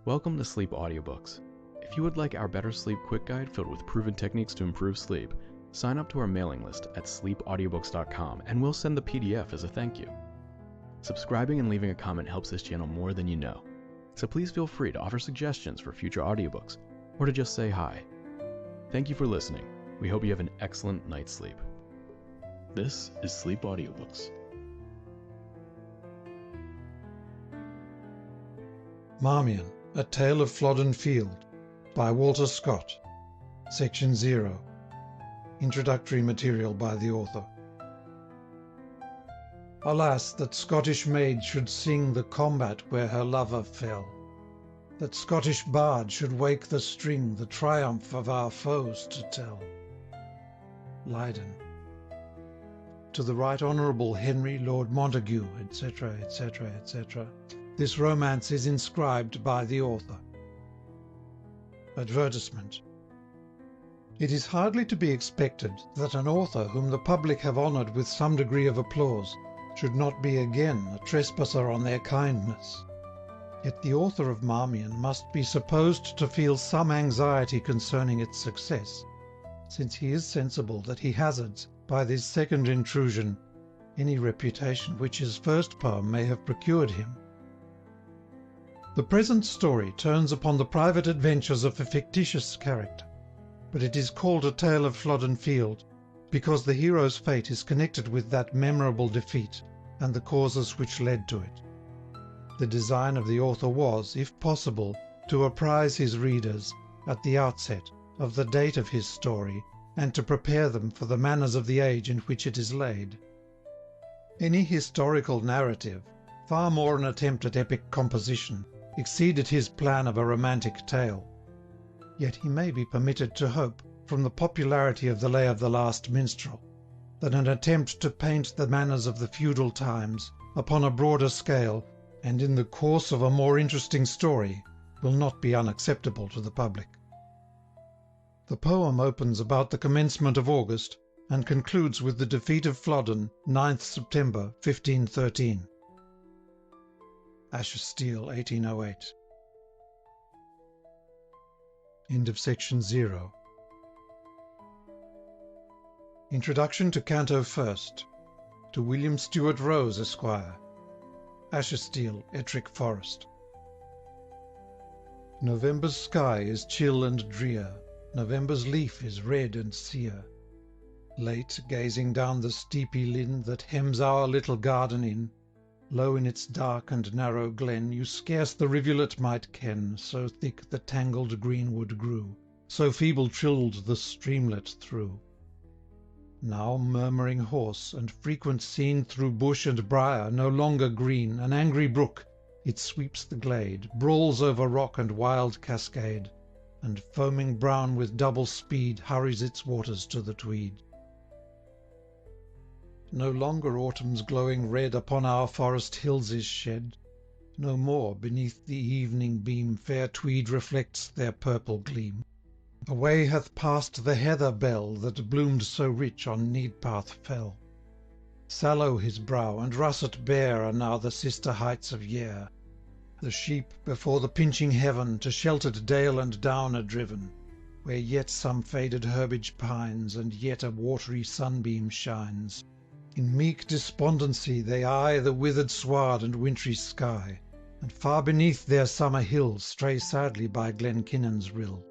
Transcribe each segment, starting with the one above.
Welcome to Sleep Audiobooks. If you would like our Better Sleep Quick Guide filled with proven techniques to improve sleep, sign up to our mailing list at sleepaudiobooks.com and we'll send the PDF as a thank you. Subscribing and leaving a comment helps this channel more than you know, so please feel free to offer suggestions for future audiobooks or to just say hi. Thank you for listening. We hope you have an excellent night's sleep. This is Sleep Audiobooks. Marmion, A Tale of Flodden Field, by Walter Scott. Section 0. Introductory material by the author. Alas, that Scottish maid should sing the combat where her lover fell, that Scottish bard should wake the string the triumph of our foes to tell. Leiden. To the Right Honourable Henry Lord Montague, etc., etc., etc., this romance is inscribed by the author. Advertisement. It is hardly to be expected that an author whom the public have honoured with some degree of applause should not be again a trespasser on their kindness. Yet the author of Marmion must be supposed to feel some anxiety concerning its success, since he is sensible that he hazards, by this second intrusion, any reputation which his first poem may have procured him. The present story turns upon the private adventures of a fictitious character, but it is called A Tale of Flodden Field because the hero's fate is connected with that memorable defeat and the causes which led to it. The design of the author was, if possible, to apprise his readers, at the outset, of the date of his story, and to prepare them for the manners of the age in which it is laid. Any historical narrative, far more an attempt at epic composition, exceeded his plan of a romantic tale. Yet he may be permitted to hope, from the popularity of the lay of the Last Minstrel, that an attempt to paint the manners of the feudal times, upon a broader scale, and in the course of a more interesting story, will not be unacceptable to the public. The poem opens about the commencement of August, and concludes with the defeat of Flodden, 9th September 1513. Ashestiel, 1808. End of section 0. Introduction to Canto First. To William Stewart Rose, Esquire. Ashestiel, Ettrick Forest. November's sky is chill and drear, November's leaf is red and sere. Late, gazing down the steepy linn that hems our little garden in, low in its dark and narrow glen, you scarce the rivulet might ken, so thick the tangled greenwood grew, so feeble trilled the streamlet through. Now murmuring hoarse, and frequent seen through bush and briar, no longer green, an angry brook, it sweeps the glade, brawls over rock and wild cascade, and foaming brown with double speed, hurries its waters to the Tweed. No longer autumn's glowing red upon our forest hills is shed, no more beneath the evening beam fair Tweed reflects their purple gleam. Away hath passed the heather bell that bloomed so rich on Needpath fell. Sallow his brow and russet bare are now the sister heights of Yare. The sheep before the pinching heaven to sheltered dale and down are driven, where yet some faded herbage pines, and yet a watery sunbeam shines. In meek despondency they eye the withered sward and wintry sky, and far beneath their summer hills stray sadly by Glenkinnan's rill.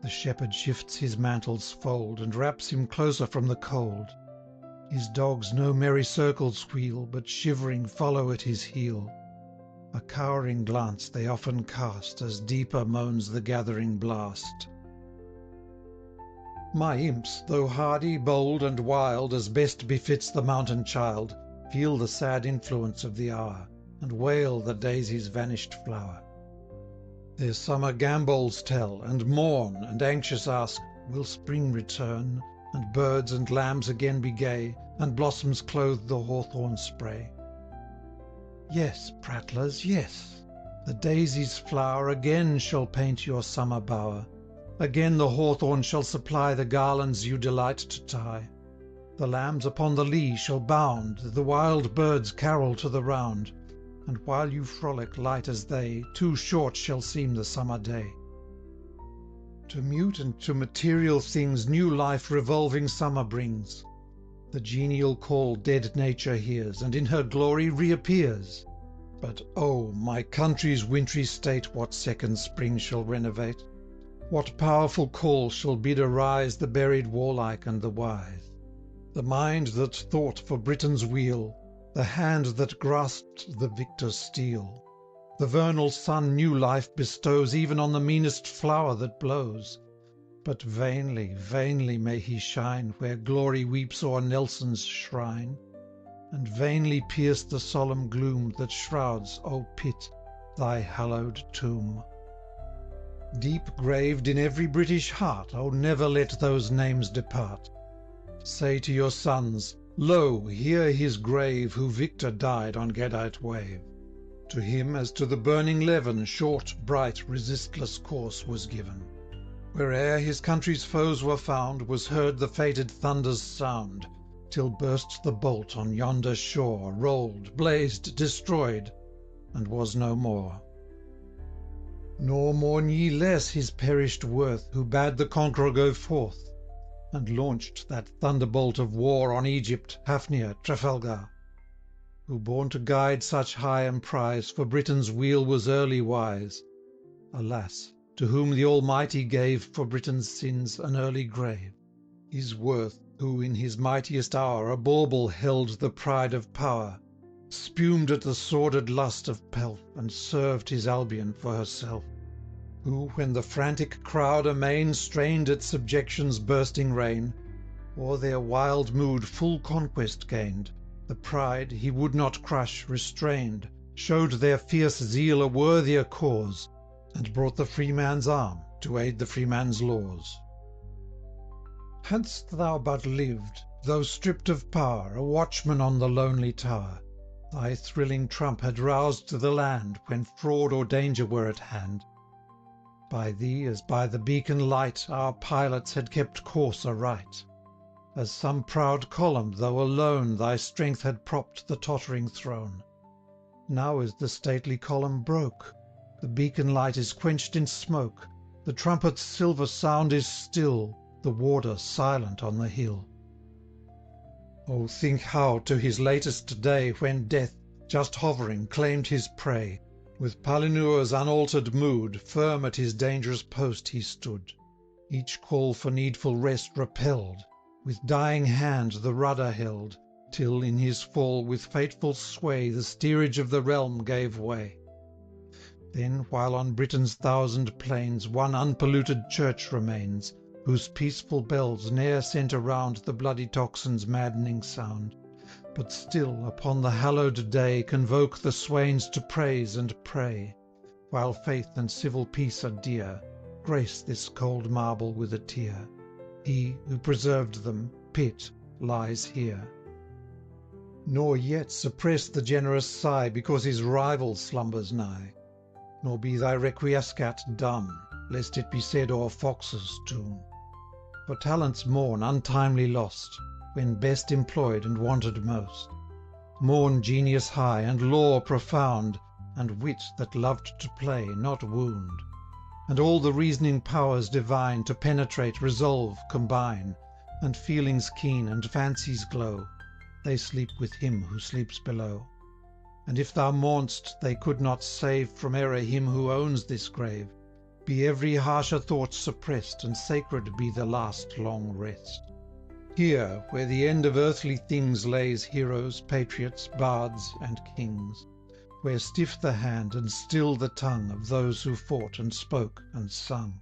The shepherd shifts his mantle's fold, and wraps him closer from the cold. His dogs no merry circles wheel, but shivering follow at his heel. A cowering glance they often cast, as deeper moans the gathering blast. My imps, though hardy, bold, and wild, as best befits the mountain child, feel the sad influence of the hour, and wail the daisy's vanished flower. Their summer gambols tell, and mourn, and anxious ask, will spring return, and birds and lambs again be gay, and blossoms clothe the hawthorn spray? Yes, prattlers, yes, the daisy's flower again shall paint your summer bower. Again the hawthorn shall supply the garlands you delight to tie. The lambs upon the lea shall bound, the wild birds carol to the round, and while you frolic light as they, too short shall seem the summer day. To mute and to material things new life revolving summer brings. The genial call dead nature hears, and in her glory reappears. But oh, my country's wintry state what second spring shall renovate? What powerful call shall bid arise the buried warlike and the wise? The mind that thought for Britain's weal, the hand that grasped the victor's steel. The vernal sun new life bestows even on the meanest flower that blows. But vainly, vainly may he shine where glory weeps o'er Nelson's shrine, and vainly pierce the solemn gloom that shrouds, O Pitt, thy hallowed tomb. Deep graved in every British heart, oh, never let those names depart. Say to your sons, lo, here his grave who victor died on Gadite wave. To him, as to the burning Leven, short, bright, resistless course was given. Where'er his country's foes were found, was heard the fated thunder's sound, till burst the bolt on yonder shore, rolled, blazed, destroyed, and was no more. Nor mourn ye less his perished worth, who bade the conqueror go forth, and launched that thunderbolt of war on Egypt, Hafnia, Trafalgar, who born to guide such high emprise, for Britain's weal was early wise. Alas, to whom the Almighty gave for Britain's sins an early grave, his worth, who in his mightiest hour a bauble held the pride of power, spumed at the sordid lust of pelf, and served his Albion for herself. Who, when the frantic crowd amain strained at subjection's bursting reign, o'er their wild mood full conquest gained, the pride he would not crush restrained, showed their fierce zeal a worthier cause, and brought the freeman's arm to aid the freeman's laws. Hadst thou but lived, though stripped of power, a watchman on the lonely tower, thy thrilling trump had roused the land when fraud or danger were at hand. By thee, as by the beacon light, our pilots had kept course aright. As some proud column, though alone, thy strength had propped the tottering throne. Now is the stately column broke, the beacon light is quenched in smoke, the trumpet's silver sound is still, the warder silent on the hill. Oh, think how to his latest day, when death, just hovering, claimed his prey, with Palinure's unaltered mood, firm at his dangerous post he stood, each call for needful rest repelled, with dying hand the rudder held, till in his fall with fateful sway the steerage of the realm gave way. Then, while on Britain's thousand plains one unpolluted church remains, whose peaceful bells ne'er sent around the bloody tocsin's maddening sound, but still upon the hallowed day convoke the swains to praise and pray, while faith and civil peace are dear, grace this cold marble with a tear. He who preserved them, Pitt, lies here. Nor yet suppress the generous sigh because his rival slumbers nigh, nor be thy requiescat dumb, lest it be said o'er Fox's tomb. For talents mourn untimely lost, when best employed and wanted most. Mourn genius high, and lore profound, and wit that loved to play, not wound, and all the reasoning powers divine to penetrate, resolve, combine, and feelings keen and fancies glow, they sleep with him who sleeps below. And if thou mourn'st they could not save from error him who owns this grave, be every harsher thought suppressed, and sacred be the last long rest. Here, where the end of earthly things lays heroes, patriots, bards, and kings, where stiff the hand and still the tongue of those who fought and spoke and sung.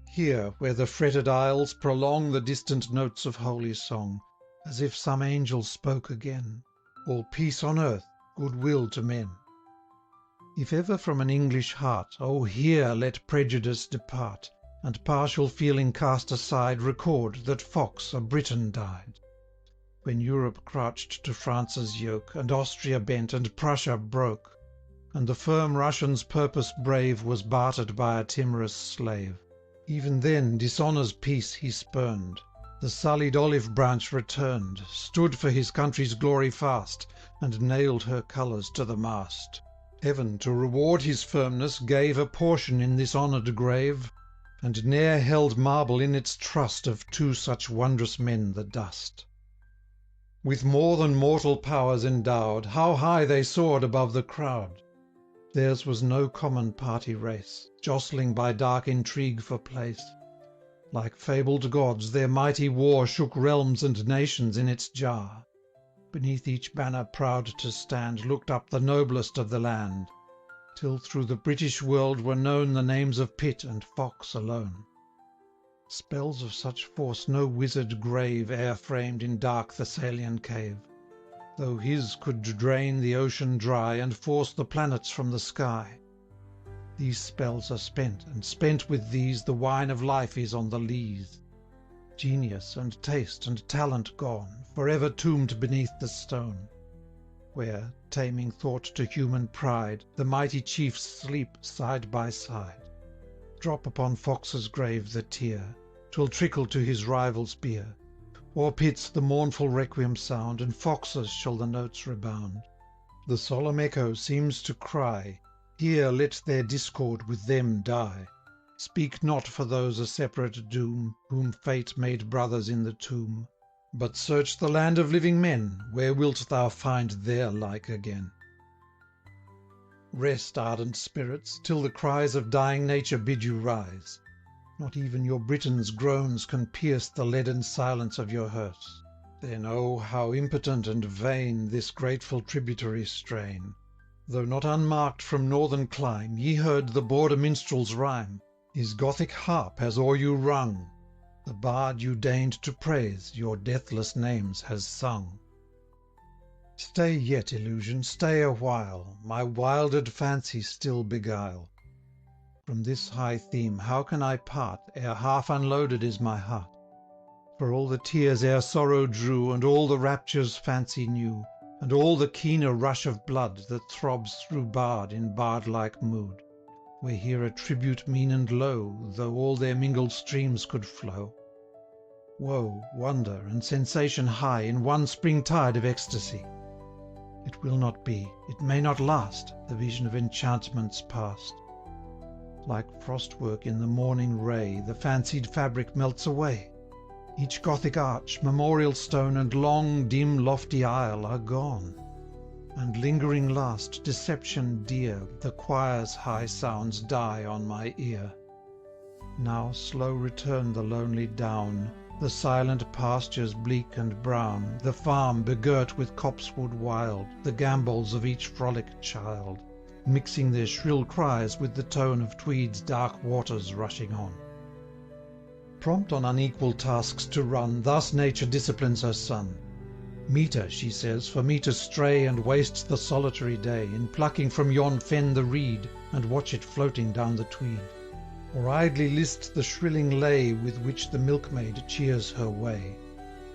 Here, where the fretted isles prolong the distant notes of holy song, as if some angel spoke again, all peace on earth, goodwill to men. If ever from an English heart, oh, here let prejudice depart, and partial feeling cast aside record that Fox a Briton died. When Europe crouched to France's yoke, and Austria bent, and Prussia broke, and the firm Russian's purpose brave was bartered by a timorous slave, even then dishonour's peace he spurned, the sullied olive branch returned, stood for his country's glory fast, and nailed her colours to the mast. Heaven, to reward his firmness, gave a portion in this honoured grave, and ne'er held marble in its trust of two such wondrous men the dust. With more than mortal powers endowed, how high they soared above the crowd! Theirs was no common party race, jostling by dark intrigue for place. Like fabled gods, their mighty war shook realms and nations in its jar. Beneath each banner proud to stand looked up the noblest of the land, till through the British world were known the names of Pitt and Fox alone. Spells of such force no wizard grave e'er framed in dark Thessalian cave, though his could drain the ocean dry and force the planets from the sky. These spells are spent, and spent with these the wine of life is on the lees. Genius and taste and talent gone, forever tombed beneath the stone, where, taming thought to human pride, the mighty chiefs sleep side by side. Drop upon Fox's grave the tear, 'twill trickle to his rival's bier. O'er Pitt's the mournful requiem sound, and Fox's shall the notes rebound. The solemn echo seems to cry, here let their discord with them die. Speak not for those a separate doom, whom fate made brothers in the tomb, but search the land of living men, where wilt thou find their like again? Rest, ardent spirits, till the cries of dying nature bid you rise. Not even your Britain's groans can pierce the leaden silence of your hearse. Then, oh, how impotent and vain this grateful tributary strain! Though not unmarked from northern clime, ye heard the Border minstrel's rhyme. His Gothic harp has o'er you rung, the bard you deigned to praise your deathless names has sung. Stay yet, illusion, stay a while, my wildered fancy still beguile. From this high theme how can I part, ere half unloaded is my heart? For all the tears ere sorrow drew, and all the raptures fancy knew, and all the keener rush of blood that throbs through bard in bard-like mood, were here a tribute mean and low, though all their mingled streams could flow. Woe, wonder, and sensation high in one spring tide of ecstasy. It will not be, it may not last, the vision of enchantments past. Like frostwork in the morning ray, the fancied fabric melts away. Each Gothic arch, memorial stone, and long, dim, lofty aisle are gone. And lingering last, deception dear, the choir's high sounds die on my ear. Now slow return the lonely down, the silent pastures bleak and brown, the farm begirt with copsewood wild, the gambols of each frolic child, mixing their shrill cries with the tone of Tweed's dark waters rushing on. Prompt on unequal tasks to run, thus nature disciplines her son. Meter, she says, for me to stray and waste the solitary day in plucking from yon fen the reed, and watch it floating down the Tweed, or idly list the shrilling lay with which the milkmaid cheers her way,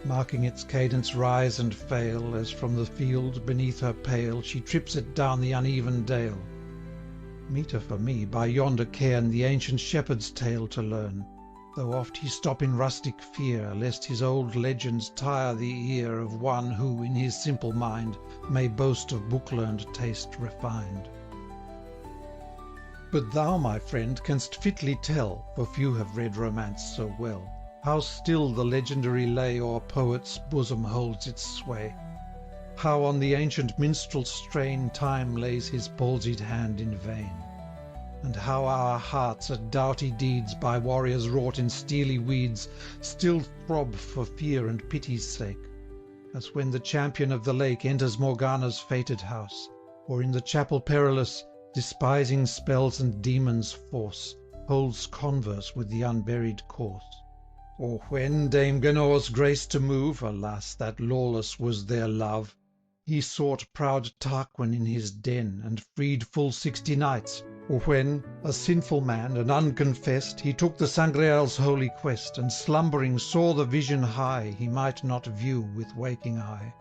marking its cadence rise and fail, as from the field beneath her pail she trips it down the uneven dale. Meter for me by yonder cairn the ancient shepherd's tale to learn, though oft he stop in rustic fear, lest his old legends tire the ear of one who, in his simple mind, may boast of book-learned taste refined. But thou, my friend, canst fitly tell, for few have read romance so well, how still the legendary lay o'er poet's bosom holds its sway, how on the ancient minstrel's strain time lays his palsied hand in vain, and how our hearts at doughty deeds by warriors wrought in steely weeds still throb for fear and pity's sake, as when the champion of the lake enters Morgana's fated house, or in the chapel perilous, despising spells and demons' force, holds converse with the unburied corse. Or when, Dame Guenor's grace to move, alas, that lawless was their love, he sought proud Tarquin in his den, and freed full 60 knights. Or when, a sinful man and unconfessed, he took the Sangreal's holy quest, and slumbering saw the vision high he might not view with waking eye.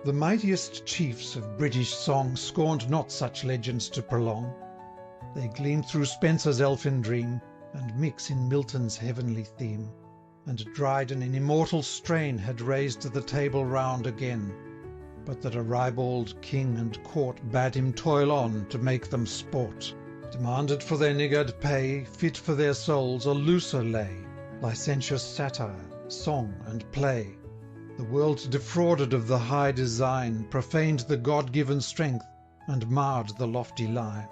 The mightiest chiefs of British song scorned not such legends to prolong. They gleam through Spenser's elfin dream, and mix in Milton's heavenly theme, and Dryden in immortal strain had raised the Table Round again, but that a ribald king and court bade him toil on to make them sport, demanded for their niggard pay, fit for their souls, a looser lay, licentious satire, song, and play. The world defrauded of the high design, profaned the God-given strength, and marred the lofty line.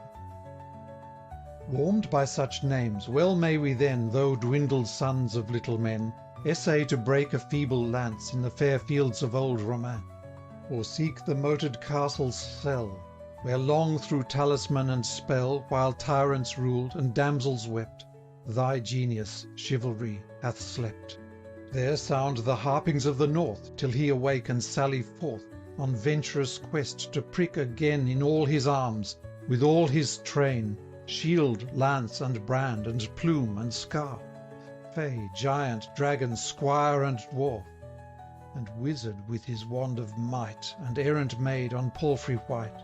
Warmed by such names, well may we then, though dwindled sons of little men, essay to break a feeble lance in the fair fields of old romance, or seek the moated castle's cell, where long through talisman and spell, while tyrants ruled and damsels wept, thy genius, chivalry, hath slept. There sound the harpings of the north, till he awake and sally forth on venturous quest to prick again in all his arms, with all his train, shield, lance, and brand, and plume, and scarf, fay, giant, dragon, squire, and dwarf, and wizard with his wand of might, and errant maid on palfrey white.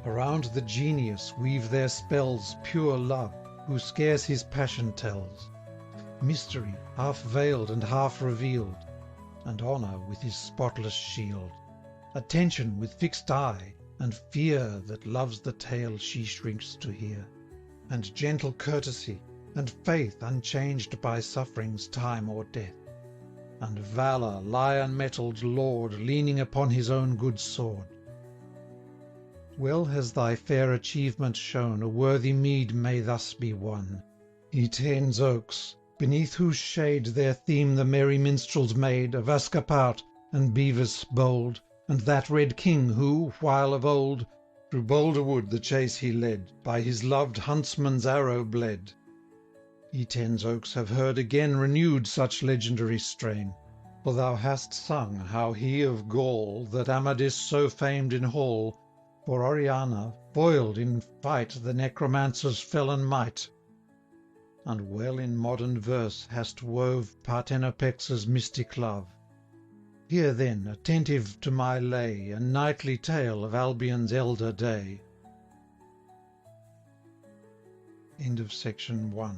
Around the genius weave their spells pure love, who scarce his passion tells, mystery, half veiled and half revealed, and honour with his spotless shield, attention with fixed eye, and fear that loves the tale she shrinks to hear, and gentle courtesy, and faith unchanged by sufferings, time, or death, and valour, lion-mettled lord, leaning upon his own good sword. Well has thy fair achievement shown a worthy meed may thus be won. Eatane's oaks, beneath whose shade their theme the merry minstrels made of Ascapart and Bevis bold, and that red king who, while of old, through Boulderwood the chase he led, by his loved huntsman's arrow bled. Eatane's oaks have heard again renewed such legendary strain, for thou hast sung how he of Gaul, that Amadis so famed in hall, for Oriana foiled in fight the necromancer's felon might, and well in modern verse hast wove Partenopex's mystic love. Hear then, attentive to my lay, a knightly tale of Albion's elder day. End of section 1.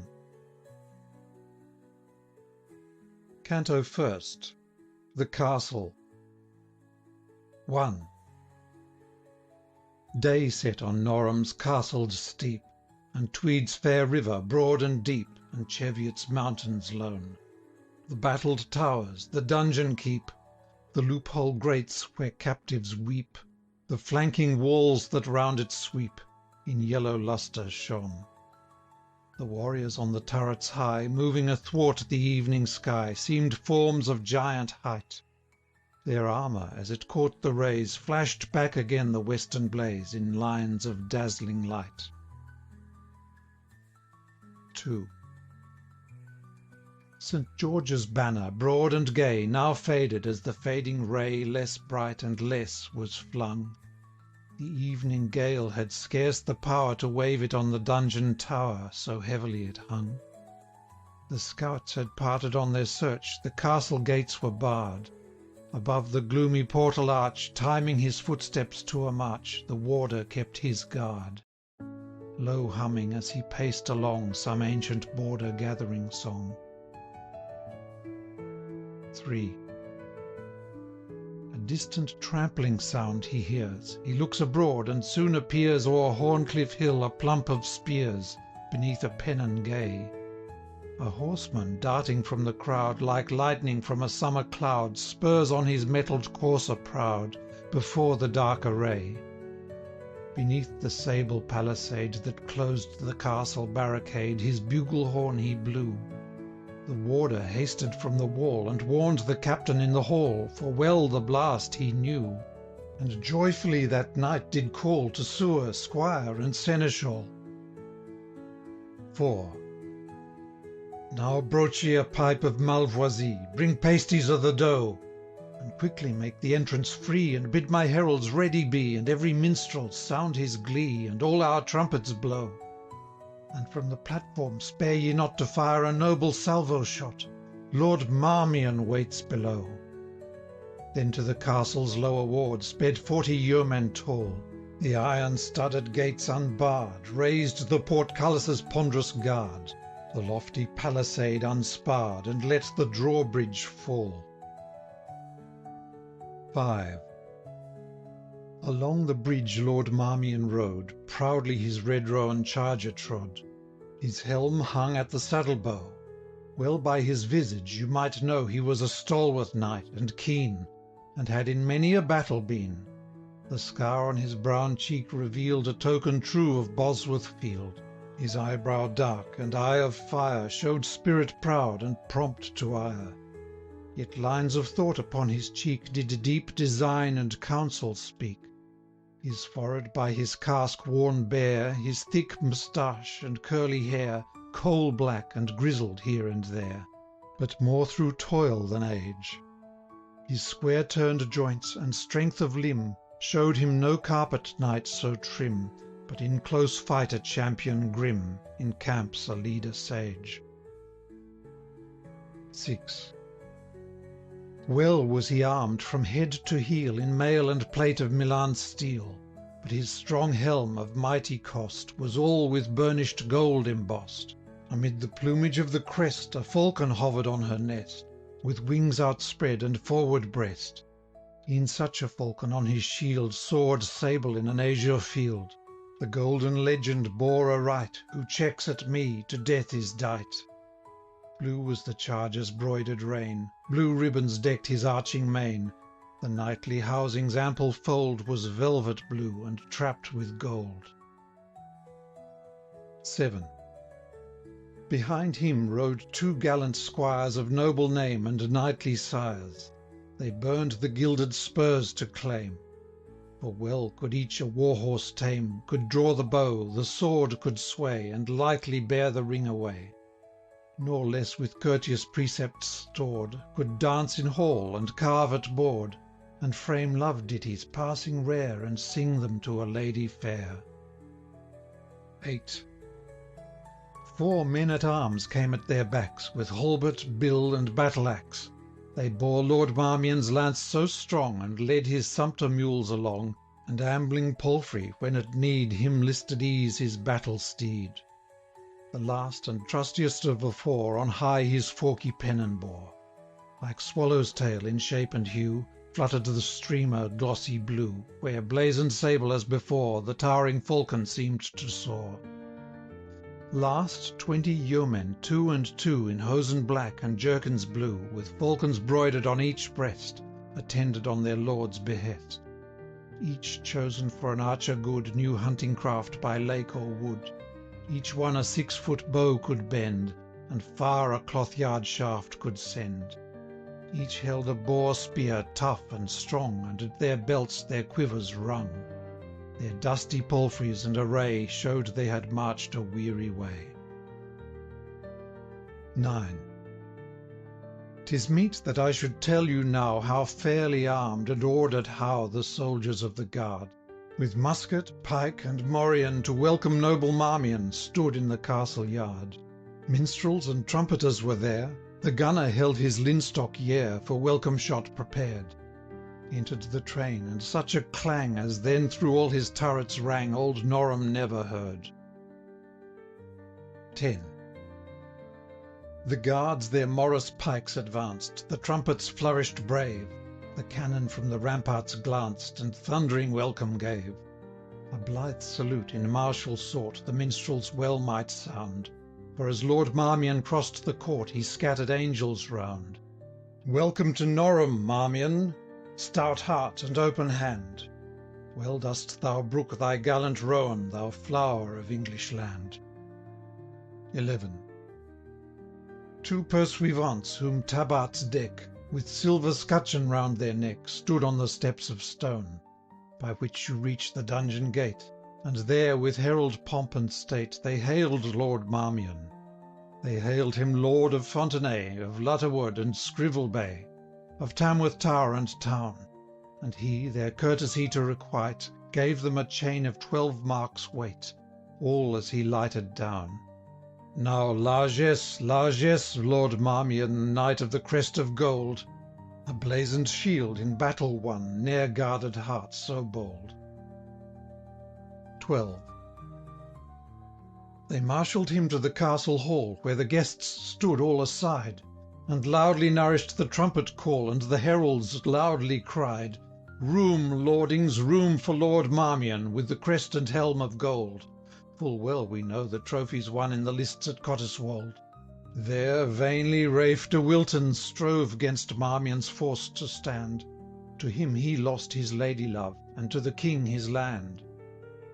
Canto first. The Castle. 1. Day set on Norham's castled steep, and Tweed's fair river, broad and deep, and Cheviot's mountains lone. The battled towers, the dungeon keep, the loophole grates where captives weep, the flanking walls that round it sweep, in yellow lustre shone. The warriors on the turrets high, moving athwart the evening sky, seemed forms of giant height. Their armour, as it caught the rays, flashed back again the western blaze in lines of dazzling light. 2. St. George's banner, broad and gay, now faded as the fading ray less bright and less was flung. The evening gale had scarce the power to wave it on the dungeon tower, so heavily it hung. The scouts had parted on their search, the castle gates were barred. Above the gloomy portal arch, timing his footsteps to a march, the warder kept his guard, low humming as he paced along some ancient border gathering song. 3. A distant trampling sound he hears, he looks abroad, and soon appears o'er Horncliffe hill a plump of spears, beneath a pennon gay. A horseman, darting from the crowd, like lightning from a summer cloud, spurs on his mettled courser proud, before the dark array. Beneath the sable palisade that closed the castle barricade, his bugle horn he blew. The warder hasted from the wall, and warned the captain in the hall, for well the blast he knew, and joyfully that night did call to sewer, squire, and seneschal. 4. Now broach ye a pipe of Malvoisie, bring pasties o' the dough, and quickly make the entrance free, and bid my heralds ready be, and every minstrel sound his glee, and all our trumpets blow. And from the platform spare ye not to fire a noble salvo shot. Lord Marmion waits below. Then to the castle's lower ward sped 40 yeomen tall. The iron-studded gates unbarred, raised the portcullis' ponderous guard, the lofty palisade unsparred, and let the drawbridge fall. 5. Along the bridge Lord Marmion rode, proudly his red-roan charger trod. His helm hung at the saddle-bow. Well by his visage you might know he was a stalwart knight and keen, and had in many a battle been. The scar on his brown cheek revealed a token true of Bosworth field. His eyebrow dark and eye of fire showed spirit proud and prompt to ire. Yet lines of thought upon his cheek did deep design and counsel speak. His forehead by his casque worn bare, his thick moustache and curly hair, coal-black and grizzled here and there, but more through toil than age. His square-turned joints and strength of limb showed him no carpet knight so trim, but in close fight a champion grim, in camps a leader sage. 6. Well was he armed from head to heel in mail and plate of Milan steel, but his strong helm of mighty cost was all with burnished gold embossed. Amid the plumage of the crest a falcon hovered on her nest, with wings outspread and forward breast. E'en such a falcon on his shield soared sable in an azure field. The golden legend bore aright, "Who checks at me, to death is dight." Blue was the charger's broidered rein, blue ribbons decked his arching mane. The knightly housing's ample fold was velvet blue and trapped with gold. 7. Behind him rode 2 gallant squires of noble name and knightly sires. They burned the gilded spurs to claim. For well could each a war-horse tame, could draw the bow, the sword could sway, and lightly bear the ring away. Nor less with courteous precepts stored, could dance in hall and carve at board, and frame love ditties passing rare, and sing them to a lady fair. 8. 4 men-at-arms came at their backs, with halbert, bill, and battle-axe. They bore Lord Marmion's lance so strong, and led his sumpter mules along, and ambling palfrey, when at need him listed ease his battle steed. The last and trustiest of the 4 on high his forky pennon bore. Like swallow's tail in shape and hue, fluttered the streamer glossy blue, where, blazoned sable as before, the towering falcon seemed to soar. Last 20 yeomen, 2 and 2, in hosen black and jerkins blue, with falcons broidered on each breast, attended on their lord's behest. Each chosen for an archer good knew hunting craft by lake or wood. Each one a 6-foot bow could bend, and far a cloth-yard shaft could send. Each held a boar spear tough and strong, and at their belts their quivers rung. Their dusty palfreys and array showed they had marched a weary way. 9. 'Tis meet that I should tell you now how fairly armed and ordered how the soldiers of the guard, with musket, pike, and morion, to welcome noble Marmion, stood in the castle yard. Minstrels and trumpeters were there, the gunner held his linstock yare, for welcome shot prepared. Entered the train, and such a clang as then through all his turrets rang, old Norham never heard. 10. The guards their morrice pikes advanced, the trumpets flourished brave, the cannon from the ramparts glanced, and thundering welcome gave. A blithe salute in martial sort the minstrels well might sound, for as Lord Marmion crossed the court he scattered angels round. Welcome to Norham, Marmion! Stout heart and open hand, well dost thou brook thy gallant roan, thou flower of English land. 11. 2 pursuivants whom tabards deck, with silver scutcheon round their neck, stood on the steps of stone, by which you reach the dungeon gate, and there with herald pomp and state they hailed Lord Marmion. They hailed him Lord of Fontenay, of Lutterward and Scrivelbay, of Tamworth Tower and town, and he, their courtesy to requite, gave them a chain of 12 marks weight, all as he lighted down. Now largesse, largesse, Lord Marmion, knight of the crest of gold, a blazoned shield in battle won, ne'er guarded heart so bold. 12. They marshalled him to the castle hall, where the guests stood all aside, and loudly nourished the trumpet call, and the heralds loudly cried, Room, lordings, room for Lord Marmion, with the crest and helm of gold. Full well we know the trophies won in the lists at Cotteswold. There vainly Rafe de Wilton strove 'gainst Marmion's force to stand. To him he lost his lady love, and to the king his land.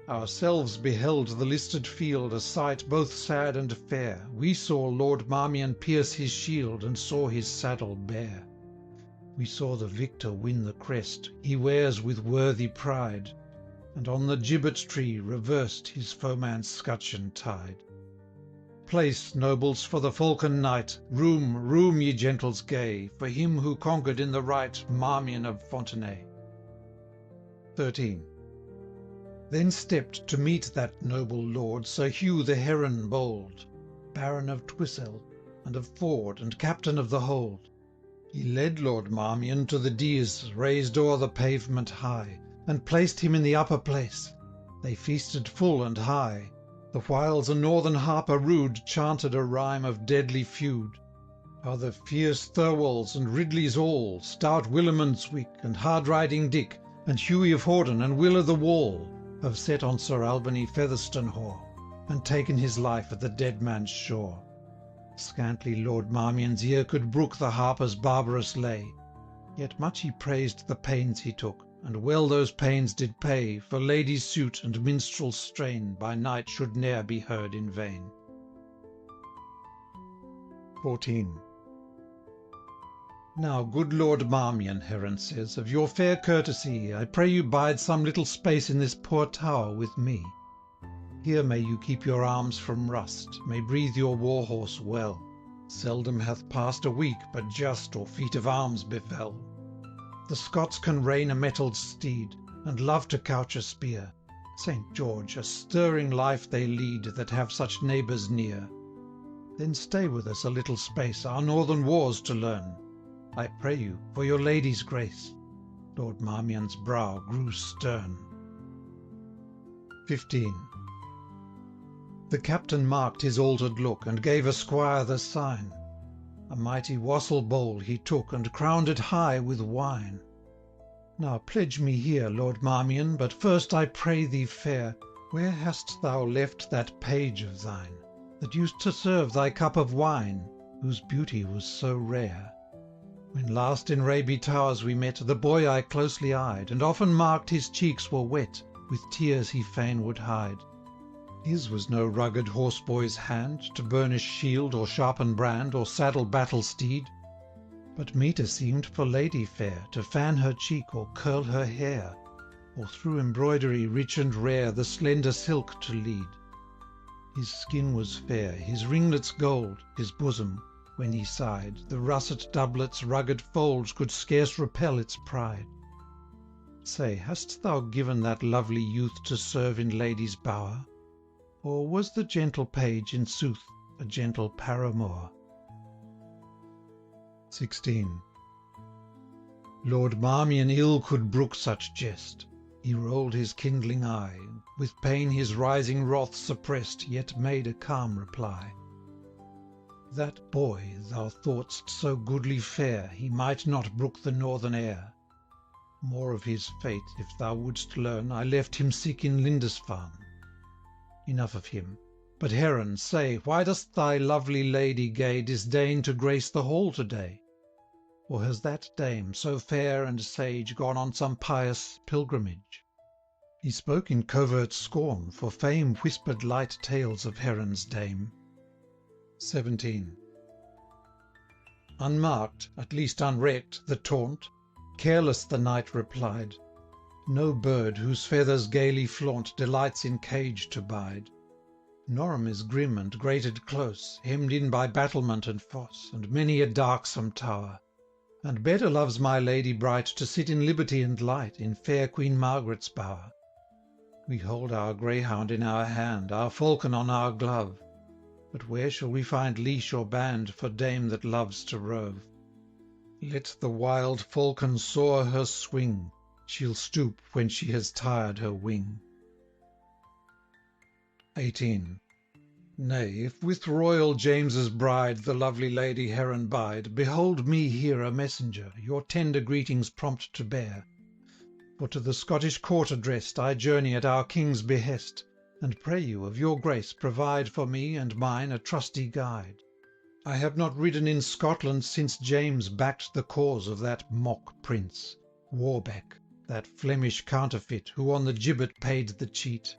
Ourselves beheld the listed field, a sight both sad and fair. We saw Lord Marmion pierce his shield, and saw his saddle bare. We saw the victor win the crest he wears with worthy pride, and on the gibbet-tree reversed his foeman's scutcheon tide. Place, nobles, for the falcon knight, room, room, ye gentles gay, for him who conquered in the right Marmion of Fontenay. 13. Then stepped to meet that noble lord Sir Hugh the Heron bold, Baron of Twisell, and of Ford, and captain of the hold. He led Lord Marmion to the dees raised o'er the pavement high, and placed him in the upper place. They feasted full and high, the whiles a northern harper rude chanted a rhyme of deadly feud. How the fierce Thirwalls and Ridleys all, stout Willimondswick, and hard-riding Dick, and Hughie of Horden, and Will o' the Wall, have set on Sir Albany Featherstone-hoar, and taken his life at the dead man's shore. Scantly Lord Marmion's ear could brook the harper's barbarous lay, yet much he praised the pains he took, and well those pains did pay, for lady's suit and minstrel's strain by night should ne'er be heard in vain. 14. Now, good Lord Marmion, Heron says, of your fair courtesy, I pray you bide some little space in this poor tower with me. Here may you keep your arms from rust, may breathe your war-horse well. Seldom hath passed a week but just or feat of arms befell. The Scots can rein a mettled steed, and love to couch a spear. St. George, a stirring life they lead that have such neighbours near. Then stay with us a little space, our northern wars to learn. I pray you, for your lady's grace. Lord Marmion's brow grew stern. 15. The captain marked his altered look, and gave a squire the sign. A mighty wassail bowl he took, and crowned it high with wine. Now pledge me here, Lord Marmion, but first I pray thee fair, where hast thou left that page of thine, that used to serve thy cup of wine, whose beauty was so rare? When last in Raby Towers we met, the boy I closely eyed, and often marked his cheeks were wet, with tears he fain would hide. His was no rugged horse-boy's hand, to burnish shield, or sharpen brand, or saddle battle steed, but meeter seemed for lady fair, to fan her cheek or curl her hair, or through embroidery rich and rare the slender silk to lead. His skin was fair, his ringlets gold, his bosom, when he sighed, the russet doublet's rugged folds could scarce repel its pride. Say, hast thou given that lovely youth to serve in lady's bower? Or was the gentle page, in sooth, a gentle paramour? 16. Lord Marmion ill could brook such jest. He rolled his kindling eye, with pain his rising wrath suppressed, yet made a calm reply. That boy thou thought'st so goodly fair, he might not brook the northern air. More of his fate, if thou wouldst learn, I left him sick in Lindisfarne. Enough of him. But Heron, say, why dost thy lovely lady gay disdain to grace the hall to-day? Or has that dame, so fair and sage, gone on some pious pilgrimage? He spoke in covert scorn, for fame whispered light tales of Heron's dame. 17. Unmarked, at least unrecked, the taunt, careless the knight replied. No bird whose feathers gaily flaunt delights in cage to bide. Norham is grim and grated close, hemmed in by battlement and fosse, and many a darksome tower. And better loves my lady bright to sit in liberty and light in fair Queen Margaret's bower. We hold our greyhound in our hand, our falcon on our glove, but where shall we find leash or band for dame that loves to rove? Let the wild falcon soar her swing, she'll stoop when she has tired her wing. 18. Nay, if with royal James's bride the lovely Lady Heron bide, behold me here a messenger, your tender greetings prompt to bear. For to the Scottish court addressed I journey at our King's behest, and pray you of your grace provide for me and mine a trusty guide. I have not ridden in Scotland since James backed the cause of that mock prince, Warbeck, that Flemish counterfeit, who on the gibbet paid the cheat.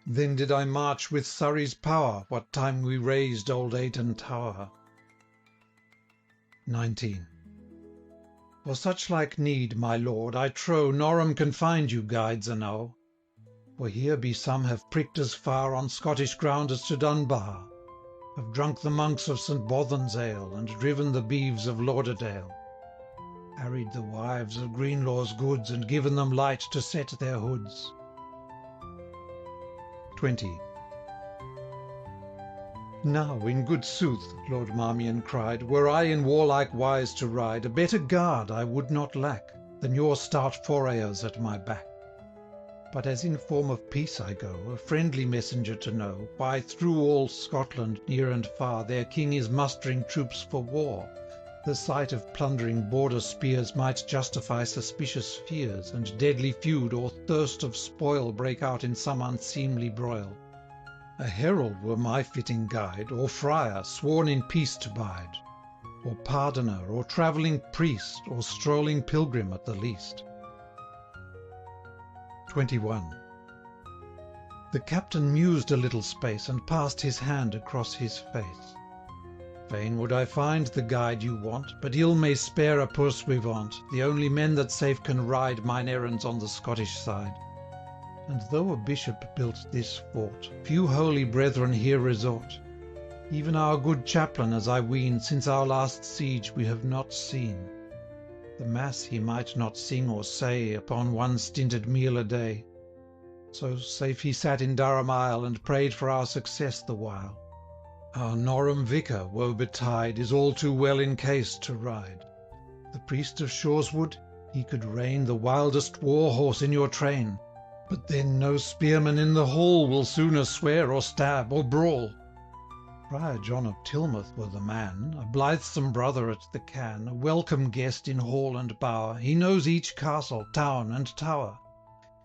Then did I march with Surrey's power, what time we razed old Ayton Tower. 19. For such like need, my lord, I trow Norham can find you guides enow. For here be some have pricked as far on Scottish ground as to Dunbar, have drunk the monks of St. Bothan's ale, and driven the beeves of Lauderdale, harried the wives of Greenlaw's goods, and given them light to set their hoods. 20. Now, in good sooth, Lord Marmion cried, were I in warlike wise to ride, a better guard I would not lack than your stout forayers at my back. But as in form of peace I go, a friendly messenger to know, why through all Scotland, near and far, their king is mustering troops for war, the sight of plundering border spears might justify suspicious fears, and deadly feud or thirst of spoil break out in some unseemly broil. A herald were my fitting guide, or friar sworn in peace to bide, or pardoner, or travelling priest, or strolling pilgrim at the least. 21. The captain mused a little space, and passed his hand across his face. Fain would I find the guide you want, but ill may spare a pursuivant, the only men that safe can ride mine errands on the Scottish side. And though a bishop built this fort, few holy brethren here resort. Even our good chaplain, as I ween, since our last siege we have not seen. The mass he might not sing or say upon one stinted meal a day. So safe he sat in Durham Isle, and prayed for our success the while. Our Norham vicar, woe betide, is all too well in case to ride. The priest of Shoreswood, he could rein the wildest war horse in your train, but then no spearman in the hall will sooner swear or stab or brawl. Friar John of Tilmouth were the man, a blithesome brother at the can, a welcome guest in hall and bower. He knows each castle, town, and tower,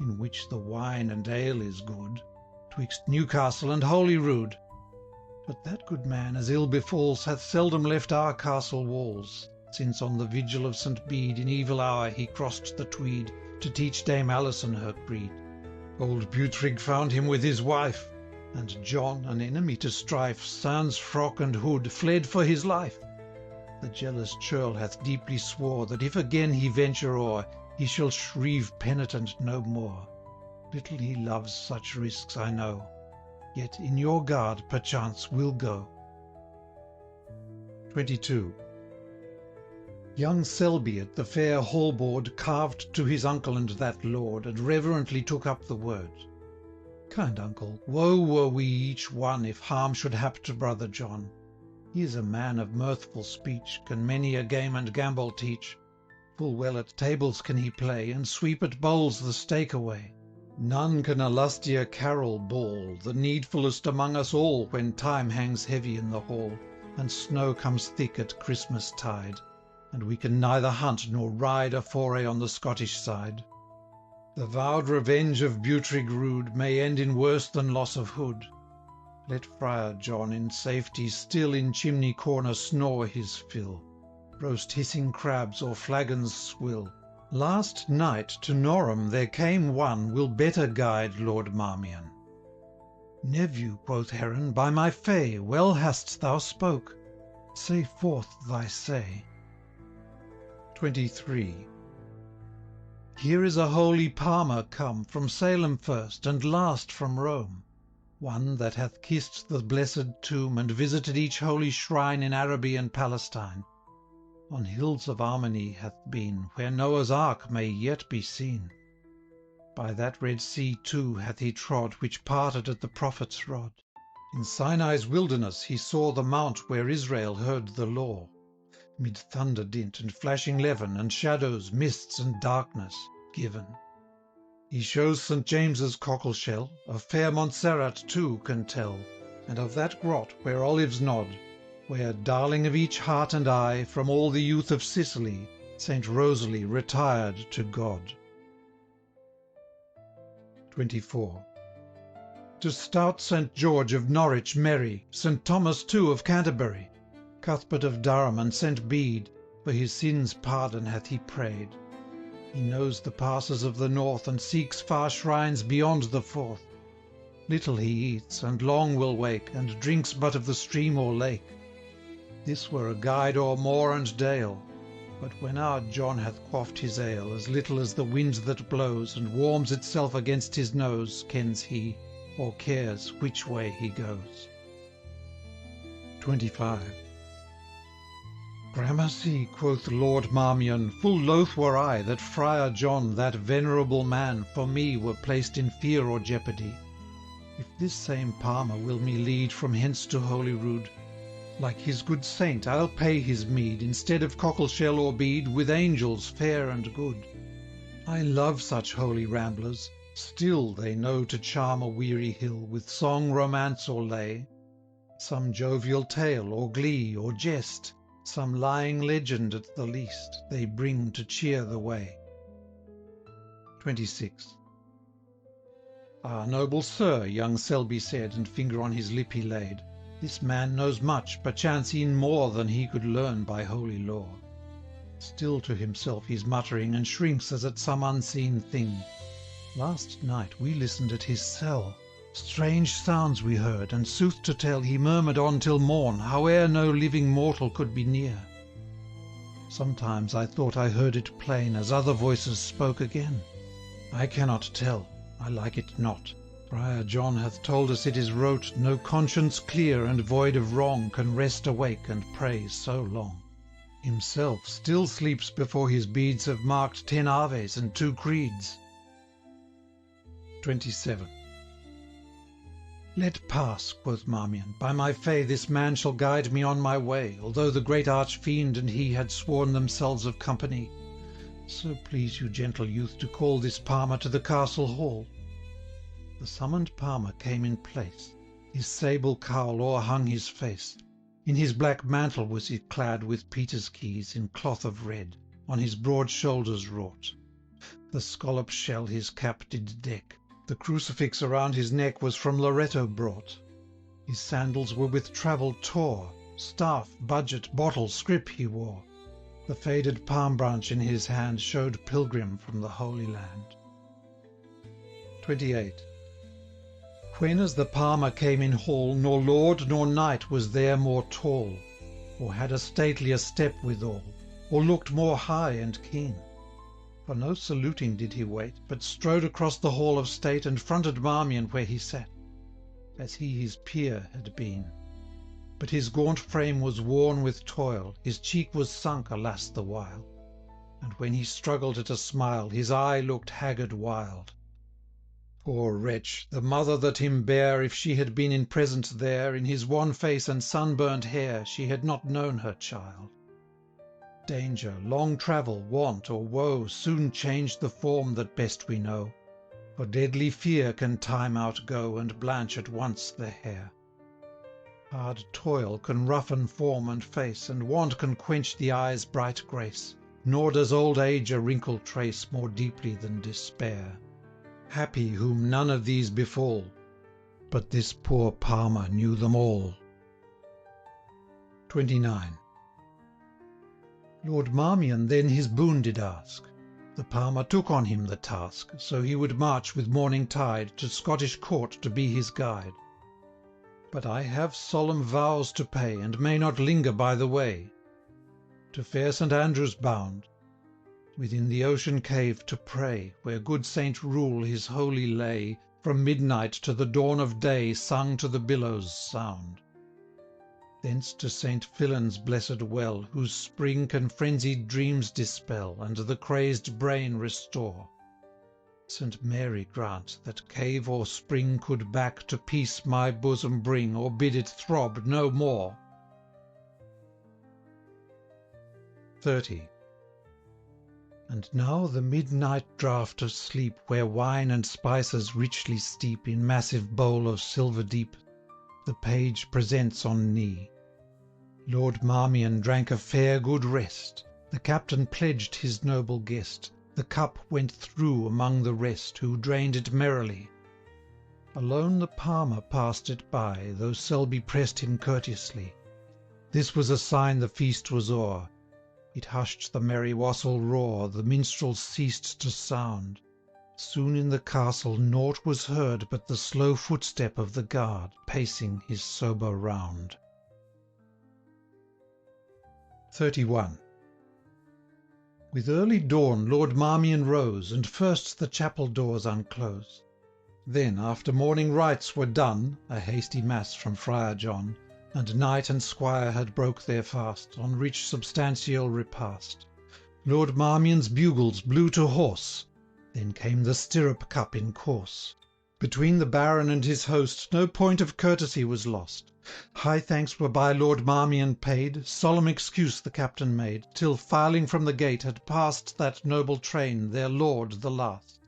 in which the wine and ale is good, twixt Newcastle and Holyrood. But that good man, as ill befalls, hath seldom left our castle walls, since on the vigil of St. Bede in evil hour he crossed the Tweed to teach Dame Alison her creed. Old Bughtrig found him with his wife, and John, an enemy to strife, sans frock and hood, fled for his life. The jealous churl hath deeply swore that if again he venture o'er, he shall shrieve penitent no more. Little he loves such risks, I know, yet in your guard perchance will go. 22. Young Selby at the fair hall-board carved to his uncle and that lord, and reverently took up the word. Kind uncle, woe were we each one if harm should hap to brother John. He is a man of mirthful speech, can many a game and gambol teach. Full well at tables can he play, and sweep at bowls the stake away. None can a lustier carol bawl, the needfullest among us all, when time hangs heavy in the hall, and snow comes thick at Christmas tide, and we can neither hunt nor ride a foray on the Scottish side. The vowed revenge of Bughtrig rude may end in worse than loss of hood. Let Friar John in safety still in chimney corner snore his fill, roast hissing crabs or flagons swill. Last night to Norham there came one will better guide Lord Marmion. Nephew, quoth Heron, by my fay, well hast thou spoke. Say forth thy say. 23. Here is a holy palmer come, from Salem first, and last from Rome, one that hath kissed the blessed tomb, and visited each holy shrine in Araby and Palestine. On hills of Armony hath been, where Noah's ark may yet be seen. By that Red Sea too hath he trod, which parted at the prophet's rod. In Sinai's wilderness he saw the mount where Israel heard the law, mid thunder dint and flashing levin, and shadows, mists, and darkness given. He shows St. James's cockle shell, of fair Montserrat too can tell, and of that grot where olives nod, where, darling of each heart and eye, from all the youth of Sicily, St. Rosalie retired to God. 24. To stout St. George of Norwich merry, St. Thomas too of Canterbury, Cuthbert of Durham and St. Bede, for his sins pardon hath he prayed. He knows the passes of the north, and seeks far shrines beyond the Forth. Little he eats, and long will wake, and drinks but of the stream or lake. This were a guide o'er moor and dale, but when our John hath quaffed his ale, as little as the wind that blows, and warms itself against his nose, kens he, or cares which way he goes. 25. Gramercy, quoth Lord Marmion, full loath were I that Friar John, that venerable man, for me were placed in fear or jeopardy. If this same Palmer will me lead from hence to Holyrood, like his good saint I'll pay his meed, instead of cockleshell or bead, with angels fair and good. I love such holy ramblers, still they know to charm a weary hill with song, romance, or lay, some jovial tale, or glee, or jest, some lying legend at the least, they bring to cheer the way. 26. Ah, noble sir, young Selby said, and finger on his lip he laid, this man knows much, perchance e'en more than he could learn by holy law. Still to himself he's muttering, and shrinks as at some unseen thing. Last night we listened at his cell, strange sounds we heard, and sooth to tell he murmured on till morn, howe'er no living mortal could be near. Sometimes I thought I heard it plain, as other voices spoke again. I cannot tell, I like it not. Friar John hath told us it is wrote, no conscience clear and void of wrong can rest awake and pray so long. Himself still sleeps before his beads have marked 10 Aves and 2 Creeds. 27. Let pass, quoth Marmion, by my fay this man shall guide me on my way, although the great arch-fiend and he had sworn themselves of company. So please you, gentle youth, to call this Palmer to the castle hall. The summoned Palmer came in place, his sable cowl o'erhung his face. In his black mantle was he clad with Peter's keys in cloth of red, on his broad shoulders wrought. The scallop shell his cap did deck, the crucifix around his neck was from Loretto brought. His sandals were with travel tore, staff, budget, bottle, scrip he wore. The faded palm branch in his hand showed pilgrim from the Holy Land. 28. When as the Palmer came in hall, nor lord nor knight was there more tall, or had a statelier step withal, or looked more high and keen. For no saluting did he wait, but strode across the hall of state, and fronted Marmion where he sat, as he his peer had been. But his gaunt frame was worn with toil, his cheek was sunk, alas the while, and when he struggled at a smile, his eye looked haggard wild. Poor wretch, the mother that him bare, if she had been in presence there, in his wan face and sunburnt hair, she had not known her child. Danger, long travel, want, or woe, soon change the form that best we know, for deadly fear can time outgo, and blanch at once the hair. Hard toil can roughen form and face, and want can quench the eye's bright grace, nor does old age a wrinkle trace more deeply than despair. Happy whom none of these befall, but this poor Palmer knew them all. 29. Lord Marmion then his boon did ask. The Palmer took on him the task, so he would march with morning tide to Scottish court to be his guide. But I have solemn vows to pay, and may not linger by the way. To fair St. Andrew's bound, within the ocean cave to pray, where good Saint Rule his holy lay, from midnight to the dawn of day, sung to the billows' sound. Thence to St. Fillan's blessed well, whose spring can frenzied dreams dispel, and the crazed brain restore. St. Mary grant that cave or spring could back to peace my bosom bring, or bid it throb no more. 30. And now the midnight draught of sleep, where wine and spices richly steep in massive bowl of silver deep, the page presents on knee. Lord Marmion drank a fair good rest, the captain pledged his noble guest, the cup went through among the rest, who drained it merrily. Alone the palmer passed it by, though Selby pressed him courteously. This was a sign the feast was o'er. It hushed the merry wassail roar, the minstrels ceased to sound. Soon in the castle nought was heard but the slow footstep of the guard, pacing his sober round. 31. With early dawn Lord Marmion rose, and first the chapel doors unclose. Then, after morning rites were done, a hasty mass from Friar John, and knight and squire had broke their fast, on rich substantial repast, Lord Marmion's bugles blew to horse. Then came the stirrup cup in course. Between the Baron and his host no point of courtesy was lost. High thanks were by Lord Marmion paid, solemn excuse the captain made, till, filing from the gate, had passed that noble train, their lord the last.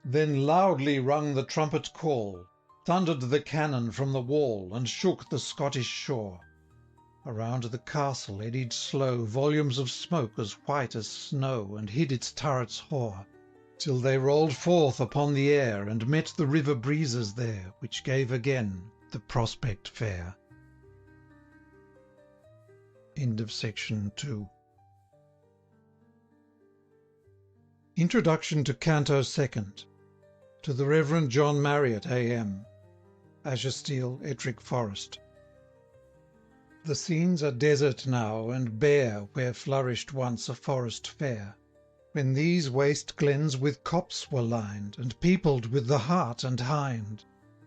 Then loudly rung the trumpet call, thundered the cannon from the wall, and shook the Scottish shore. Around the castle eddied slow volumes of smoke as white as snow, and hid its turrets hoar, till they rolled forth upon the air, and met the river breezes there, which gave again the prospect fair. End of section 2. Introduction to Canto 2nd. To the Reverend John Marriott, A.M. Ashestiel, Ettrick Forest. The scenes are desert now, and bare, where flourished once a forest fair, when these waste glens with copse were lined, and peopled with the hart and hind.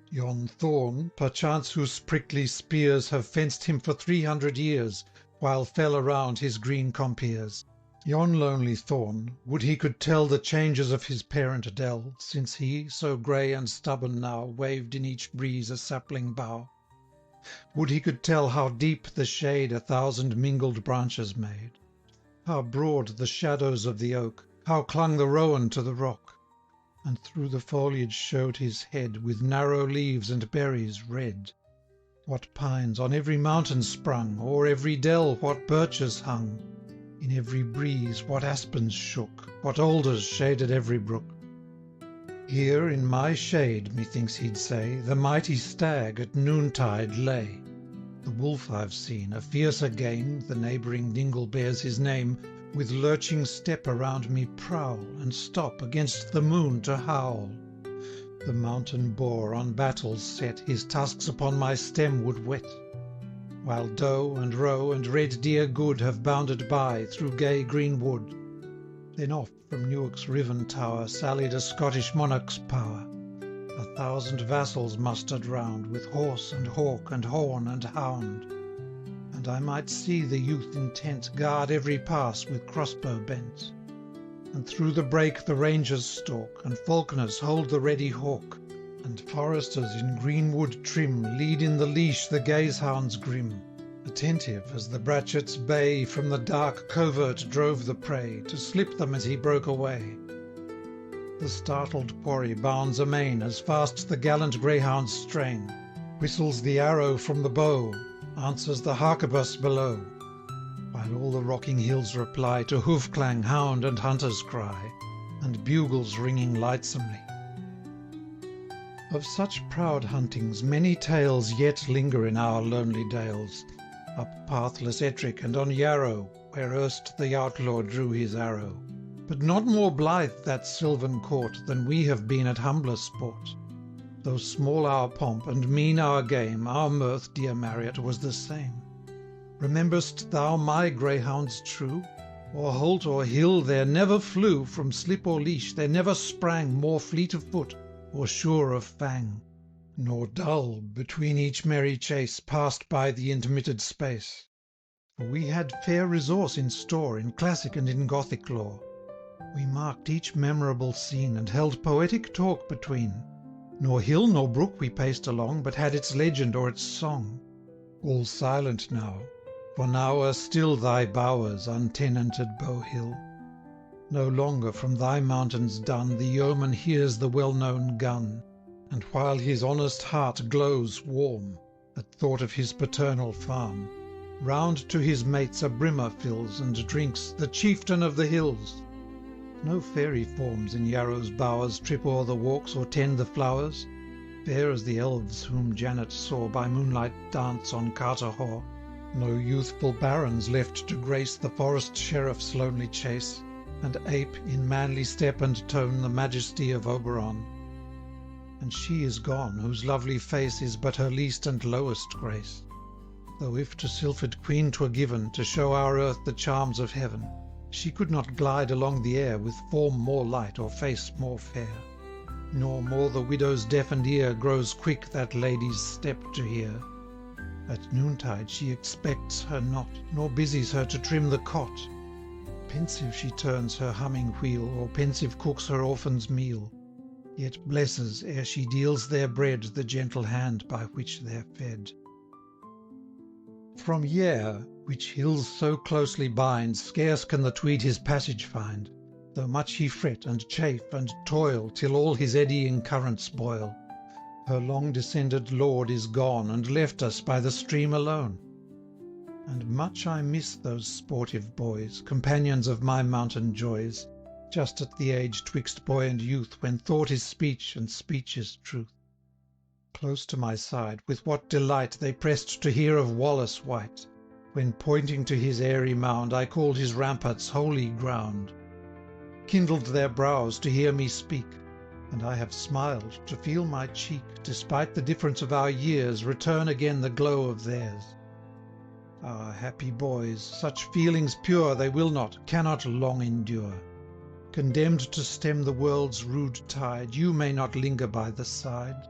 Yon thorn, perchance whose prickly spears have fenced him for 300 years, while fell around his green compeers. Yon lonely thorn, would he could tell the changes of his parent dell, since he, so grey and stubborn now, waved in each breeze a sapling bough. Would he could tell how deep the shade 1,000 mingled branches made, how broad the shadows of the oak, how clung the rowan to the rock, and through the foliage showed his head, with narrow leaves and berries red. What pines on every mountain sprung, o'er every dell what birches hung, in every breeze what aspens shook, what alders shaded every brook. Here in my shade, methinks he'd say, the mighty stag at noontide lay. The wolf I've seen, a fiercer game, the neighbouring dingle bears his name, with lurching step around me prowl, and stop against the moon to howl. The mountain boar on battles set, his tusks upon my stem would whet, while doe and roe and red deer good have bounded by through gay green wood. Then off from Newark's riven tower sallied a Scottish monarch's power, 1,000 vassals mustered round, with horse and hawk and horn and hound. And I might see the youth intent guard every pass with crossbow bent, and through the brake the rangers stalk, and falconers hold the ready hawk, and foresters in greenwood trim lead in the leash the gaze hounds grim, attentive as the brachets bay from the dark covert drove the prey, to slip them as he broke away. The startled quarry bounds amain as fast the gallant greyhounds strain, whistles the arrow from the bow, answers the harquebus below, while all the rocking hills reply to hoof-clang, hound and hunter's cry, and bugles ringing lightsomely. Of such proud huntings many tales yet linger in our lonely dales, up pathless Ettrick and on Yarrow, where erst the outlaw drew his arrow. But not more blithe that sylvan court than we have been at humbler sport. Though small our pomp and mean our game, our mirth, dear Marriott, was the same. Remember'st thou my greyhounds true? O'er holt or hill there never flew, from slip or leash there never sprang more fleet of foot or sure of fang, nor dull, between each merry chase, passed by the intermitted space. For we had fair resource in store, in classic and in Gothic lore. We marked each memorable scene, and held poetic talk between. Nor hill nor brook we paced along, but had its legend or its song. All silent now, for now are still thy bowers, untenanted Bow Hill. No longer from thy mountains dun the yeoman hears the well-known gun, and while his honest heart glows warm at thought of his paternal farm, round to his mates a brimmer fills, and drinks the chieftain of the hills. No fairy forms in Yarrow's bowers trip o'er the walks or tend the flowers, fair as the elves whom Janet saw by moonlight dance on Carterhaugh. No youthful barons left to grace the forest sheriff's lonely chase, and ape in manly step and tone the majesty of Oberon. And she is gone whose lovely face is but her least and lowest grace, though if to sylphid queen 'twere given to show our earth the charms of heaven, she could not glide along the air with form more light or face more fair, nor more the widow's deafened ear grows quick that lady's step to hear. At noontide she expects her not, nor busies her to trim the cot. Pensive she turns her humming wheel, or pensive cooks her orphan's meal, yet blesses, ere she deals their bread, the gentle hand by which they're fed. From Yare, which hills so closely bind, scarce can the Tweed his passage find, though much he fret, and chafe, and toil, till all his eddying currents boil. Her long-descended lord is gone, and left us by the stream alone. And much I miss those sportive boys, companions of my mountain joys, just at the age 'twixt boy and youth, when thought is speech, and speech is truth. Close to my side, with what delight they pressed to hear of Wallace White, when, pointing to his airy mound, I called his ramparts holy ground. Kindled their brows to hear me speak, and I have smiled to feel my cheek, despite the difference of our years, return again the glow of theirs. Ah, happy boys, such feelings pure they will not, cannot long endure. Condemned to stem the world's rude tide, you may not linger by the side,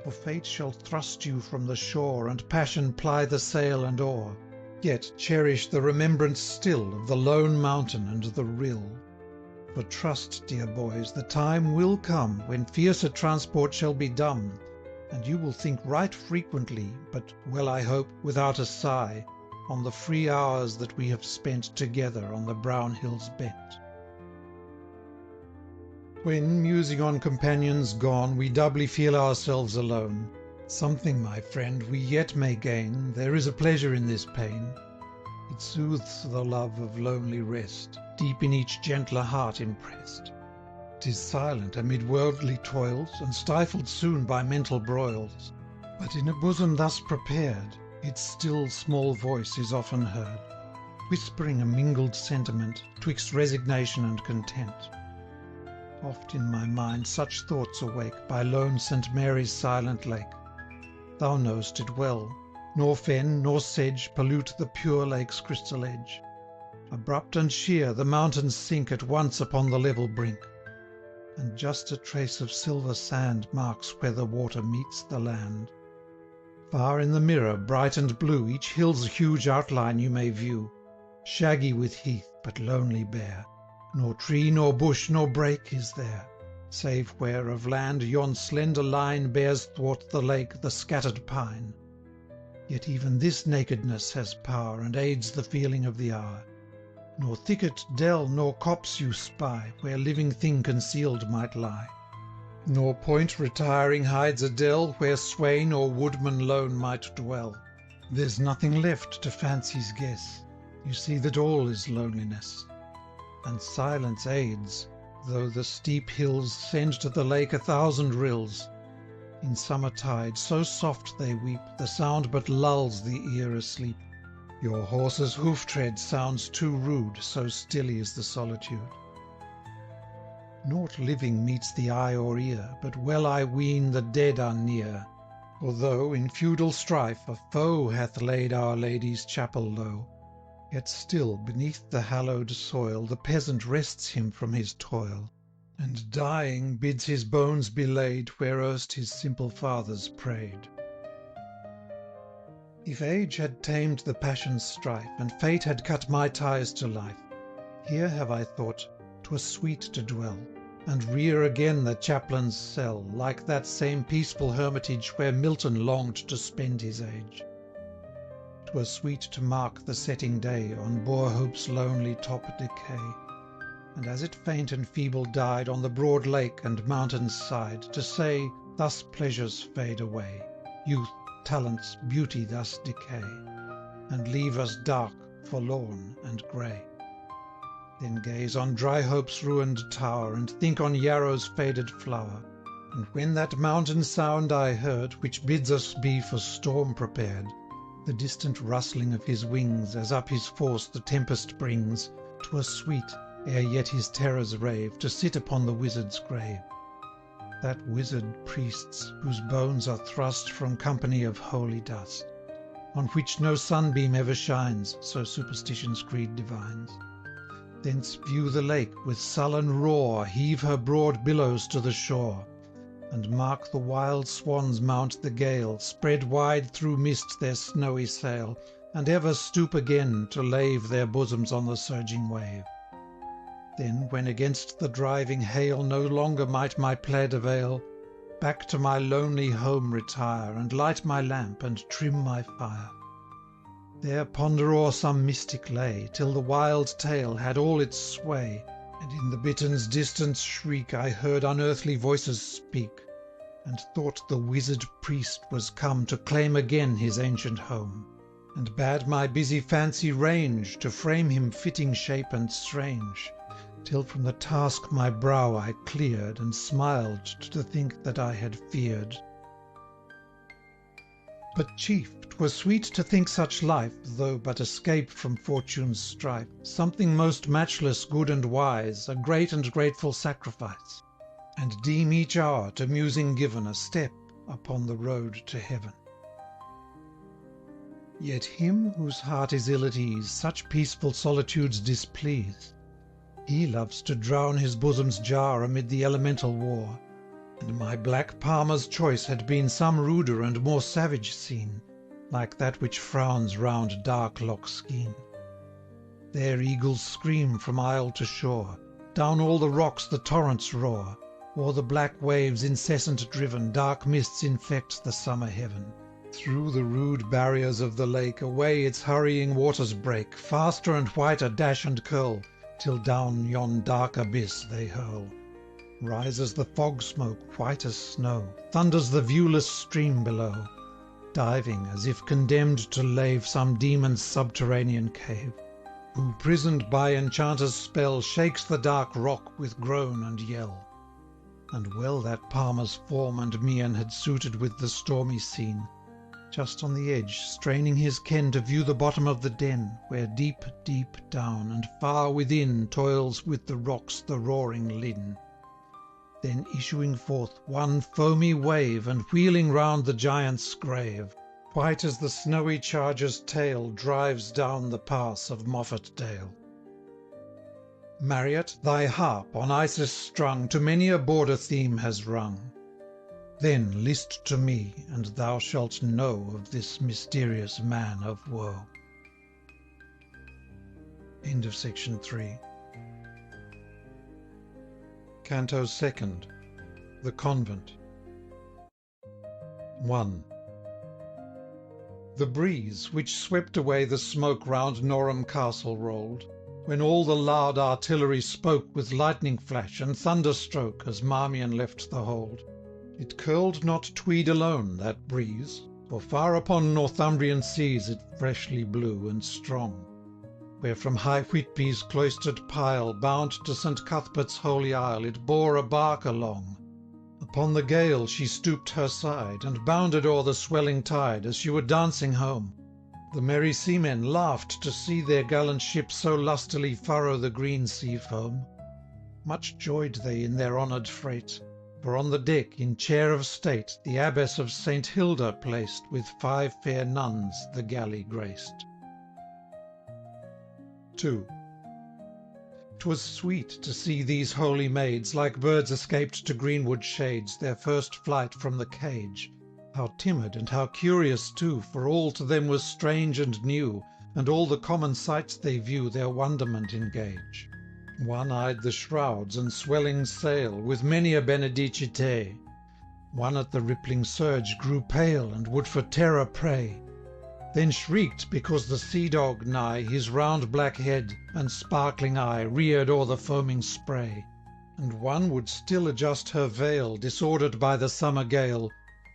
for fate shall thrust you from the shore, and passion ply the sail and oar. Yet cherish the remembrance still of the lone mountain and the rill. For trust, dear boys, the time will come when fiercer transport shall be dumb, and you will think right frequently, but well I hope without a sigh, on the free hours that we have spent together on the brown hills bent. When, musing on companions gone, we doubly feel ourselves alone, something, my friend, we yet may gain, there is a pleasure in this pain. It soothes the love of lonely rest, deep in each gentler heart impressed. 'Tis silent amid worldly toils, and stifled soon by mental broils, but in a bosom thus prepared, its still small voice is often heard, whispering a mingled sentiment 'twixt resignation and content. Oft in my mind such thoughts awake by lone St. Mary's silent lake. Thou know'st it well, nor fen nor sedge pollute the pure lake's crystal edge. Abrupt and sheer the mountains sink at once upon the level brink, and just a trace of silver sand marks where the water meets the land. Far in the mirror, bright and blue, each hill's huge outline you may view, shaggy with heath, but lonely bare, nor tree nor bush nor brake is there, save where of land yon slender line bears thwart the lake the scattered pine. Yet even this nakedness has power, and aids the feeling of the hour. Nor thicket, dell, nor copse you spy, where living thing concealed might lie. Nor point retiring hides a dell, where swain or woodman lone might dwell. There's nothing left to fancy's guess, you see that all is loneliness. And silence aids, though the steep hills send to the lake 1,000 rills. In summer tide, so soft they weep, the sound but lulls the ear asleep. Your horse's hoof tread sounds too rude, so stilly is the solitude. Naught living meets the eye or ear, but well I ween the dead are near. Although, in feudal strife, a foe hath laid Our Lady's chapel low, yet still, beneath the hallowed soil, the peasant rests him from his toil, and dying bids his bones be laid where erst his simple fathers prayed. If age had tamed the passion's strife, and fate had cut my ties to life, here have I thought 'twere sweet to dwell, and rear again the chaplain's cell, like that same peaceful hermitage where Milton longed to spend his age. 'Twere sweet to mark the setting day on Bourhope's lonely top decay, and as it faint and feeble died on the broad lake and mountain's side, to say, thus pleasures fade away, youth, talents, beauty thus decay, and leave us dark, forlorn, and grey. Then gaze on Dryhope's ruined tower, and think on Yarrow's faded flower. And when that mountain sound I heard, which bids us be for storm prepared, the distant rustling of his wings, as up his force the tempest brings, 'twere sweet, ere yet his terrors rave, to sit upon the wizard's grave. That wizard priests, whose bones are thrust from company of holy dust, on which no sunbeam ever shines, so superstition's creed divines. Thence view the lake with sullen roar heave her broad billows to the shore, and mark the wild swans mount the gale, spread wide through mist their snowy sail, and ever stoop again to lave their bosoms on the surging wave. Then, when against the driving hail no longer might my plaid avail, back to my lonely home retire, and light my lamp, and trim my fire. There ponder o'er some mystic lay, till the wild tale had all its sway, and in the bittern's distant shriek I heard unearthly voices speak, and thought the wizard priest was come to claim again his ancient home, and bade my busy fancy range to frame him fitting shape and strange, till from the task my brow I cleared, and smiled to think that I had feared. But chief, 'twere sweet to think such life, though but escape from fortune's strife, something most matchless, good and wise, a great and grateful sacrifice, and deem each hour to musing given a step upon the road to heaven. Yet him whose heart is ill at ease such peaceful solitudes displease. He loves to drown his bosom's jar amid the elemental war, and my black palmer's choice had been some ruder and more savage scene, like that which frowns round dark Loch Skene. There eagles scream from isle to shore, down all the rocks the torrents roar, o'er the black waves incessant driven, dark mists infect the summer heaven. Through the rude barriers of the lake away its hurrying waters break, faster and whiter dash and curl, till down yon dark abyss they hurl. Rises the fog smoke white as snow, thunders the viewless stream below, diving as if condemned to lave some demon's subterranean cave, who, prisoned by enchanter's spell, shakes the dark rock with groan and yell. And well that palmer's form and mien had suited with the stormy scene, just on the edge, straining his ken to view the bottom of the den, where deep, deep down, and far within, toils with the rocks the roaring Lynn. Then issuing forth one foamy wave, and wheeling round the giant's grave, white as the snowy charger's tail, drives down the pass of Moffat Dale. Marriott, thy harp, on Isis strung, to many a border theme has rung. Then list to me, and thou shalt know of this mysterious man of woe. End of section 3. Canto 2nd. The Convent. 1. The breeze, which swept away the smoke round Norham Castle rolled, when all the loud artillery spoke with lightning flash and thunder stroke, as Marmion left the hold. It curled not Tweed alone, that breeze, for far upon Northumbrian seas it freshly blew and strong, where from high Whitby's cloistered pile, bound to St. Cuthbert's holy isle, it bore a bark along. Upon the gale she stooped her side, and bounded o'er the swelling tide, as she were dancing home. The merry seamen laughed to see their gallant ship so lustily furrow the green sea foam. Much joyed they in their honoured freight, for on the deck, in chair of state, the abbess of St. Hilda placed, with 5 fair nuns the galley graced. 2. 'Twas sweet to see these holy maids, like birds escaped to greenwood shades, their first flight from the cage. How timid and how curious too, for all to them was strange and new, and all the common sights they view their wonderment engage. One eyed the shrouds and swelling sail, with many a benedicite. One at the rippling surge grew pale, and would for terror pray. Then shrieked because the sea-dog nigh, his round black head and sparkling eye reared o'er the foaming spray. And one would still adjust her veil, disordered by the summer gale,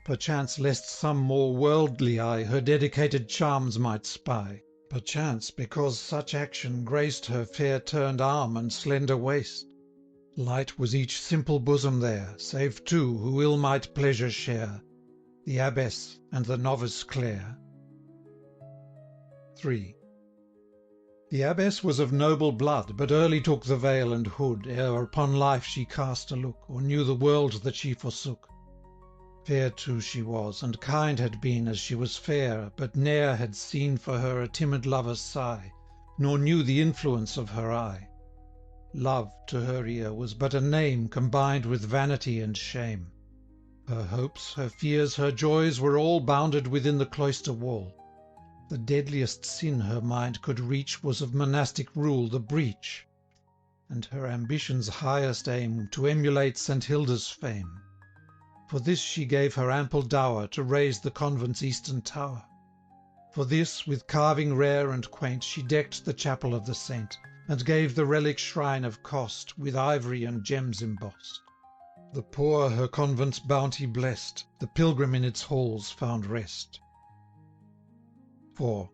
perchance lest some more worldly eye her dedicated charms might spy. perchance because such action graced her fair turned arm and slender waist. Light was each simple bosom there, save two who ill might pleasure share, the abbess and the novice Clare. 3. The abbess was of noble blood, but early took the veil and hood, ere upon life she cast a look, or knew the world that she forsook. Fair too she was, and kind had been as she was fair, but ne'er had seen for her a timid lover's sigh, nor knew the influence of her eye. Love, to her ear, was but a name combined with vanity and shame. Her hopes, her fears, her joys were all bounded within the cloister wall. The deadliest sin her mind could reach was of monastic rule the breach, and her ambition's highest aim to emulate St. Hilda's fame. For this she gave her ample dower to raise the convent's eastern tower. For this, with carving rare and quaint, she decked the chapel of the saint, and gave the relic shrine of cost, with ivory and gems embossed. The poor her convent's bounty blessed, the pilgrim in its halls found rest. 4.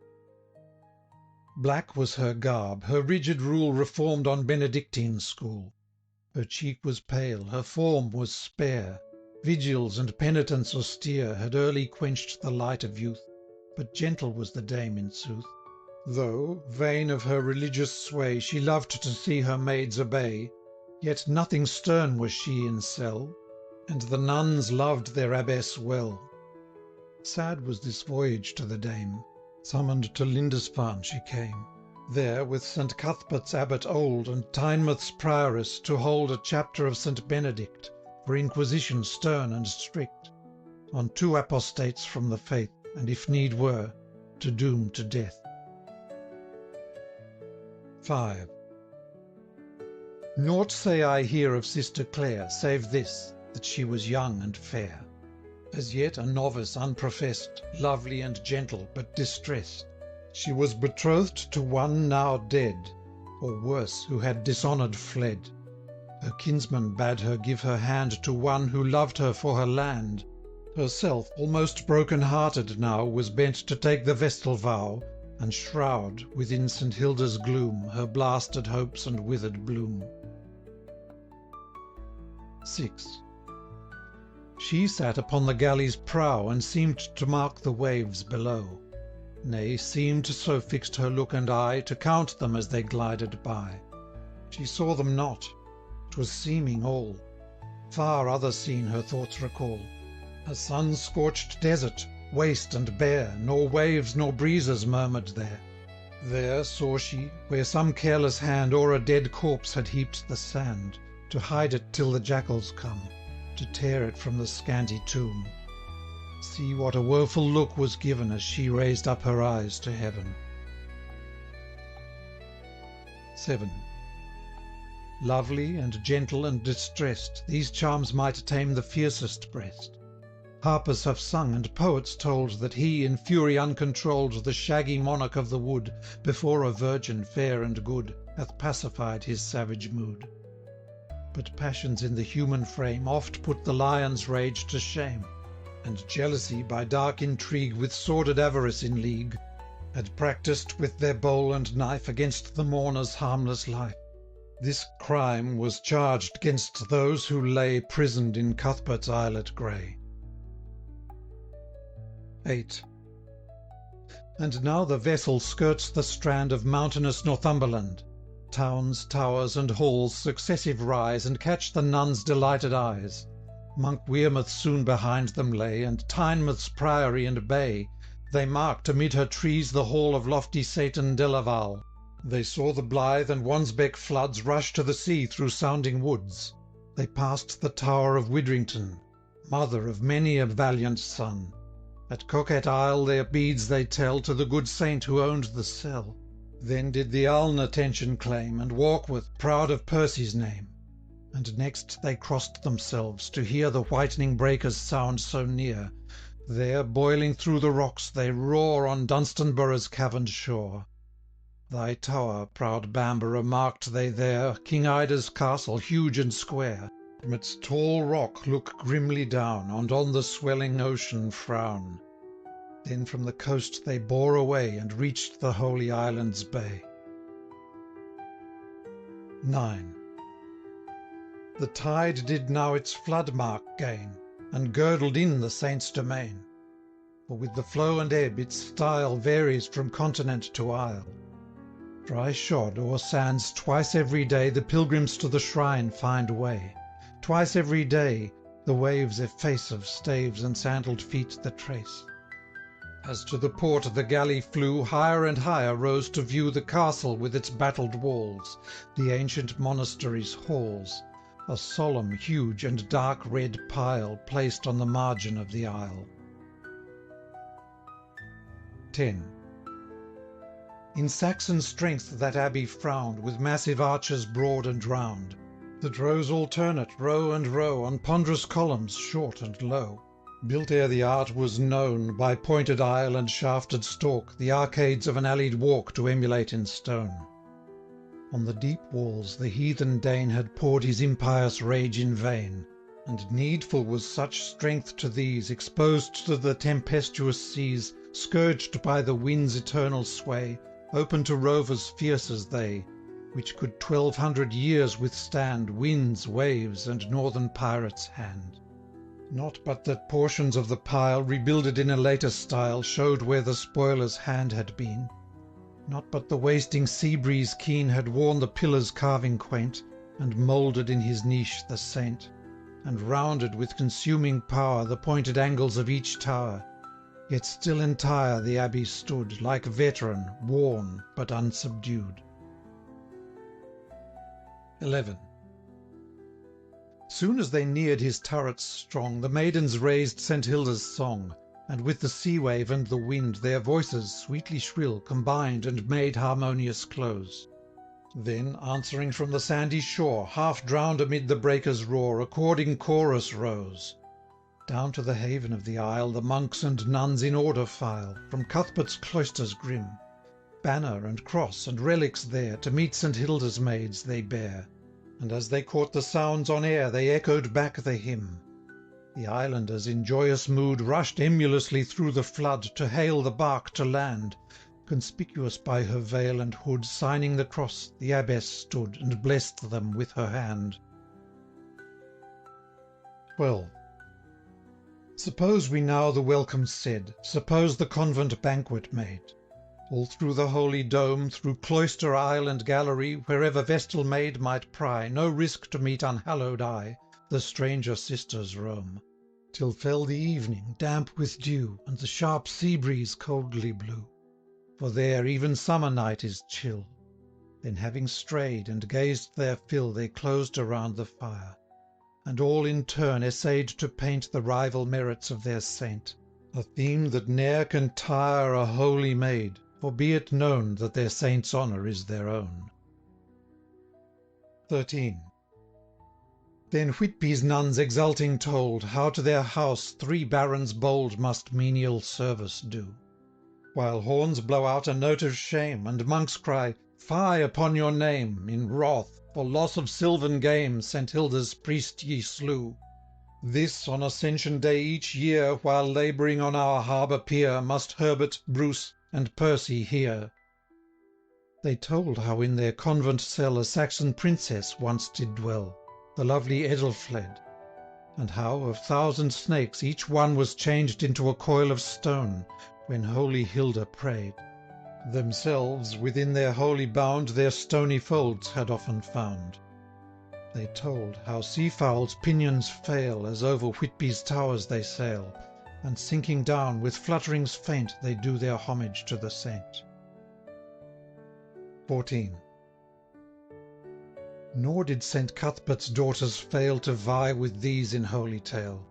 Black was her garb, her rigid rule reformed on Benedictine school. Her cheek was pale, her form was spare, vigils and penitence austere had early quenched the light of youth, but gentle was the dame in sooth. Though, vain of her religious sway, she loved to see her maids obey, yet nothing stern was she in cell, and the nuns loved their abbess well. Sad was this voyage to the dame. Summoned to Lindisfarne she came, there with St. Cuthbert's abbot old and Tynemouth's prioress to hold a chapter of St. Benedict, for inquisition stern and strict, on 2 apostates from the faith, and if need were, to doom to death. 5. Naught say I here of Sister Clare, save this, that she was young and fair. As yet a novice unprofessed, lovely and gentle, but distressed. She was betrothed to one now dead, or worse, who had dishonoured fled. Her kinsman bade her give her hand to one who loved her for her land. Herself, almost broken-hearted now, was bent to take the vestal vow, and shroud, within St. Hilda's gloom, her blasted hopes and withered bloom. 6. She sat upon the galley's prow, and seemed to mark the waves below. Nay, seemed, so fixed her look and eye, to count them as they glided by. She saw them not, 'twas seeming all. Far other scene her thoughts recall. A sun-scorched desert, waste and bare, nor waves nor breezes murmured there. There saw she, where some careless hand o'er a dead corpse had heaped the sand, to hide it till the jackals come, to tear it from the scanty tomb. See what a woeful look was given as she raised up her eyes to heaven. 7. Lovely and gentle and distressed, these charms might tame the fiercest breast. Harpers have sung and poets told that he, in fury uncontrolled, the shaggy monarch of the wood, before a virgin fair and good, hath pacified his savage mood. But passions in the human frame oft put the lion's rage to shame, and jealousy by dark intrigue with sordid avarice in league, had practised with their bowl and knife against the mourner's harmless life. This crime was charged 'gainst those who lay prisoned in Cuthbert's islet grey. 8. And now the vessel skirts the strand of mountainous Northumberland. Towns, towers, and halls successive rise, and catch the nuns' delighted eyes. Monk Wearmouth soon behind them lay, and Tynemouth's priory and bay. They marked amid her trees the hall of lofty Satan Delaval. They saw the Blythe and Wansbeck floods rush to the sea through sounding woods. They passed the tower of Widrington, mother of many a valiant son. At Coquette Isle their beads they tell to the good saint who owned the cell. Then did the Alne attention claim, and Warkworth, proud of Percy's name. And next they crossed themselves, to hear the whitening breakers sound so near. There, boiling through the rocks, they roar on Dunstanborough's caverned shore. Thy tower, proud Bamburgh, marked they there, King Ida's castle, huge and square. From its tall rock look grimly down, and on the swelling ocean frown. Then from the coast they bore away, and reached the Holy Island's bay. 9. The tide did now its flood mark gain, and girdled in the saint's domain. For with the flow and ebb its style varies from continent to isle. Dry shod o'er sands twice every day the pilgrims to the shrine find way. Twice every day the waves efface of staves and sandalled feet the trace. As to the port the galley flew, higher and higher rose to view the castle with its battled walls, the ancient monastery's halls, a solemn, huge, and dark red pile placed on the margin of the isle. 10. In Saxon strength that abbey frowned, with massive arches broad and round, that rose alternate, row and row, on ponderous columns short and low, built ere the art was known, by pointed aisle and shafted stalk, the arcades of an alleyed walk to emulate in stone. On the deep walls the heathen Dane had poured his impious rage in vain, and needful was such strength to these, exposed to the tempestuous seas, scourged by the wind's eternal sway, open to rovers fierce as they, which could 1200 years withstand winds, waves, and northern pirates' hand. Not but that portions of the pile, rebuilded in a later style, showed where the spoiler's hand had been. Not but the wasting sea breeze keen had worn the pillars' carving quaint, and moulded in his niche the saint, and rounded with consuming power the pointed angles of each tower. Yet still entire the abbey stood, like veteran, worn, but unsubdued. 11. Soon as they neared his turrets strong, the maidens raised St. Hilda's song, and with the sea wave and the wind their voices, sweetly shrill, combined and made harmonious close. Then, answering from the sandy shore, half drowned amid the breakers' roar, according chorus rose. Down to the haven of the isle the monks and nuns in order file, from Cuthbert's cloisters grim. Banner and cross and relics there to meet St. Hilda's maids they bear, and as they caught the sounds on air they echoed back the hymn. The islanders in joyous mood rushed emulously through the flood to hail the bark to land. Conspicuous by her veil and hood, signing the cross, the abbess stood and blessed them with her hand. 12. Suppose we now the welcome said, suppose the convent banquet made. All through the holy dome, through cloister, aisle, and gallery, wherever vestal maid might pry, no risk to meet unhallowed eye, the stranger sisters roam. Till fell the evening, damp with dew, and the sharp sea breeze coldly blew. For there even summer night is chill. Then having strayed and gazed their fill, they closed around the fire, and all in turn essayed to paint the rival merits of their saint, a theme that ne'er can tire a holy maid, for be it known that their saint's honour is their own. 13. Then Whitby's nuns exulting told, how to their house 3 barons bold must menial service do, while horns blow out a note of shame, and monks cry, "Fie upon your name," in wrath, for loss of sylvan game St. Hilda's priest ye slew. This on Ascension Day each year, while labouring on our harbour pier, must Herbert, Bruce, and Percy hear. They told how in their convent cell a Saxon princess once did dwell, the lovely Edelfled, and how of 1,000 snakes each one was changed into a coil of stone, when holy Hilda prayed. Themselves within their holy bound their stony folds had often found. They told how seafowls' pinions fail as over Whitby's towers they sail, and sinking down with flutterings faint they do their homage to the saint. 14. Nor did St. Cuthbert's daughters fail to vie with these in holy tale.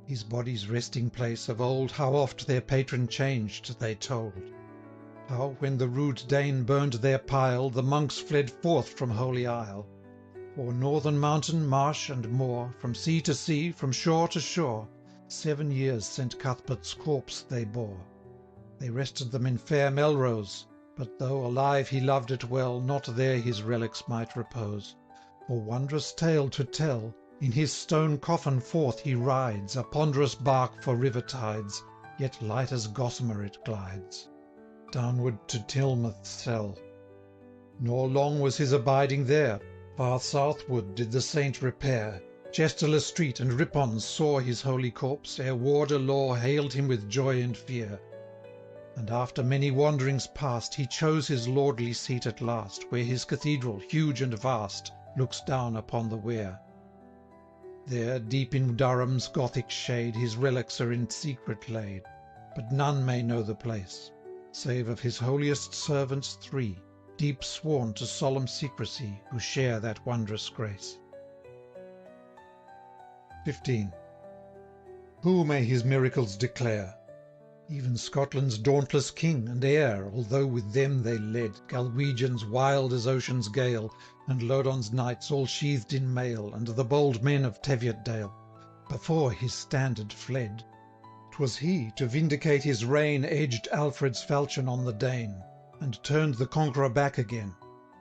His body's resting place of old how oft their patron changed they told. How, when the rude Dane burned their pile, the monks fled forth from Holy Isle. O'er northern mountain, marsh, and moor, from sea to sea, from shore to shore, 7 years St. Cuthbert's corpse they bore. They rested them in fair Melrose, but though alive he loved it well, not there his relics might repose. For wondrous tale to tell, in his stone coffin forth he rides, a ponderous bark for river tides, yet light as gossamer it glides, downward to Tilmouth's cell. Nor long was his abiding there, far southward did the saint repair. Chesterless Street and Ripon saw his holy corpse, ere warder law hailed him with joy and fear. And after many wanderings past, he chose his lordly seat at last, where his cathedral, huge and vast, looks down upon the Wear. There, deep in Durham's Gothic shade, his relics are in secret laid, but none may know the place, save of his holiest servants 3, deep sworn to solemn secrecy, who share that wondrous grace. 15. Who may his miracles declare? Even Scotland's dauntless king and heir, although with them they led Galwegians wild as ocean's gale, and Lodon's knights all sheathed in mail, and the bold men of Teviotdale, before his standard fled. 'Twas he, to vindicate his reign, edged Alfred's falchion on the Dane, and turned the conqueror back again,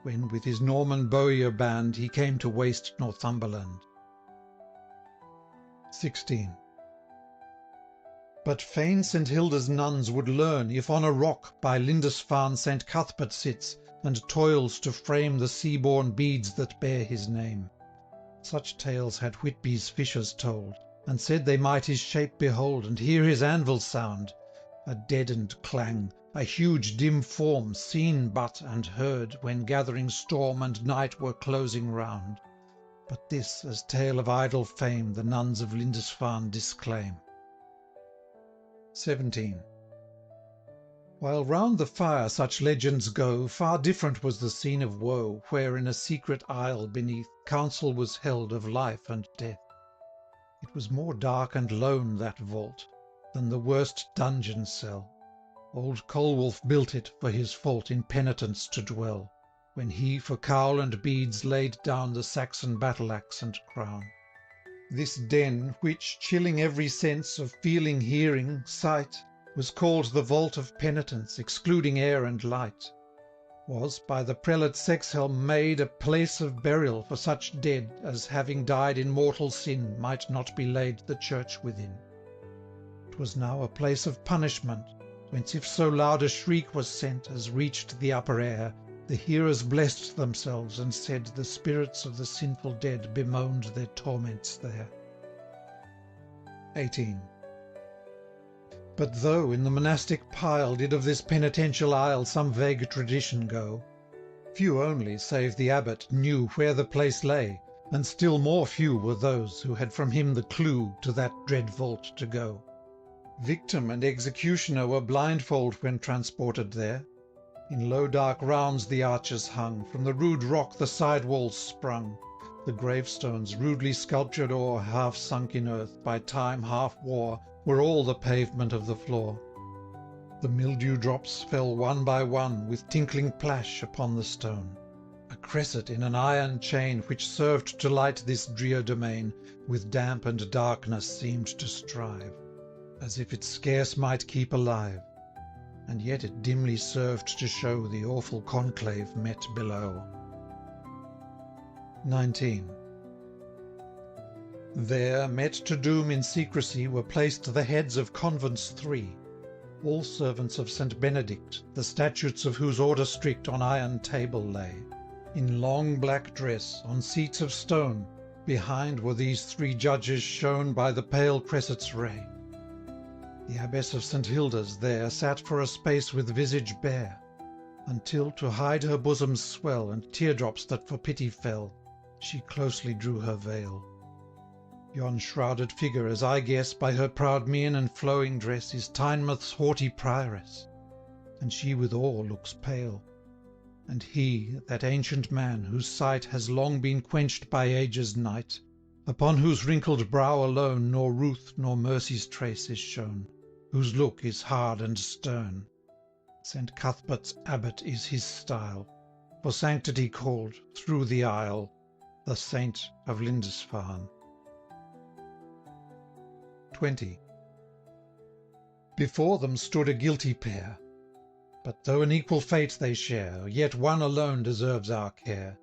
when with his Norman Bowyer band he came to waste Northumberland. 16. But fain St Hilda's nuns would learn, if on a rock by Lindisfarne St Cuthbert sits, and toils to frame the sea-born beads that bear his name. Such tales had Whitby's fishers told, and said they might his shape behold, and hear his anvil sound, a deadened clang, a huge dim form, seen but and heard, when gathering storm and night were closing round. But this, as tale of idle fame, the nuns of Lindisfarne disclaim. 17. While round the fire such legends go, far different was the scene of woe, where in a secret aisle beneath council was held of life and death. It was more dark and lone, that vault, than the worst dungeon cell. Old Colwulf built it, for his fault in penitence to dwell, when he for cowl and beads laid down the Saxon battle-axe and crown. This den, which, chilling every sense of feeling, hearing, sight, was called the Vault of Penitence, excluding air and light, was by the prelate Sexhelm made a place of burial for such dead as, having died in mortal sin, might not be laid the church within. 'Twas now a place of punishment, whence if so loud a shriek was sent as reached the upper air, the hearers blessed themselves and said the spirits of the sinful dead bemoaned their torments there. 18. But though in the monastic pile did of this penitential isle some vague tradition go, few only, save the abbot, knew where the place lay, and still more few were those who had from him the clue to that dread vault to go. Victim and executioner were blindfold when transported there. In low dark rounds the arches hung, from the rude rock the side walls sprung, the gravestones rudely sculptured o'er, half sunk in earth, by time half wore, were all the pavement of the floor. The mildew drops fell one by one, with tinkling plash upon the stone, a cresset in an iron chain, which served to light this drear domain, with damp and darkness seemed to strive, as if it scarce might keep alive, and yet it dimly served to show the awful conclave met below. 19. There, met to doom in secrecy, were placed the heads of convents 3, all servants of St Benedict, the statutes of whose order strict on iron table lay, in long black dress, on seats of stone. Behind were these 3 judges shown by the pale cresset's ray. The abbess of St Hilda's there sat for a space with visage bare, until, to hide her bosom's swell and teardrops that for pity fell, she closely drew her veil. Yon shrouded figure, as I guess, by her proud mien and flowing dress, is Tynemouth's haughty prioress, and she with awe looks pale. And he, that ancient man, whose sight has long been quenched by age's night, upon whose wrinkled brow alone nor ruth nor mercy's trace is shown, whose look is hard and stern. St Cuthbert's abbot is his style, for sanctity called, through the aisle, the Saint of Lindisfarne. 20. Before them stood a guilty pair, but though an equal fate they share, yet one alone deserves our care.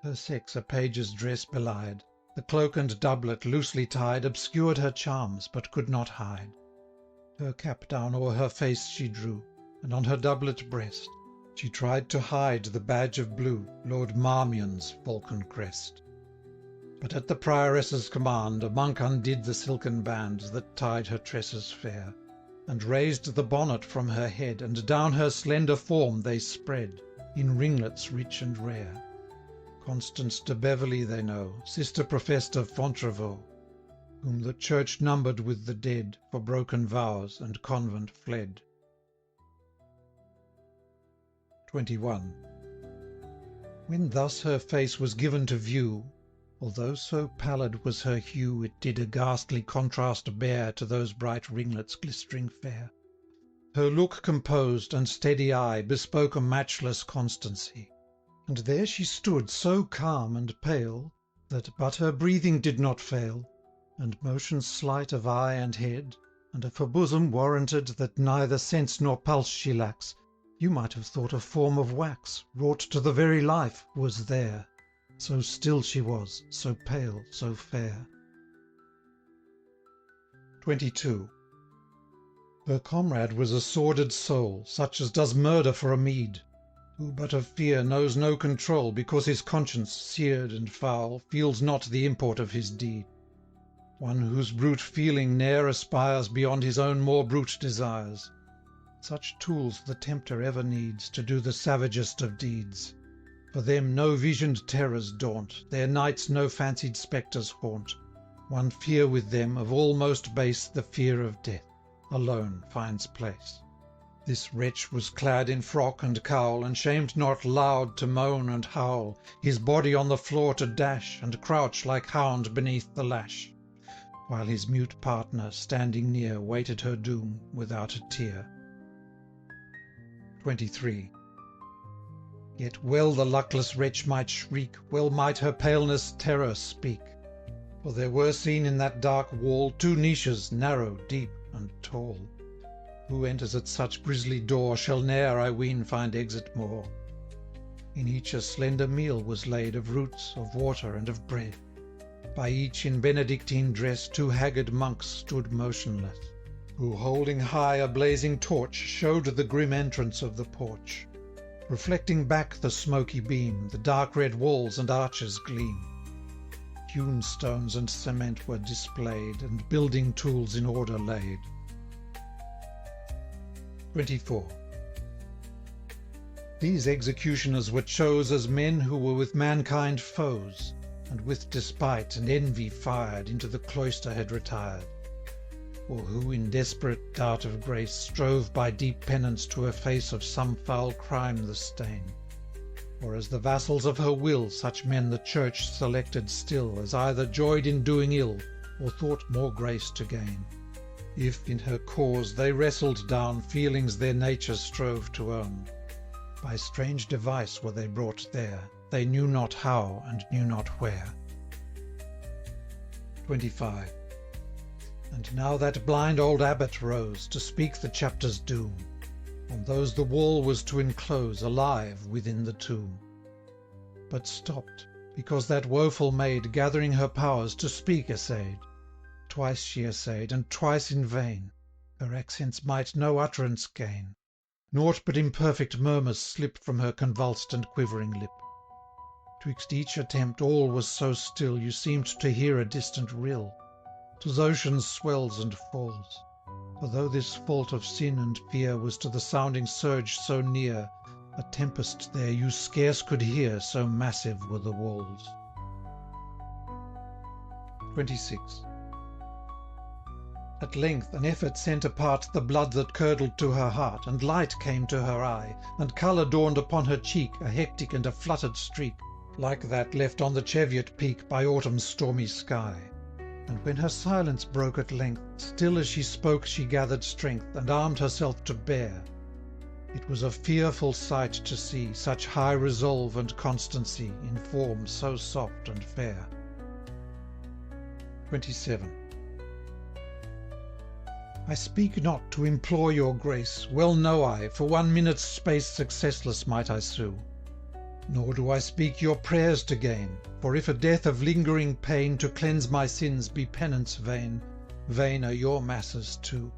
Her sex a page's dress belied, the cloak and doublet loosely tied obscured her charms, but could not hide. Her cap down o'er her face she drew, and on her doublet breast she tried to hide the badge of blue, Lord Marmion's falcon crest. But at the prioress's command a monk undid the silken bands that tied her tresses fair, and raised the bonnet from her head, and down her slender form they spread, in ringlets rich and rare. Constance de Beverley they know, sister professed of Fontevraud, whom the church numbered with the dead, for broken vows and convent fled. 21. When thus her face was given to view, although so pallid was her hue, it did a ghastly contrast bear to those bright ringlets glistering fair. Her look composed and steady eye bespoke a matchless constancy, and there she stood so calm and pale, that but her breathing did not fail, and motion slight of eye and head, and of her bosom warranted that neither sense nor pulse she lacks, you might have thought a form of wax, wrought to the very life, was there. So still she was, so pale, so fair. 22. Her comrade was a sordid soul, such as does murder for a meed, who but of fear knows no control, because his conscience, seared and foul, feels not the import of his deed. One whose brute feeling ne'er aspires beyond his own more brute desires. Such tools the tempter ever needs to do the savagest of deeds. For them no visioned terrors daunt, their nights no fancied spectres haunt. One fear with them, of all most base, the fear of death, alone finds place. This wretch was clad in frock and cowl, and shamed not loud to moan and howl, his body on the floor to dash, and crouch like hound beneath the lash, while his mute partner, standing near, waited her doom without a tear. 23. Yet well the luckless wretch might shriek, well might her paleness terror speak, for there were seen in that dark wall 2 niches, narrow, deep, and tall. Who enters at such grisly door shall ne'er, I ween, find exit more. In each a slender meal was laid, of roots, of water, and of bread. By each in Benedictine dress 2 haggard monks stood motionless, who holding high a blazing torch showed the grim entrance of the porch. Reflecting back the smoky beam, the dark red walls and arches gleam. Hewn stones and cement were displayed, and building tools in order laid. 24. These executioners were chose as men who were with mankind foes, and with despite and envy fired into the cloister had retired, or who in desperate doubt of grace strove by deep penance to efface of some foul crime the stain. Or as the vassals of her will, such men the Church selected still, as either joyed in doing ill, or thought more grace to gain. If in her cause they wrestled down feelings their nature strove to own, by strange device were they brought there, they knew not how and knew not where. 25. And now that blind old abbot rose, to speak the chapter's doom, on those the wall was to enclose, alive within the tomb. But stopped, because that woeful maid, gathering her powers, to speak essayed. Twice she essayed, and twice in vain, her accents might no utterance gain. Naught but imperfect murmurs slip from her convulsed and quivering lip. Twixt each attempt all was so still, you seemed to hear a distant rill. 'Twas ocean's swells and falls. For though this fault of sin and fear was to the sounding surge so near, a tempest there you scarce could hear, so massive were the walls. 26. At length an effort sent apart the blood that curdled to her heart, and light came to her eye, and colour dawned upon her cheek, a hectic and a fluttered streak, like that left on the Cheviot peak by autumn's stormy sky. And when her silence broke at length, still as she spoke she gathered strength, and armed herself to bear. It was a fearful sight to see such high resolve and constancy in form so soft and fair. 27. I speak not to implore your grace, well know I, for 1 minute's space successless might I sue. Nor do I speak your prayers to gain, for if a death of lingering pain to cleanse my sins be penance vain, vain are your masses too.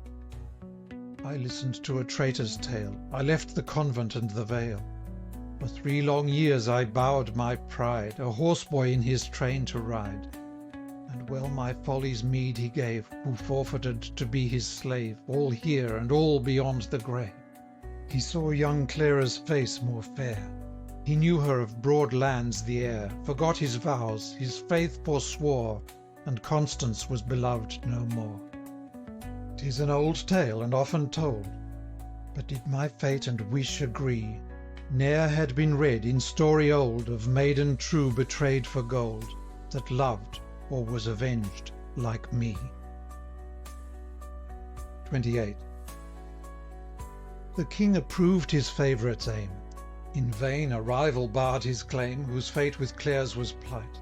I listened to a traitor's tale, I left the convent and the vale. For 3 long years I bowed my pride, a horseboy in his train to ride. And well my folly's meed he gave, who forfeited to be his slave, all here and all beyond the grave. He saw young Clara's face more fair, he knew her of broad lands the heir, forgot his vows, his faith forswore, and Constance was beloved no more. 'Tis an old tale and often told, but did my fate and wish agree, ne'er had been read in story old of maiden true betrayed for gold, that loved or was avenged like me. 28. The king approved his favourite's aim. In vain a rival barred his claim, whose fate with Clare's was plight.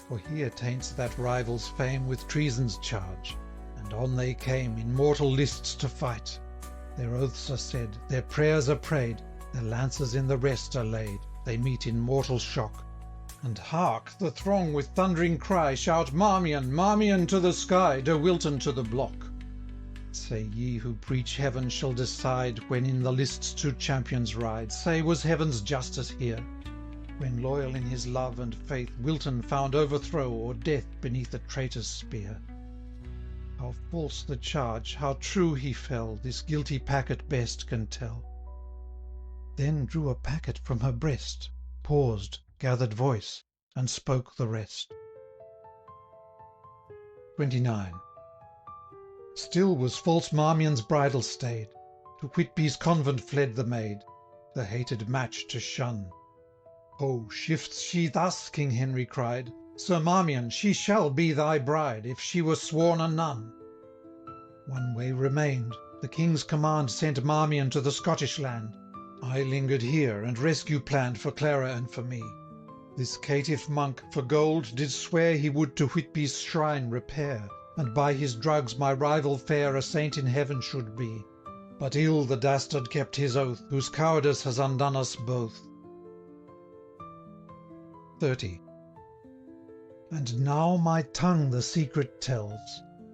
For he attaints that rival's fame with treason's charge, and on they came in mortal lists to fight. Their oaths are said, their prayers are prayed, their lances in the rest are laid, they meet in mortal shock. And hark! The throng with thundering cry shout, Marmion, Marmion to the sky, De Wilton to the block. Say ye who preach heaven shall decide, when in the lists 2 champions ride, say was heaven's justice here, when loyal in his love and faith Wilton found overthrow or death beneath a traitor's spear. How false the charge, how true he fell, this guilty packet best can tell. Then drew a packet from her breast, paused, gathered voice, and spoke the rest. 29. Still was false Marmion's bridal stayed, to Whitby's convent fled the maid, the hated match to shun. Oh, shifts she thus? King Henry cried. Sir Marmion, she shall be thy bride, if she were sworn a nun. One way remained, the king's command sent Marmion to the Scottish land. I lingered here, and rescue planned for Clara and for me. This caitiff monk for gold did swear he would to Whitby's shrine repair, and by his drugs my rival fair a saint in heaven should be. But ill the dastard kept his oath, whose cowardice has undone us both. 30. And now my tongue the secret tells,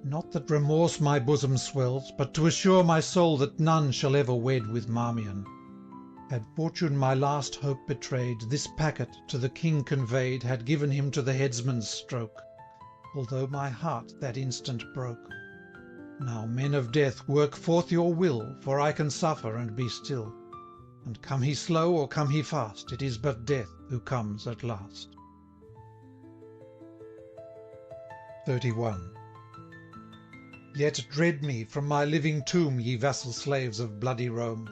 not that remorse my bosom swells, but to assure my soul that none shall ever wed with Marmion. Had fortune my last hope betrayed, this packet, to the king conveyed, had given him to the headsman's stroke, although my heart that instant broke. Now, men of death, work forth your will, for I can suffer and be still. And come he slow or come he fast, it is but death who comes at last. 31. Yet dread me from my living tomb, ye vassal slaves of bloody Rome.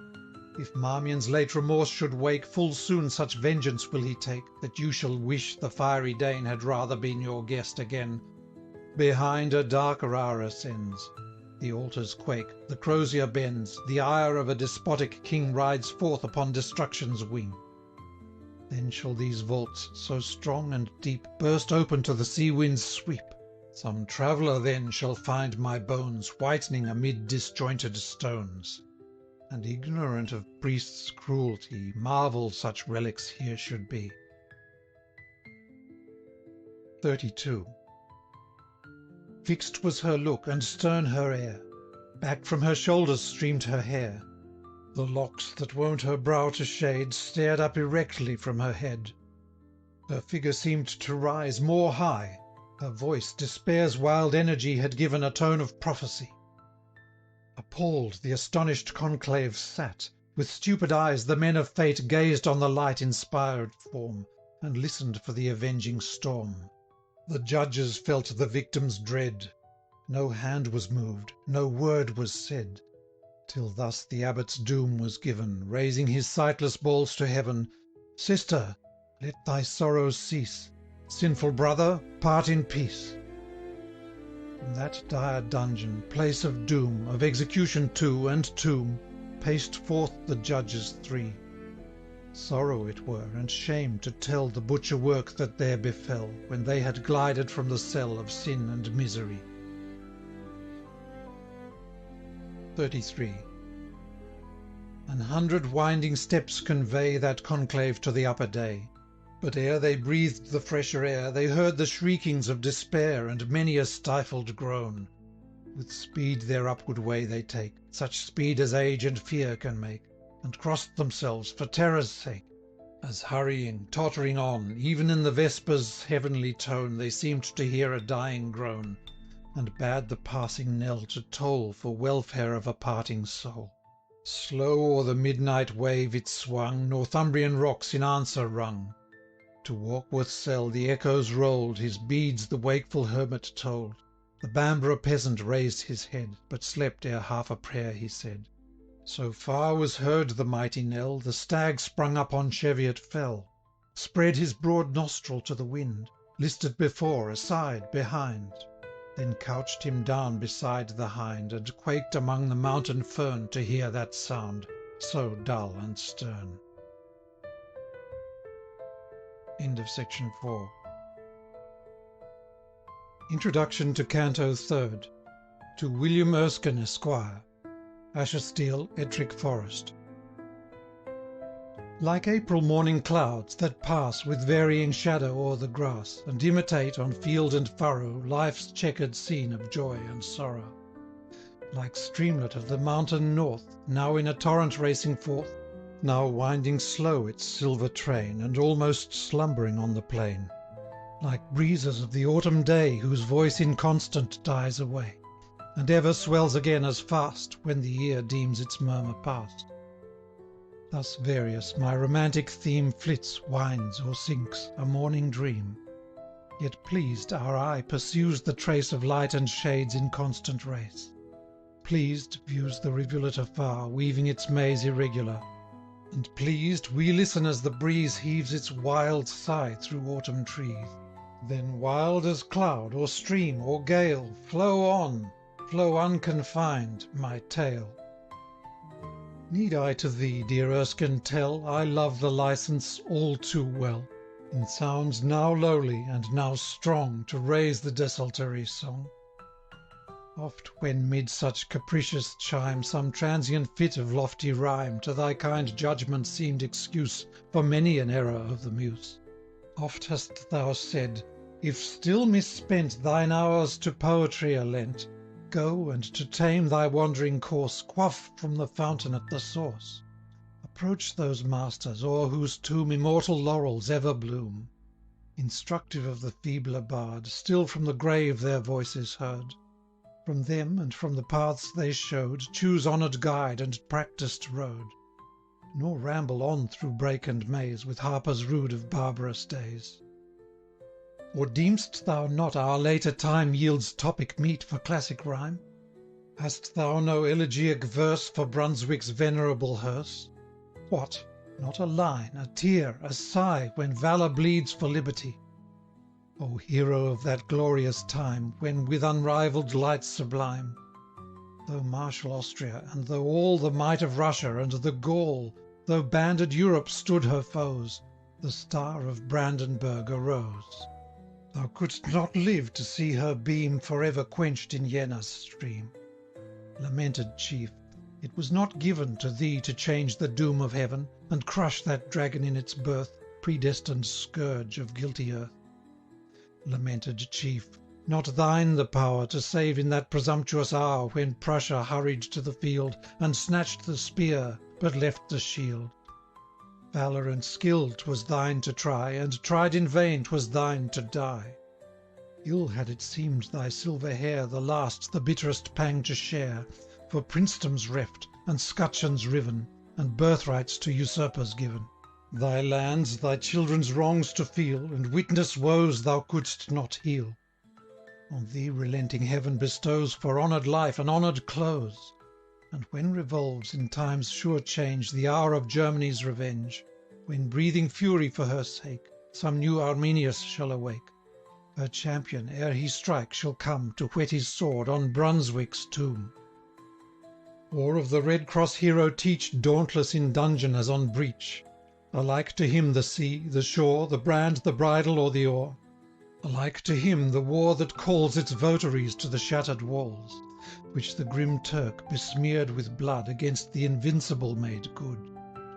If Marmion's late remorse should wake, full soon such vengeance will he take, that you shall wish the fiery Dane had rather been your guest again. Behind a darker hour ascends, the altars quake, the crozier bends, the ire of a despotic king rides forth upon destruction's wing. Then shall these vaults, so strong and deep, burst open to the sea wind's sweep. Some traveller then shall find my bones whitening amid disjointed stones, and ignorant of priests' cruelty, marvel such relics here should be. 32. Fixed was her look, and stern her air, back from her shoulders streamed her hair. The locks that wont her brow to shade stared up erectly from her head. Her figure seemed to rise more high, her voice despair's wild energy had given a tone of prophecy. Appalled the astonished conclave sat, with stupid eyes the men of fate gazed on the light-inspired form, and listened for the avenging storm. The judges felt the victim's dread, no hand was moved, no word was said, till thus the abbot's doom was given, raising his sightless balls to heaven. Sister, let thy sorrows cease, sinful brother, part in peace. From that dire dungeon, place of doom, of execution too, and tomb, paced forth the judges 3. Sorrow it were, and shame to tell the butcher work that there befell, when they had glided from the cell of sin and misery. 33. 100 winding steps convey that conclave to the upper day, but ere they breathed the fresher air, they heard the shriekings of despair and many a stifled groan. With speed their upward way they take, such speed as age and fear can make, and crossed themselves for terror's sake, as hurrying, tottering on, even in the vesper's heavenly tone they seemed to hear a dying groan, and bade the passing knell to toll for welfare of a parting soul. Slow o'er the midnight wave it swung, Northumbrian rocks in answer rung. To Warkworth cell the echoes rolled, his beads the wakeful hermit told. The Bamborough peasant raised his head, but slept ere half a prayer he said. So far was heard the mighty knell, the stag sprung up on Cheviot fell, spread his broad nostril to the wind, listed before, aside, behind, then couched him down beside the hind, and quaked among the mountain fern to hear that sound, so dull and stern. End of section 4. Introduction to Canto 3rd. To William Erskine, Esquire. Ashestiel, Ettrick Forest. Like April morning clouds, that pass With varying shadow o'er the grass, And imitate, on field and furrow, Life's chequered scene of joy and sorrow. Like streamlet of the mountain north, Now in a torrent racing forth, Now winding slow its silver train, And almost slumbering on the plain. Like breezes of the autumn day, Whose voice inconstant dies away, And ever swells again as fast, When the ear deems its murmur past. Thus various my romantic theme Flits, winds, or sinks, a morning dream. Yet pleased our eye pursues the trace Of light and shade's inconstant race. Pleased views the rivulet afar, Weaving its maze irregular. And pleased we listen as the breeze Heaves its wild sigh through autumn trees. Then wild as cloud, or stream, or gale, Flow on, flow unconfined, my tale. Need I to thee, dear Erskine, tell I love the licence all too well, In sounds now lowly and now strong, To raise the desultory song? Oft when mid such capricious chime Some transient fit of lofty rhyme To thy kind judgment seem'd excuse For many an error of the muse. Oft hast thou said, if still misspent Thine hours to poetry are lent, Go, and to tame thy wandering course, Quaff from the fountain at the source. Approach those masters, o'er whose tomb Immortal laurels ever bloom. Instructive of the feebler bard, Still from the grave their voice is heard. From them, and from the paths they showed, Choose honoured guide and practised road. Nor ramble on through brake and maze, With harpers rude of barbarous days. Or deem'st thou not our later time Yields topic meet for classic rhyme? Hast thou no elegiac verse For Brunswick's venerable hearse? What, not a line, a tear, a sigh, When valour bleeds for liberty? O hero of that glorious time, When with unrivalled light sublime, Though martial Austria, and though all The might of Russia and the Gaul, Though banded Europe stood her foes, The star of Brandenburg arose. Thou couldst not live to see her beam For ever quenched in Jena's stream. Lamented chief, it was not given To thee to change the doom of heaven, And crush that dragon in its birth, Predestined scourge of guilty earth. Lamented chief, not thine the power To save in that presumptuous hour When Prussia hurried to the field, And snatched the spear, but left the shield. Valour and skill 'twas thine to try, And tried in vain 'twas thine to die. Ill had it seemed thy silver hair The last, the bitterest pang to share, For princedoms reft, and scutcheons riven, And birthrights to usurpers given. Thy lands, thy children's wrongs to feel, And witness woes thou couldst not heal. On thee relenting heaven bestows For honoured life an honoured close. And when revolves, in time's sure change, The hour of Germany's revenge, When, breathing fury for her sake, Some new Arminius shall awake, Her champion, ere he strike, shall come To whet his sword on Brunswick's tomb. Or of the Red Cross hero teach, Dauntless in dungeon as on breach, Alike to him the sea, the shore, The brand, the bridle, or the oar; Alike to him the war that calls Its votaries to the shattered walls, Which the grim Turk, besmeared with blood, Against the invincible made good;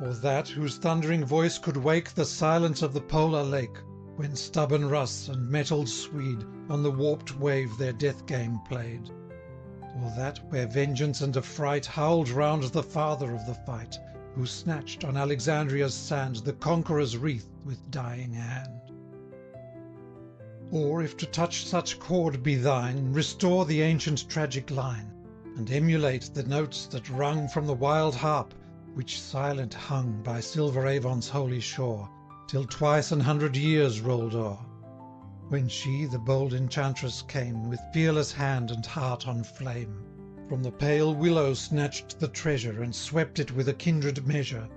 Or that whose thundering voice could wake The silence of the polar lake, When stubborn Russ and mettled Swede On the warped wave their death game played; or that where vengeance and affright howled round the father of the fight, who snatched on Alexandria's sand the conqueror's wreath with dying hand. Or, if to touch such chord be thine, restore the ancient tragic line, and emulate the notes that rung from the wild harp, which silent hung by silver Avon's holy shore, till twice 100 years rolled o'er, when she, the bold enchantress, came, with fearless hand and heart on flame, from the pale willow snatched the treasure, and swept it with a kindred measure,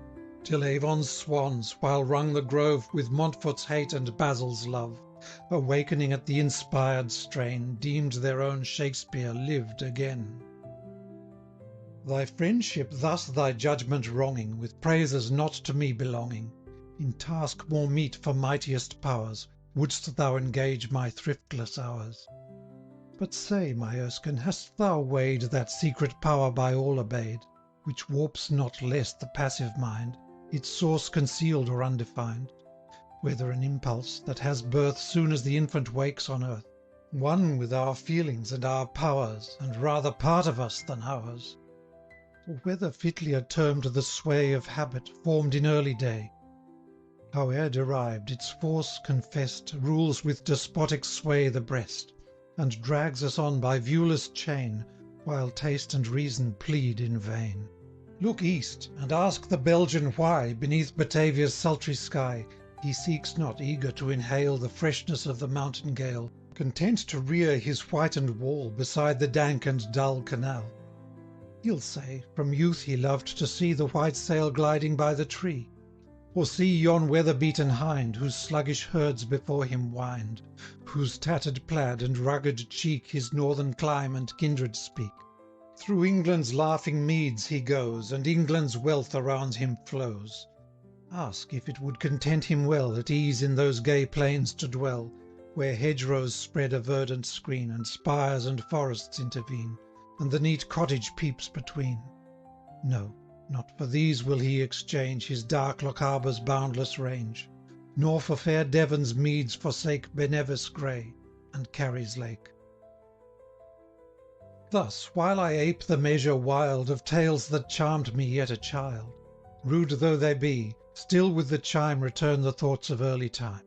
till Avon's swans, while rung the grove with Montfort's hate and Basil's love, awakening at the inspired strain, deemed their own Shakespeare lived again. Thy friendship thus thy judgment wronging, with praises not to me belonging, in task more meet for mightiest powers, wouldst thou engage my thriftless hours. But say, my Erskine, hast thou weighed that secret power by all obeyed, which warps not less the passive mind, its source concealed or undefined, whether an impulse, that has birth soon as the infant wakes on earth, one with our feelings and our powers, and rather part of us than ours, or whether fitlier termed the sway of habit, formed in early day, howe'er derived, its force confessed rules with despotic sway the breast, and drags us on by viewless chain, while taste and reason plead in vain. Look east, and ask the Belgian why, beneath Batavia's sultry sky, he seeks not, eager to inhale the freshness of the mountain gale, content to rear his whitened wall beside the dank and dull canal. He'll say, from youth he loved to see the white sail gliding by the tree, or see yon weather-beaten hind, whose sluggish herds before him wind, whose tattered plaid and rugged cheek his northern clime and kindred speak. Through England's laughing meads he goes, and England's wealth around him flows. Ask if it would content him well at ease in those gay plains to dwell, where hedgerows spread a verdant screen, and spires and forests intervene, and the neat cottage peeps between. No, not for these will he exchange his dark Lochaber's boundless range, nor for fair Devon's meads forsake Benevis grey, and Carry's lake. Thus, while I ape the measure wild of tales that charmed me yet a child, rude though they be, still with the chime return the thoughts of early time,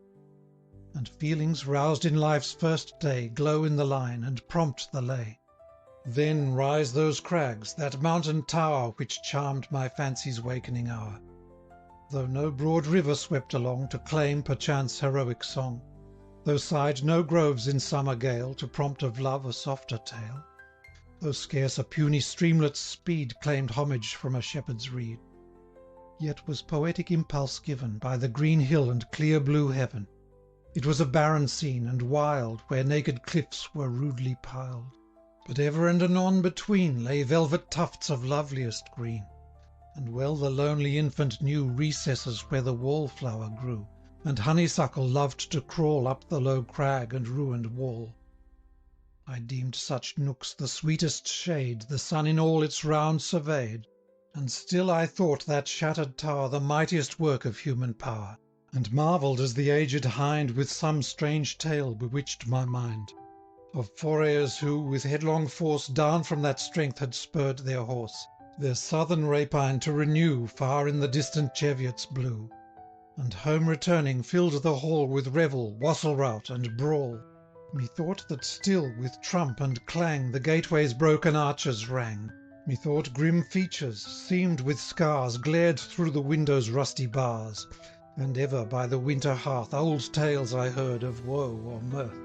and feelings roused in life's first day glow in the line, and prompt the lay. Then rise those crags, that mountain tower which charmed my fancy's wakening hour, though no broad river swept along to claim perchance heroic song, though sighed no groves in summer gale to prompt of love a softer tale, though scarce a puny streamlet's speed claimed homage from a shepherd's reed, yet was poetic impulse given by the green hill and clear blue heaven. It was a barren scene and wild, where naked cliffs were rudely piled, but ever and anon between lay velvet tufts of loveliest green, and well the lonely infant knew recesses where the wallflower grew, and honeysuckle loved to crawl up the low crag and ruined wall. I deemed such nooks the sweetest shade the sun in all its round surveyed, and still I thought that shattered tower the mightiest work of human power, and marvelled as the aged hind with some strange tale bewitched my mind, of forayers who, with headlong force, down from that strength had spurred their horse, their southern rapine to renew far in the distant Cheviots blue, and home returning filled the hall with revel, wassail rout, and brawl. Methought that still with trump and clang the gateway's broken arches rang. Methought grim features, seamed with scars, glared through the window's rusty bars, and ever by the winter hearth old tales I heard of woe or mirth,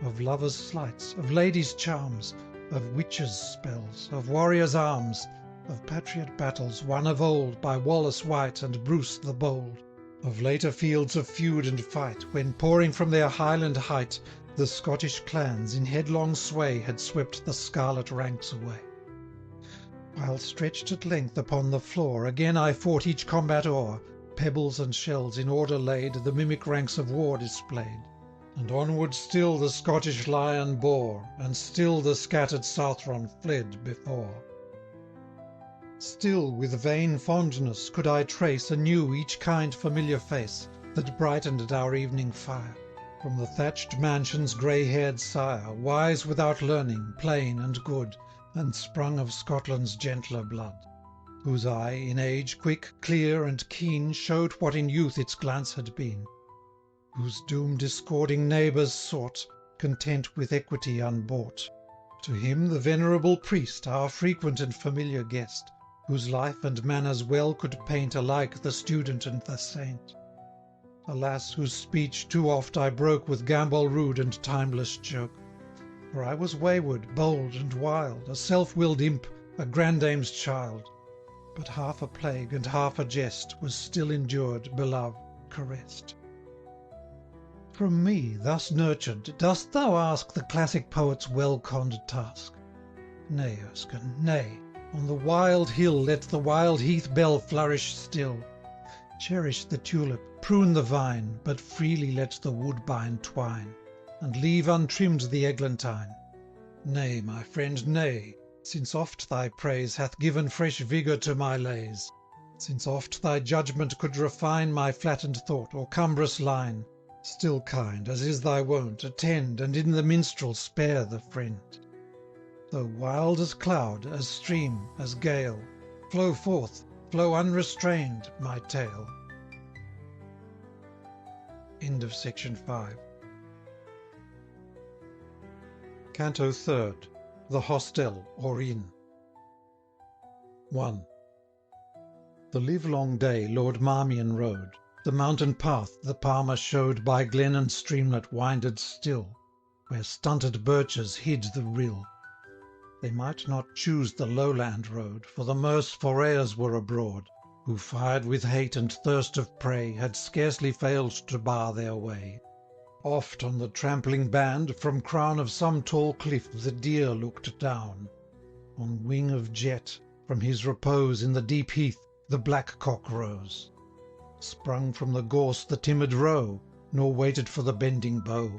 of lovers' slights, of ladies' charms, of witches' spells, of warriors' arms, of patriot battles won of old by Wallace White and Bruce the Bold, of later fields of feud and fight, when, pouring from their Highland height, the Scottish clans in headlong sway had swept the scarlet ranks away. While stretched at length upon the floor, again I fought each combat o'er, pebbles and shells in order laid the mimic ranks of war displayed, and onward still the Scottish lion bore, and still the scattered Southron fled before. Still with vain fondness could I trace anew each kind familiar face that brightened at our evening fire, from the thatched mansion's grey-haired sire, wise without learning, plain and good, and sprung of Scotland's gentler blood, whose eye, in age quick, clear, and keen, showed what in youth its glance had been, whose doom discording neighbours sought, content with equity unbought. To him the venerable priest, our frequent and familiar guest, whose life and manners well could paint alike the student and the saint. Alas, whose speech too oft I broke with gambol rude and timeless joke, for I was wayward, bold, and wild, a self-willed imp, a grandame's child, but half a plague and half a jest was still endured, beloved, caressed. From me, thus nurtured, dost thou ask the classic poet's well-conned task? Nay, Erskine, nay, on the wild hill let the wild heath bell flourish still. Cherish the tulip, prune the vine, but freely let the woodbine twine, and leave untrimmed the eglantine. Nay, my friend, nay, since oft thy praise hath given fresh vigour to my lays, since oft thy judgment could refine my flattened thought, or cumbrous line, still kind, as is thy wont, attend, and in the minstrel spare the friend. Though wild as cloud, as stream, as gale, flow forth, flow unrestrained, my tale. End of section 5. Canto 3rd. The Hostel, or Inn. 1. The livelong day Lord Marmion rode. The mountain path the Palmer showed by glen and streamlet winded still, where stunted birches hid the rill. They might not choose the lowland road, for the Merse forayers were abroad, who, fired with hate and thirst of prey, had scarcely failed to bar their way. Oft on the trampling band, from crown of some tall cliff, the deer looked down. On wing of jet, from his repose in the deep heath, the blackcock rose. Sprung from the gorse the timid roe, nor waited for the bending bow.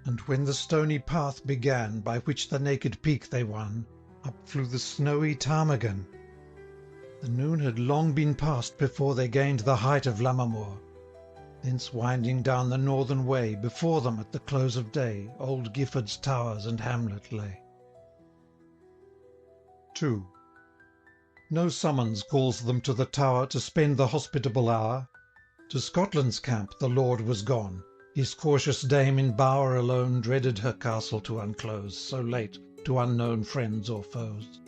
And when the stony path began, by which the naked peak they won, up flew the snowy ptarmigan. The noon had long been past before they gained the height of Lammermoor. Thence winding down the northern way, before them at the close of day, old Gifford's towers and hamlet lay. 2. No summons calls them to the tower to spend the hospitable hour. To Scotland's camp the Lord was gone. His cautious dame in bower alone dreaded her castle to unclose, so late, to unknown friends or foes.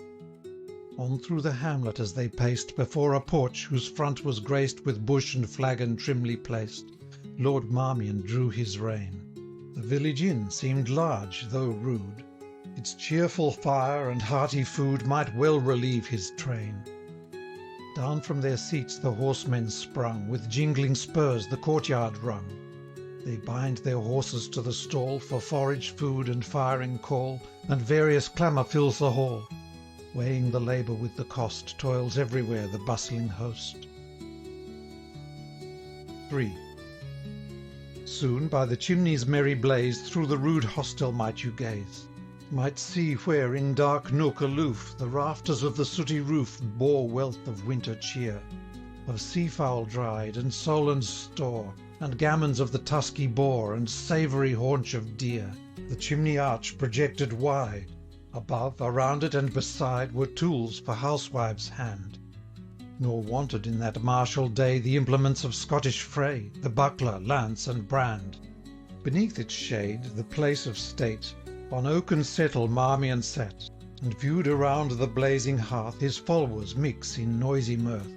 On through the hamlet as they paced, before a porch whose front was graced with bush and flagon trimly placed, Lord Marmion drew his rein. The village inn seemed large, though rude. Its cheerful fire and hearty food might well relieve his train. Down from their seats the horsemen sprung, with jingling spurs the courtyard rung. They bind their horses to the stall, for forage, food, and firing call, and various clamour fills the hall. Weighing the labour with the cost, toils everywhere the bustling host. 3. Soon by the chimney's merry blaze through the rude hostel might you gaze, might see where in dark nook aloof the rafters of the sooty roof bore wealth of winter cheer, of sea-fowl dried and Solon's store, and gammons of the tusky boar and savoury haunch of deer. The chimney arch projected wide. Above, around it, and beside were tools for housewives' hand. Nor wanted in that martial day the implements of Scottish fray, the buckler, lance, and brand. Beneath its shade, the place of state, on oaken settle Marmion sat, and viewed around the blazing hearth his followers mix in noisy mirth,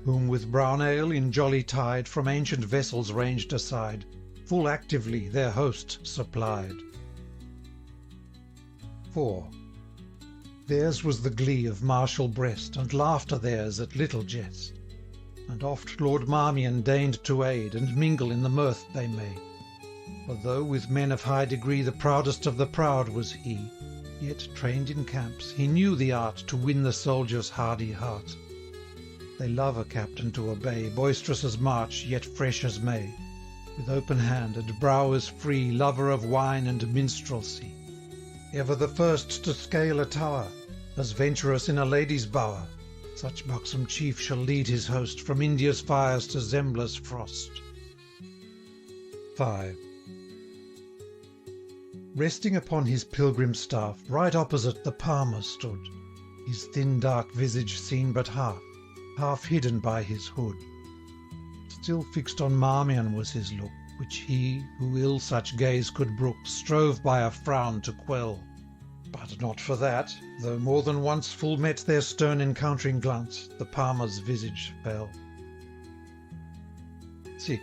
whom with brown ale in jolly tide from ancient vessels ranged aside, full actively their host supplied. 4. Theirs was the glee of martial breast, and laughter theirs at little jest. And oft Lord Marmion deigned to aid, and mingle in the mirth they made. For though with men of high degree the proudest of the proud was he, yet, trained in camps, he knew the art to win the soldier's hardy heart. They love a captain to obey, boisterous as March, yet fresh as May, with open hand and brow as free, lover of wine and minstrelsy. Ever the first to scale a tower, as venturous in a lady's bower, such buxom chief shall lead his host from India's fires to Zembla's frost. 5. Resting upon his pilgrim staff, right opposite the palmer stood, his thin dark visage seen but half hidden by his hood. Still fixed on Marmion was his look, which he, who ill such gaze could brook, strove by a frown to quell. But not for that, though more than once full met their stern encountering glance, the palmer's visage fell. 6.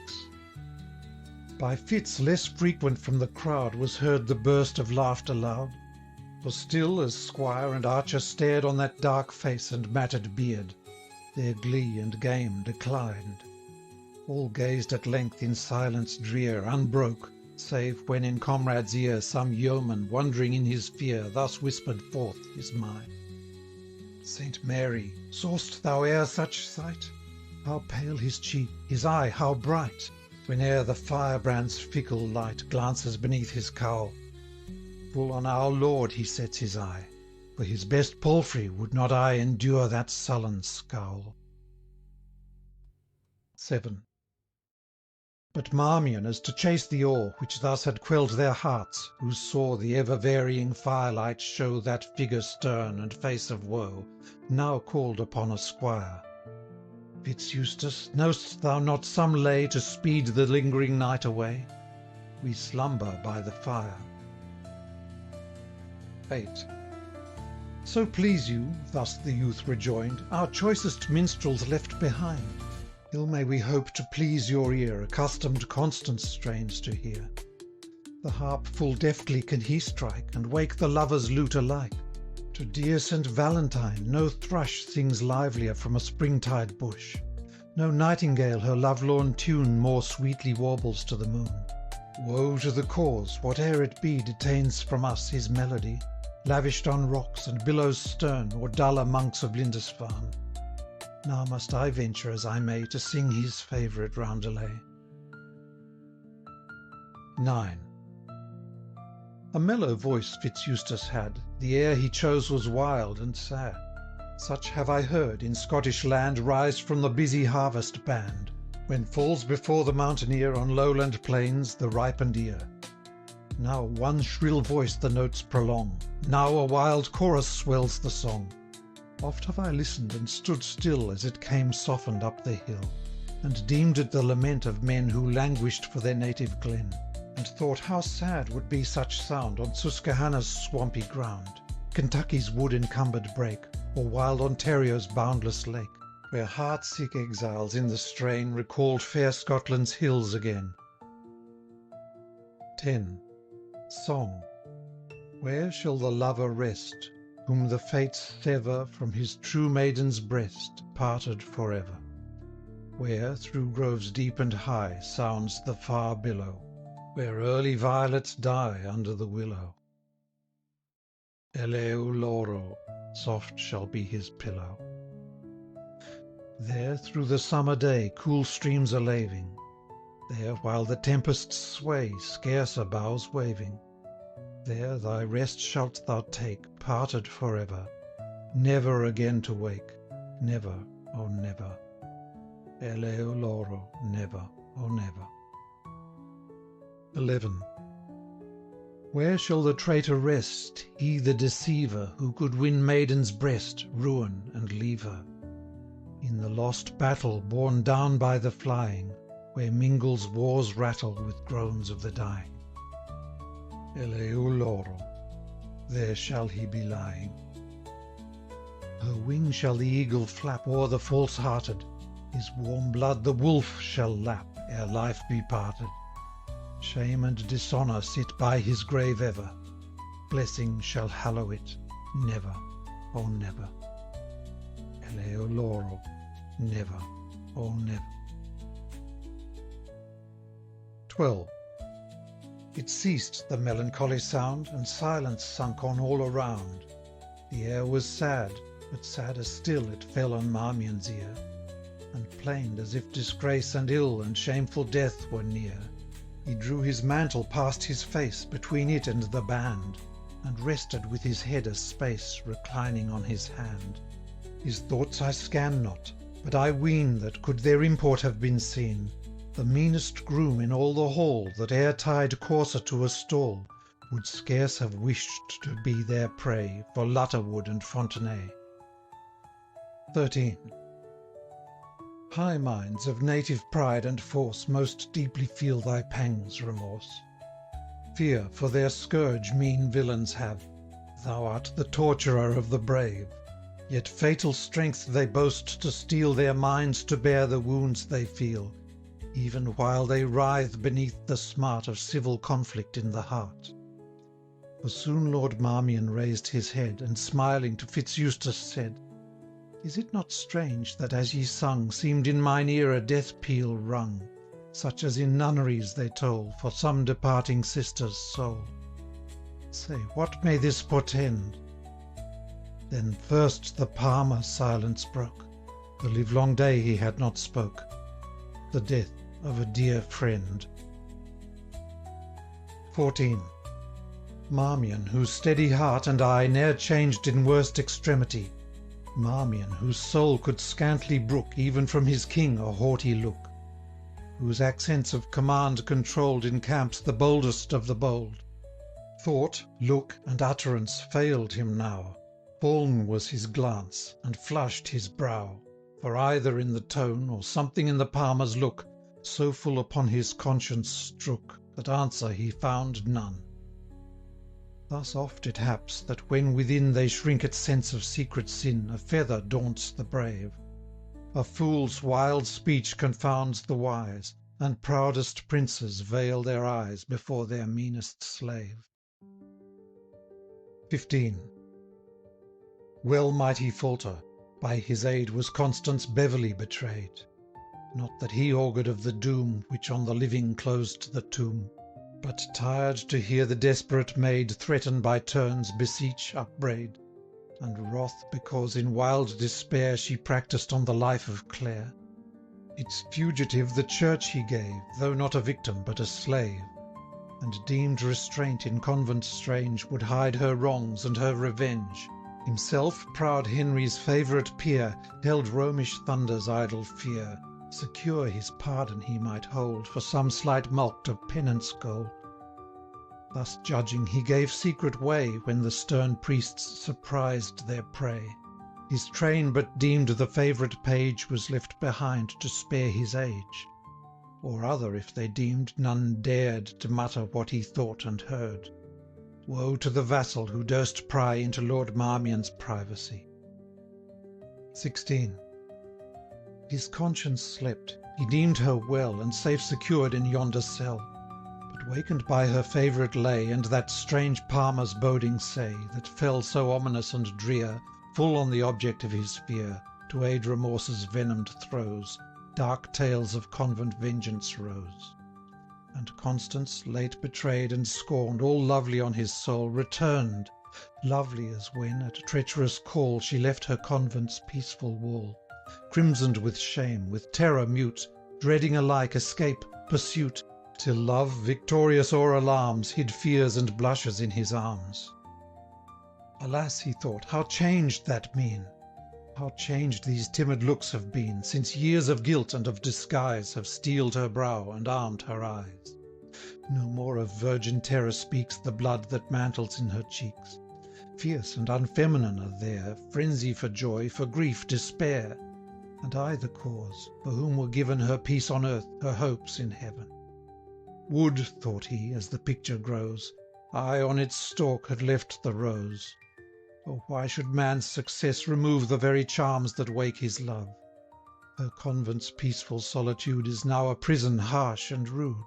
By fits less frequent from the crowd was heard the burst of laughter loud, for still as squire and archer stared on that dark face and matted beard, their glee and game declined. All gazed at length in silence drear, unbroke, save when in comrade's ear some yeoman, wondering in his fear, thus whispered forth his mind. Saint Mary, saw'st thou e'er such sight? How pale his cheek, his eye how bright, whene'er the firebrand's fickle light glances beneath his cowl. Full on our Lord he sets his eye, for his best palfrey would not I endure that sullen scowl. 7. But Marmion, as to chase the awe which thus had quelled their hearts, who saw the ever-varying firelight show that figure stern and face of woe, now called upon a squire. Fitz-Eustace, know'st thou not some lay to speed the lingering night away? We slumber by the fire. 8. So please you, thus the youth rejoined, our choicest minstrels left behind. Ill may we hope to please your ear, accustomed constant strains to hear. The harp full deftly can he strike, and wake the lover's lute alike. To dear St. Valentine no thrush sings livelier from a springtide bush. No nightingale her lovelorn tune more sweetly warbles to the moon. Woe to the cause, whate'er it be, detains from us his melody, lavished on rocks and billows stern, or duller monks of Lindisfarne. Now must I venture as I may to sing his favourite roundelay. 9. A mellow voice Fitz-Eustace had, the air he chose was wild and sad. Such have I heard in Scottish land rise from the busy harvest band, when falls before the mountaineer on lowland plains the ripened ear. Now one shrill voice the notes prolong, now a wild chorus swells the song. Oft have I listened and stood still as it came softened up the hill, and deemed it the lament of men who languished for their native glen, and thought how sad would be such sound on Susquehanna's swampy ground, Kentucky's wood-encumbered brake, or wild Ontario's boundless lake, where heart-sick exiles in the strain recalled fair Scotland's hills again. 10. Song. Where shall the lover rest, whom the fates sever from his true maiden's breast, parted for ever? Where, through groves deep and high, sounds the far billow, where early violets die under the willow. Eleu loro, soft shall be his pillow. There through the summer day cool streams are laving, there while the tempests sway scarce a bough waving. There thy rest shalt thou take, parted for ever, never again to wake, never, oh never. Eleu loro, never, oh never. 11. Where shall the traitor rest, he the deceiver, who could win maiden's breast, ruin, and leave her? In the lost battle borne down by the flying, where mingles war's rattle with groans of the dying. Eleu loro, there shall he be lying. Her wing shall the eagle flap o'er the false-hearted, his warm blood the wolf shall lap, ere life be parted. Shame and dishonour sit by his grave ever, blessing shall hallow it, never, oh never. Eleu loro, never, oh never. 12. It ceased, the melancholy sound, and silence sunk on all around. The air was sad, but sadder still it fell on Marmion's ear, and plained as if disgrace and ill and shameful death were near. He drew his mantle past his face, between it and the band, and rested with his head a space, reclining on his hand. His thoughts I scan not, but I ween that could their import have been seen, the meanest groom in all the hall that e'er tied courser to a stall, would scarce have wished to be their prey for Lutterwood and Fontenay. 13. High minds of native pride and force most deeply feel thy pangs, remorse. Fear for their scourge mean villains have, thou art the torturer of the brave. Yet fatal strength they boast to steel their minds to bear the wounds they feel, even while they writhe beneath the smart of civil conflict in the heart. For soon Lord Marmion raised his head, and smiling to Fitz-Eustace said, Is it not strange that as ye sung seemed in mine ear a death peal rung, such as in nunneries they toll for some departing sister's soul? Say, what may this portend? Then first the Palmer silence broke, the livelong day he had not spoke, the death of a dear friend. 14. Marmion, whose steady heart and eye ne'er changed in worst extremity, Marmion, whose soul could scantly brook even from his king a haughty look, whose accents of command controlled in camps the boldest of the bold. Thought, look, and utterance failed him now. Fall'n was his glance, and flushed his brow, for either in the tone, or something in the Palmer's look, so full upon his conscience strook, that answer he found none. Thus oft it haps, that when within they shrink at sense of secret sin, a feather daunts the brave. A fool's wild speech confounds the wise, and proudest princes veil their eyes before their meanest slave. 15. Well might he falter, by his aid was Constance Beverley betrayed. Not that he augured of the doom which on the living closed the tomb, but tired to hear the desperate maid threaten by turns, beseech, upbraid, and wrath because in wild despair she practised on the life of Clare. Its fugitive the church he gave, though not a victim but a slave, and deemed restraint in convent strange would hide her wrongs and her revenge. Himself, proud Henry's favourite peer, held Romish thunder's idle fear, secure his pardon he might hold for some slight mulct of penance gold. Thus judging, he gave secret way when the stern priests surprised their prey. His train but deemed the favourite page was left behind to spare his age, or other if they deemed none dared to mutter what he thought and heard. Woe to the vassal who durst pry into Lord Marmion's privacy. 16. His conscience slept, he deemed her well and safe secured in yonder cell, but wakened by her favourite lay and that strange Palmer's boding say, that fell so ominous and drear, full on the object of his fear, to aid remorse's venomed throes, dark tales of convent vengeance rose. And Constance, late betrayed and scorned, all lovely on his soul, returned, lovely as when, at treacherous call, she left her convent's peaceful wall, crimsoned with shame, with terror mute, dreading alike escape, pursuit, till love, victorious o'er alarms, hid fears and blushes in his arms. Alas, he thought, how changed that mien! How changed these timid looks have been, since years of guilt and of disguise have steeled her brow and armed her eyes. No more of virgin terror speaks the blood that mantles in her cheeks. Fierce and unfeminine are there, frenzy for joy, for grief, despair, and I the cause, for whom were given her peace on earth, her hopes in heaven. Would, thought he, as the picture grows, I on its stalk had left the rose. Oh, why should man's success remove the very charms that wake his love? Her convent's peaceful solitude is now a prison harsh and rude,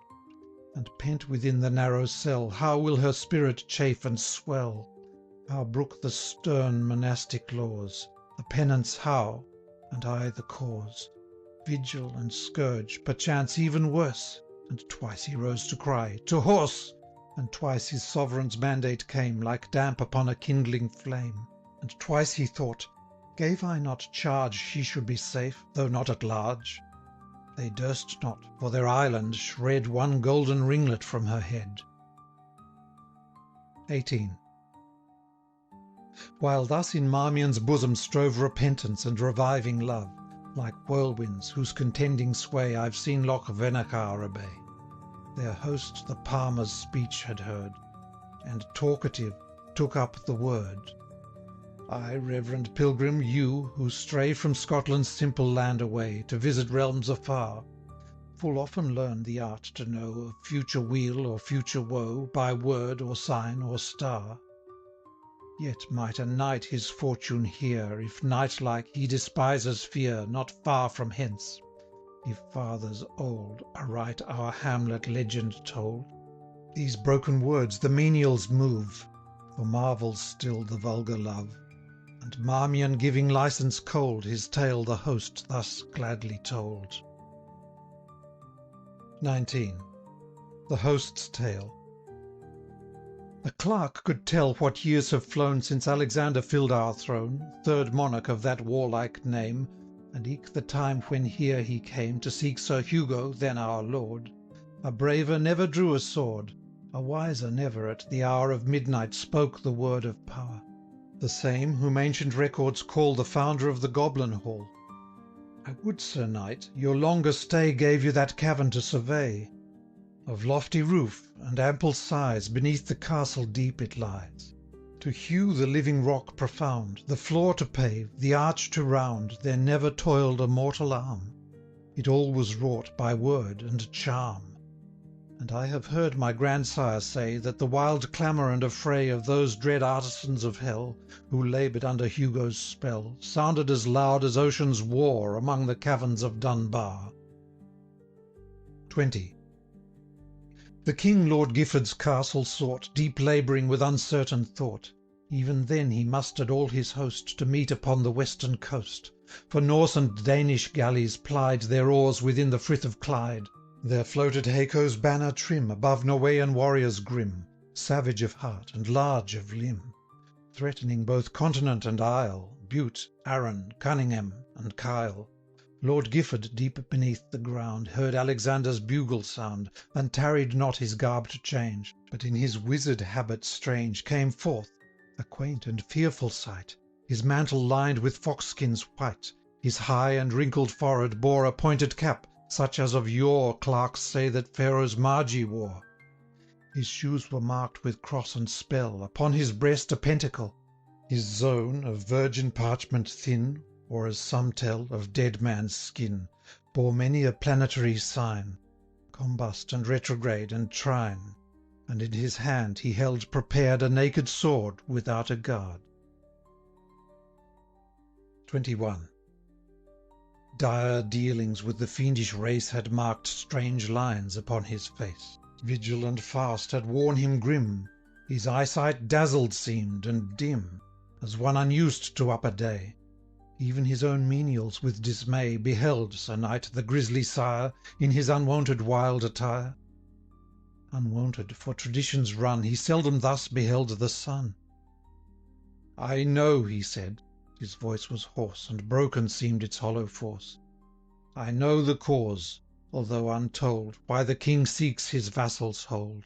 and pent within the narrow cell, how will her spirit chafe and swell? How brook the stern monastic laws, the penance how, and I the cause? Vigil and scourge, perchance even worse, and twice he rose to cry, "To horse!" And twice his sovereign's mandate came, like damp upon a kindling flame. And twice he thought, gave I not charge she should be safe, though not at large? They durst not, for their island, shred one golden ringlet from her head. 18. While thus in Marmion's bosom strove repentance and reviving love, like whirlwinds, whose contending sway I've seen Loch Venachar obey, their host the Palmer's speech had heard, and talkative, took up the word. I, reverend pilgrim, you, who stray from Scotland's simple land away, to visit realms afar, full often learn the art to know of future weal or future woe, by word or sign or star. Yet might a knight his fortune hear, if knight-like he despises fear, not far from hence, if fathers old aright our Hamlet legend told. These broken words the menials move, for marvels still the vulgar love, and Marmion giving licence cold, his tale the host thus gladly told. 19. The Host's Tale. A clerk could tell what years have flown since Alexander filled our throne, third monarch of that warlike name, and eke the time when here he came to seek Sir Hugo, then our lord. A braver never drew a sword, a wiser never at the hour of midnight spoke the word of power, the same whom ancient records call the founder of the Goblin Hall. I would, Sir Knight, your longer stay gave you that cavern to survey. Of lofty roof, and ample size, beneath the castle deep it lies. To hew the living rock profound, the floor to pave, the arch to round, there never toiled a mortal arm. It all was wrought by word and charm. And I have heard my grandsire say, that the wild clamour and affray of those dread artisans of hell, who laboured under Hugo's spell, sounded as loud as ocean's war among the caverns of Dunbar. 20. The King Lord Gifford's castle sought, deep labouring with uncertain thought. Even then he mustered all his host, to meet upon the western coast, for Norse and Danish galleys plied their oars within the Frith of Clyde. There floated Haco's banner trim above Norwegian warriors grim, savage of heart and large of limb, threatening both continent and isle, Bute, Arran, Cunningham, and Kyle. Lord Gifford, deep beneath the ground, heard Alexander's bugle sound, and tarried not his garb to change, but in his wizard habit strange came forth, a quaint and fearful sight, his mantle lined with fox-skins white, his high and wrinkled forehead bore a pointed cap, such as of yore clerks say that Pharaoh's Magi wore. His shoes were marked with cross and spell, upon his breast a pentacle, his zone of virgin parchment thin, or as some tell, of dead man's skin, bore many a planetary sign, combust and retrograde and trine, and in his hand he held prepared a naked sword without a guard. 21. Dire dealings with the fiendish race had marked strange lines upon his face. Vigil and fast had worn him grim, his eyesight dazzled seemed and dim, as one unused to upper day. Even his own menials with dismay beheld Sir Knight the grisly sire in his unwonted wild attire. Unwonted, for traditions run, he seldom thus beheld the sun. "I know," he said, his voice was hoarse, and broken seemed its hollow force, "I know the cause, although untold, why the king seeks his vassal's hold.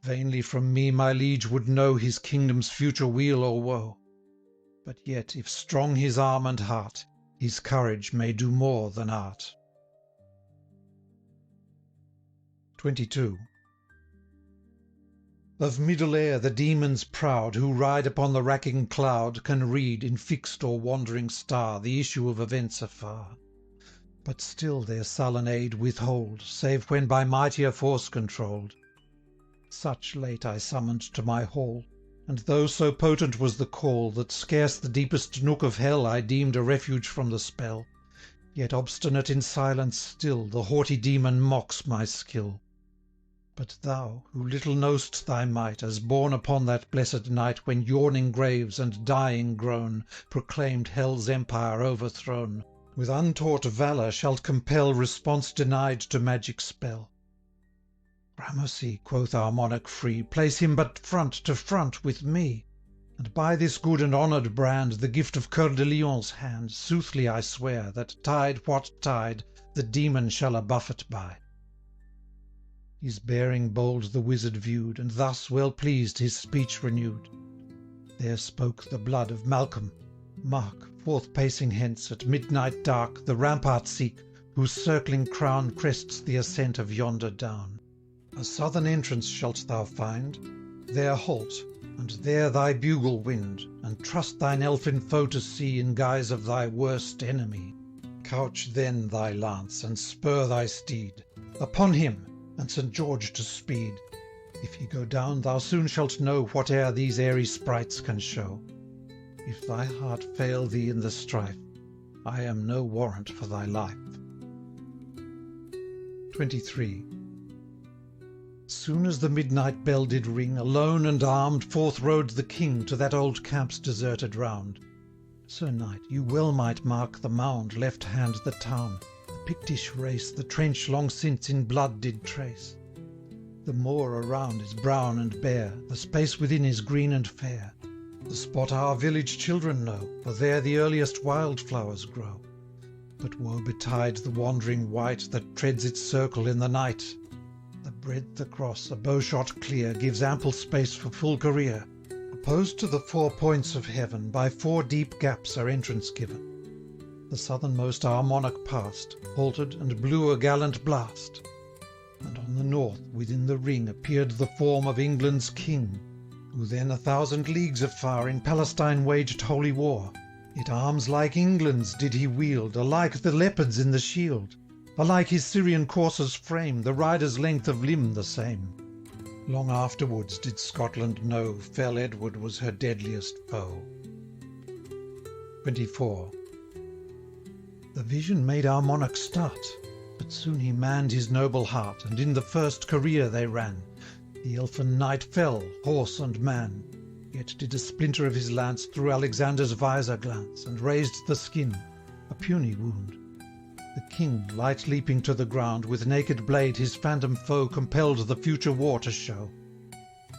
Vainly from me my liege would know his kingdom's future weal or woe. But yet, if strong his arm and heart, his courage may do more than art." 22. Of middle air the demons proud, who ride upon the racking cloud, can read, in fixed or wandering star, the issue of events afar. But still their sullen aid withhold, save when by mightier force controlled. Such late I summoned to my hall, and though so potent was the call, that scarce the deepest nook of hell I deemed a refuge from the spell, yet obstinate in silence still, the haughty demon mocks my skill. But thou, who little know'st thy might, as born upon that blessed night when yawning graves and dying groan proclaimed hell's empire overthrown, with untaught valour shalt compel response denied to magic spell. "Gramercy," quoth our monarch free, "place him but front to front with me, and by this good and honoured brand, the gift of Coeur de Lion's hand, soothly I swear, that tide what tide, the demon shall a buffet by." His bearing bold the wizard viewed, and thus, well pleased, his speech renewed. There spoke the blood of Malcolm. "Mark, forth pacing hence, at midnight dark, the rampart seek, whose circling crown crests the ascent of yonder down. A southern entrance shalt thou find, there halt, and there thy bugle wind, and trust thine elfin foe to see in guise of thy worst enemy. Couch then thy lance, and spur thy steed. Upon him, and St. George to speed. If he go down, thou soon shalt know whate'er these airy sprites can show. If thy heart fail thee in the strife, I am no warrant for thy life. 23. Soon as the midnight bell did ring, alone and armed forth rode the King to that old camp's deserted round. Sir Knight, you well might mark the mound, left hand the town, the Pictish race the trench long since in blood did trace. The moor around is brown and bare, the space within is green and fair. The spot our village children know, for there the earliest wildflowers grow. But woe betide the wandering wight that treads its circle in the night. The breadth across, a bowshot clear, gives ample space for full career. Opposed to the 4 points of heaven, by 4 deep gaps are entrance given. The southernmost our monarch passed, halted, and blew a gallant blast. And on the north, within the ring, appeared the form of England's King, who then 1,000 leagues afar in Palestine waged holy war. Yet arms like England's did he wield, alike the leopard's in the shield, alike his Syrian courser's frame, the rider's length of limb the same. Long afterwards did Scotland know fell Edward was her deadliest foe. 24. The vision made our monarch start, but soon he manned his noble heart, and in the first career they ran. The elfin knight fell, horse and man, yet did a splinter of his lance through Alexander's visor glance, and raised the skin, a puny wound. The King, light leaping to the ground, with naked blade his phantom foe compelled the future war to show.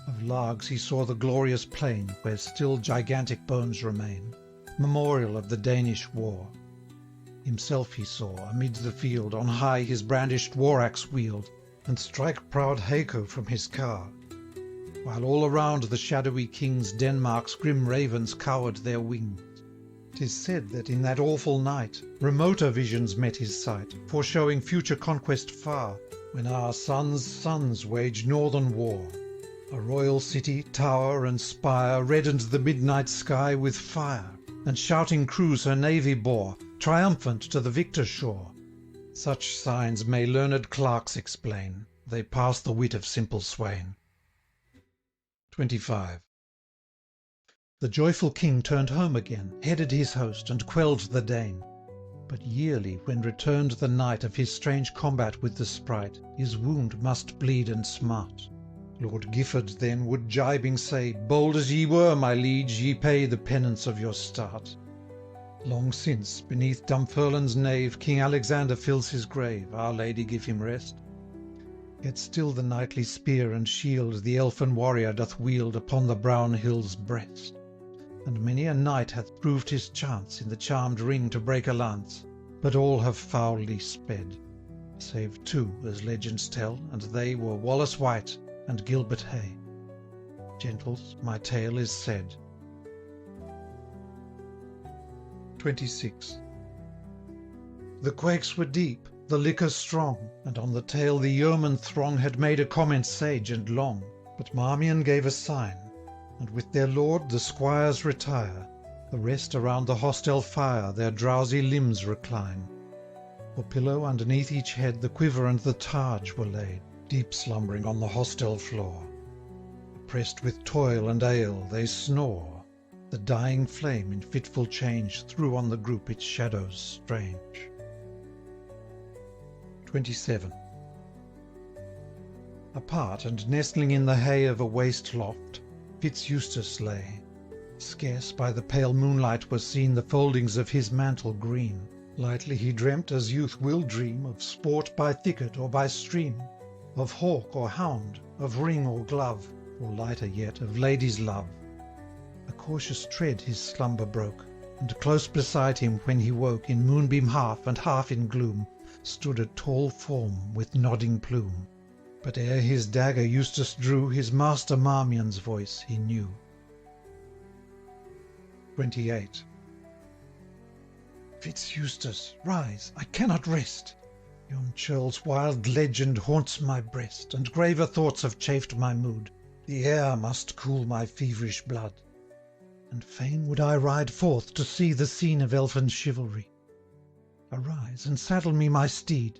Of Largs he saw the glorious plain, where still gigantic bones remain, memorial of the Danish war. Himself he saw, amid the field, on high his brandished war-axe wield, and strike proud Haco from his car, while all around the shadowy kings Denmark's grim ravens cowered their wings. 'Tis said that in that awful night remoter visions met his sight, foreshowing future conquest far, when our sons' sons wage northern war. A royal city, tower, and spire reddened the midnight sky with fire, and shouting crews her navy bore, triumphant to the victor shore. Such signs may learned clerks explain, they pass the wit of simple swain. 25. The joyful King turned home again, headed his host, and quelled the Dane. But yearly, when returned the night of his strange combat with the sprite, his wound must bleed and smart. Lord Gifford then would gibing say, "Bold as ye were, my liege, ye pay the penance of your start." Long since, beneath Dunfermline's nave, King Alexander fills his grave, Our Lady give him rest. Yet still the knightly spear and shield the elfin warrior doth wield upon the brown hill's breast. And many a knight hath proved his chance in the charmed ring to break a lance, but all have foully sped, save 2, as legends tell, and they were Wallace White and Gilbert Hay. Gentles, my tale is said. 26. The quakes were deep, the liquor strong, and on the tale the yeoman throng had made a comment sage and long. But Marmion gave a sign, and with their lord the squires retire, the rest around the hostel fire their drowsy limbs recline. For pillow underneath each head the quiver and the targe were laid, deep slumbering on the hostel floor. Oppressed with toil and ale they snore, the dying flame in fitful change threw on the group its shadows strange. 27. Apart and nestling in the hay of a waste loft, Fitz-Eustace lay. Scarce by the pale moonlight was seen the foldings of his mantle green. Lightly he dreamt, as youth will dream, of sport by thicket or by stream, of hawk or hound, of ring or glove, or lighter yet, of lady's love. A cautious tread his slumber broke, and close beside him when he woke, in moonbeam half and half in gloom, stood a tall form with nodding plume. But ere his dagger Eustace drew, his master Marmion's voice he knew. 28. Fitz-Eustace, rise, I cannot rest. Yon churl's wild legend haunts my breast, and graver thoughts have chafed my mood. the air must cool my feverish blood, and fain would I ride forth to see the scene of elfin chivalry. Arise, and saddle me my steed,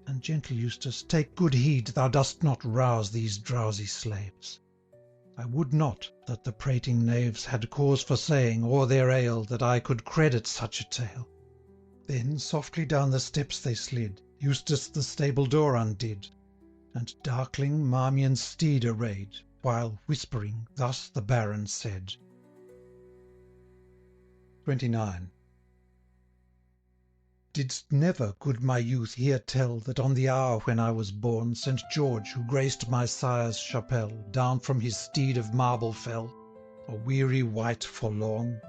and gentle Eustace, take good heed thou dost not rouse these drowsy slaves. I would not that the prating knaves had cause for saying o'er their ale that I could credit such a tale. Then softly down the steps they slid, Eustace the stable door undid, and darkling Marmion's steed arrayed, while, whispering, thus the Baron said. 29. Didst never, good my youth, hear tell that on the hour when I was born, St. George, who graced my sire's chapelle, down from his steed of marble fell, a weary wight forlorn?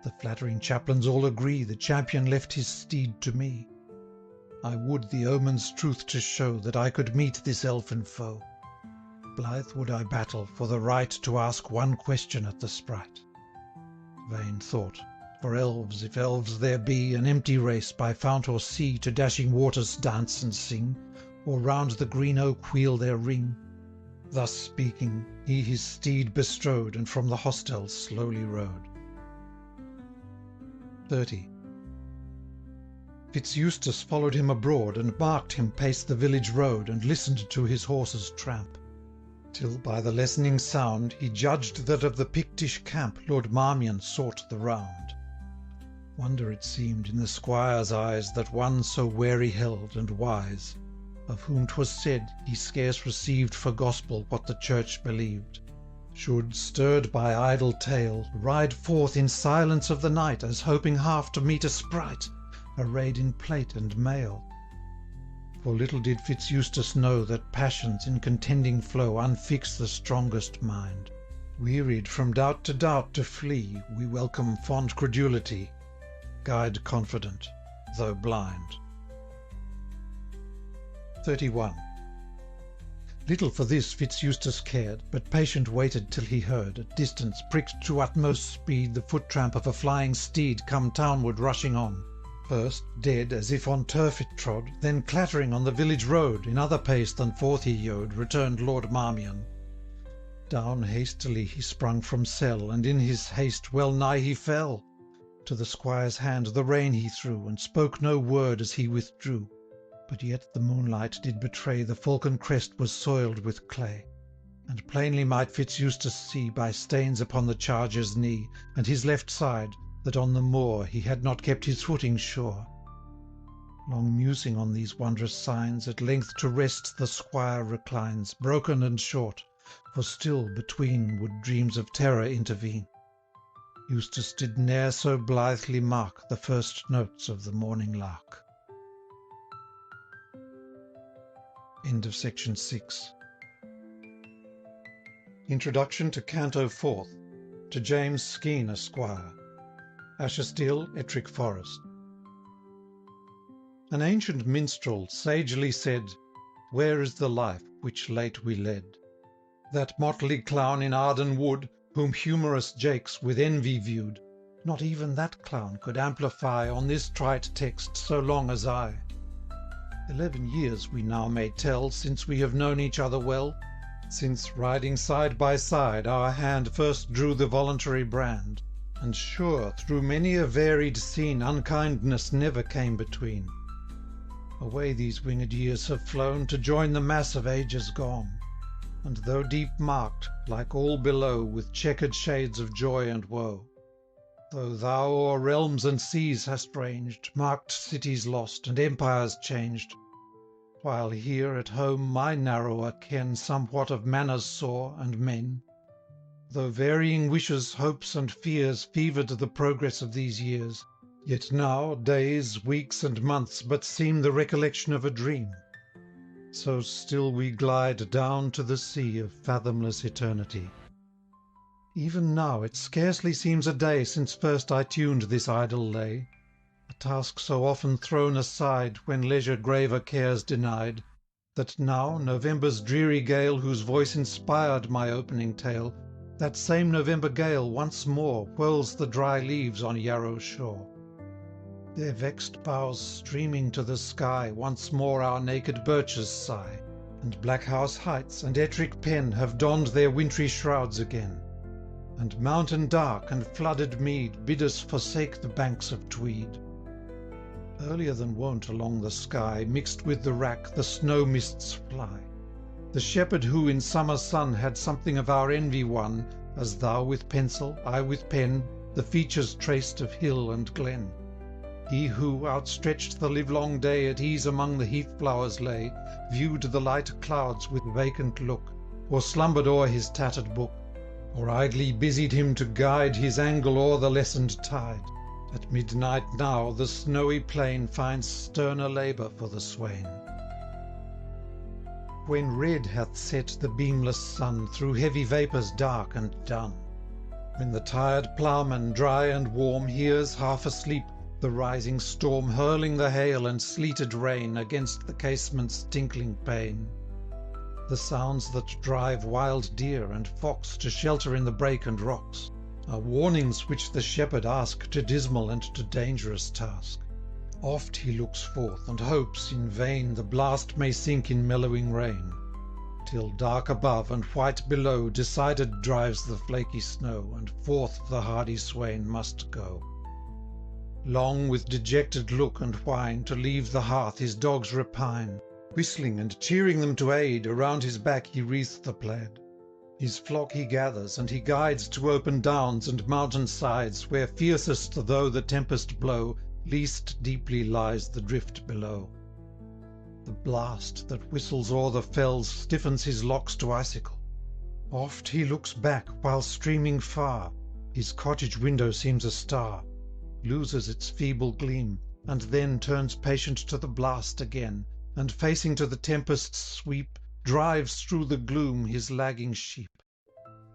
The flattering chaplains all agree the champion left his steed to me. I would the omen's truth to show that I could meet this elfin foe. Blithe would I battle for the right to ask one question at the sprite. Vain thought, for elves, if elves there be, an empty race, by fount or sea, to dashing waters dance and sing, or round the green oak wheel their ring. Thus speaking, he his steed bestrode, and from the hostel slowly rode. 30. Fitz-Eustace followed him abroad, and marked him pace the village road, and listened to his horse's tramp, till by the lessening sound he judged that of the Pictish camp Lord Marmion sought the round. Wonder it seemed in the squire's eyes that one so wary held and wise, of whom 'twas said he scarce received for gospel what the church believed, should, stirred by idle tale, ride forth in silence of the night, as hoping half to meet a sprite, arrayed in plate and mail. For little did Fitz-Eustace know that passions in contending flow unfix the strongest mind. Wearied from doubt to flee, we welcome fond credulity, guide confident, though blind. 31. Little for this Fitz-Eustace cared, but patient waited till he heard, at distance, pricked to utmost speed, the foot-tramp of a flying steed come townward rushing on. First dead, as if on turf it trod, then clattering on the village road, in other pace than forth he yode, returned Lord Marmion. Down hastily he sprung from cell, and in his haste well nigh he fell. To the squire's hand the rein he threw, and spoke no word as he withdrew. But yet the moonlight did betray the falcon crest was soiled with clay, and plainly might Fitz-Eustace see, by stains upon the charger's knee, and his left side, that on the moor he had not kept his footing sure. Long musing on these wondrous signs, at length to rest the squire reclines, broken and short, for still between would dreams of terror intervene. Eustace did ne'er so blithely mark the first notes of the morning lark. End of section 6. Introduction to Canto 4th, to James Skene, Esquire. Ashestiel, Ettrick Forest. An ancient minstrel sagely said, "Where is the life which late we led? That motley clown in Arden Wood, whom humorous Jakes with envy viewed, not even that clown could amplify on this trite text so long as I. 11 years we now may tell since we have known each other well, since riding side by side our hand first drew the voluntary brand, and sure through many a varied scene unkindness never came between. Away these winged years have flown to join the mass of ages gone, and though deep marked, like all below, with chequered shades of joy and woe, though thou o'er realms and seas hast ranged, marked cities lost, and empires changed, while here at home my narrower ken somewhat of manners saw and men, though varying wishes, hopes, and fears fevered the progress of these years, yet now days, weeks, and months but seem the recollection of a dream. So still we glide down to the sea of fathomless eternity. Even now it scarcely seems a day since first I tuned this idle lay, a task so often thrown aside when leisure graver cares denied, that now November's dreary gale, whose voice inspired my opening tale, that same November gale once more whirls the dry leaves on Yarrow shore. Their vexed boughs streaming to the sky, once more our naked birches sigh, And Blackhouse heights and Ettrick Pen have donned their wintry shrouds again, and mountain dark and flooded mead bid us forsake the banks of Tweed. Earlier than wont along the sky, mixed with the wrack, the snow mists fly. The shepherd who in summer sun had something of our envy won, as thou with pencil, I with pen, the features traced of hill and glen. He who, outstretched the livelong day, at ease among the heath flowers lay, viewed the light clouds with vacant look, or slumbered o'er his tattered book, or idly busied him to guide his angle o'er the lessened tide. At midnight now the snowy plain finds sterner labour for the swain. When red hath set the beamless sun through heavy vapours dark and dun, when the tired ploughman, dry and warm, hears, half asleep, the rising storm hurling the hail and sleeted rain against the casement's tinkling pane, the sounds that drive wild deer and fox to shelter in the brake and rocks are warnings which the shepherd ask to dismal and to dangerous task. Oft he looks forth and hopes in vain the blast may sink in mellowing rain, till dark above and white below decided drives the flaky snow, and forth the hardy swain must go. Long with dejected look and whine to leave the hearth his dogs repine, whistling and cheering them to aid, around his back he wreathes the plaid. His flock he gathers, and he guides to open downs and mountain sides, where fiercest though the tempest blow, least deeply lies the drift below. The blast that whistles o'er the fells stiffens his locks to icicle. Oft he looks back, while streaming far, his cottage window seems a star, loses its feeble gleam, and then turns patient to the blast again, and facing to the tempest's sweep, drives through the gloom his lagging sheep.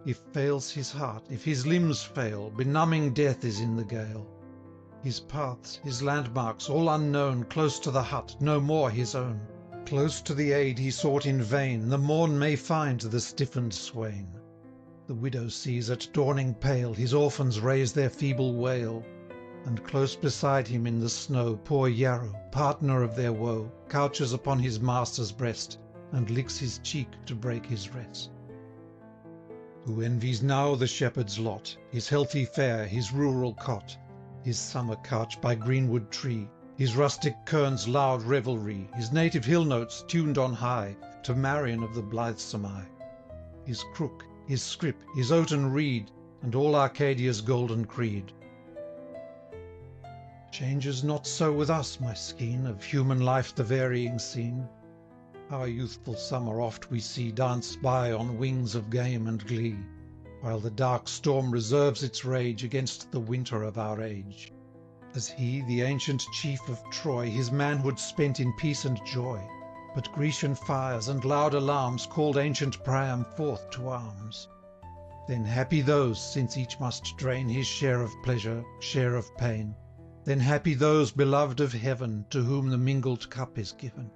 If fails his heart, if his limbs fail, benumbing death is in the gale. His paths, his landmarks, all unknown, close to the hut, no more his own. Close to the aid he sought in vain, the morn may find the stiffened swain. The widow sees at dawning pale his orphans raise their feeble wail, and close beside him in the snow poor Yarrow, partner of their woe, couches upon his master's breast, and licks his cheek to break his rest. Who envies now the shepherd's lot, his healthy fare, his rural cot, his summer couch by greenwood tree, his rustic kern's loud revelry, his native hill notes tuned on high to Marmion of the blithesome eye, his crook, his scrip, his oaten reed, and all Arcadia's golden creed. Changes not so with us, my Skene, of human life the varying scene. Our youthful summer oft we see dance by on wings of game and glee, while the dark storm reserves its rage against the winter of our age. As he, the ancient chief of Troy, his manhood spent in peace and joy, but Grecian fires and loud alarms called ancient Priam forth to arms. Then happy those, since each must drain his share of pleasure, share of pain, then happy those beloved of heaven, to whom the mingled cup is given,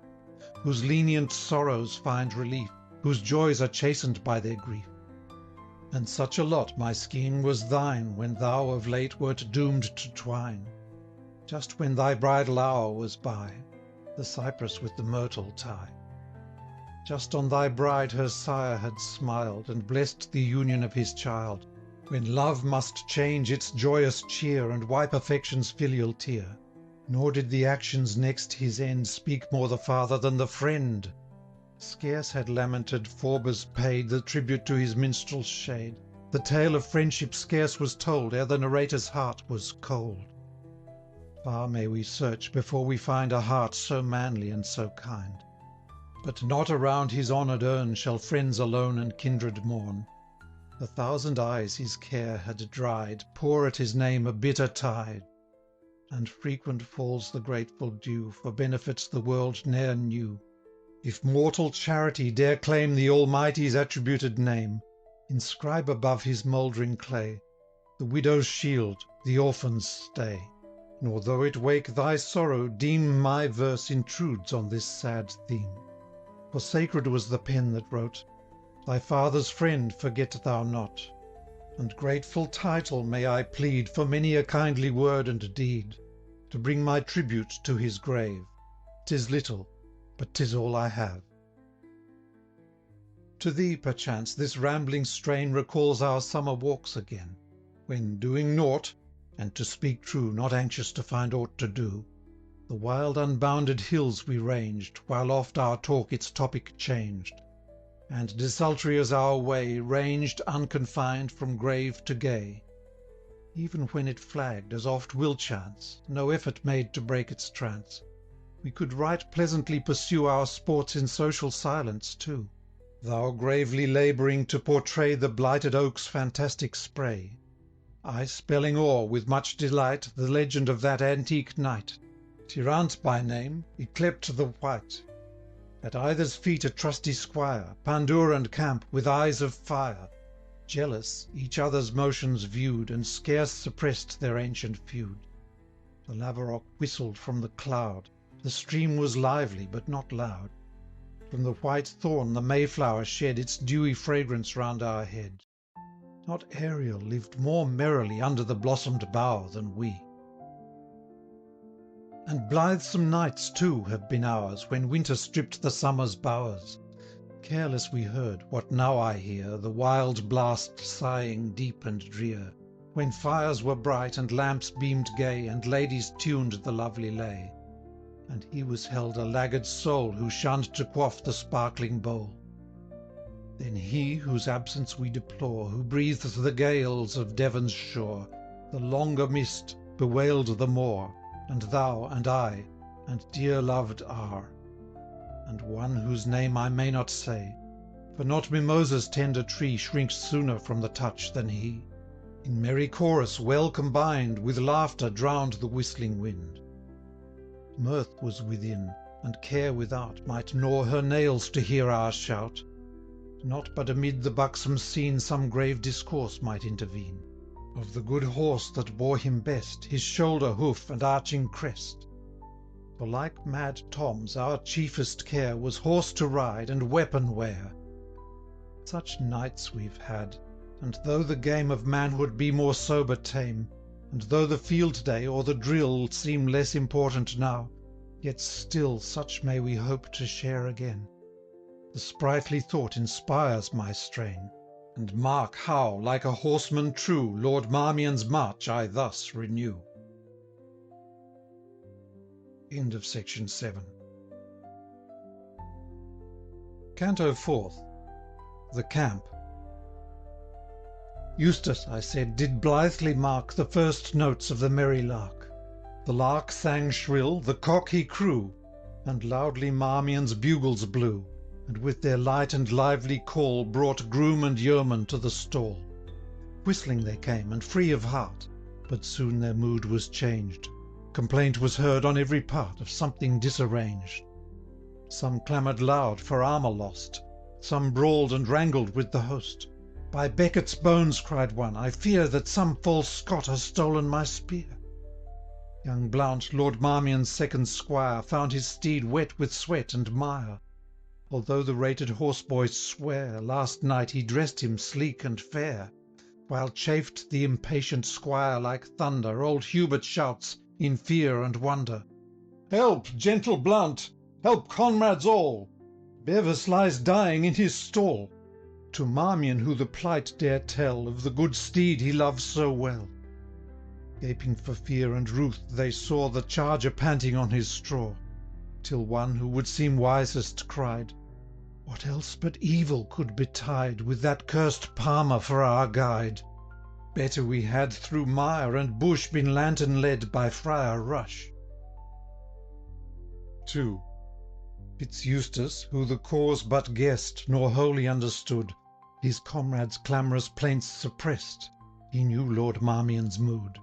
whose lenient sorrows find relief, whose joys are chastened by their grief. And such a lot, my Skene, was thine, when thou of late wert doomed to twine, just when thy bridal hour was by, the cypress with the myrtle tie. Just on thy bride her sire had smiled, and blessed the union of his child, when love must change its joyous cheer, and wipe affection's filial tear. Nor did the actions next his end speak more the father than the friend. Scarce had lamented Forbes paid the tribute to his minstrel's shade. The tale of friendship scarce was told ere the narrator's heart was cold. Far may we search before we find a heart so manly and so kind. But not around his honoured urn shall friends alone and kindred mourn. The thousand eyes his care had dried pour at his name a bitter tide, and frequent falls the grateful dew for benefits the world ne'er knew. If mortal charity dare claim the Almighty's attributed name, inscribe above his mouldering clay the widow's shield, the orphan's stay. Nor though it wake thy sorrow, deem my verse intrudes on this sad theme. For sacred was the pen that wrote, "Thy father's friend forget thou not," and grateful title may I plead for many a kindly word and deed, to bring my tribute to his grave. 'Tis little, but 'tis all I have. To thee, perchance, this rambling strain Recalls our summer walks again, when, doing nought, and, to speak true, not anxious to find aught to do, the wild unbounded hills we ranged, while oft our talk its topic changed, and, desultory as our way, ranged unconfined from grave to gay. Even when it flagged, as oft will chance, no effort made to break its trance, we could right pleasantly pursue our sports in social silence too, thou gravely labouring to portray the blighted oak's fantastic spray, I spelling o'er with much delight the legend of that antique knight, Tirant by name, yclept the White, at either's feet a trusty squire, Pandour and Camp, with eyes of fire, jealous, each other's motions viewed, and scarce suppressed their ancient feud. The laverock whistled from the cloud, the stream was lively but not loud. From the white thorn the mayflower shed its dewy fragrance round our head. Not Ariel lived more merrily under the blossomed bough than we. And blithesome nights too have been ours, when winter stripped the summer's bowers. Careless we heard, what now I hear, the wild blast sighing deep and drear, when fires were bright and lamps beamed gay, and ladies tuned the lovely lay. And he was held a laggard soul who shunned to quaff the sparkling bowl. Then he, whose absence we deplore, who breathed the gales of Devon's shore, the longer missed, bewailed the more, and thou and I, and dear loved are. And one whose name I may not say, for not mimosa's tender tree shrinks sooner from the touch than he. In merry chorus well combined, with laughter drowned the whistling wind. Mirth was within, and care without might gnaw her nails to hear our shout. Not but amid the buxom scene some grave discourse might intervene, of the good horse that bore him best, his shoulder, hoof, and arching crest. For like mad Tom's our chiefest care was horse to ride and weapon wear. Such nights we've had, and though the game of manhood be more sober tame, and though the field day or the drill seem less important now, yet still such may we hope to share again. The sprightly thought inspires my strain, and mark how, like a horseman true, Lord Marmion's march I thus renew. End of section 7. Canto 4th. The Camp. Eustace, I said, did blithely mark the first notes of the merry lark. The lark sang shrill, the cock he crew, and loudly Marmion's bugles blew, and with their light and lively call brought groom and yeoman to the stall. Whistling they came, and free of heart, but soon their mood was changed. Complaint was heard on every part of something disarranged. Some clamoured loud for armour lost, some brawled and wrangled with the host. By Becket's bones, cried one, I fear that some false Scot has stolen my spear. Young Blount, Lord Marmion's second squire, found his steed wet with sweat and mire. Although the rated horseboys swear, last night he dressed him sleek and fair. While chafed the impatient squire like thunder, old Hubert shouts, in fear and wonder, Help, gentle Blount! Help, comrades all! Bevis lies dying in his stall. To Marmion who the plight dare tell of the good steed he loves so well. Gaping for fear and ruth, they saw the charger panting on his straw, till one who would seem wisest cried, What else but evil could betide with that cursed Palmer for our guide? Better we had through mire and bush been lantern led by Friar Rush. 2. Fitz Eustace, who the cause but guessed, nor wholly understood, his comrades' clamorous plaints suppressed, he knew Lord Marmion's mood.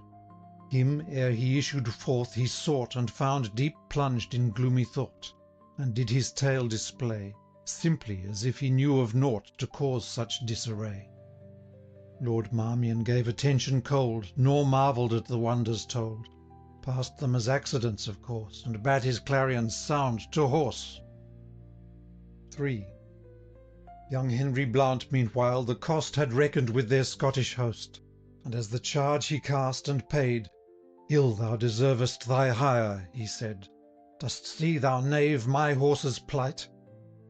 Him, ere he issued forth, he sought, and found deep plunged in gloomy thought, and did his tale display, simply as if he knew of naught to cause such disarray. Lord Marmion gave attention cold, nor marvelled at the wonders told, passed them as accidents of course, and bade his clarions sound to horse. 3. Young Henry Blount, meanwhile, the cost had reckoned with their Scottish host, and as the charge he cast and paid, Ill thou deservest thy hire, he said. Dost see, thou knave, my horse's plight?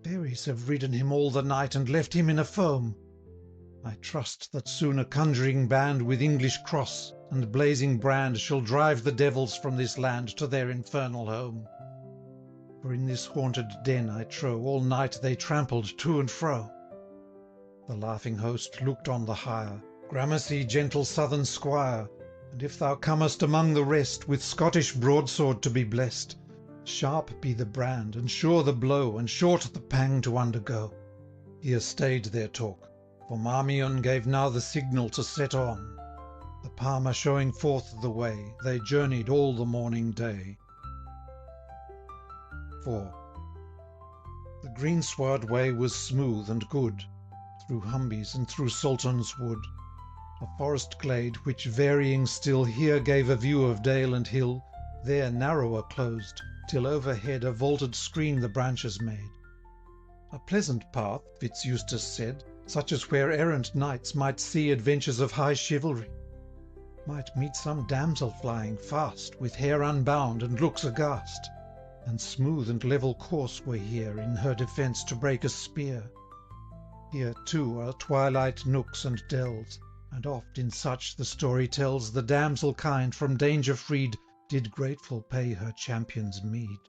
Fairies have ridden him all the night, and left him in a foam. I trust that soon a conjuring band with English cross and blazing brand shall drive the devils from this land to their infernal home. For in this haunted den, I trow, all night they trampled to and fro. The laughing host looked on the hire, Gramercy, gentle southern squire, and if thou comest among the rest, with Scottish broadsword to be blessed, sharp be the brand, and sure the blow, and short the pang to undergo. Here stayed their talk, for Marmion gave now the signal to set on. The palmer showing forth the way, they journeyed all the morning day. 4. The greensward way was smooth and good, through Humbies and through Salton's wood. A forest glade, which varying still, here gave a view of dale and hill, there narrower closed, till overhead a vaulted screen the branches made. A pleasant path, Fitz Eustace said, such as where errant knights might see adventures of high chivalry, might meet some damsel flying fast, with hair unbound and looks aghast, and smooth and level course were here in her defence to break a spear. Here, too, are twilight nooks and dells, and oft in such, the story tells, the damsel kind, from danger freed, did grateful pay her champion's meed.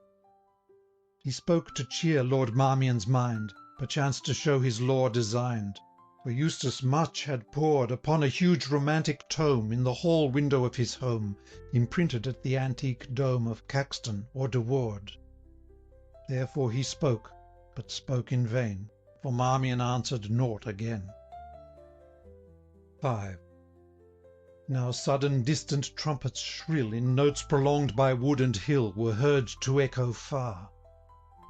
He spoke to cheer Lord Marmion's mind, perchance to show his lore designed, for Eustace much had pored upon a huge romantic tome in the hall window of his home, imprinted at the antique dome of Caxton or de Ward. Therefore he spoke, but spoke in vain, for Marmion answered naught again. 5. Now sudden distant trumpets shrill, in notes prolonged by wood and hill, were heard to echo far.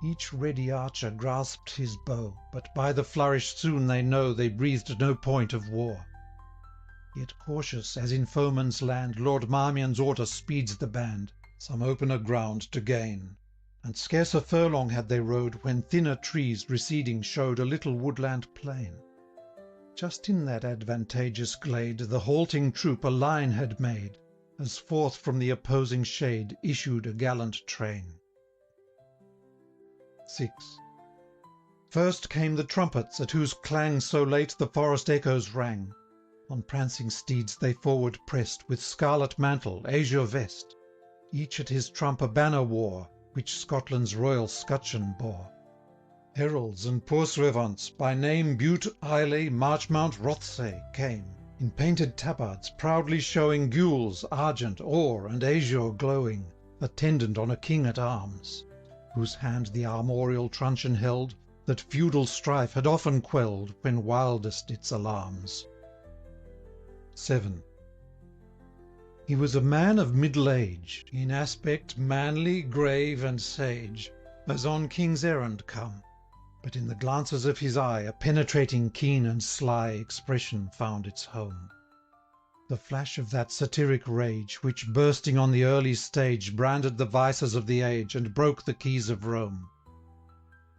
Each ready archer grasped his bow, but by the flourish soon they know they breathed no point of war. Yet cautious, as in foeman's land, Lord Marmion's order speeds the band, some opener ground to gain. And scarce a furlong had they rode, when thinner trees receding showed a little woodland plain. Just in that advantageous glade the halting troop a line had made, as forth from the opposing shade issued a gallant train. 6. First came the trumpets, at whose clang so late the forest echoes rang. On prancing steeds they forward pressed, with scarlet mantle, azure vest. Each at his trump a banner wore, which Scotland's royal scutcheon bore. Heralds and pursuivants, by name Bute, Ailey, Marchmount, Rothsay, came, in painted tabards, proudly showing gules, argent, or, and azure glowing, attendant on a king at arms, whose hand the armorial truncheon held, that feudal strife had often quelled, when wildest its alarms. 7. He was a man of middle age, in aspect manly, grave, and sage, as on king's errand come. But in the glances of his eye a penetrating, keen, and sly expression found its home. The flash of that satiric rage, which, bursting on the early stage, branded the vices of the age, and broke the keys of Rome.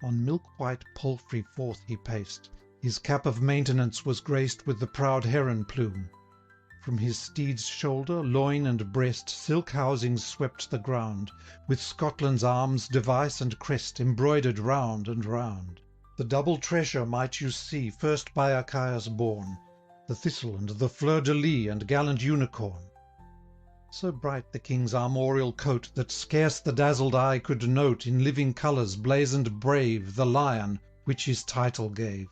On milk-white palfrey forth he paced, his cap of maintenance was graced with the proud heron plume. From his steed's shoulder, loin, and breast, silk housings swept the ground, with Scotland's arms, device, and crest embroidered round and round. The double treasure might you see, first by Archias borne, the thistle and the fleur-de-lis and gallant unicorn. So bright the king's armorial coat, that scarce the dazzled eye could note in living colours blazoned brave the lion which his title gave.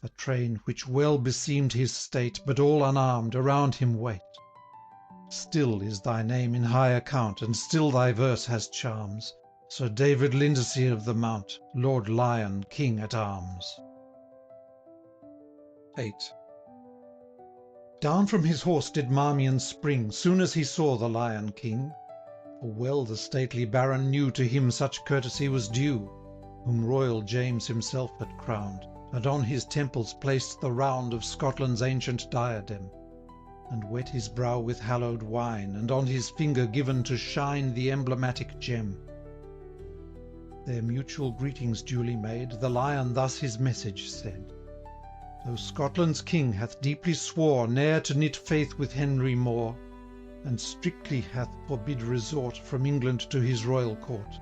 A train which well beseemed his state, but all unarmed, around him wait. Still is thy name in high account, and still thy verse has charms, Sir David Lindesay of the Mount, Lord Lion, King at Arms. 8. Down from his horse did Marmion spring, soon as he saw the Lion King, for well the stately Baron knew to him such courtesy was due, whom royal James himself had crowned, and on his temples placed the round of Scotland's ancient diadem, and wet his brow with hallowed wine, and on his finger given to shine the emblematic gem. Their mutual greetings duly made, the Lion thus his message said: Though Scotland's king hath deeply swore ne'er to knit faith with Henry more, and strictly hath forbid resort from England to his royal court,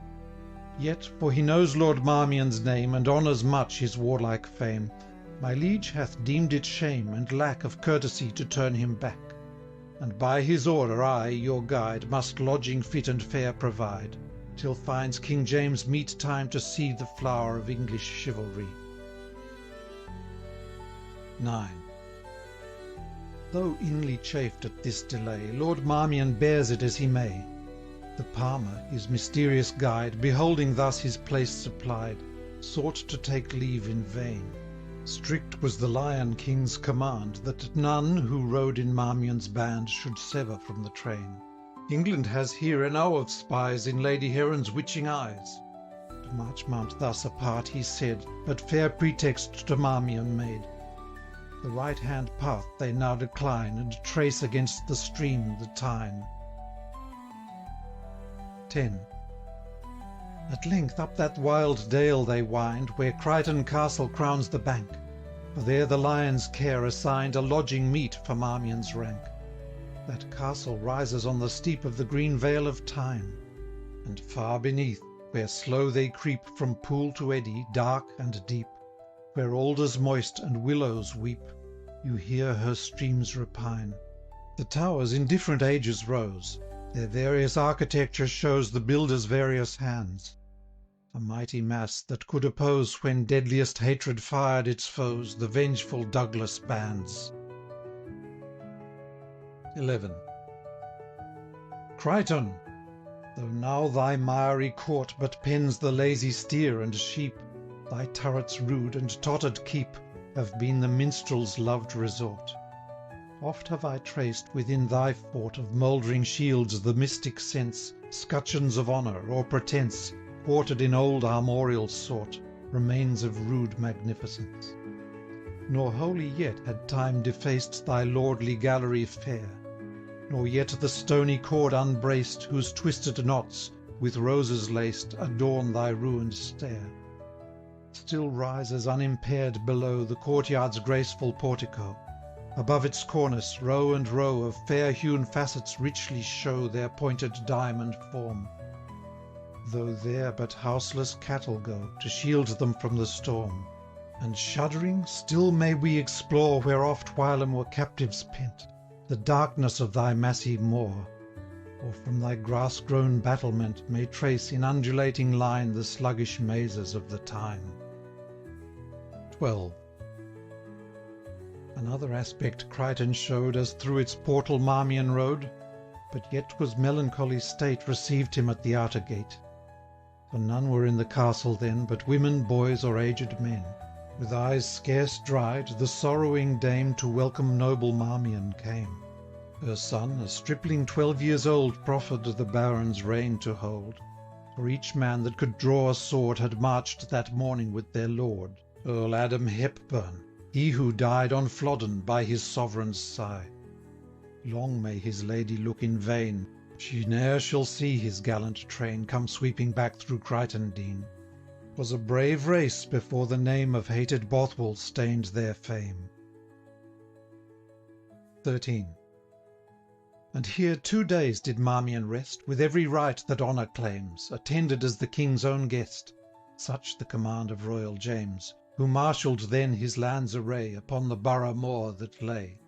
Yet, for he knows Lord Marmion's name, and honours much his warlike fame, my liege hath deemed it shame and lack of courtesy to turn him back, and by his order I, your guide, must lodging fit and fair provide, till finds King James meet time to see the flower of English chivalry. 9. Though inly chafed at this delay, Lord Marmion bears it as he may. The Palmer, his mysterious guide, beholding thus his place supplied, sought to take leave in vain. Strict was the Lion King's command, that none who rode in Marmion's band should sever from the train. England has here enow of spies in Lady Heron's witching eyes. To Marchmount thus apart he said, but fair pretext to Marmion made. The right-hand path they now decline, and trace against the stream the Tyne. 10. At length up that wild dale they wind, where Crichton Castle crowns the bank, for there the Lion's care assigned a lodging meet for Marmion's rank. That castle rises on the steep of the green vale of Tyne, and far beneath, where slow they creep from pool to eddy, dark and deep, where alders moist and willows weep, you hear her streams repine. The towers in different ages rose, their various architecture shows the builder's various hands, a mighty mass that could oppose, when deadliest hatred fired its foes, the vengeful Douglas bands. 11. Crichton, though now thy miry court but pens the lazy steer and sheep, thy turrets rude and tottered keep have been the minstrel's loved resort. Oft have I traced within thy fort of mouldering shields the mystic sense, scutcheons of honour or pretence, quartered in old armorial sort, remains of rude magnificence. Nor wholly yet had time defaced thy lordly gallery fair, nor yet the stony cord unbraced, whose twisted knots, with roses laced, adorn thy ruined stair. Still rises unimpaired below the courtyard's graceful portico. Above its cornice, row and row of fair-hewn facets richly show their pointed diamond form, though there but houseless cattle go, to shield them from the storm. And shuddering, still may we explore, where oft whilom were captives pent, the darkness of thy massy moor, or from thy grass-grown battlement may trace in undulating line the sluggish mazes of the Tyne. 12. Another aspect Crichton showed, as through its portal Marmion rode, but yet was melancholy state received him at the outer gate. For none were in the castle then, but women, boys, or aged men. With eyes scarce dried, the sorrowing dame to welcome noble Marmion came. Her son, a stripling 12 years old, proffered the baron's reign to hold, for each man that could draw a sword had marched that morning with their lord, Earl Adam Hepburn, he who died on Flodden by his sovereign's side. Long may his lady look in vain, she ne'er shall see his gallant train come sweeping back through Crichton Dean. 'Twas a brave race before the name of hated Bothwell stained their fame. 13. And here 2 days did Marmion rest, with every right that honour claims, attended as the king's own guest, such the command of royal James, who marshalled then his land's array upon the borough moor that lay.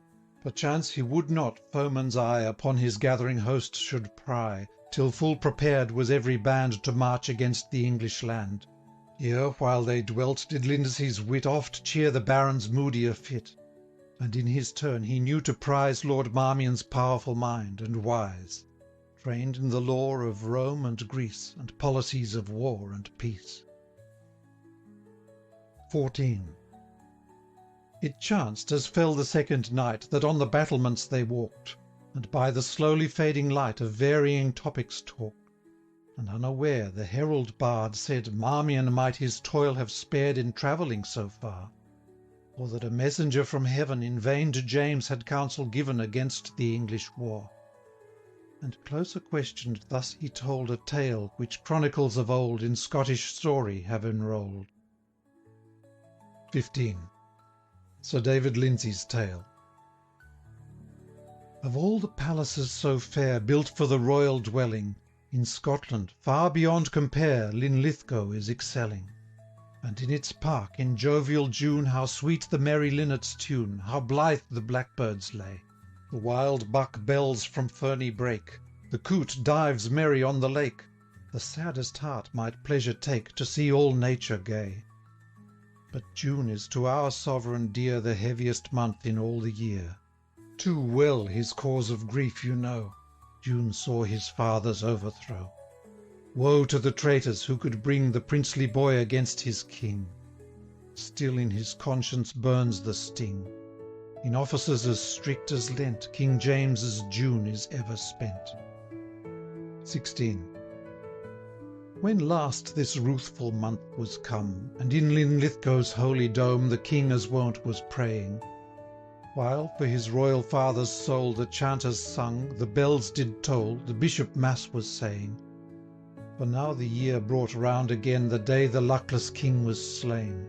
Perchance he would not foeman's eye upon his gathering host should pry, till full prepared was every band to march against the English land. Here while they dwelt did Lindesay's wit oft cheer the baron's moodier fit, and in his turn he knew to prize Lord Marmion's powerful mind and wise, trained in the lore of Rome and Greece, and policies of war and peace. 14. It chanced, as fell the second night, that on the battlements they walked, and by the slowly fading light of varying topics talked, and unaware the herald bard said Marmion might his toil have spared in travelling so far, or that a messenger from heaven in vain to James had counsel given against the English war. And closer questioned thus he told a tale which chronicles of old in Scottish story have enrolled. 15. Sir David Lindsay's Tale. Of all the palaces so fair built for the royal dwelling, In Scotland, far beyond compare, Linlithgow is excelling. And in its park, in jovial June, how sweet the merry linnet's tune, how blithe the blackbird's lay! The wild buck bells from ferny brake, the coot dives merry on the lake, the saddest heart might pleasure take to see all nature gay. But June is to our sovereign dear the heaviest month in all the year. Too well his cause of grief you know, June saw his father's overthrow. Woe to the traitors who could bring the princely boy against his king. Still in his conscience burns the sting. In offices as strict as Lent, King James's June is ever spent. 16. When last this ruthful month was come, and in Linlithgow's holy dome the king as wont was praying, while for his royal father's soul the chanters sung, the bells did toll, the bishop mass was saying, for now the year brought round again the day the luckless king was slain.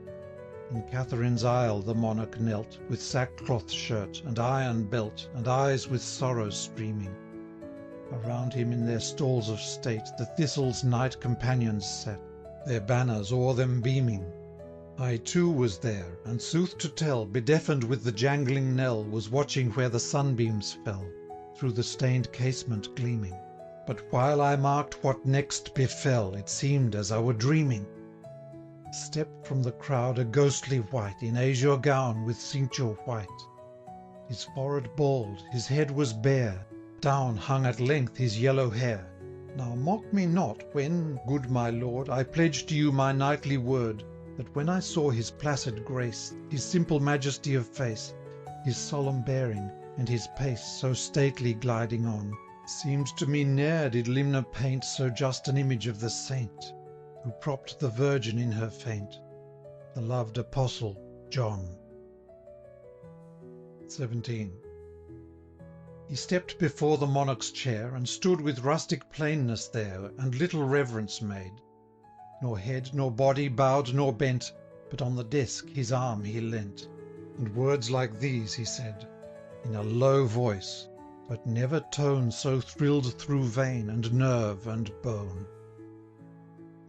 In Catherine's aisle the monarch knelt, with sackcloth shirt, and iron belt, and eyes with sorrow streaming. Around him in their stalls of state the thistle's knight companions sat, their banners o'er them beaming. I too was there, and sooth to tell, bedeafened with the jangling knell, was watching where the sunbeams fell, through the stained casement gleaming. But while I marked what next befell, it seemed as I were dreaming. Stepped from the crowd a ghostly wight, in azure gown with cincture white. His forehead bald, his head was bare, down hung at length his yellow hair. Now mock me not, when, good my lord, I pledge to you my knightly word, that when I saw his placid grace, his simple majesty of face, his solemn bearing, and his pace so stately gliding on, seemed to me ne'er did limner paint so just an image of the saint, who propped the Virgin in her faint, the loved Apostle John. 17. He stepped before the monarch's chair, and stood with rustic plainness there, and little reverence made. Nor head nor body bowed nor bent, but on the desk his arm he leant, and words like these he said, in a low voice, but never tone so thrilled through vein, and nerve, and bone.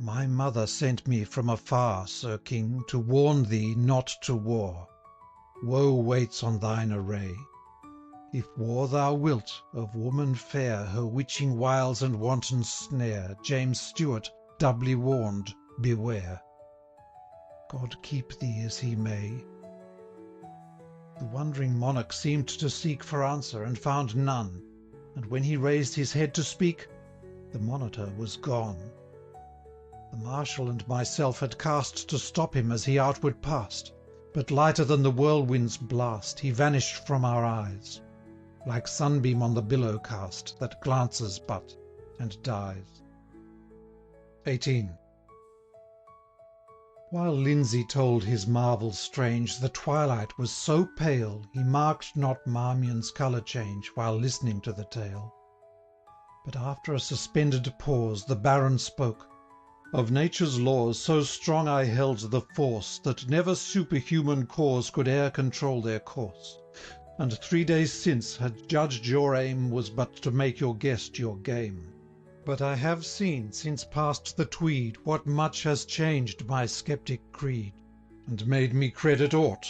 My mother sent me from afar, Sir King, to warn thee not to war. Woe waits on thine array. If war thou wilt, of woman fair her witching wiles and wanton snare, James Stuart, doubly warned, beware. God keep thee as he may. The wondering monarch seemed to seek for answer, and found none, and when he raised his head to speak, the monitor was gone. The marshal and myself had cast to stop him as he outward passed, but lighter than the whirlwind's blast he vanished from our eyes, like sunbeam on the billow cast, that glances but, and dies. 18. While Lindsay told his marvels strange, the twilight was so pale, he marked not Marmion's colour change, while listening to the tale. But after a suspended pause, the Baron spoke, "Of nature's laws so strong I held the force, that never superhuman cause could e'er control their course, and 3 days since had judged your aim was but to make your guest your game. But I have seen, since past the Tweed, what much has changed my sceptic creed, and made me credit aught."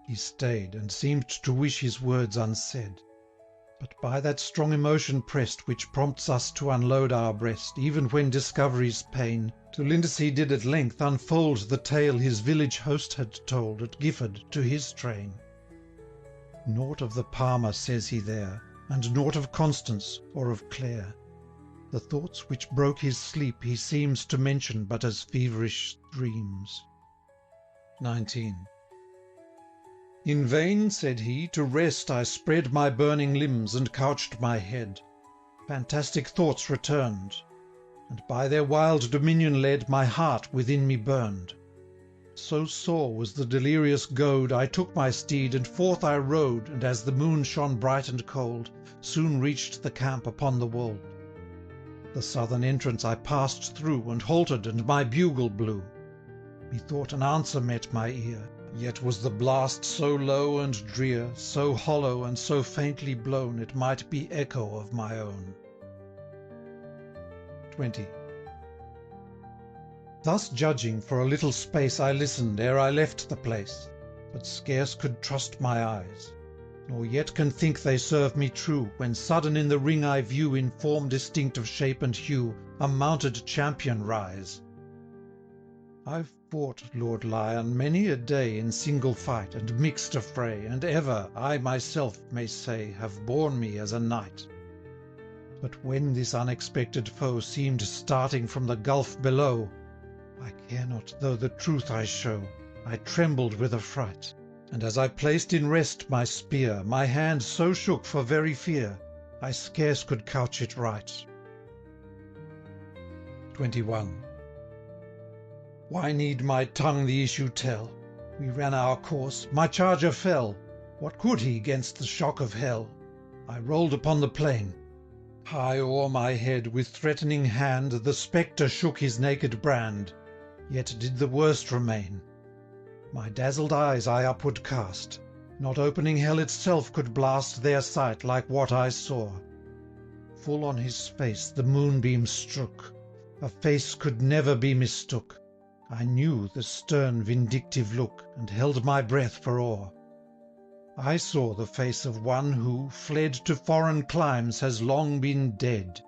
He stayed, and seemed to wish his words unsaid, but by that strong emotion pressed, which prompts us to unload our breast, even when discovery's pain, to Lindesay did at length unfold the tale his village host had told at Gifford to his train. Naught of the Palmer says he there, and naught of Constance or of Clare. The thoughts which broke his sleep he seems to mention but as feverish dreams. 19. In vain, said he, to rest I spread my burning limbs and couched my head. Fantastic thoughts returned, and by their wild dominion led, my heart within me burned. So sore was the delirious goad, I took my steed, and forth I rode, and as the moon shone bright and cold, soon reached the camp upon the wold. The southern entrance I passed through, and halted, and my bugle blew. Methought an answer met my ear, yet was the blast so low and drear, so hollow and so faintly blown, it might be echo of my own. 20. Thus judging, for a little space I listened ere I left the place, but scarce could trust my eyes, nor yet can think they serve me true, when sudden in the ring I view, in form distinct of shape and hue, a mounted champion rise. I've fought, Lord Lion, many a day in single fight and mixed affray, and ever, I myself may say, have borne me as a knight. But when this unexpected foe seemed starting from the gulf below, I care not though the truth I show, I trembled with affright, and as I placed in rest my spear, my hand so shook for very fear, I scarce could couch it right. 21. Why need my tongue the issue tell? We ran our course, my charger fell. What could he 'gainst the shock of hell? I rolled upon the plain. High o'er my head, with threatening hand, the spectre shook his naked brand. Yet did the worst remain. My dazzled eyes I upward cast. Not opening hell itself could blast their sight like what I saw. Full on his face the moonbeam strook. A face could never be mistook. I knew the stern vindictive look, and held my breath for awe. I saw the face of one who, fled to foreign climes, has long been dead.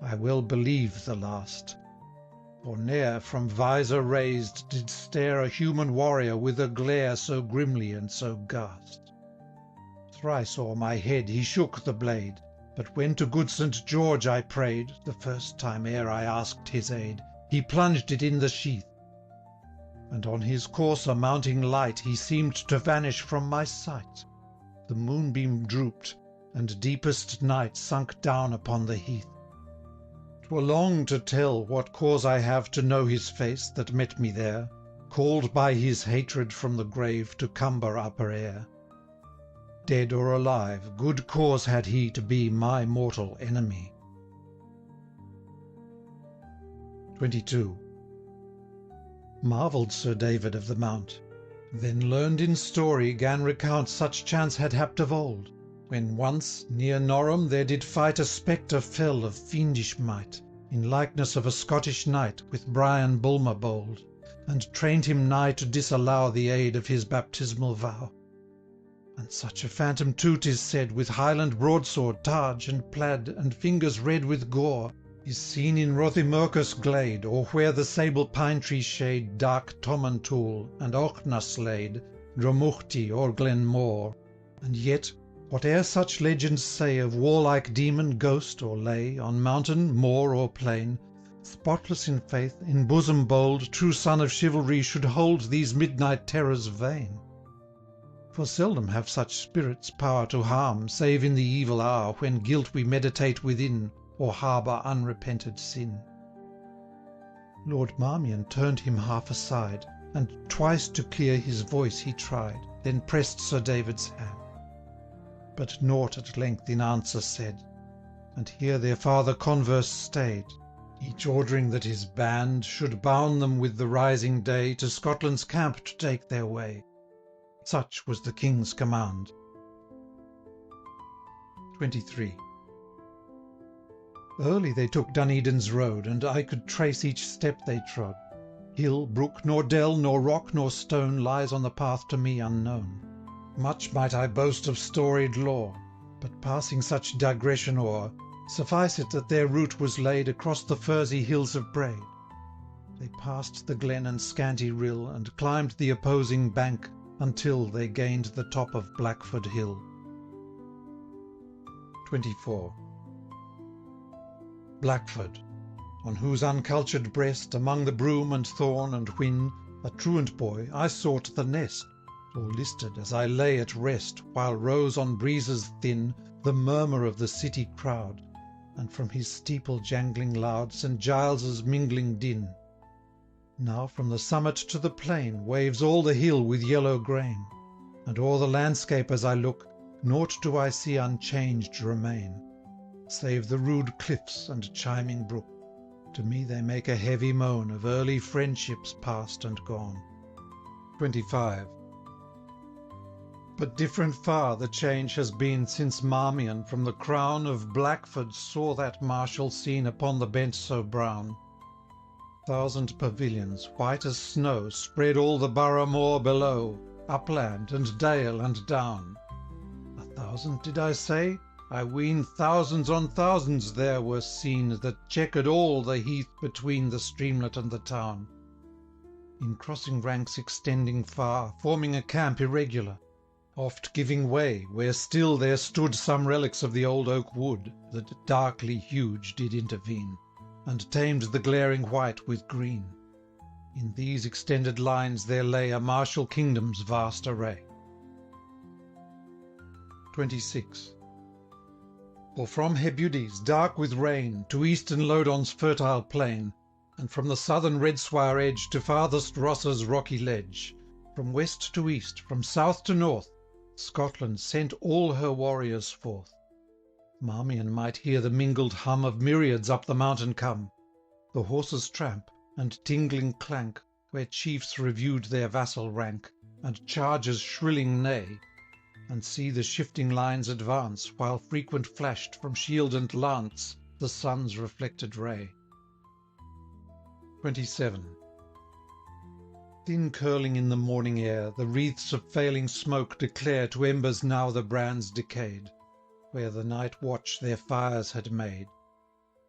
I well believe the last. For ne'er from visor raised did stare a human warrior with a glare so grimly and so ghast. Thrice o'er my head he shook the blade, but when to good St. George I prayed, the first time ere I asked his aid, he plunged it in the sheath. And on his courser mounting light he seemed to vanish from my sight. The moonbeam drooped, and deepest night sunk down upon the heath. 'Twere long to tell what cause I have to know his face that met me there, called by his hatred from the grave to cumber upper air. Dead or alive, good cause had he to be my mortal enemy. 22. Marvelled Sir David of the Mount, then learned in story 'gan recount such chance had happed of old, when once near Norham there did fight a spectre fell of fiendish might, in likeness of a Scottish knight, with Brian Bulmer bold, and trained him nigh to disallow the aid of his baptismal vow. And such a phantom too 'tis said, with Highland broadsword, targe, and plaid, and fingers red with gore, is seen in Rothiemurcus glade, or where the sable pine tree shade dark Tomantoul and Auchnas laid, Dromuchty or Glenmore. And yet, whate'er such legends say of warlike demon, ghost, or lay, on mountain, moor, or plain, spotless in faith, in bosom bold, true son of chivalry should hold these midnight terrors vain. For seldom have such spirits power to harm, save in the evil hour, when guilt we meditate within, or harbour unrepented sin. Lord Marmion turned him half aside, and twice to clear his voice he tried, then pressed Sir David's hand. But nought at length in answer said, and here their farther converse stayed, each ordering that his band should bound them with the rising day to Scotland's camp to take their way. Such was the King's command. 23. Early they took Dunedain's road, and I could trace each step they trod. Hill, brook, nor dell, nor rock, nor stone lies on the path to me unknown. Much might I boast of storied lore, but passing such digression o'er, suffice it that their route was laid across the furzy hills of Bray. They passed the glen and scanty rill, and climbed the opposing bank, until they gained the top of Blackford Hill. 24. Blackford, on whose uncultured breast, among the broom and thorn and whin, a truant boy, I sought the nest, or listed as I lay at rest, while rose on breezes thin the murmur of the city crowd, and from his steeple jangling loud St. Giles's mingling din. Now from the summit to the plain waves all the hill with yellow grain, and o'er the landscape as I look, naught do I see unchanged remain, save the rude cliffs and chiming brook. To me they make a heavy moan of early friendships past and gone. 25. But different far the change has been since Marmion from the crown of Blackford saw that martial scene upon the bent so brown. 1,000 pavilions, white as snow, spread all the borough moor below, upland and dale and down. 1,000 did I say? I ween thousands on thousands there were seen, that chequered all the heath between the streamlet and the town. In crossing ranks extending far, forming a camp irregular, oft giving way, where still there stood some relics of the old oak wood, that darkly huge did intervene, and tamed the glaring white with green. In these extended lines there lay a martial kingdom's vast array. 26. For from Hebudes, dark with rain, to eastern Lodon's fertile plain, and from the southern Redswire edge to farthest Ross's rocky ledge, from west to east, from south to north, Scotland sent all her warriors forth. Marmion might hear the mingled hum of myriads up the mountain come, the horses' tramp, and tingling clank, where chiefs reviewed their vassal rank, and chargers shrilling neigh, and see the shifting lines advance, while frequent flashed from shield and lance the sun's reflected ray. 27. Thin curling in the morning air, the wreaths of failing smoke declare to embers now the brands decayed, where the night watch their fires had made.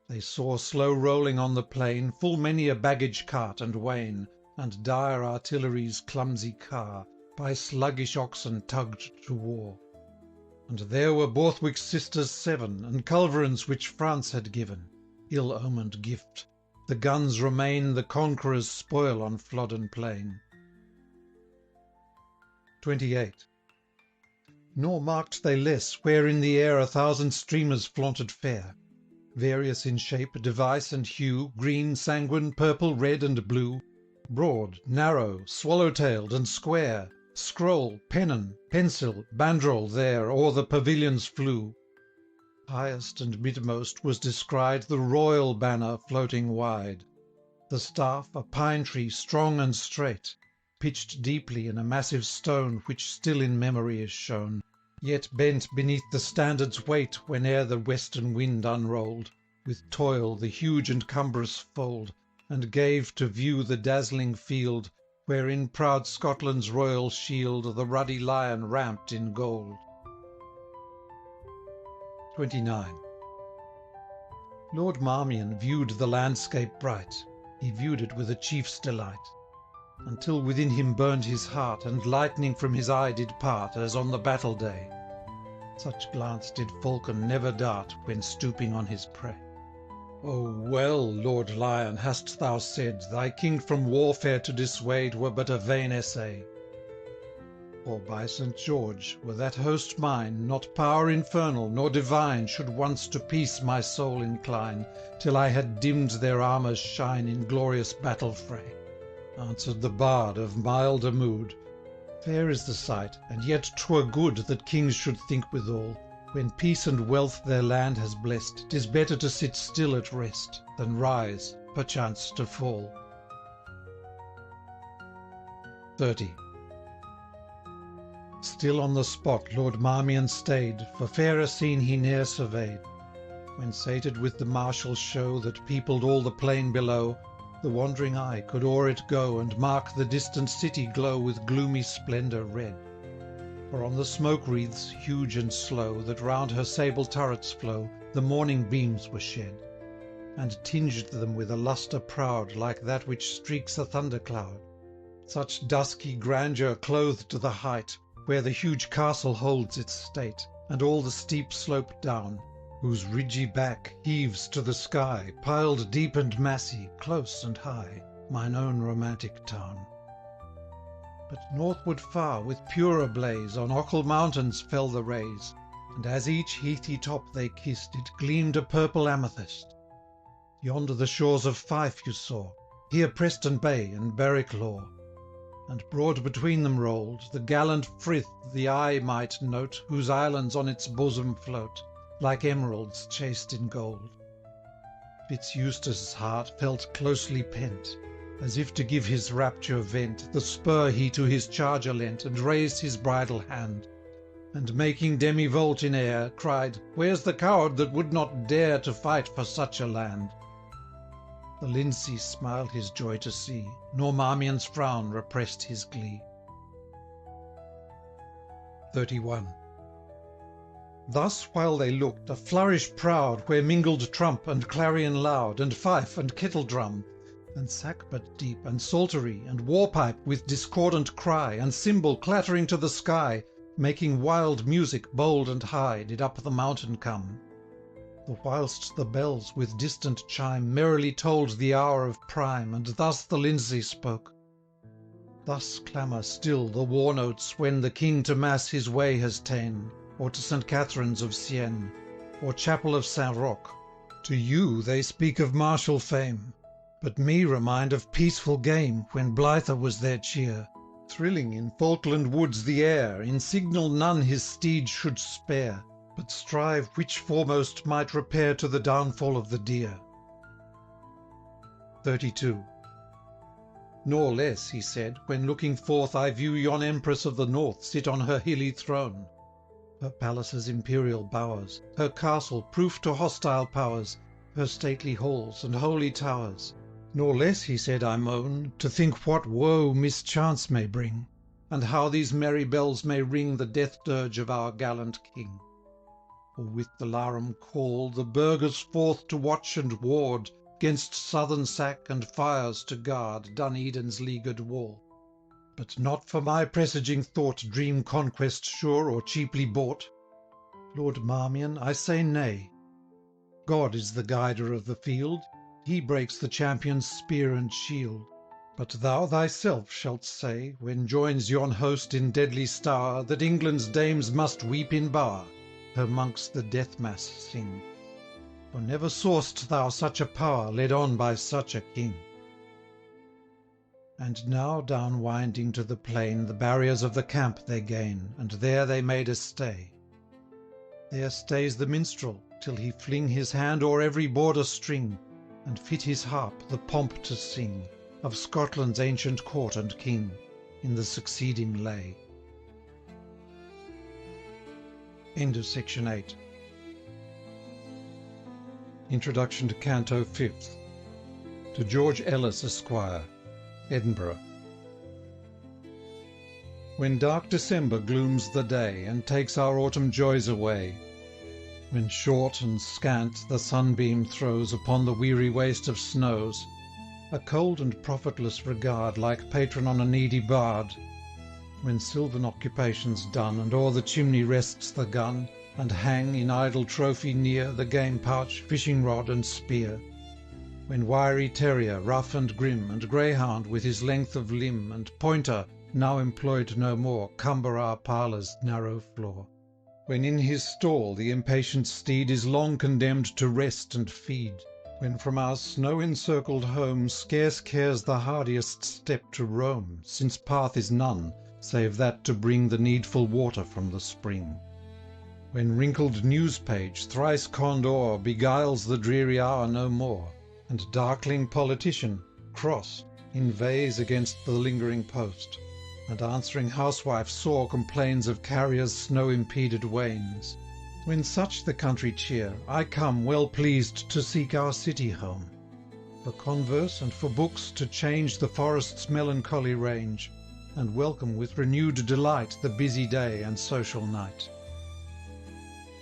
They saw slow rolling on the plain full many a baggage cart and wain, and dire artillery's clumsy car, by sluggish oxen tugged to war. And there were Borthwick's sisters 7, and culverins which France had given, ill-omened gift. The guns remain the conqueror's spoil on Flodden plain. 28. Nor marked they less where in the air 1,000 streamers flaunted fair, various in shape, device, and hue, green, sanguine, purple, red, and blue, broad, narrow, swallow-tailed, and square, scroll, pennon, pencil, bandrol there o'er the pavilions flew. Highest and midmost was descried the royal banner floating wide, the staff a pine tree strong and straight, pitched deeply in a massive stone which still in memory is shown, yet bent beneath the standard's weight whene'er the western wind unrolled, with toil the huge and cumbrous fold, and gave to view the dazzling field, wherein proud Scotland's royal shield the ruddy lion ramped in gold. 29. Lord Marmion viewed the landscape bright, he viewed it with a chief's delight, until within him burned his heart, and lightning from his eye did part, as on the battle day. Such glance did falcon never dart, when stooping on his prey. O well, Lord Lion, hast thou said, thy king from warfare to dissuade were but a vain essay. For by St. George, were that host mine, not power infernal nor divine should once to peace my soul incline, till I had dimmed their armour's shine in glorious battle fray. Answered the bard of milder mood, fair is the sight, and yet 'twere good that kings should think withal, when peace and wealth their land has blessed, 'tis better to sit still at rest, than rise, perchance to fall. 30. Still on the spot Lord Marmion stayed, for fairer scene he ne'er surveyed. When sated with the martial show that peopled all the plain below, the wandering eye could o'er it go, and mark the distant city glow with gloomy splendour red. For on the smoke wreaths, huge and slow, that round her sable turrets flow, the morning beams were shed, and tinged them with a lustre proud, like that which streaks a thundercloud. Such dusky grandeur clothed the height, where the huge castle holds its state, and all the steep slope down, whose ridgy back heaves to the sky, piled deep and massy, close and high, mine own romantic town. But northward far, with purer blaze, on Ochil mountains fell the rays, and as each heathy top they kissed, it gleamed a purple amethyst. Yonder the shores of Fife you saw, here Preston Bay and Berwick Law, and broad between them rolled the gallant Frith the eye might note, whose islands on its bosom float, like emeralds chased in gold. Fitz-Eustace's heart felt closely pent, as if to give his rapture vent, the spur he to his charger lent, and raised his bridle hand, and making demi-volt in air, cried, "Where's the coward that would not dare to fight for such a land?" The Lindsay smiled his joy to see, nor Marmion's frown repressed his glee. 31. Thus while they looked, a flourish proud, where mingled trump and clarion loud, and fife and kettle-drum, and sackbut deep, and psaltery, and war-pipe with discordant cry, and cymbal clattering to the sky, making wild music bold and high, did up the mountain come. The whilst the bells with distant chime merrily told the hour of prime, and thus the Lindsay spoke. Thus clamour still the war notes when the King to mass his way has ta'en, or to St. Catherine's of Sienne, or chapel of Saint Roch. To you they speak of martial fame, but me remind of peaceful game, when blither was their cheer, thrilling in Falkland woods the air, in signal none his steed should spare, but strive which foremost might repair to the downfall of the deer. 32. Nor less, he said, when looking forth I view yon Empress of the North sit on her hilly throne, her palace's imperial bowers, her castle proof to hostile powers, her stately halls and holy towers. Nor less, he said, I moan, to think what woe mischance may bring, and how these merry bells may ring the death dirge of our gallant King. For with the larum call the burghers forth to watch and ward, 'gainst southern sack and fires to guard Dun Eden's leaguered wall. But not for my presaging thought dream conquest sure or cheaply bought. Lord Marmion, I say nay. God is the guider of the field, he breaks the champion's spear and shield. But thou thyself shalt say, when joins yon host in deadly stowre, that England's dames must weep in bower, her monks the death mass sing. For never saw'st thou such a power led on by such a king. And now down winding to the plain the barriers of the camp they gain, and there they made a stay. There stays the minstrel, till he fling his hand o'er every border string, and fit his harp the pomp to sing of Scotland's ancient court and king, in the succeeding lay. End of section 8. Introduction to Canto 5th. To George Ellis, Esquire, Edinburgh. When dark December glooms the day, and takes our autumn joys away, when short and scant the sunbeam throws upon the weary waste of snows, a cold and profitless regard, like patron on a needy bard, when sylvan occupation's done, and o'er the chimney rests the gun, and hang in idle trophy near the game pouch, fishing rod, and spear, when wiry terrier, rough and grim, and greyhound with his length of limb, and pointer, now employed no more, cumber our parlour's narrow floor, when in his stall the impatient steed is long condemned to rest and feed, when from our snow-encircled home scarce cares the hardiest step to roam, since path is none, save that to bring the needful water from the spring, when wrinkled news-page, thrice conned o'er, beguiles the dreary hour no more, and darkling politician, cross, inveighs against the lingering post, and answering housewife sore complains of carriers' snow-impeded wains. When such the country cheer, I come well pleased to seek our city home, for converse and for books to change the forest's melancholy range, and welcome with renewed delight the busy day and social night.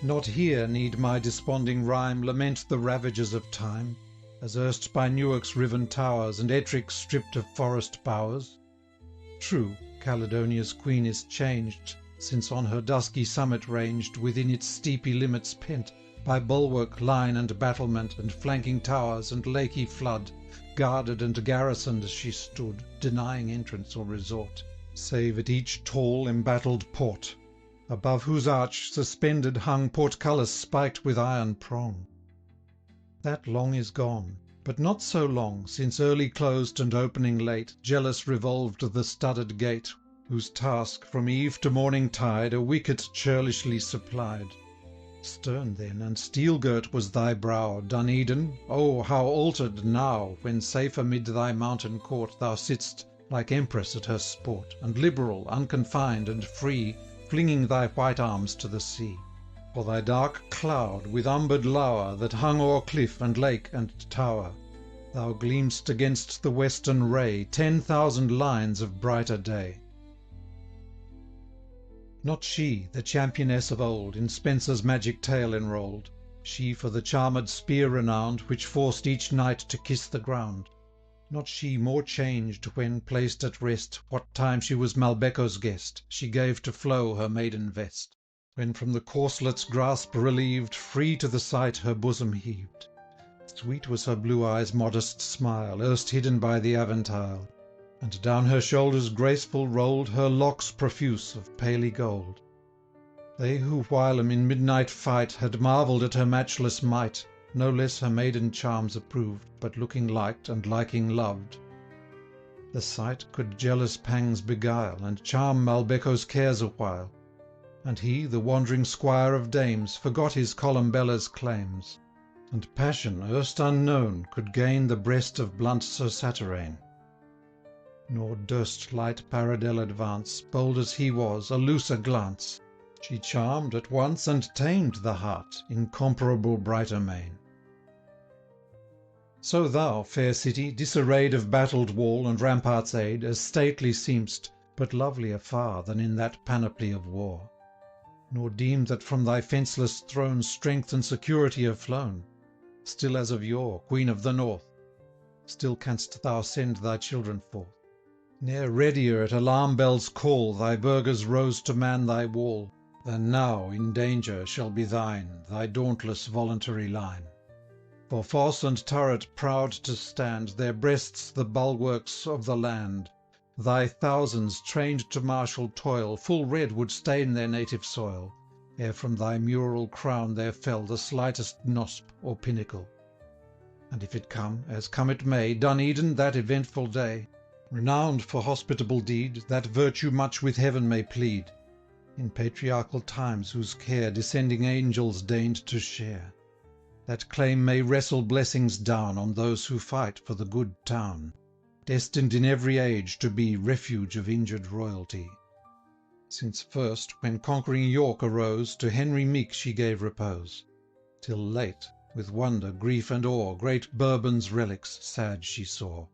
Not here need my desponding rhyme lament the ravages of time, as erst by Newark's riven towers and Ettrick stripped of forest bowers. True, Caledonia's queen is changed, since on her dusky summit ranged, within its steepy limits pent, by bulwark, line, and battlement, and flanking towers, and lakey flood, guarded and garrisoned she stood, denying entrance or resort, save at each tall embattled port, above whose arch suspended hung portcullis spiked with iron prong. That long is gone, but not so long, since early closed and opening late, jealous revolved the studded gate, whose task from eve to morning tide a wicket churlishly supplied. Stern then and steel-girt was thy brow, Dun Eden, oh, how altered now, when safe amid thy mountain court thou sitt'st like empress at her sport, and liberal, unconfined, and free, flinging thy white arms to the sea. For thy dark cloud, with umbered lower, that hung o'er cliff and lake and tower, thou gleam'st against the western ray 10,000 lines of brighter day. Not she, the championess of old, in Spenser's magic tale enrolled, she for the charmed spear renowned, which forced each knight to kiss the ground. Not she more changed, when, placed at rest, what time she was Malbecco's guest, she gave to flow her maiden vest, when from the corselet's grasp relieved, free to the sight her bosom heaved. Sweet was her blue eye's modest smile, erst hidden by the aventile, and down her shoulders graceful rolled her locks profuse of paly gold. They who whilom in midnight fight had marvelled at her matchless might, no less her maiden charms approved, but looking liked and liking loved. The sight could jealous pangs beguile, and charm Malbecco's cares awhile, and he, the wandering squire of dames, forgot his Columbella's claims, and passion, erst unknown, could gain the breast of blunt Sir Satyrane. Nor durst light Paridel advance, bold as he was, a looser glance. She charmed at once and tamed the heart, incomparable Brightermain. So thou, fair city, disarrayed of battled wall and rampart's aid, as stately seem'st, but lovelier far than in that panoply of war. Nor deem that from thy fenceless throne strength and security have flown. Still as of yore, Queen of the North, still canst thou send thy children forth. Ne'er readier at alarm bell's call thy burghers rose to man thy wall, than now in danger shall be thine, thy dauntless voluntary line. For fosse and turret proud to stand, their breasts the bulwarks of the land, thy thousands, trained to martial toil, full red would stain their native soil, ere from thy mural crown there fell the slightest nosp or pinnacle. And if it come, as come it may, Dun-Edin that eventful day, renowned for hospitable deed, that virtue much with heaven may plead, in patriarchal times whose care descending angels deigned to share, that claim may wrestle blessings down on those who fight for the good town, destined in every age to be refuge of injured royalty. Since first, when conquering York arose, to Henry meek she gave repose, till late, with wonder, grief, and awe, great Bourbon's relics sad she saw.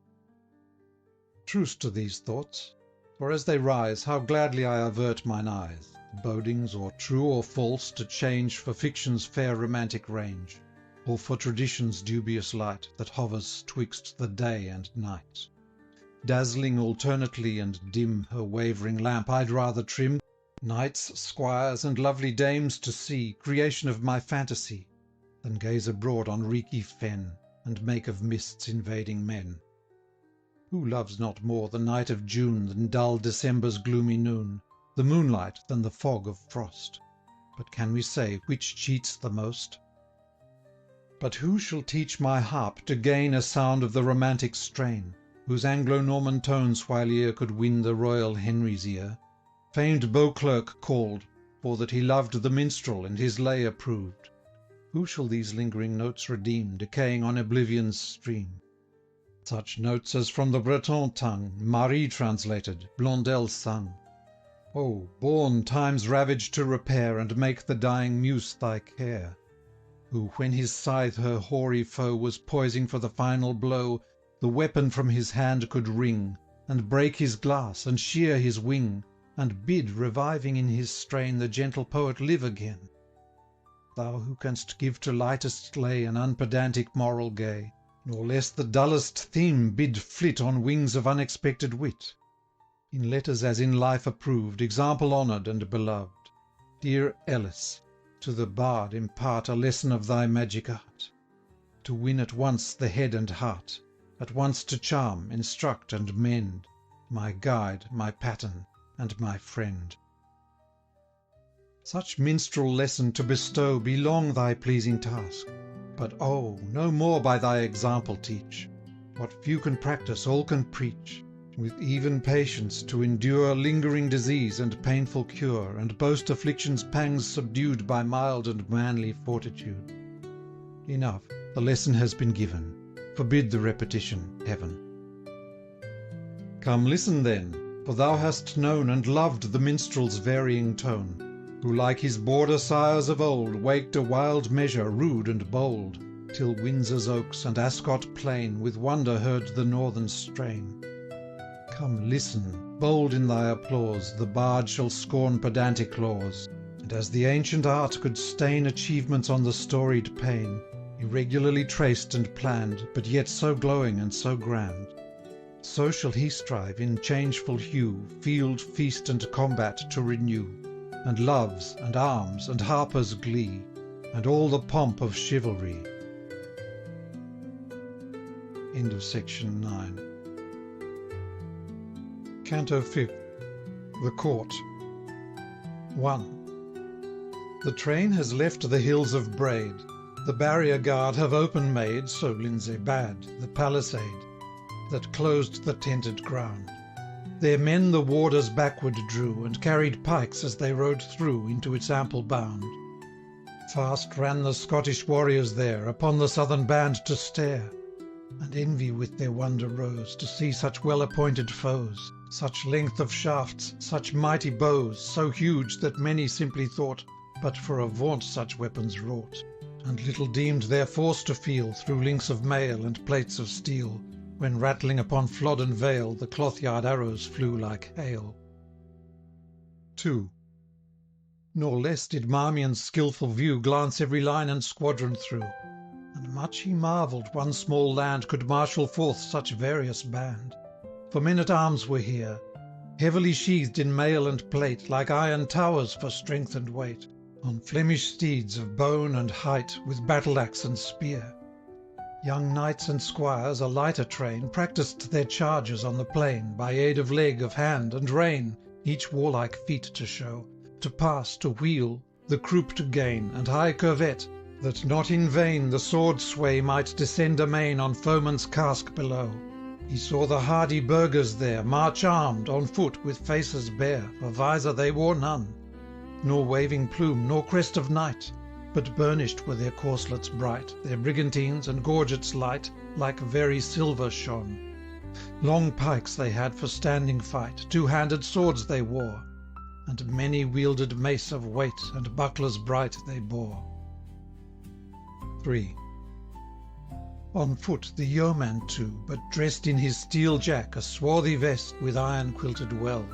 Truce to these thoughts, for as they rise, how gladly I avert mine eyes, bodings, or true or false, to change for fiction's fair romantic range, or for tradition's dubious light, that hovers twixt the day and night. Dazzling alternately and dim her wavering lamp I'd rather trim, knights, squires, and lovely dames to see, creation of my fantasy, than gaze abroad on reeky fen, and make of mists invading men. Who loves not more the night of June than dull December's gloomy noon, the moonlight than the fog of frost? But can we say which cheats the most? But who shall teach my harp to gain a sound of the romantic strain, whose Anglo-Norman tones whileere could win the royal Henry's ear, famed Beauclerk called, for that he loved the minstrel and his lay approved? Who shall these lingering notes redeem, decaying on oblivion's stream? Such notes as from the Breton tongue Marie translated, Blondel sung. Oh, born time's ravage to repair, and make the dying muse thy care, who, when his scythe her hoary foe was poising for the final blow, the weapon from his hand could wring, and break his glass, and shear his wing, and bid, reviving in his strain, the gentle poet live again. Thou who canst give to lightest lay an unpedantic moral gay, nor less the dullest theme bid flit on wings of unexpected wit. In letters as in life approved, example honoured and beloved, dear Ellis, to the bard impart a lesson of thy magic art, to win at once the head and heart, at once to charm, instruct, and mend, my guide, my pattern, and my friend. Such minstrel lesson to bestow be long thy pleasing task, but oh, no more by thy example teach. What few can practise, all can preach, with even patience to endure lingering disease and painful cure, and boast affliction's pangs subdued by mild and manly fortitude. Enough, the lesson has been given, forbid the repetition, Heaven. Come listen then, For thou hast known and loved the minstrel's varying tone, who like his border sires of old waked a wild measure rude and bold, till Windsor's oaks and Ascot plain with wonder heard the northern strain. Come listen, bold in thy applause, the bard shall scorn pedantic laws, and as the ancient art could stain achievements on the storied pane, irregularly traced and planned, but yet so glowing and so grand, so shall he strive in changeful hue field, feast, and combat to renew, and loves, and arms, and harper's glee, and all the pomp of chivalry. End of section 9. Canto 5th. The Court. 1. The train has left the hills of Braid. The barrier guard have open made, so Lindsay bade, the palisade that closed the tented ground. Their men the warders backward drew, and carried pikes as they rode through into its ample bound. Fast ran the Scottish warriors there, upon the southern band to stare, and envy with their wonder rose, to see such well-appointed foes, such length of shafts, such mighty bows, so huge that many simply thought but for a vaunt such weapons wrought, and little deemed their force to feel through links of mail and plates of steel, when rattling upon Flodden vale the cloth-yard arrows flew like hail. 2. Nor less did Marmion's skilful view glance every line and squadron through, and much he marvelled one small land could marshal forth such various band. For men-at-arms were here, heavily sheathed in mail and plate, like iron towers for strength and weight, on Flemish steeds of bone and height, with battle-axe and spear. Young knights and squires, a lighter train, practised their charges on the plain, by aid of leg, of hand, and rein, each warlike feat to show, to pass, to wheel, the croup to gain, and high curvet, that not in vain the sword sway might descend amain on foeman's casque below. He saw the hardy burghers there march armed, on foot, with faces bare, for visor they wore none, nor waving plume, nor crest of knight, but burnished were their corselets bright, their brigantines and gorgets light, like very silver shone. Long pikes they had for standing fight, two-handed swords they wore, and many wielded mace of weight, and bucklers bright they bore. 3. On foot the yeoman too, but dressed in his steel jack, a swarthy vest with iron quilted well.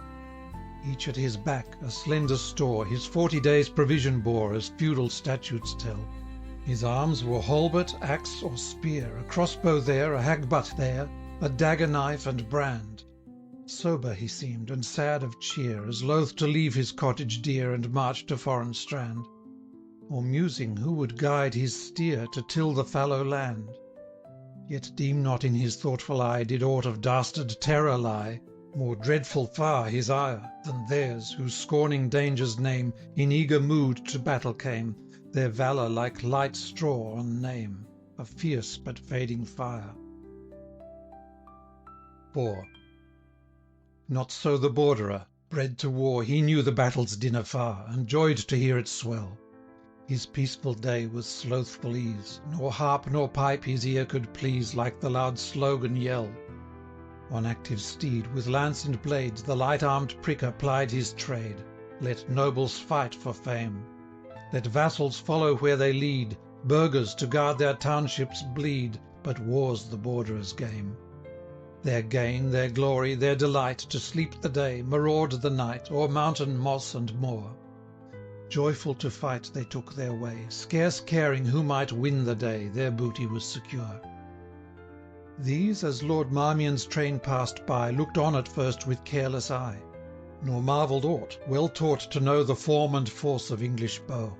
Each at his back a slender store his 40 days' provision bore, as feudal statutes tell. His arms were halbert, axe, or spear, a crossbow there, a hagbut there, a dagger-knife and brand. Sober he seemed, and sad of cheer, as loath to leave his cottage dear and march to foreign strand, or musing who would guide his steer to till the fallow land. Yet deem not in his thoughtful eye did aught of dastard terror lie, more dreadful far his ire than theirs, who scorning danger's name, in eager mood to battle came, their valour like light straw on name, a fierce but fading fire. 4. Not so the borderer, bred to war, he knew the battle's din afar, and joyed to hear it swell. His peaceful day was slothful ease, nor harp nor pipe his ear could please like the loud slogan yell. On active steed, with lance and blade, the light-armed pricker plied his trade. Let nobles fight for fame. Let vassals follow where they lead, burghers to guard their townships bleed, but war's the borderer's game. Their gain, their glory, their delight, to sleep the day, maraud the night, o'er mountain, moss, and moor. Joyful to fight they took their way, scarce caring who might win the day, their booty was secure. These, as Lord Marmion's train passed by, looked on at first with careless eye, nor marvelled aught, well taught to know the form and force of English bow.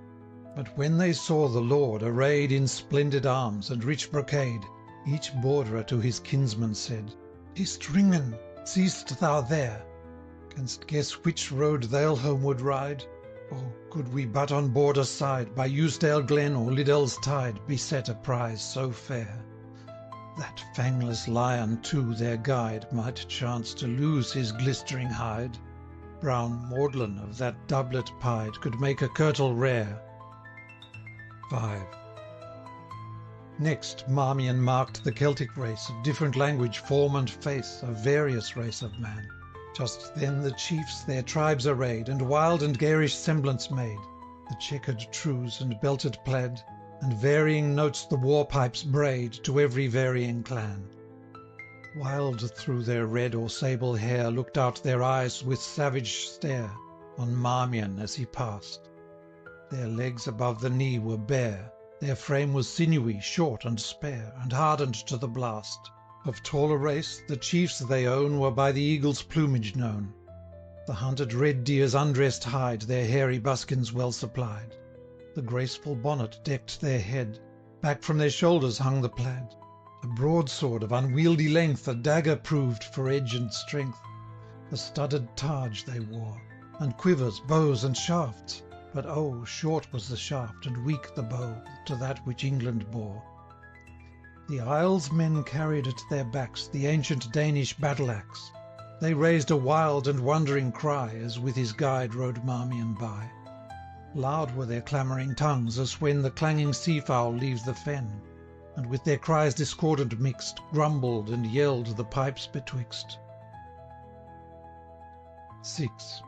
But when they saw the Lord arrayed in splendid arms and rich brocade, each borderer to his kinsman said, "Hist, Ringen, seest thou there? Canst guess which road they'll homeward ride? Oh, could we but on Border side, by Eusdale glen or Liddell's tide, beset a prize so fair! That fangless lion, too, their guide, might chance to lose his glistering hide. Brown Maudlin of that doublet pied could make a kirtle rare." 5. Next Marmion marked the Celtic race, of different language, form, and face, a various race of man, Just then the chiefs their tribes arrayed, and wild and garish semblance made, the chequered trews and belted plaid, and varying notes the war-pipes brayed to every varying clan. Wild through their red or sable hair looked out their eyes with savage stare on Marmion as he passed. Their legs above the knee were bare, their frame was sinewy, short and spare, and hardened to the blast. Of taller race, the chiefs they own were by the eagle's plumage known. The hunted red deer's undressed hide their hairy buskins well supplied. The graceful bonnet decked their head, back from their shoulders hung the plaid. A broadsword of unwieldy length a dagger proved for edge and strength. A studded targe they wore, and quivers, bows, and shafts. But oh, short was the shaft, and weak the bow, to that which England bore. The Isles' men carried at their backs the ancient Danish battle-axe. They raised a wild and wondering cry, as with his guide rode Marmion by. Loud were their clamouring tongues, as when the clanging sea-fowl leaves the fen, and with their cries discordant mixed, grumbled and yelled the pipes betwixt. 6.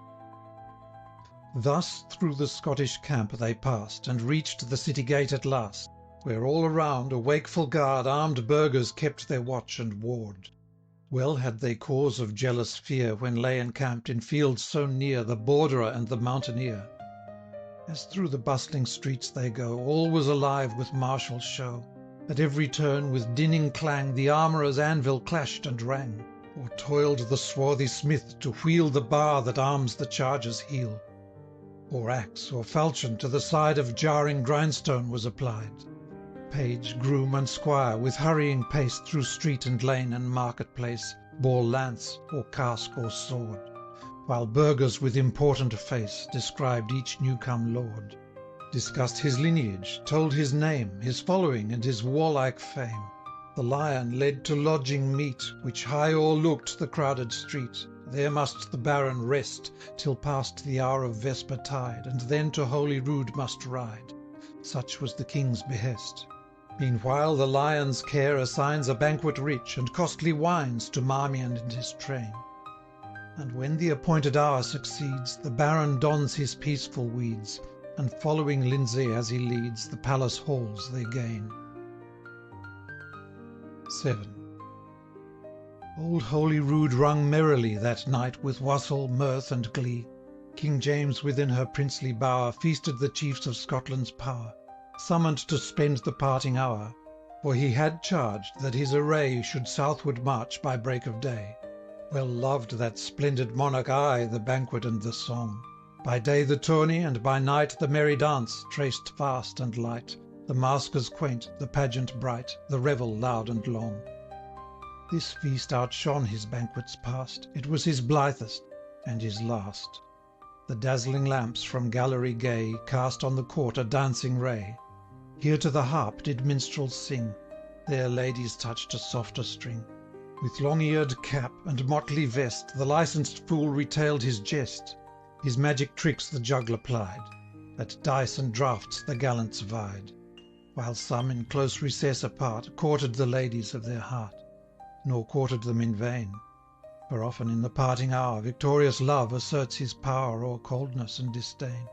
Thus through the Scottish camp they passed, and reached the city gate at last, where all around a wakeful guard armed burghers kept their watch and ward. Well had they cause of jealous fear when lay encamped in fields so near the Borderer and the Mountaineer. As through the bustling streets they go, all was alive with martial show. At every turn with dinning clang the armourer's anvil clashed and rang, or toiled the swarthy smith to wheel the bar that arms the charger's heel. Or axe or falchion to the side of jarring grindstone was applied. Page, groom, and squire, with hurrying pace through street and lane and market-place, bore lance, or casque, or sword, while burghers with important face described each new-come lord, discussed his lineage, told his name, his following, and his warlike fame. The lion led to lodging meet, which high o'erlooked the crowded street. There must the baron rest, till past the hour of vesper tide, and then to Holy Rood must ride. Such was the king's behest. Meanwhile the lion's care assigns a banquet rich, and costly wines to Marmion and his train. And when the appointed hour succeeds, the baron dons his peaceful weeds, and following Lindsay as he leads, the palace halls they gain. 7. Old Holy Rood rung merrily that night with wassail, mirth, and glee. King James within her princely bower feasted the chiefs of Scotland's power, summoned to spend the parting hour, for he had charged that his array should southward march by break of day. Well loved that splendid monarch aye the banquet and the song. By day the tourney, and by night the merry dance, traced fast and light, the maskers quaint, the pageant bright, the revel loud and long. This feast outshone his banquets past, it was his blithest and his last. The dazzling lamps from gallery gay cast on the court a dancing ray. Here to the harp did minstrels sing, there ladies touched a softer string. With long-eared cap and motley vest the licensed fool retailed his jest. His magic tricks the juggler plied, at dice and draughts the gallants vied, while some in close recess apart courted the ladies of their heart, nor courted them in vain. For often in the parting hour victorious love asserts his power o'er coldness and disdain.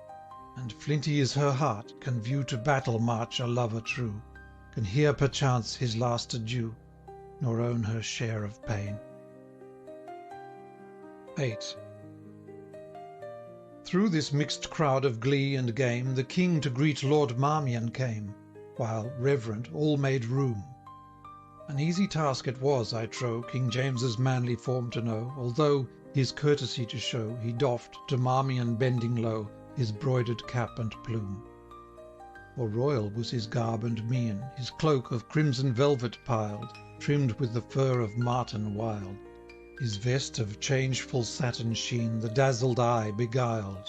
And flinty is her heart, can view to battle march a lover true, can hear perchance his last adieu, nor own her share of pain. 8. Through this mixed crowd of glee and game the king to greet Lord Marmion came, while, reverent, all made room. An easy task it was, I trow, King James's manly form to know, although, his courtesy to show, he doffed, to Marmion bending low, his broidered cap and plume. For royal was his garb and mien, his cloak of crimson velvet piled, trimmed with the fur of marten wild, his vest of changeful satin sheen the dazzled eye beguiled.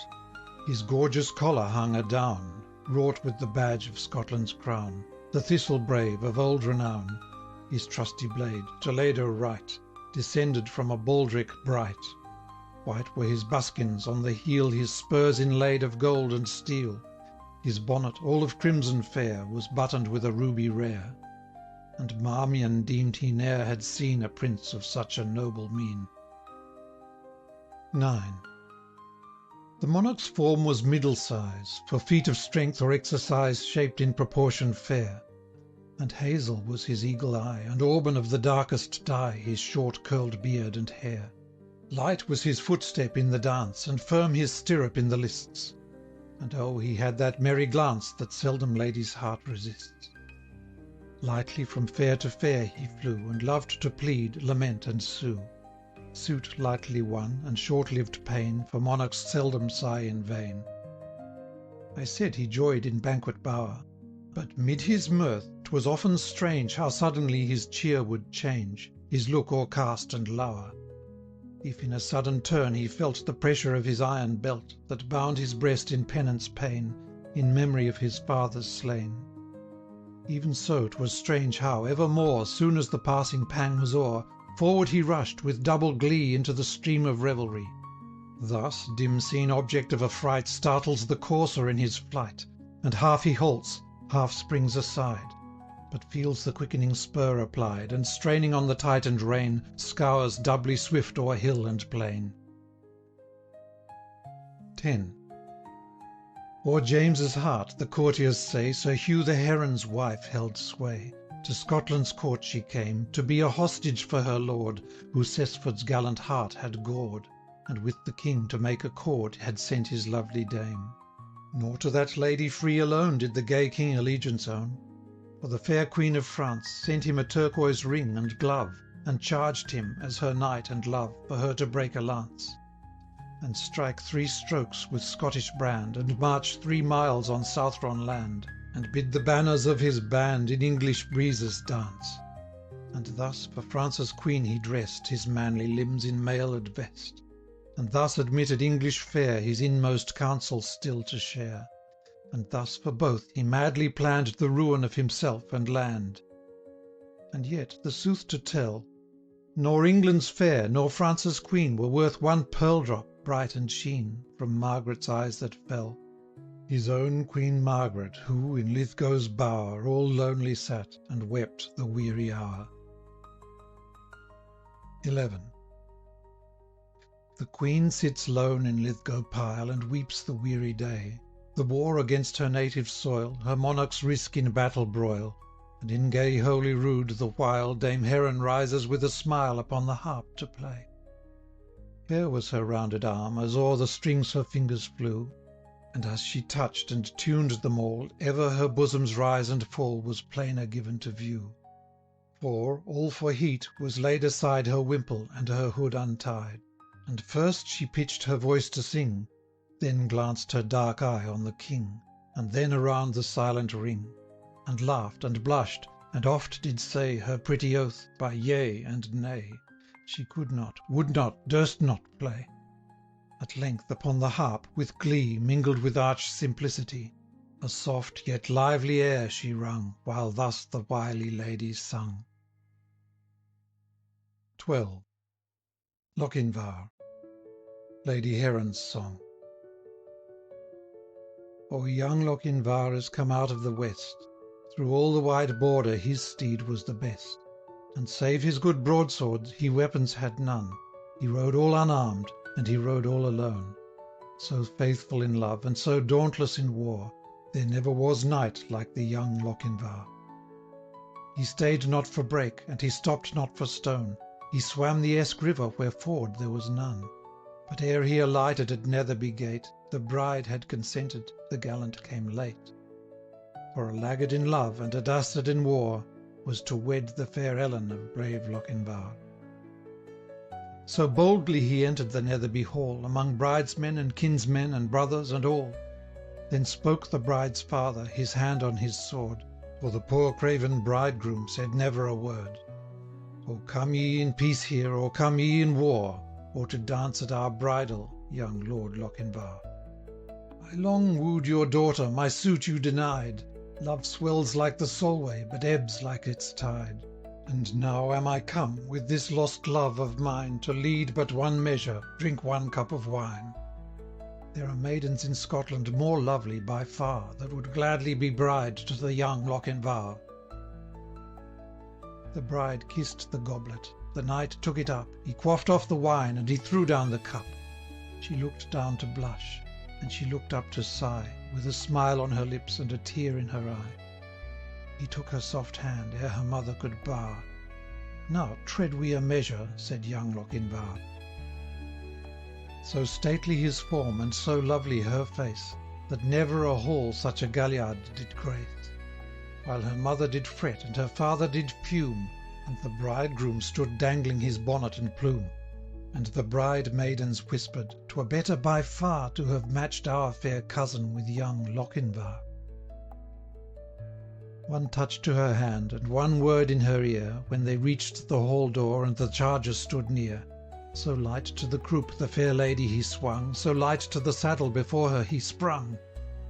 His gorgeous collar hung adown, wrought with the badge of Scotland's crown, the thistle brave of old renown. His trusty blade, Toledo right, descended from a baldric bright. White were his buskins, on the heel his spurs inlaid of gold and steel. His bonnet, all of crimson fair, was buttoned with a ruby rare. And Marmion deemed he ne'er had seen a prince of such a noble mien. 9. The monarch's form was middle size, for feat of strength or exercise shaped in proportion fair, and hazel was his eagle eye, and auburn of the darkest dye his short curled beard and hair. Light was his footstep in the dance, and firm his stirrup in the lists, and oh, he had that merry glance that seldom lady's heart resists. Lightly from fair to fair he flew, and loved to plead, lament, and sue. Suit lightly won, and short-lived pain for monarchs seldom sigh in vain. I said he joyed in banquet bower, but mid his mirth 'twas often strange how suddenly his cheer would change, his look o'ercast and lower, if in a sudden turn he felt the pressure of his iron belt, that bound his breast in penance pain, in memory of his fathers slain. Even so 'twas strange how, evermore, soon as the passing pang was o'er, forward he rushed with double glee into the stream of revelry. Thus, dim-seen object of affright startles the courser in his flight, and half he halts, half springs aside, but feels the quickening spur applied, and straining on the tightened rein, scours doubly swift o'er hill and plain. 10. O'er James's heart, the courtiers say, Sir Hugh the Heron's wife held sway. To Scotland's court she came, to be a hostage for her lord, who Cessford's gallant heart had gored, and with the king to make accord had sent his lovely dame. Nor to that lady free alone did the gay king allegiance own, for the fair Queen of France sent him a turquoise ring and glove, and charged him, as her knight and love, for her to break a lance, and strike 3 strokes with Scottish brand, and march 3 miles on Southron land, and bid the banners of his band in English breezes dance. And thus for France's queen he dressed his manly limbs in mailed vest, and thus admitted English fair his inmost counsel still to share, and thus for both he madly planned the ruin of himself and land. And yet, the sooth to tell, nor England's fair nor France's queen were worth one pearl drop, bright and sheen, from Margaret's eyes that fell. His own Queen Margaret, who in Lithgow's bower all lonely sat, and wept the weary hour. 11. The Queen sits lone in Lithgow pile, and weeps the weary day, the war against her native soil, her monarch's risk in battle broil, and in gay Holy Rood the while Dame Heron rises with a smile upon the harp to play. Fair was her rounded arm, as o'er the strings her fingers flew, and as she touched and tuned them all, ever her bosom's rise and fall was plainer given to view. For, all for heat, was laid aside her wimple and her hood untied, and first she pitched her voice to sing, then glanced her dark eye on the king, and then around the silent ring, and laughed and blushed, and oft did say her pretty oath by yea and nay, she could not, would not, durst not play. At length upon the harp, with glee mingled with arch simplicity, a soft yet lively air she rung, while thus the wily lady sung. 12. Lochinvar, Lady Heron's song. O young Lochinvar is come out of the west, through all the wide border his steed was the best, and save his good broadsword he weapons had none, he rode all unarmed, and he rode all alone. So faithful in love, and so dauntless in war, there never was knight like the young Lochinvar. He stayed not for brake, and he stopped not for stone, he swam the Esk river where ford there was none. But ere he alighted at Netherby gate, the bride had consented, the gallant came late. For a laggard in love, and a dastard in war, was to wed the fair Ellen of brave Lochinvar. So boldly he entered the Netherby hall, among bridesmen and kinsmen and brothers and all. Then spoke the bride's father, his hand on his sword, for the poor craven bridegroom said never a word. O come ye in peace here, or come ye in war, or to dance at our bridal, young Lord Lochinvar? I long wooed your daughter, my suit you denied. Love swells like the Solway, but ebbs like its tide. And now am I come, with this lost love of mine, to lead but one measure, drink one cup of wine. There are maidens in Scotland more lovely by far, that would gladly be bride to the young Lochinvar. The bride kissed the goblet, the knight took it up, he quaffed off the wine, and he threw down the cup. She looked down to blush, and she looked up to sigh, with a smile on her lips and a tear in her eye. He took her soft hand ere her mother could bar. "Now tread we a measure," said young Lochinvar. So stately his form and so lovely her face, that never a hall such a galliard did grace. While her mother did fret and her father did fume, and the bridegroom stood dangling his bonnet and plume, and the bride maidens whispered, "'Twere better by far to have matched our fair cousin with young Lochinvar." One touch to her hand, and one word in her ear, when they reached the hall door and the chargers stood near. So light to the croup the fair lady he swung, so light to the saddle before her he sprung.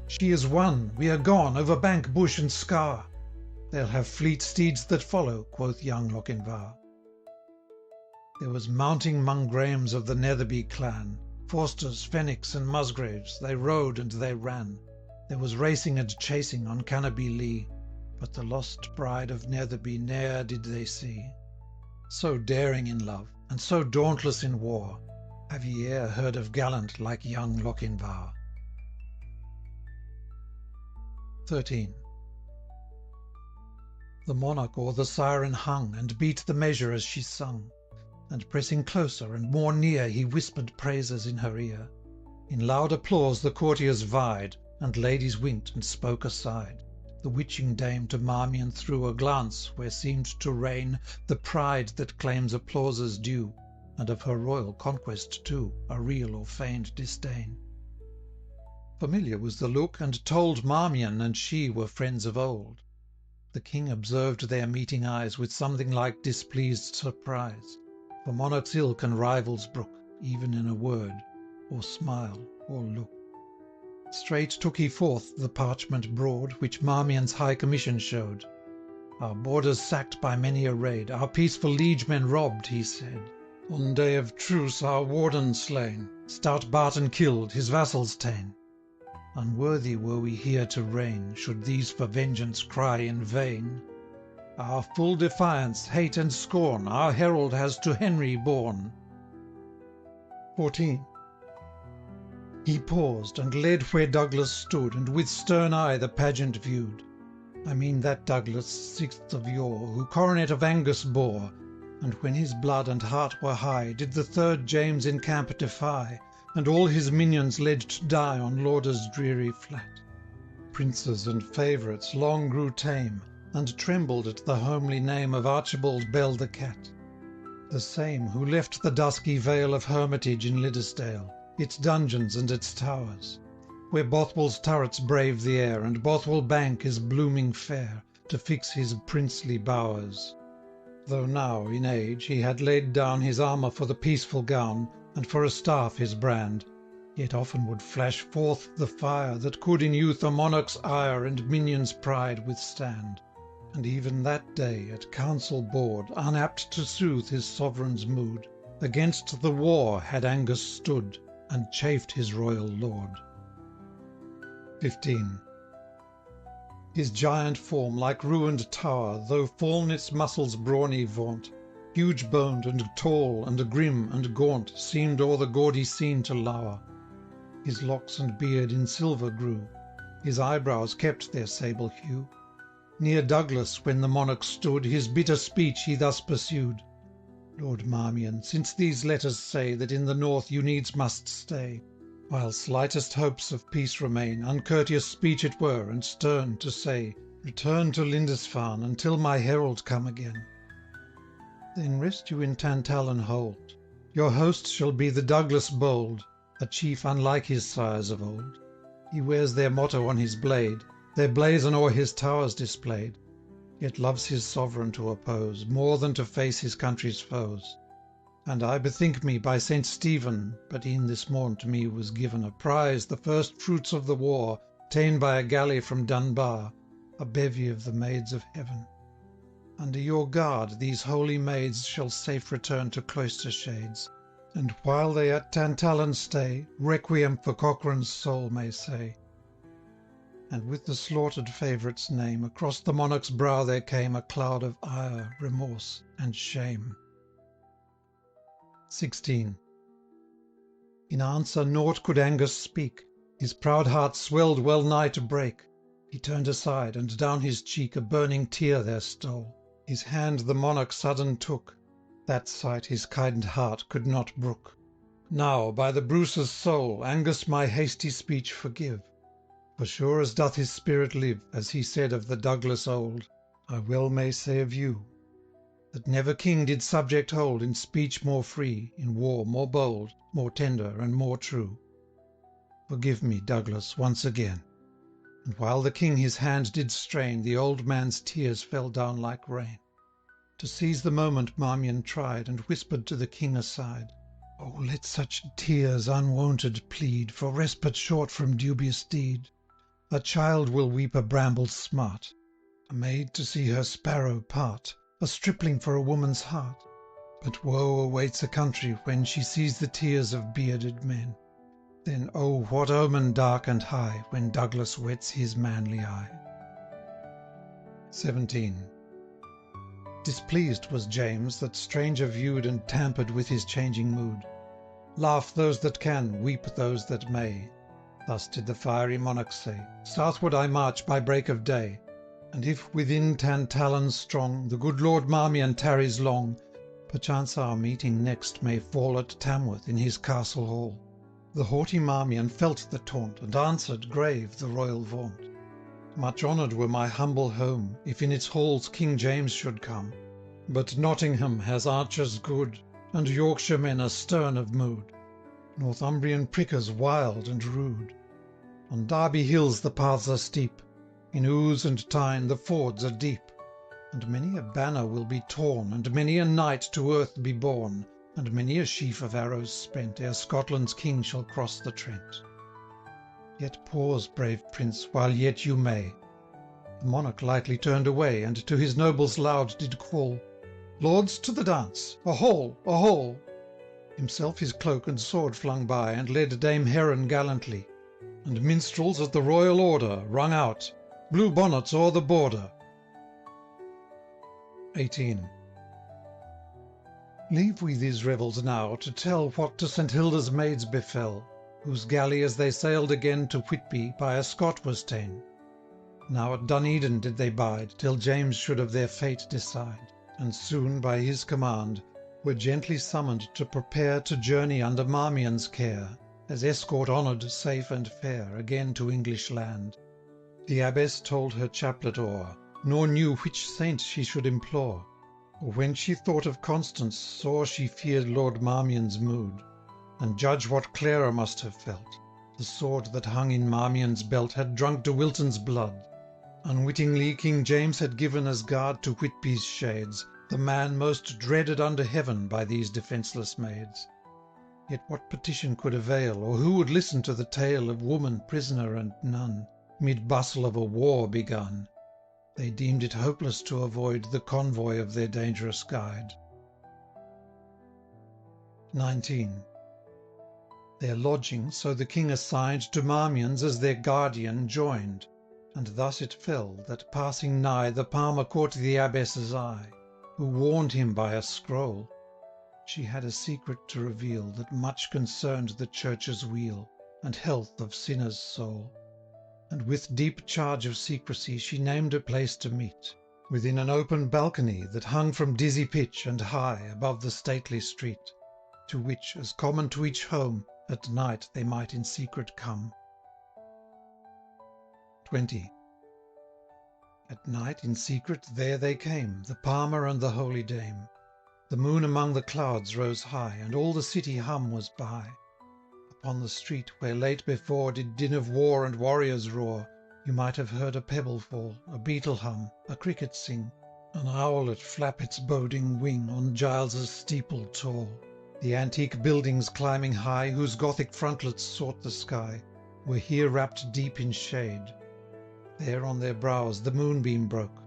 "She is won, we are gone, over bank, bush, and scar. They'll have fleet steeds that follow," quoth young Lochinvar. There was mounting 'mong Grahams of the Netherby clan, Forsters, Fenwicks, and Musgraves, they rode and they ran. There was racing and chasing on Cannoby Lee, but the lost bride of Netherby ne'er did they see. So daring in love, and so dauntless in war, have ye e'er heard of gallant like young Lochinvar? 13. The monarch o'er the siren hung, and beat the measure as she sung, and pressing closer and more near he whispered praises in her ear. In loud applause the courtiers vied, and ladies winked and spoke aside. The witching dame to Marmion threw a glance where seemed to reign the pride that claims applause's due, and of her royal conquest too, a real or feigned disdain. Familiar was the look, and told Marmion and she were friends of old. The king observed their meeting eyes with something like displeased surprise, for monarchs ill can rivals brook, even in a word, or smile, or look. Straight took he forth the parchment broad, which Marmion's high commission showed. "Our borders sacked by many a raid, our peaceful liegemen robbed," he said. "On day of truce our warden slain, stout Barton killed, his vassals ta'en. Unworthy were we here to reign, should these for vengeance cry in vain. Our full defiance, hate, and scorn, our herald has to Henry borne." 14. He paused, and led where Douglas stood, and with stern eye the pageant viewed. I mean that Douglas, sixth of yore, who coronet of Angus bore, and when his blood and heart were high, did the third James in camp defy, and all his minions led to die on Lauder's dreary flat. Princes and favourites long grew tame, and trembled at the homely name of Archibald Bell the Cat, the same who left the dusky vale of Hermitage in Liddesdale, its dungeons and its towers, where Bothwell's turrets brave the air, and Bothwell Bank is blooming fair, to fix his princely bowers. Though now, in age, he had laid down his armour for the peaceful gown, and for a staff his brand, yet often would flash forth the fire that could in youth a monarch's ire and minion's pride withstand. And even that day, at council board, unapt to soothe his sovereign's mood, against the war had Angus stood, and chafed his royal lord. 15. His giant form, like ruined tower, though fall'n its muscles brawny vaunt, huge-boned and tall and grim and gaunt, seemed o'er the gaudy scene to lower. His locks and beard in silver grew, his eyebrows kept their sable hue. Near Douglas, when the monarch stood, his bitter speech he thus pursued: "Lord Marmion, since these letters say that in the north you needs must stay, while slightest hopes of peace remain, uncourteous speech it were, and stern, to say, Return to Lindisfarne until my herald come again. Then rest you in Tantallon hold. Your host shall be the Douglas bold, a chief unlike his sires of old. He wears their motto on his blade, their blazon o'er his towers displayed, yet loves his sovereign to oppose, more than to face his country's foes. And I bethink me, by Saint Stephen, but e'en this morn to me was given a prize, the first fruits of the war, ta'en by a galley from Dunbar, a bevy of the maids of heaven. Under your guard these holy maids shall safe return to cloister shades, and while they at Tantallon stay, requiem for Cochrane's soul may say." And with the slaughtered favourite's name, across the monarch's brow there came a cloud of ire, remorse, and shame. 16. In answer nought could Angus speak, his proud heart swell'd well nigh to break. He turned aside, and down his cheek a burning tear there stole. His hand the monarch sudden took, that sight his kind heart could not brook. Now, by the Bruce's soul, Angus my hasty speech forgive, for sure as doth his spirit live, as he said of the Douglas old, I well may say of you, that never king did subject hold in speech more free, in war more bold, more tender and more true. Forgive me, Douglas, once again. And while the king his hand did strain, the old man's tears fell down like rain. To seize the moment Marmion tried, and whispered to the king aside, "Oh, let such tears unwonted plead For respite short from dubious deed. A child will weep a bramble's smart, a maid to see her sparrow part, a stripling for a woman's heart. But woe awaits a country when she sees the tears of bearded men. Then, oh, what omen dark and high, when Douglas wets his manly eye." 17. Displeased was James, that stranger view'd and tampered with his changing mood. Laugh those that can, weep those that may. Thus did the fiery monarch say, Southward I march by break of day, and if within Tantallon strong the good Lord Marmion tarries long, perchance our meeting next may fall at Tamworth in his castle hall. The haughty Marmion felt the taunt, and answered grave the royal vaunt. Much honoured were my humble home, if in its halls King James should come. But Nottingham has archers good, and Yorkshire men are stern of mood, Northumbrian prickers wild and rude. On Derby hills the paths are steep, in Ouse and Tyne the fords are deep, and many a banner will be torn, and many a knight to earth be borne, and many a sheaf of arrows spent, ere Scotland's king shall cross the Trent. Yet pause, brave prince, while yet you may. The monarch lightly turned away, and to his nobles loud did call, Lords, to the dance! A hall! A hall! Himself his cloak and sword flung by, and led Dame Heron gallantly, and minstrels at the royal order rung out, Blue bonnets o'er the border. 18. Leave we these revels now, to tell What to St Hilda's maids befell, whose galley as they sailed again to Whitby by a Scot was ta'en. Now at Dunedin did they bide, till James should of their fate decide, and soon, by his command, were gently summoned to prepare to journey under Marmion's care, as escort honoured, safe and fair, again to English land. The abbess told her chaplet o'er, nor knew which saint she should implore, or when she thought of Constance, sore she feared Lord Marmion's mood. And judge what Clara must have felt. The sword that hung in Marmion's belt had drunk De Wilton's blood. Unwittingly King James had given as guard to Whitby's shades the man most dreaded under heaven by these defenceless maids. Yet what petition could avail, or who would listen to the tale of woman, prisoner, and nun, mid bustle of a war begun? They deemed it hopeless to avoid the convoy of their dangerous guide. 19. Their lodging, so the king assigned, to Marmion's as their guardian joined, and thus it fell, that passing nigh, the palmer caught the abbess's eye, who warned him by a scroll. She had a secret to reveal, that much concerned the church's weal, and health of sinner's soul. And with deep charge of secrecy she named a place to meet, within an open balcony that hung from dizzy pitch and high above the stately street, to which, as common to each home, at night they might in secret come. 20. At night in secret there they came, the palmer and the holy dame. The moon among the clouds rose high, and all the city hum was by. Upon the street, where late before did din of war and warriors roar, you might have heard a pebble fall, a beetle hum, a cricket sing, an owlet flap its boding wing on Giles's steeple tall. The antique buildings climbing high, whose Gothic frontlets sought the sky, were here wrapped deep in shade. There on their brows the moonbeam broke,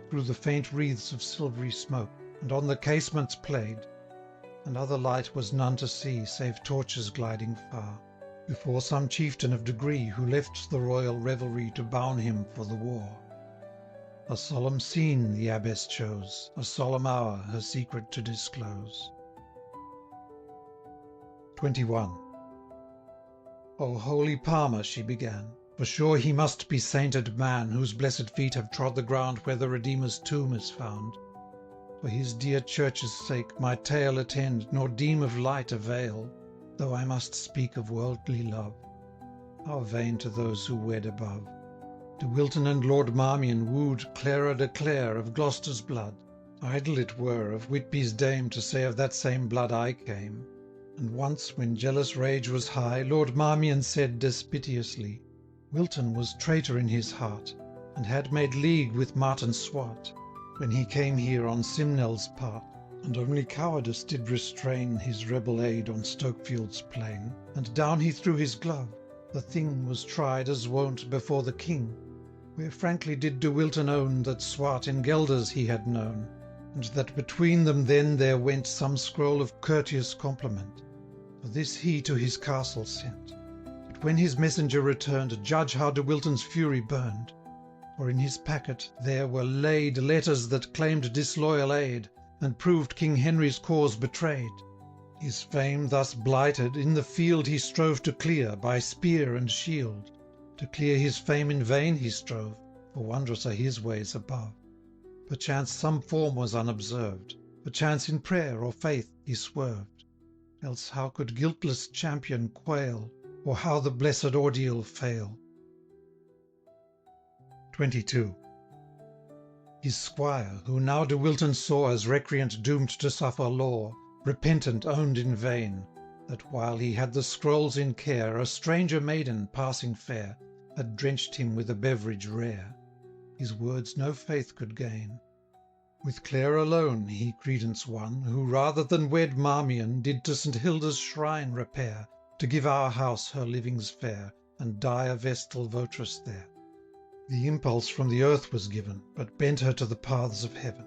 through the faint wreaths of silvery smoke, and on the casements played, and other light was none to see, save torches gliding far, before some chieftain of degree, who left the royal revelry to boune him for the war. A solemn scene the abbess chose, a solemn hour her secret to disclose. 21. "O holy Palmer," she began, "for sure he must be sainted man, whose blessed feet have trod the ground where the Redeemer's tomb is found. For his dear church's sake my tale attend, nor deem of light avail, though I must speak of worldly love. How vain to those who wed above! De Wilton and Lord Marmion wooed Clara de Clare of Gloucester's blood. Idle it were of Whitby's dame to say of that same blood I came. And once, when jealous rage was high, Lord Marmion said despiteously, Wilton was traitor in his heart, and had made league with Martin Swart, when he came here on Simnel's part, and only cowardice did restrain his rebel aid on Stokefield's plain, and down he threw his glove. The thing was tried as wont before the king, where frankly did De Wilton own that Swart in Gelders he had known, and that between them then there went some scroll of courteous compliment. For this he to his castle sent. But when his messenger returned, judge how De Wilton's fury burned. For in his packet there were laid letters that claimed disloyal aid, and proved King Henry's cause betrayed. His fame thus blighted, in the field he strove to clear by spear and shield. To clear his fame in vain he strove, for wondrous are his ways above. Perchance some form was unobserved, perchance in prayer or faith he swerved. Else how could guiltless champion quail, or how the blessed ordeal fail? 22. His squire, who now De Wilton saw as recreant doomed to suffer law, repentant owned in vain, that while he had the scrolls in care, a stranger maiden, passing fair, had drenched him with a beverage rare. His words no faith could gain. With Clare alone he credence won, who rather than wed Marmion did to St. Hilda's shrine repair, to give our house her livings fair, and die a vestal votress there. The impulse from the earth was given, but bent her to the paths of heaven.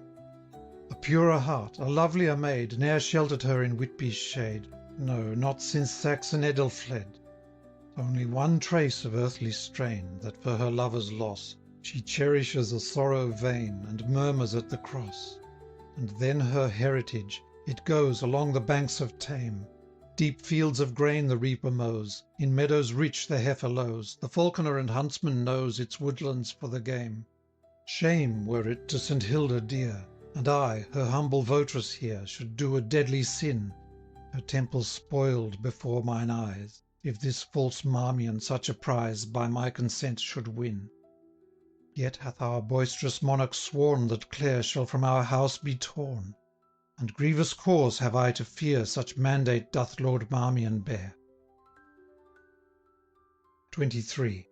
A purer heart, a lovelier maid, ne'er sheltered her in Whitby's shade, no, not since Saxon Edel fled. Only one trace of earthly strain, that for her lover's loss she cherishes a sorrow vain, and murmurs at the cross. And then her heritage, it goes along the banks of Tame. Deep fields of grain the reaper mows, in meadows rich the heifer lows, the falconer and huntsman knows its woodlands for the game. Shame were it to St. Hilda dear, and I, her humble votress here, should do a deadly sin, her temple spoiled before mine eyes, if this false Marmion such a prize by my consent should win. Yet hath our boisterous monarch sworn that Clare shall from our house be torn, and grievous cause have I to fear such mandate doth Lord Marmion bear. 23.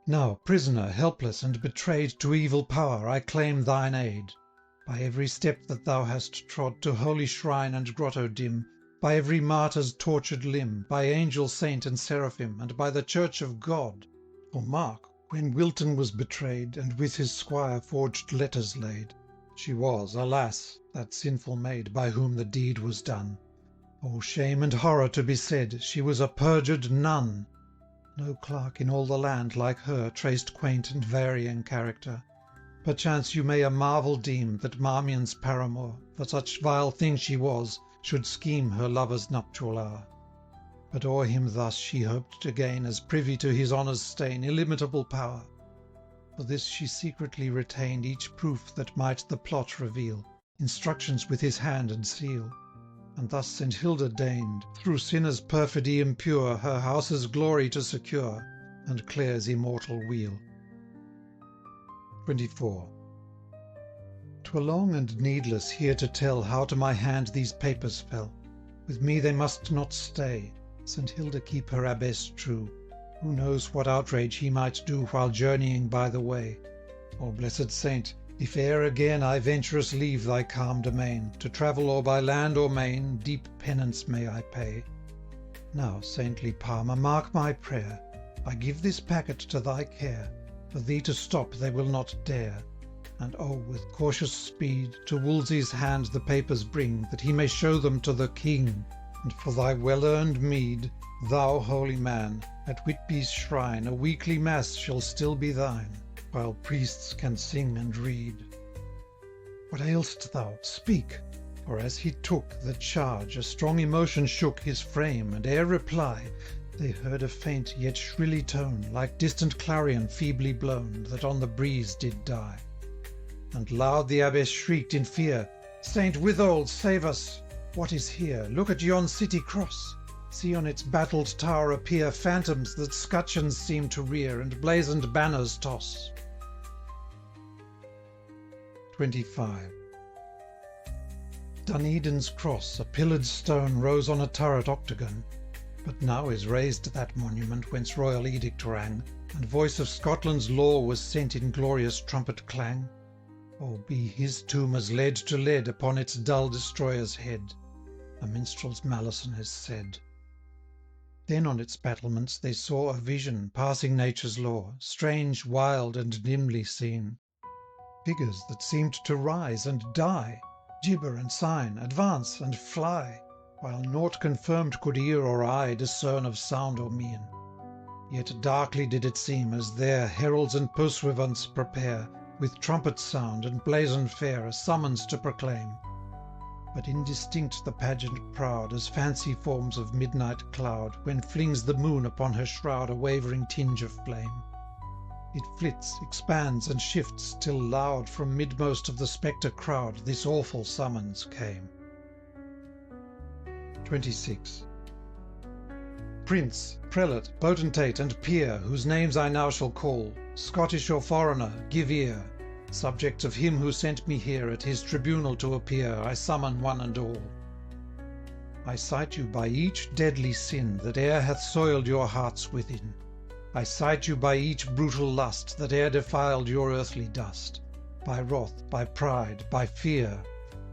Now, prisoner, helpless and betrayed to evil power, I claim thine aid. By every step that thou hast trod to holy shrine and grotto dim, by every martyr's tortured limb, by angel, saint, and seraphim, and by the church of God. For mark, when Wilton was betrayed, and with his squire forged letters laid, she was, alas, that sinful maid by whom the deed was done. O shame and horror to be said, she was a perjured nun! No clerk in all the land like her traced quaint and varying character. Perchance you may a marvel deem that Marmion's paramour, for such vile thing she was, should scheme her lover's nuptial hour. But o'er him thus she hoped to gain, as privy to his honour's stain, illimitable power. For this she secretly retained each proof that might the plot reveal, instructions with his hand and seal. And thus St. Hilda deigned, through sinners' perfidy impure, her house's glory to secure, and Clare's immortal weal. 24. 'Twere long and needless here to tell how to my hand these papers fell. With me they must not stay. St. Hilda keep her abbess true. Who knows what outrage he might do while journeying by the way? O blessed saint, if e'er again I venturous leave thy calm domain, to travel or by land or main, deep penance may I pay. Now, saintly Palmer, mark my prayer. I give this packet to thy care. For thee to stop they will not dare. And oh, with cautious speed, to Wolsey's hand the papers bring, that he may show them to the king. And for thy well-earned meed, thou, holy man, at Whitby's shrine a weekly mass shall still be thine, while priests can sing and read. What ail'st thou? Speak! For as he took the charge, a strong emotion shook his frame, and ere reply, They heard a faint yet shrilly tone, like distant clarion feebly blown, that on the breeze did die. And loud the abbess shrieked in fear, "Saint Withold, save us! What is here? Look at yon city cross! See on its battled tower appear Phantoms that scutcheons seem to rear, and blazoned banners toss." 25. Dunedin's cross, a pillared stone, rose on a turret octagon, but now is raised that monument whence royal edict rang, and voice of Scotland's law was sent in glorious trumpet clang. Oh, be his tomb as lead to lead upon its dull destroyer's head, a minstrel's malison is said. Then on its battlements they saw a vision passing nature's law, strange, wild, and dimly seen. Figures that seemed to rise and die, gibber and sign, advance and fly, while naught confirmed could ear or eye discern of sound or mien. Yet darkly did it seem, as there heralds and pursuivants prepare, with trumpet sound and blazon fair, a summons to proclaim. But indistinct the pageant proud, as fancy forms of midnight cloud, when flings the moon upon her shroud a wavering tinge of flame. It flits, expands, and shifts, till loud from midmost of the spectre crowd this awful summons came. 26. Prince, prelate, potentate, and peer, whose names I now shall call, Scottish or foreigner, give ear. Subjects of him who sent me here at his tribunal to appear, I summon one and all. I cite you by each deadly sin that e'er hath soiled your hearts within. I cite you by each brutal lust that e'er defiled your earthly dust, by wrath, by pride, by fear,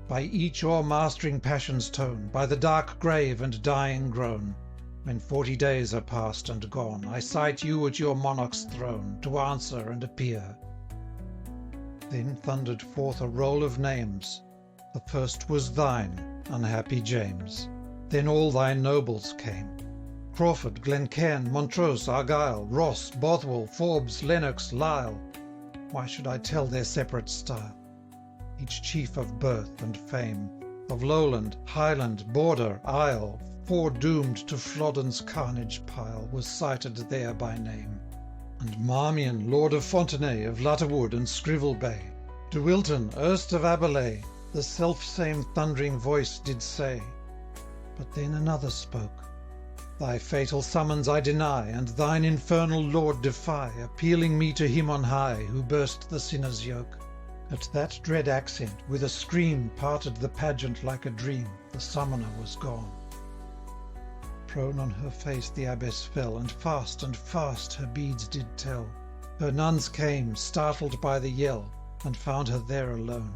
by each o'ermastering passion's tone, by the dark grave and dying groan. When 40 days are past and gone, I cite you at your monarch's throne, to answer and appear. Then thundered forth a roll of names. The first was thine, unhappy James. Then all thy nobles came. Crawford, Glencairn, Montrose, Argyle, Ross, Bothwell, Forbes, Lennox, Lisle. Why should I tell their separate style? Each chief of birth and fame, of Lowland, Highland, Border, Isle, foredoomed to Flodden's carnage pile, was cited there by name. And Marmion, Lord of Fontenay, of Lutterwood and Scrivel Bay, De Wilton, erst of Aberley, the self-same thundering voice did say. But then another spoke. Thy fatal summons I deny, and thine infernal lord defy, appealing me to him on high, who burst the sinner's yoke. At that dread accent, with a scream, parted the pageant like a dream, the summoner was gone. Prone on her face the abbess fell, and fast her beads did tell. Her nuns came, startled by the yell, and found her there alone.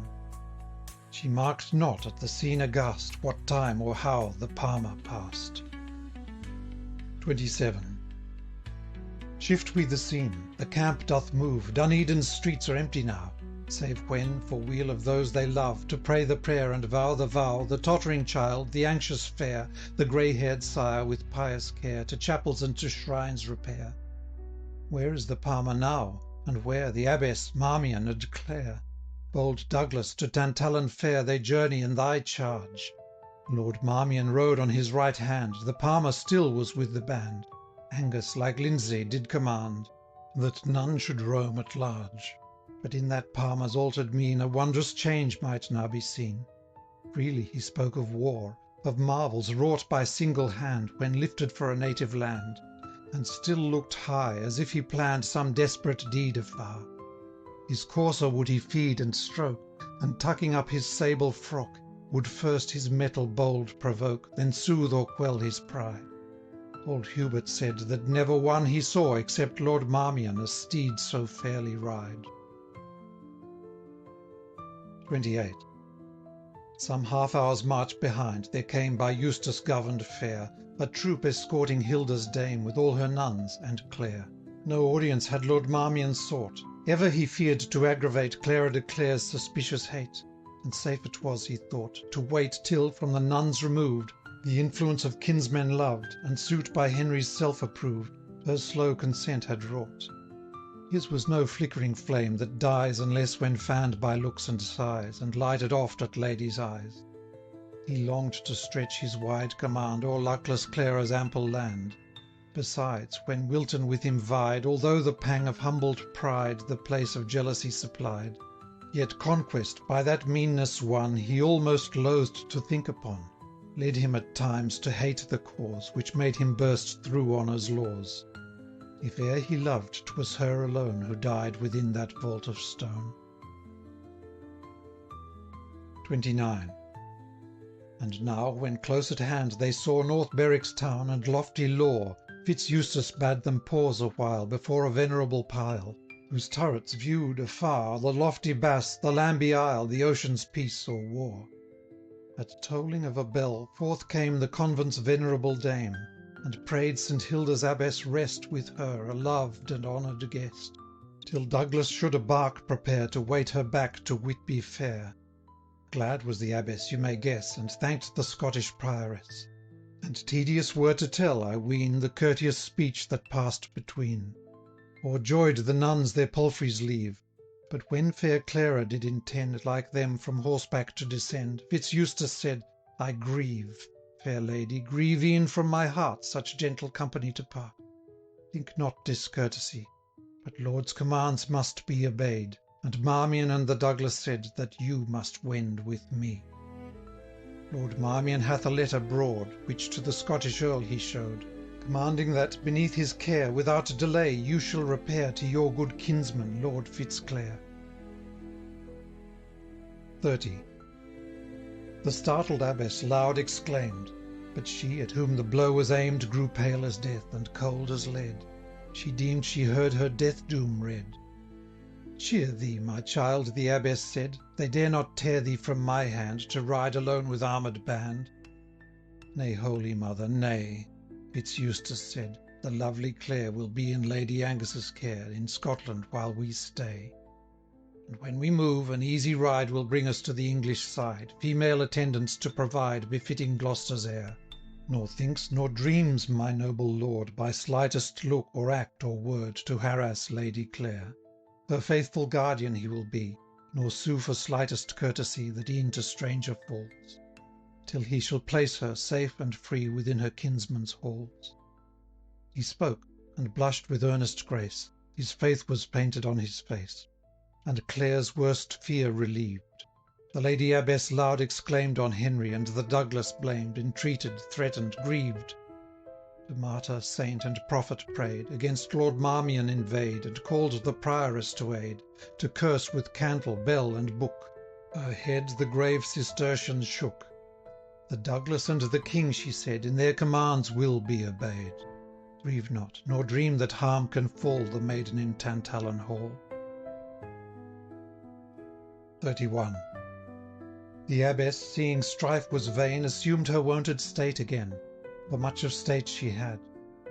She marked not at the scene aghast what time or how the palmer passed. 27. Shift we the scene, the camp doth move, Duneden's streets are empty now, save when, for weal of those they love, to pray the prayer and vow the vow, the tottering child, the anxious fair, the grey-haired sire with pious care, to chapels and to shrines repair. Where is the palmer now, and where the abbess, Marmion, and Clare? Bold Douglas, to Tantallon fair they journey in thy charge. Lord Marmion rode on his right hand, the palmer still was with the band. Angus, like Lindsay, did command that none should roam at large. But in that palmer's altered mien a wondrous change might now be seen. Freely he spoke of war, of marvels wrought by single hand when lifted for a native land, and still looked high, as if he planned some desperate deed afar. His courser would he feed and stroke, and tucking up his sable frock, would first his mettle bold provoke, then soothe or quell his pride. Old Hubert said that never one he saw except Lord Marmion a steed so fairly ride. 28. Some half-hour's march behind, there came by Eustace governed fair, a troop escorting Hilda's dame with all her nuns and Clare. No audience had Lord Marmion sought, ever he feared to aggravate Clara de Clare's suspicious hate, and safe it was, he thought, to wait till, from the nuns removed, the influence of kinsmen loved, and suit by Henry's self approved, her slow consent had wrought. His was no flickering flame that dies unless when fanned by looks and sighs, and lighted oft at ladies' eyes. He longed to stretch his wide command o'er luckless Clara's ample land, Besides, when Wilton with him vied, although the pang of humbled pride the place of jealousy supplied, yet conquest, by that meanness won, he almost loathed to think upon, led him at times to hate the cause which made him burst through honour's laws. If e'er he loved, 'twas her alone who died within that vault of stone. 29. And now, when close at hand they saw North Berwick's town and lofty Law, Fitz Eustace bade them pause a while before a venerable pile, whose turrets viewed afar the lofty Bass, the Lambie Isle, the ocean's peace or war. At tolling of a bell forth came the convent's venerable dame, and prayed St. Hilda's abbess rest with her, a loved and honoured guest, till Douglas should a bark prepare to wait her back to Whitby fair. Glad was the abbess, you may guess, and thanked the Scottish prioress. And tedious were to tell, I ween, the courteous speech that passed between. O'erjoyed the nuns their palfreys leave, but when fair Clara did intend, like them, from horseback to descend, Fitz Eustace said, I grieve, fair lady, grieve e'en from my heart such gentle company to part. Think not discourtesy, but Lord's commands must be obeyed, and Marmion and the Douglas said that you must wend with me. Lord Marmion hath a letter broad, which to the Scottish Earl he showed, commanding that, beneath his care, without delay you shall repair to your good kinsman, Lord Fitzclare. 30. The startled abbess loud exclaimed, but she, at whom the blow was aimed, grew pale as death, and cold as lead. She deemed she heard her death doom read. Cheer thee, my child, the abbess said, they dare not tear thee from my hand, to ride alone with armoured band. Nay, holy mother, nay, Fitz Eustace said, the lovely Clare will be in Lady Angus's care, in Scotland while we stay. And when we move, an easy ride will bring us to the English side, female attendants to provide, befitting Gloucester's heir. Nor thinks nor dreams my noble lord, by slightest look or act or word, to harass Lady Clare. Her faithful guardian he will be, nor sue for slightest courtesy that e'en to stranger falls, till he shall place her, safe and free, within her kinsman's halls. He spoke, and blushed with earnest grace, his faith was painted on his face, and Clare's worst fear relieved. The Lady Abbess loud exclaimed on Henry, and the Douglas blamed, entreated, threatened, grieved. To martyr, saint, and prophet prayed, against Lord Marmion inveighed, and called the prioress to aid, to curse with candle, bell, and book. Her head the grave Cistercians shook. The Douglas and the King, she said, in their commands will be obeyed. Grieve not, nor dream that harm can fall the maiden in Tantallon Hall. 31. The abbess, seeing strife was vain, assumed her wonted state again, for much of state she had,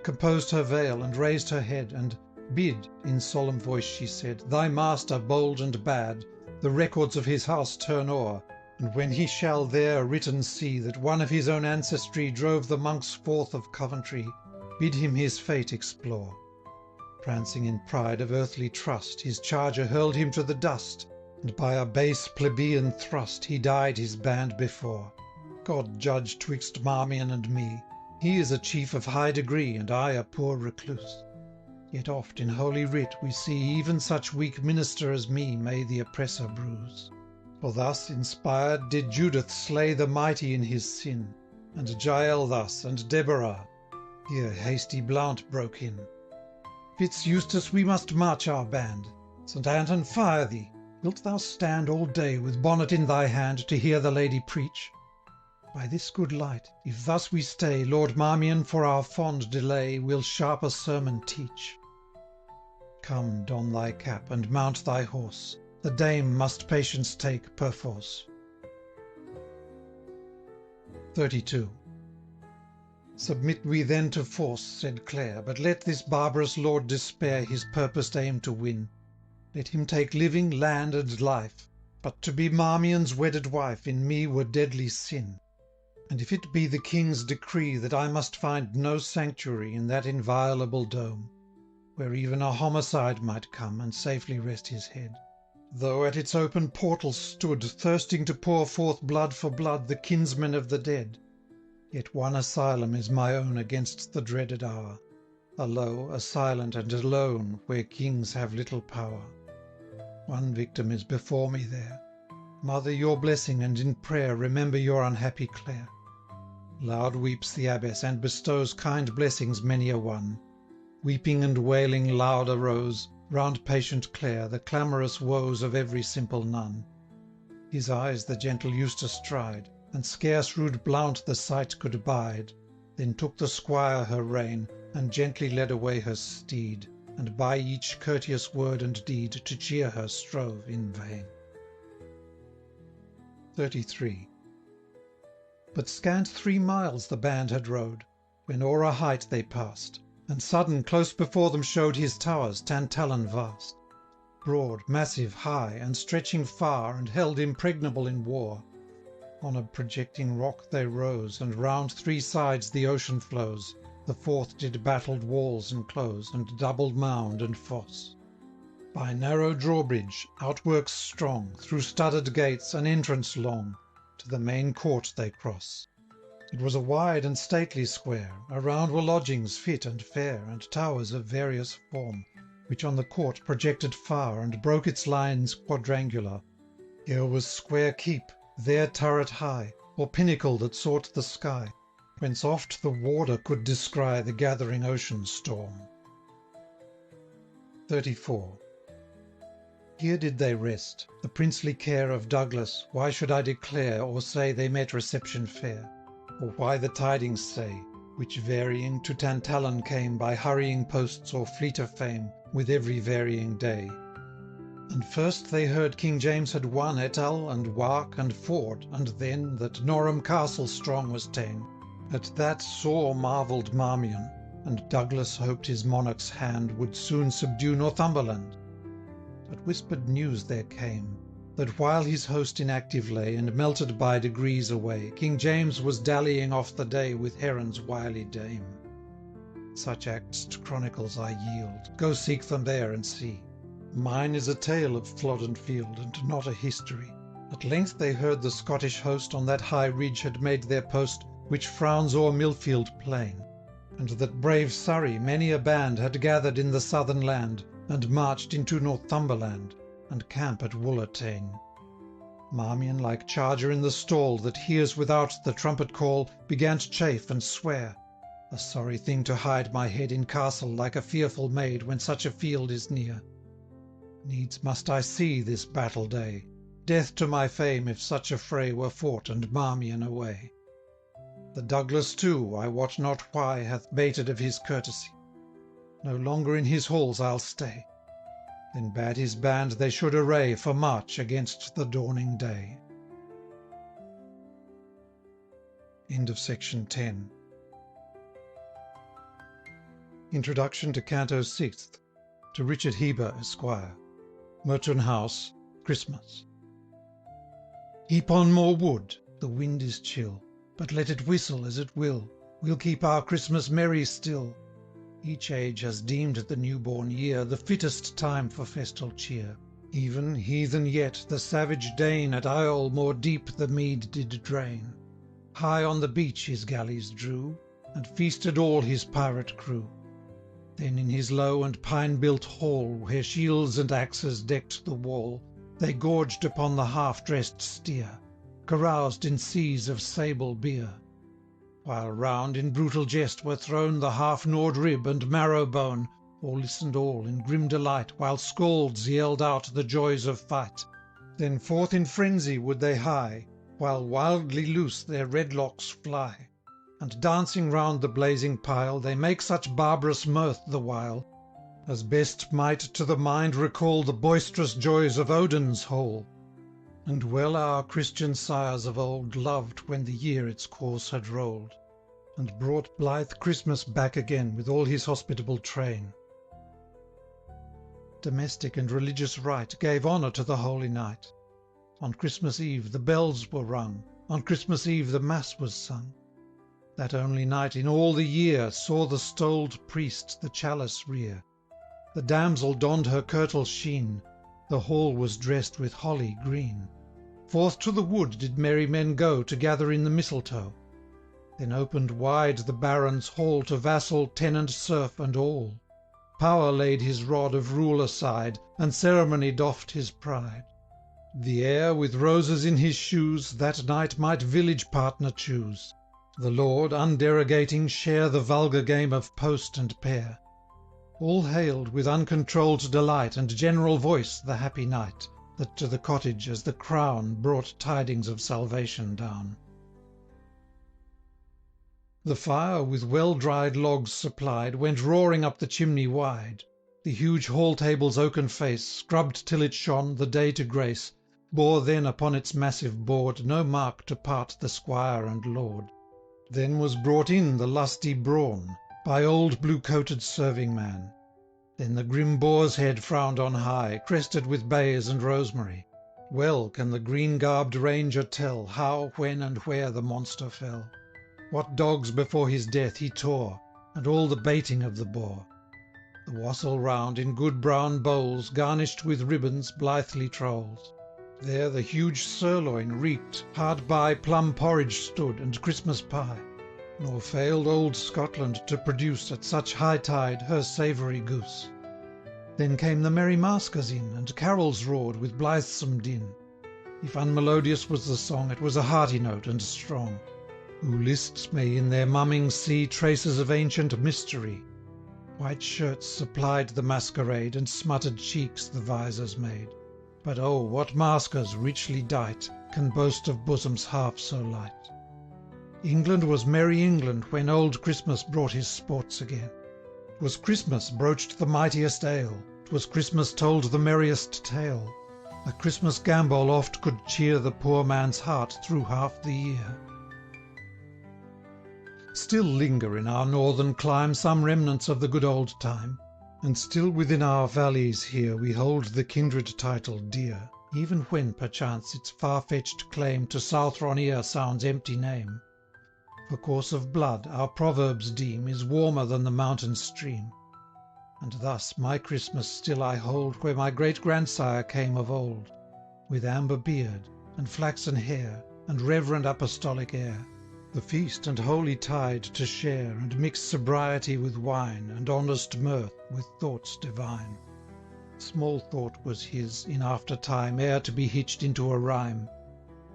composed her veil, and raised her head, and bid, in solemn voice she said, thy master, bold and bad, the records of his house turn o'er, and when he shall there written see that one of his own ancestry drove the monks forth of Coventry, bid him his fate explore. Prancing in pride of earthly trust, his charger hurled him to the dust, and by a base plebeian thrust he died his band before. God judge twixt Marmion and me, he is a chief of high degree, and I a poor recluse. Yet oft in Holy Writ we see even such weak minister as me may the oppressor bruise. For thus inspired did Judith slay the mighty in his sin, and Jael thus, and Deborah. Here hasty Blount broke in. Fitz Eustace, we must march our band. St. Anton, fire thee! Wilt thou stand all day with bonnet in thy hand to hear the lady preach? By this good light, if thus we stay, Lord Marmion for our fond delay will sharper sermon teach. Come, don thy cap, and mount thy horse, the dame must patience take perforce. 32. Submit we then to force, said Clare, but let this barbarous lord despair his purposed aim to win. Let him take living, land, and life, but to be Marmion's wedded wife in me were deadly sin. And if it be the king's decree that I must find no sanctuary in that inviolable dome, where even a homicide might come and safely rest his head, though at its open portals stood, thirsting to pour forth blood for blood the kinsmen of the dead, yet one asylum is my own against the dreaded hour, a low, a silent and alone, where kings have little power. One victim is before me there. Mother, your blessing, and in prayer remember your unhappy Clare. Loud weeps the abbess, and bestows kind blessings many a one. Weeping and wailing loud arose, round patient Clare, the clamorous woes of every simple nun. His eyes the gentle Eustace tried, and scarce rude Blount the sight could bide. Then took the squire her rein, and gently led away her steed, and by each courteous word and deed to cheer her strove in vain. 33. But scant 3 miles the band had rode, when o'er a height they passed, and sudden close before them showed his towers Tantallon vast. Broad, massive, high, and stretching far, and held impregnable in war. On a projecting rock they rose, and round 3 sides the ocean flows, the 4th did battled walls enclose, and doubled mound and fosse. By narrow drawbridge, outworks strong, through studded gates, an entrance long, to the main court they cross. It was a wide and stately square, around were lodgings fit and fair, and towers of various form, which on the court projected far, and broke its lines quadrangular. Here was square keep, there turret high, or pinnacle that sought the sky, whence oft the warder could descry the gathering ocean storm. 34. Here did they rest, the princely care of Douglas. Why should I declare, or say they met reception fair? Or why the tidings say, which varying to Tantallon came by hurrying posts or fleeter fame, with every varying day? And first they heard King James had won Etal and Wark and Ford, and then that Norham Castle strong was ta'en. At that sore marvelled Marmion, and Douglas hoped his monarch's hand would soon subdue Northumberland. But whispered news there came, that while his host inactive lay, and melted by degrees away, King James was dallying off the day with Heron's wily dame. Such acts to chronicles I yield, go seek them there and see. Mine is a tale of Flodden field, and not a history. At length they heard the Scottish host on that high ridge had made their post, which frowns o'er Millfield plain, and that brave Surrey many a band had gathered in the southern land, and marched into Northumberland, and camp at Wooler ta'en. Marmion, like charger in the stall, that hears without the trumpet call, began to chafe and swear, a sorry thing to hide my head in castle like a fearful maid when such a field is near. Needs must I see this battle day, death to my fame if such a fray were fought and Marmion away. The Douglas too, I wot not why, hath bated of his courtesy. No longer in his halls I'll stay. Then bade his band they should array for march against the dawning day. End of section 10. Introduction to Canto 6th, to Richard Heber, Esquire. Merton House, Christmas. Heap on more wood, the wind is chill, but let it whistle as it will, we'll keep our Christmas merry still. Each age has deemed the new-born year the fittest time for festal cheer. Even, heathen yet, the savage Dane at Iole more deep the mead did drain. High on the beach his galleys drew, and feasted all his pirate crew. Then in his low and pine-built hall, where shields and axes decked the wall, they gorged upon the half-dressed steer, caroused in seas of sable beer. While round in brutal jest were thrown the half-gnawed rib and marrow-bone, or listened all in grim delight, while skalds yelled out the joys of fight. Then forth in frenzy would they hie, while wildly loose their red locks fly, and dancing round the blazing pile, they make such barbarous mirth the while, as best might to the mind recall the boisterous joys of Odin's hall. And well our Christian sires of old loved when the year its course had rolled, and brought blithe Christmas back again with all his hospitable train. Domestic and religious rite gave honour to the holy night. On Christmas Eve the bells were rung, on Christmas Eve the Mass was sung. That only night in all the year saw the stoled priest the chalice rear. The damsel donned her kirtle sheen, the hall was dressed with holly green. Forth to the wood did merry men go to gather in the mistletoe. Then opened wide the Baron's hall to vassal, tenant, serf, and all. Power laid his rod of rule aside, and ceremony doffed his pride. The heir, with roses in his shoes, that night might village partner choose. The lord, underogating, share the vulgar game of post and pair. All hailed with uncontrolled delight and general voice the happy night, that to the cottage, as the crown, brought tidings of salvation down. The fire, with well-dried logs supplied, went roaring up the chimney wide. The huge hall-table's oaken face, scrubbed till it shone, the day to grace, bore then upon its massive board no mark to part the squire and lord. Then was brought in the lusty brawn, by old blue-coated serving-man. Then the grim boar's head frowned on high, crested with bays and rosemary. Well can the green-garbed ranger tell how, when, and where the monster fell. What dogs before his death he tore, and all the baiting of the boar. The wassail round, in good brown bowls, garnished with ribbons, blithely trolls. There the huge sirloin reeked, hard by plum porridge stood, and Christmas pie. Nor failed old Scotland to produce, at such high tide, her savoury goose. Then came the merry maskers in, and carols roared with blithesome din. If unmelodious was the song, it was a hearty note and strong. Who lists may in their mumming see traces of ancient mystery. White shirts supplied the masquerade, and smutted cheeks the visors made. But oh, what maskers, richly dight, can boast of bosoms half so light? England was merry England when old Christmas brought his sports again. 'Twas Christmas broached the mightiest ale, 'twas Christmas told the merriest tale. A Christmas gambol oft could cheer the poor man's heart through half the year. Still linger in our northern clime some remnants of the good old time, and still within our valleys here we hold the kindred title dear, even when perchance its far-fetched claim to Southron ear sounds empty name. For course of blood, our proverbs deem, is warmer than the mountain stream. And thus my Christmas still I hold where my great-grandsire came of old, with amber beard, and flaxen hair, and reverend apostolic air, the feast and holy tide to share, and mix sobriety with wine, and honest mirth with thoughts divine. Small thought was his, in after time, e'er to be hitched into a rhyme.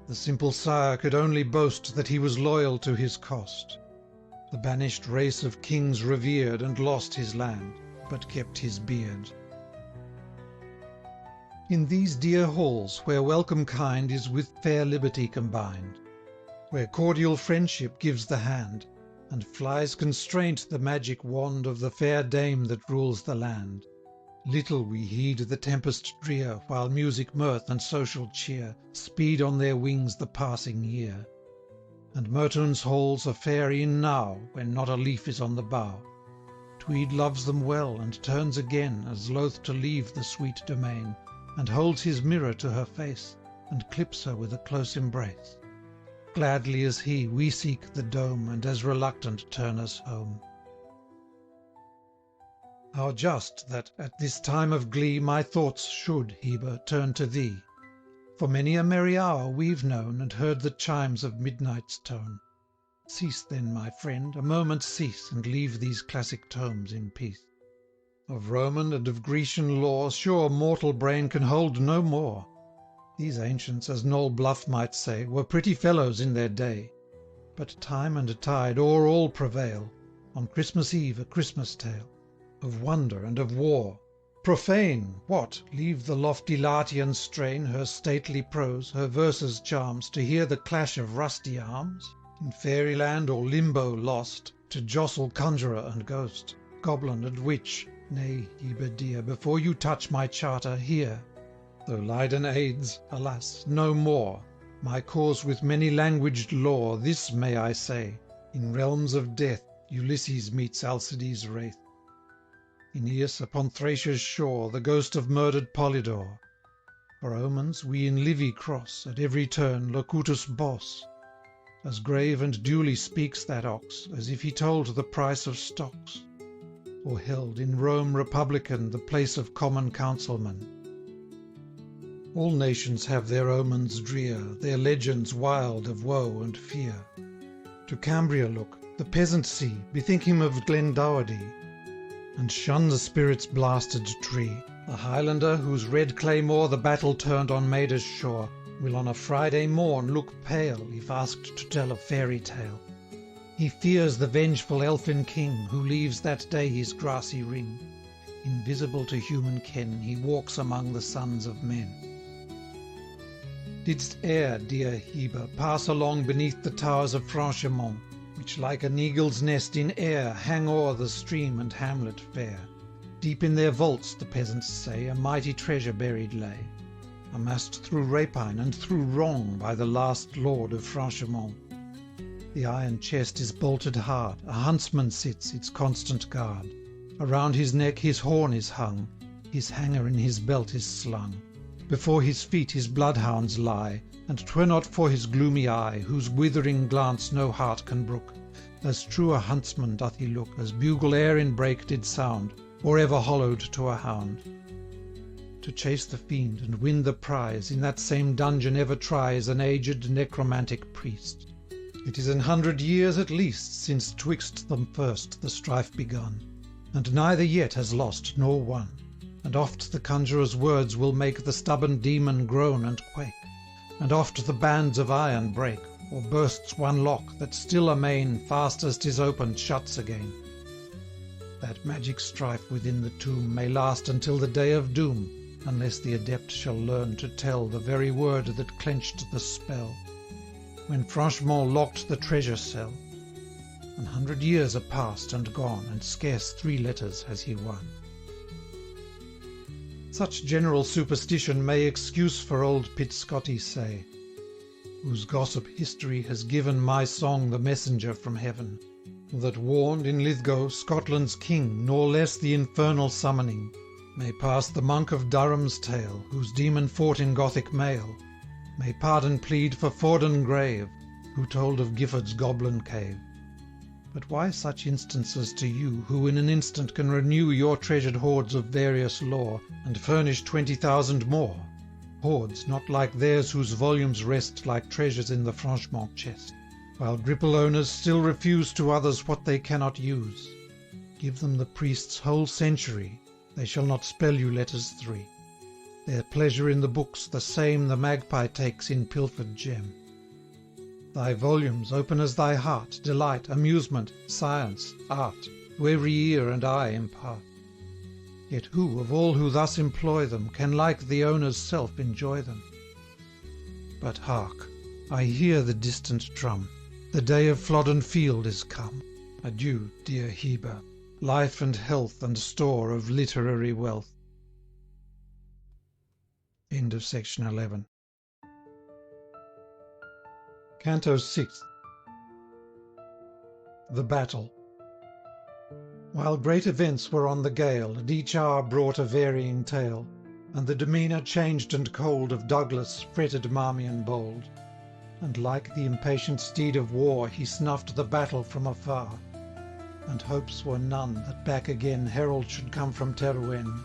The simple sire could only boast that he was loyal to his cost. The banished race of kings revered, and lost his land, but kept his beard. In these dear halls, where welcome kind is with fair liberty combined, where cordial friendship gives the hand, and flies constraint the magic wand of the fair dame that rules the land, little we heed the tempest drear, while music, mirth, and social cheer speed on their wings the passing year. And Mertoun's halls are fair e'en now, when not a leaf is on the bough. Tweed loves them well, and turns again, as loath to leave the sweet domain, and holds his mirror to her face, and clips her with a close embrace. Gladly as he, we seek the dome, and as reluctant turn us home. How just that, at this time of glee, my thoughts should, Heber, turn to thee! For many a merry hour we've known, and heard the chimes of midnight's tone. Cease then, my friend, a moment cease, and leave these classic tomes in peace. Of Roman and of Grecian lore, sure mortal brain can hold no more. These ancients, as Noll Bluff might say, were pretty fellows in their day. But time and tide o'er all prevail, on Christmas Eve a Christmas tale, of wonder and of war. Profane! What, leave the lofty Latian strain, her stately prose, her verses' charms, to hear the clash of rusty arms? In fairyland or limbo lost, to jostle conjurer and ghost, goblin and witch? Nay, Heber dear, before you touch my charter, hear. Though Leiden aids, alas, no more, my cause with many languaged lore, this may I say, in realms of death Ulysses meets Alcides' wraith. Aeneas upon Thracia's shore, the ghost of murdered Polydore. For omens we in Livy cross, at every turn locutus bos. As grave and duly speaks that ox, as if he told the price of stocks, or held, in Rome republican, the place of common councilman. All nations have their omens drear, their legends wild of woe and fear. To Cambria look, the peasant see, bethink him of Glendowerdy, and shun the spirit's blasted tree. The Highlander, whose red claymore the battle turned on Maida's shore, will on a Friday morn look pale if asked to tell a fairy tale. He fears the vengeful elfin king, who leaves that day his grassy ring. Invisible to human ken, he walks among the sons of men. Didst e'er, dear Heber, pass along beneath the towers of Franchemont, which like an eagle's nest in air hang o'er the stream and hamlet fair? Deep in their vaults, the peasants say, a mighty treasure buried lay, amassed through rapine and through wrong by the last lord of Franchemont. The iron chest is bolted hard, a huntsman sits its constant guard. Around his neck his horn is hung, his hanger in his belt is slung. Before his feet his bloodhounds lie, and 'twere not for his gloomy eye, whose withering glance no heart can brook. As true a huntsman doth he look, as bugle e'er in brake did sound, or ever hollowed to a hound. To chase the fiend and win the prize, in that same dungeon ever tries an aged necromantic priest. It is 100 years at least since 'twixt them first the strife begun, and neither yet has lost nor won. And oft the conjurer's words will make the stubborn demon groan and quake, and oft the bands of iron break, or bursts one lock that still amain, fast as 'tis opened, shuts again. That magic strife within the tomb may last until the day of doom, unless the adept shall learn to tell the very word that clenched the spell, when Franchemont locked the treasure cell. 100 years are past and gone, and scarce 3 letters has he won. Such general superstition may excuse for old Pitscotty say, whose gossip history has given my song the messenger from heaven, that warned in Lithgow Scotland's king, nor less the infernal summoning, may pass the monk of Durham's tale, whose demon fought in Gothic mail, may pardon plead for Flodden grave, who told of Gifford's goblin cave. But why such instances to you, who in an instant can renew your treasured hoards of various lore, and furnish 20,000 more? Hoards not like theirs whose volumes rest like treasures in the Franchemont chest, while Gripple owners still refuse to others what they cannot use. Give them the priest's whole century, they shall not spell you letters 3. Their pleasure in the books the same the magpie takes in pilfered gem. Thy volumes, open as thy heart, delight, amusement, science, art, to every ear and eye impart. Yet who, of all who thus employ them, can like the owner's self enjoy them? But hark, I hear the distant drum, the day of Flodden field is come. Adieu, dear Heber, life and health and store of literary wealth. End of section 11. Canto 6. The Battle. While great events were on the gale, and each hour brought a varying tale, and the demeanour changed and cold of Douglas fretted Marmion bold, and like the impatient steed of war he snuffed the battle from afar, and hopes were none that back again herald should come from Terouenne,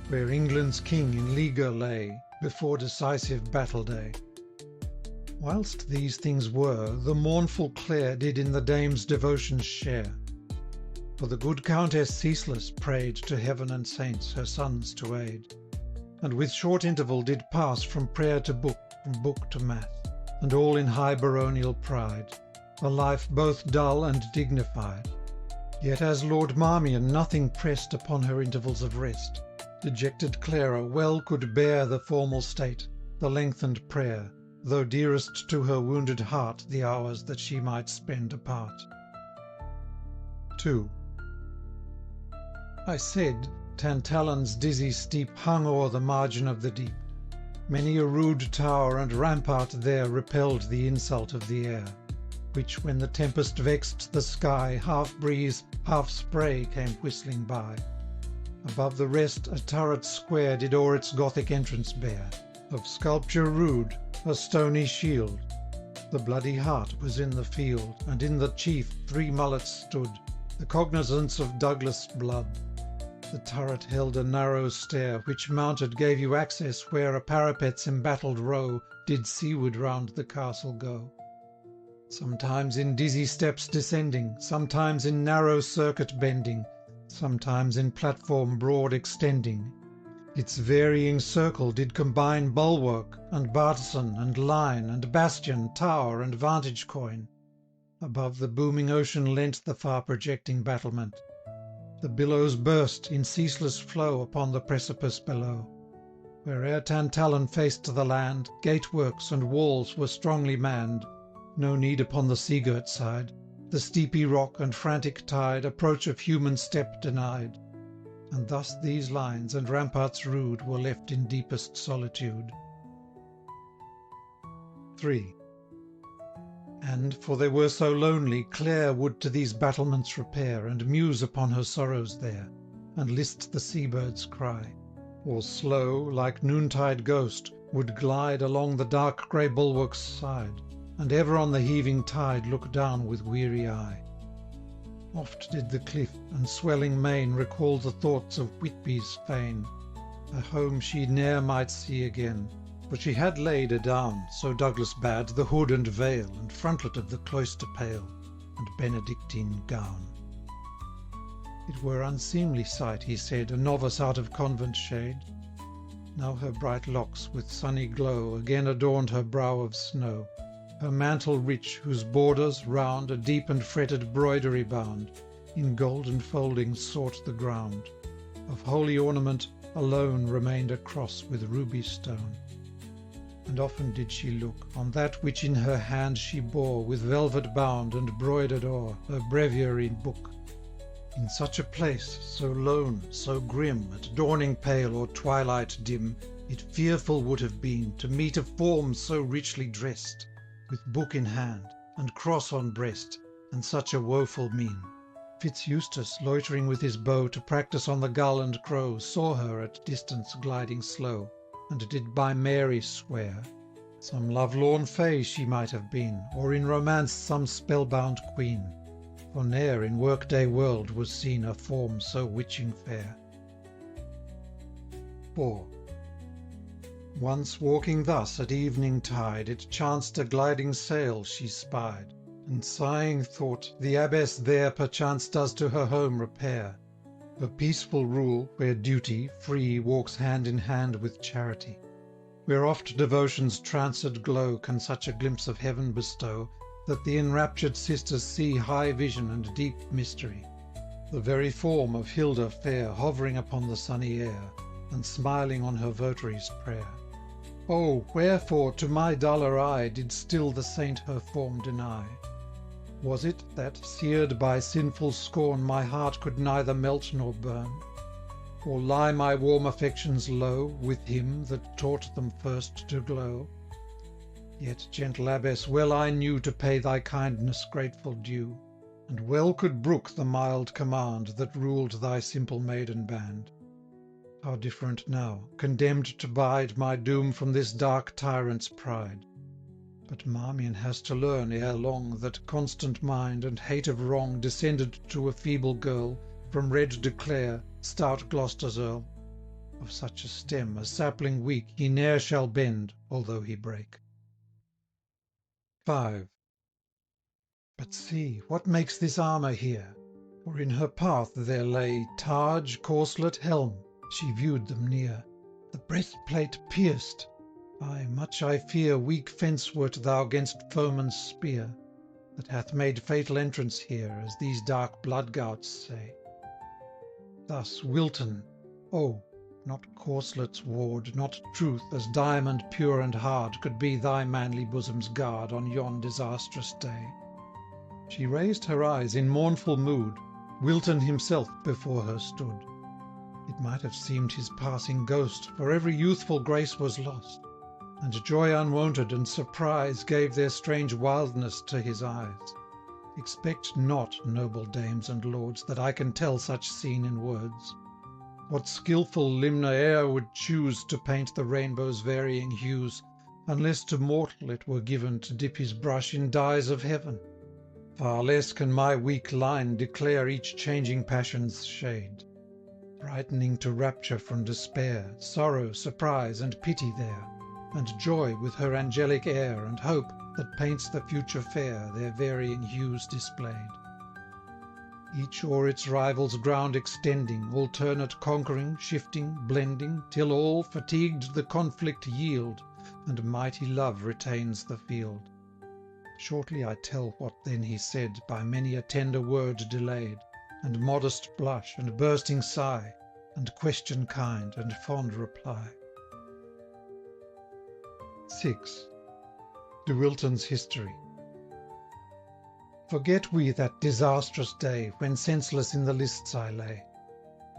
where England's king in leaguer lay, before decisive battle day. Whilst these things were, the mournful Clare did in the dame's devotions share, for the good Countess ceaseless prayed to heaven and saints her sons to aid, and with short interval did pass from prayer to book, from book to mass, and all in high baronial pride, a life both dull and dignified. Yet as Lord Marmion nothing pressed upon her intervals of rest, dejected Clara well could bear the formal state, the lengthened prayer, though dearest to her wounded heart the hours that she might spend apart. 2. I said, Tantalon's dizzy steep hung o'er the margin of the deep. Many a rude tower and rampart there repelled the insult of the air, which, when the tempest vexed the sky, half breeze, half spray came whistling by. Above the rest a turret square did o'er its Gothic entrance bear, of sculpture rude, a stony shield. The bloody hart was in the field, and in the chief 3 mullets stood, the cognizance of Douglas' blood. The turret held a narrow stair, which mounted gave you access where a parapet's embattled row did seaward round the castle go. Sometimes in dizzy steps descending, sometimes in narrow circuit bending, sometimes in platform broad extending, its varying circle did combine bulwark, and bartizan, and line, and bastion, tower, and vantage coign. Above the booming ocean leant the far projecting battlement. The billows burst, in ceaseless flow, upon the precipice below. Where'er Tantallon faced the land, gateworks and walls were strongly manned. No need upon the sea-girt side, the steepy rock and frantic tide approach of human step denied. And thus these lines and ramparts rude were left in deepest solitude. 3. And, for they were so lonely, Clare would to these battlements repair, and muse upon her sorrows there, and list the sea-bird's cry, or slow, like noontide ghost, would glide along the dark grey bulwark's side, and ever on the heaving tide look down with weary eye. Oft did the cliff and swelling main recall the thoughts of Whitby's fane, a home she ne'er might see again, for she had laid adown, so Douglas bade, the hood and veil, and frontlet of the cloister pale, and Benedictine gown. It were unseemly sight, he said, a novice out of convent shade. Now her bright locks with sunny glow again adorned her brow of snow, her mantle rich, whose borders round a deep and fretted broidery bound, in golden foldings sought the ground. Of holy ornament alone remained a cross with ruby stone. And often did she look on that which in her hand she bore, with velvet bound and broidered o'er, her breviary book. In such a place, so lone, so grim, at dawning pale or twilight dim, it fearful would have been to meet a form so richly dressed, with book in hand, and cross on breast, and such a woeful mien. Fitz-Eustace, loitering with his bow to practise on the gull and crow, saw her at distance gliding slow, and did by Mary swear, some love-lorn fay she might have been, or in romance some spell-bound queen, for ne'er in work-day world was seen a form so witching fair. 4. Once walking thus at evening tide, it chanced a gliding sail she spied, and sighing thought, the abbess there perchance does to her home repair, her peaceful rule, where duty, free, walks hand in hand with charity, where oft devotion's tranced glow can such a glimpse of heaven bestow, that the enraptured sisters see high vision and deep mystery, the very form of Hilda fair hovering upon the sunny air, and smiling on her votary's prayer. Oh, wherefore to my duller eye did still the saint her form deny? Was it that, seared by sinful scorn, my heart could neither melt nor burn? Or lie my warm affections low with him that taught them first to glow? Yet, gentle abbess, well I knew to pay thy kindness grateful due, and well could brook the mild command that ruled thy simple maiden band. How different now, condemned to bide my doom from this dark tyrant's pride! But Marmion has to learn ere long that constant mind and hate of wrong descended to a feeble girl from red de Clare, stout Gloucester's earl. Of such a stem, a sapling weak, he ne'er shall bend, although he break. 5. But see, what makes this armour here? For in her path there lay targe, corselet, helm, she viewed them near, the breastplate pierced. Ay, much I fear weak fence wert thou 'gainst foeman's spear, that hath made fatal entrance here, as these dark blood-gouts say. Thus Wilton, oh, not corselet's ward, not truth, as diamond pure and hard, could be thy manly bosom's guard on yon disastrous day. She raised her eyes in mournful mood, Wilton himself before her stood. It might have seemed his passing ghost, for every youthful grace was lost, and joy unwonted and surprise gave their strange wildness to his eyes. Expect not, noble dames and lords, that I can tell such scene in words. What skilful limner e'er would choose to paint the rainbow's varying hues, unless to mortal it were given to dip his brush in dyes of heaven? Far less can my weak line declare each changing passion's shade, brightening to rapture from despair, sorrow, surprise, and pity there. and joy with her angelic air, and hope that paints the future fair, their varying hues displayed. Each o'er its rival's ground extending, alternate conquering, shifting, blending, till all, fatigued, the conflict yield, and mighty love retains the field. Shortly I tell what then he said, by many a tender word delayed, and modest blush, and bursting sigh, and question kind, and fond reply. 6. De Wilton's History. Forget we that disastrous day, when senseless in the lists I lay.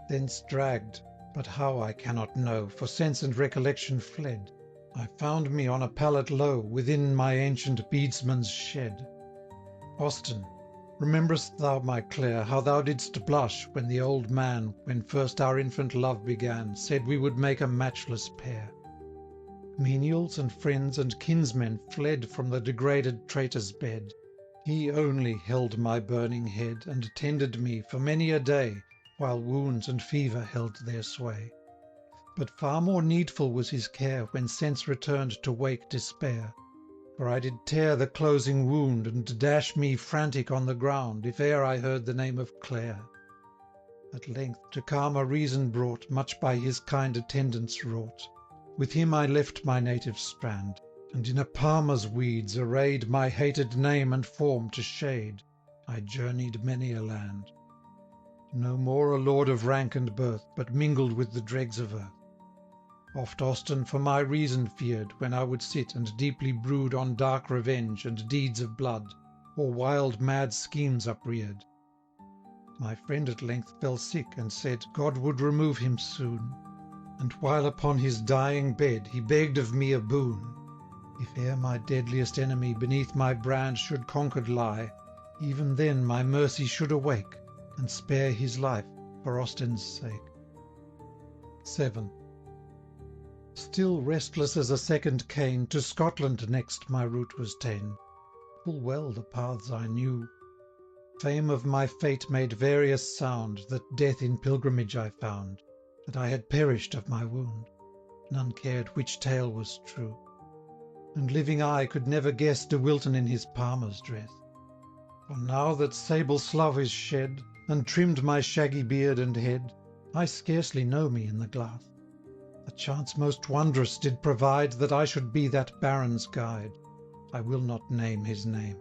Thence dragged, but how I cannot know, for sense and recollection fled, I found me on a pallet low, within my ancient beadsman's shed. Austin, rememberest thou, my Clare, how thou didst blush, when the old man, when first our infant love began, said we would make a matchless pair? Menials and friends and kinsmen fled from the degraded traitor's bed. He only held my burning head, and tended me for many a day, while wounds and fever held their sway. But far more needful was his care, when sense returned to wake despair. For I did tear the closing wound, and dash me frantic on the ground, if e'er I heard the name of Clare. At length to calmer reason brought, much by his kind attendance wrought, with him I left my native strand, and in a palmer's weeds arrayed my hated name and form to shade, I journeyed many a land. No more a lord of rank and birth, but mingled with the dregs of earth. Oft Austin for my reason feared, when I would sit and deeply brood on dark revenge and deeds of blood, or wild mad schemes upreared. My friend at length fell sick, and said God would remove him soon, and while upon his dying bed he begged of me a boon. If e'er my deadliest enemy beneath my brand should conquered lie, even then my mercy should awake, and spare his life for Austin's sake. 7. Still restless as a second Cain, to Scotland next my route was ta'en. Full well the paths I knew. Fame of my fate made various sound, that death in pilgrimage I found, that I had perished of my wound. None cared which tale was true. And living eye could never guess De Wilton in his palmer's dress. For now that sable slough is shed, and trimmed my shaggy beard and head, I scarcely know me in the glass. A chance most wondrous did provide, that I should be that baron's guide. I will not name his name.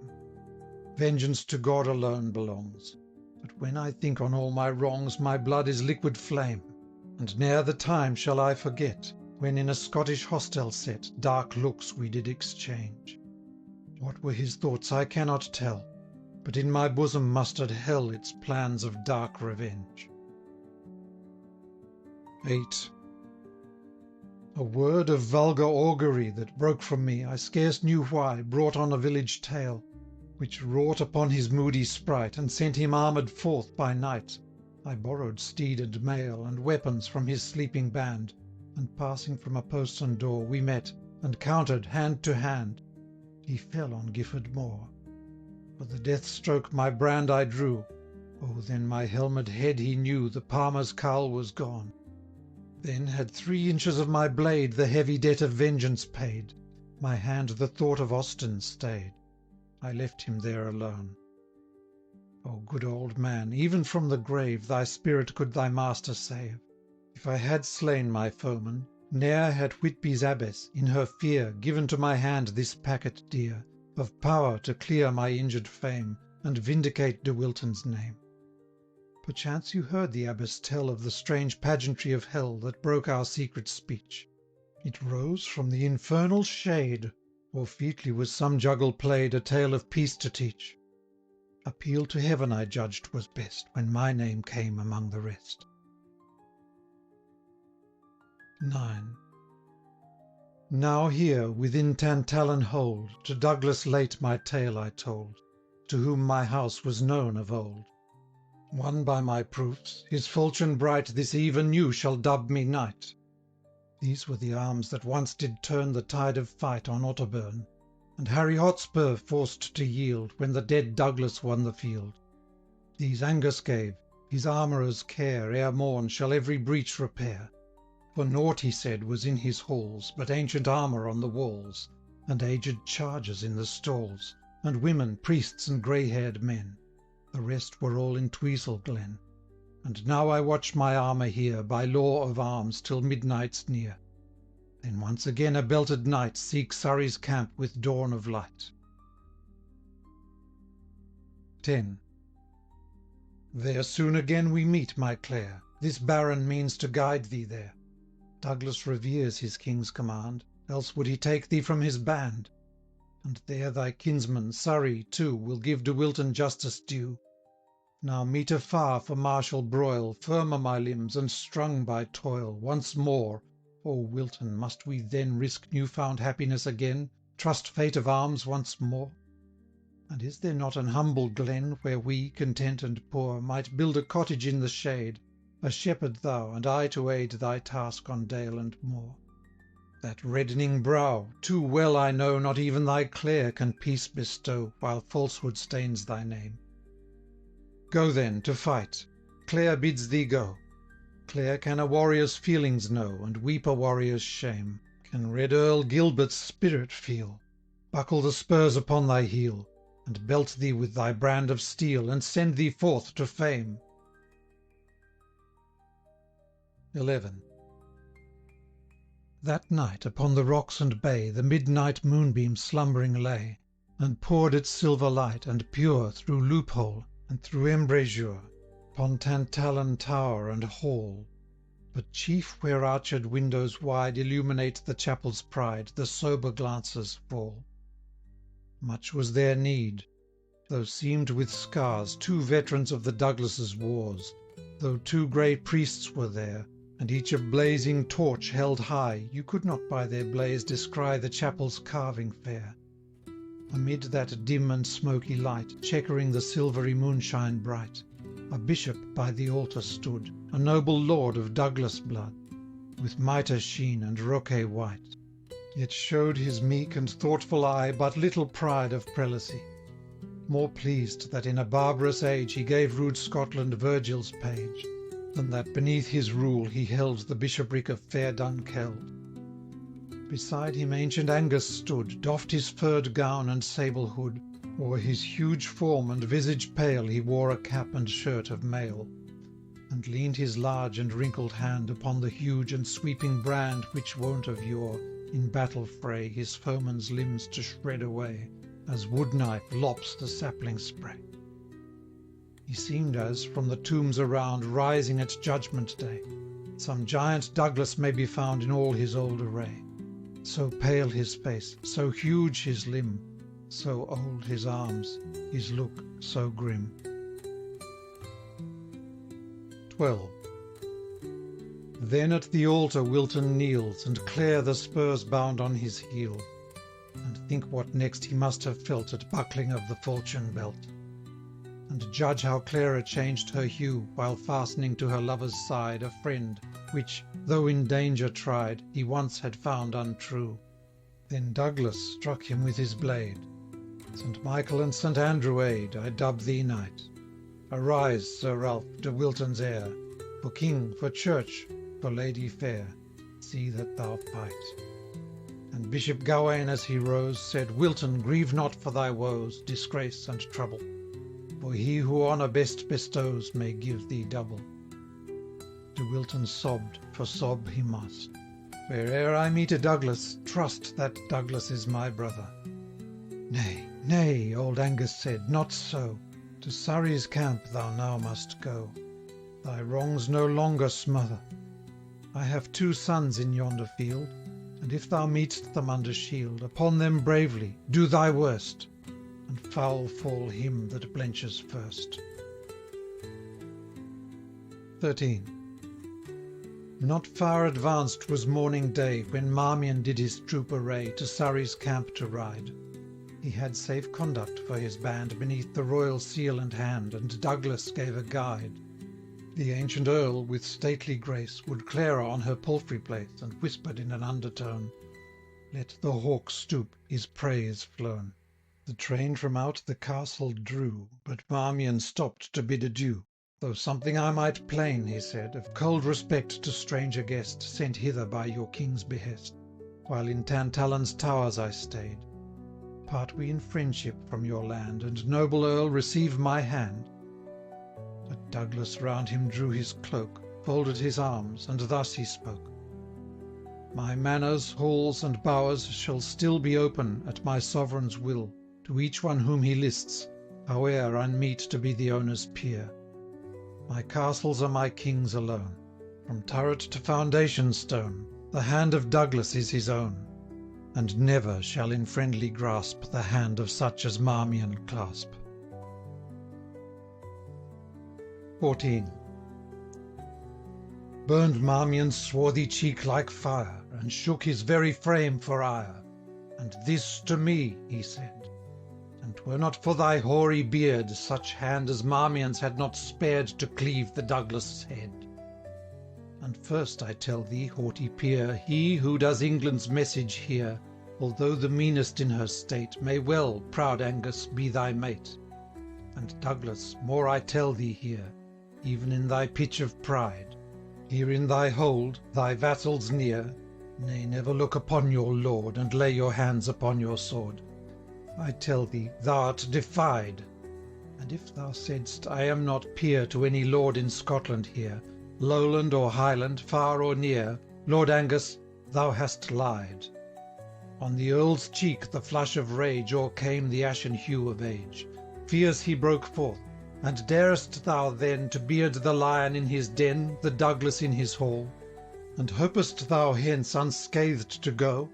Vengeance to God alone belongs. But when I think on all my wrongs, my blood is liquid flame, and ne'er the time shall I forget, when in a Scottish hostel set, dark looks we did exchange. What were his thoughts I cannot tell, but in my bosom mustered hell its plans of dark revenge. 8. A word of vulgar augury that broke from me, I scarce knew why, brought on a village tale, which wrought upon his moody sprite, and sent him armoured forth by night. I borrowed steed and mail, and weapons from his sleeping band, and passing from a postern door, we met, and countered hand to hand. He fell on Gifford Moor. For the death stroke my brand I drew. Oh, then my helmed head he knew, the palmer's cowl was gone. Then had 3 inches of my blade the heavy debt of vengeance paid. My hand the thought of Austin stayed. I left him there alone. O good old man, even from the grave Thy spirit could thy master save. If I had slain my foeman, ne'er had Whitby's abbess, in her fear, given to my hand this packet dear, of power to clear my injured fame, and vindicate De Wilton's name. Perchance you heard the abbess tell of the strange pageantry of hell that broke our secret speech. It rose from the infernal shade, or featly was some juggle played, a tale of peace to teach. Appeal to heaven I judged was best, when my name came among the rest. 9. Now here, within Tantallon hold, to Douglas late my tale I told, to whom my house was known of old. Won by my proofs, his falchion bright this eve anew shall dub me knight. These were the arms that once did turn the tide of fight on Otterburn, and Harry Hotspur forced to yield, when the dead Douglas won the field. These Angus gave, his armourer's care ere morn shall every breach repair. For naught, he said, was in his halls but ancient armour on the walls, and aged chargers in the stalls, and women, priests, and grey-haired men. The rest were all in Tweesel glen. And now I watch my armour here, by law of arms, till midnight's near. Then once again a belted knight seek Surrey's camp with dawn of light. 10. There soon again we meet, my Clare. This Baron means to guide thee there. Douglas reveres his king's command, else would he take thee from his band. And there thy kinsman, Surrey, too, will give De Wilton justice due. Now meet afar for martial broil, firm are my limbs, and strung by toil, once more. O Wilton, must we then risk new-found happiness again, trust fate of arms once more? And is there not an humble glen, where we, content and poor, might build a cottage in the shade, a shepherd thou, and I to aid thy task on dale and moor? That reddening brow, too well I know, not even thy Clare can peace bestow, while falsehood stains thy name. Go then, to fight. Clare bids thee go. Clare can a warrior's feelings know, and weep a warrior's shame. Can Red Earl Gilbert's spirit feel. Buckle the spurs upon thy heel, and belt thee with thy brand of steel, and send thee forth to fame. 11. That night upon the rocks and bay the midnight moonbeam slumbering lay, and poured its silver light and pure through loophole and through embrasure, upon Tantallon tower and hall. But chief where arched windows wide illuminate the chapel's pride, the sober glances fall. Much was their need, though seamed with scars, two veterans of the Douglas' wars, though two grey priests were there, and each a blazing torch held high, you could not by their blaze descry the chapel's carving fair. Amid that dim and smoky light, chequering the silvery moonshine bright, a bishop by the altar stood, a noble lord of Douglas blood, with mitre sheen and roquet white, yet showed his meek and thoughtful eye but little pride of prelacy, more pleased that in a barbarous age he gave rude Scotland Virgil's page, than that beneath his rule he held the bishopric of fair Dunkeld. Beside him ancient Angus stood, doffed his furred gown and sable hood, o'er his huge form and visage pale he wore a cap and shirt of mail, and leaned his large and wrinkled hand upon the huge and sweeping brand which wont of yore in battle fray his foeman's limbs to shred away, as wood-knife lops the sapling spray. He seemed as, from the tombs around, rising at Judgment Day, some giant Douglas may be found in all his old array. So pale his face, so huge his limb, so old his arms, his look so grim. 12. Then at the altar Wilton kneels, and Clare the spurs bound on his heel, and think what next he must have felt at buckling of the falchion belt, and judge how Clara changed her hue, while fastening to her lover's side a friend, which, though in danger tried, he once had found untrue. Then Douglas struck him with his blade. St. Michael and St. Andrew aid, I dub thee knight. Arise, Sir Ralph, De Wilton's heir, for king, for church, for lady fair, see that thou fight. And Bishop Gawain as he rose said, Wilton, grieve not for thy woes, disgrace and trouble, for he who honour best bestows may give thee double. De Wilton sobbed, for sob he must. Where'er I meet a Douglas, trust that Douglas is my brother. Nay, nay, old Angus said, not so. To Surrey's camp thou now must go. Thy wrongs no longer smother. I have 2 sons in yonder field, and if thou meet'st them under shield, upon them bravely do thy worst, and foul fall him that blenches first. 13. Not far advanced was morning day, when Marmion did his troop array to Surrey's camp to ride. He had safe conduct for his band beneath the royal seal and hand, and Douglas gave a guide. The ancient earl, with stately grace, would Clara on her palfrey place, and whispered in an undertone, Let the hawk stoop, his prey is flown. The train from out the castle drew, but Marmion stopped to bid adieu. Though something I might plain, he said, of cold respect to stranger guest, sent hither by your king's behest, while in Tantallon's towers I stayed. Part we in friendship from your land, and, noble Earl, receive my hand. But Douglas round him drew his cloak, folded his arms, and thus he spoke: My manors, halls, and bowers shall still be open, at my sovereign's will, to each one whom he lists, howe'er unmeet to be the owner's peer. My castles are my king's alone, from turret to foundation stone, the hand of Douglas is his own, and never shall in friendly grasp the hand of such as Marmion clasp. 14. Burned Marmion's swarthy cheek like fire, and shook his very frame for ire. And this to me, he said, and 'twere not for thy hoary beard, such hand as Marmion's had not spared to cleave the Douglas' head. And first I tell thee, haughty peer, he who does England's message hear, although the meanest in her state, may well, proud Angus, be thy mate. And Douglas, more I tell thee here, even in thy pitch of pride, here in thy hold, thy vassals near, nay, never look upon your lord, and lay your hands upon your sword. I tell thee, thou'rt defied. And if thou saidst, I am not peer to any lord in Scotland here, Lowland or Highland, far or near, Lord Angus, thou hast lied. On the Earl's cheek the flush of rage o'ercame the ashen hue of age. Fierce he broke forth, and darest thou then to beard the lion in his den, the Douglas in his hall? And hopest thou hence unscathed to go?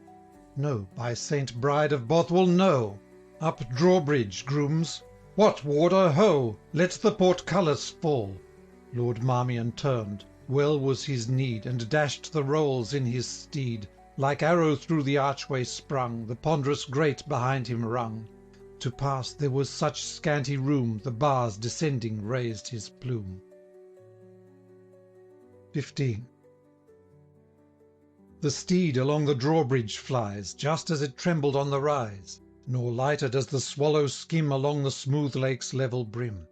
No, by Saint Bride of Bothwell, no! Up drawbridge, grooms! What, warder, ho! Let the portcullis fall! Lord Marmion turned, well was his need, and dashed the rolls in his steed, like arrow through the archway sprung, the ponderous grate behind him rung. To pass there was such scanty room, the bars descending raised his plume. 15. The steed along the drawbridge flies, just as it trembled on the rise, nor lighter does the swallow skim along the smooth lake's level brim.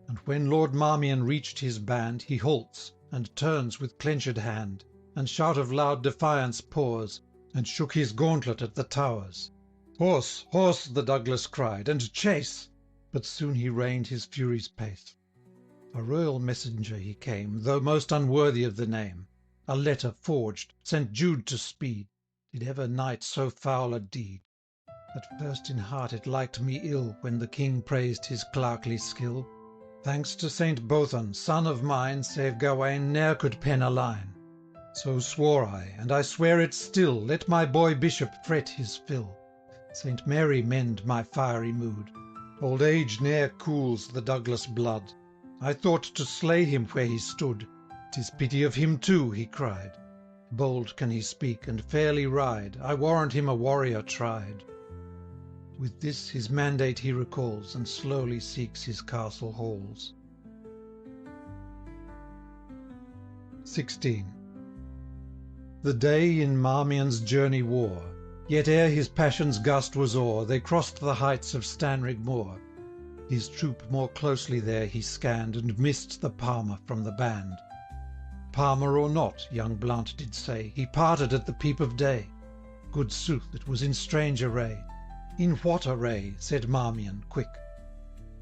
And when Lord Marmion reached his band, he halts, and turns with clenched hand, and shout of loud defiance pours, and shook his gauntlet at the towers. Horse, horse, the Douglas cried, and chase! But soon he reined his fury's pace. A royal messenger he came, though most unworthy of the name. A letter forged, sent Jude to speed. Did ever knight so foul a deed? At first in heart it liked me ill, when the king praised his clerkly skill. Thanks to Saint Bothan, son of mine, save Gawain ne'er could pen a line. So swore I, and I swear it still, let my boy bishop fret his fill. Saint Mary mend my fiery mood. Old age ne'er cools the Douglas blood. I thought to slay him where he stood. 'Tis pity of him too, he cried. Bold can he speak, and fairly ride. I warrant him a warrior tried. With this his mandate he recalls, and slowly seeks his castle halls. 16. The day in Marmion's journey wore, yet ere his passion's gust was o'er, they crossed the heights of Stanrig Moor. His troop more closely there he scanned, and missed the Palmer from the band. Palmer or not, young Blount did say, he parted at the peep of day. Good sooth, it was in strange array. In what array? Said Marmion, quick.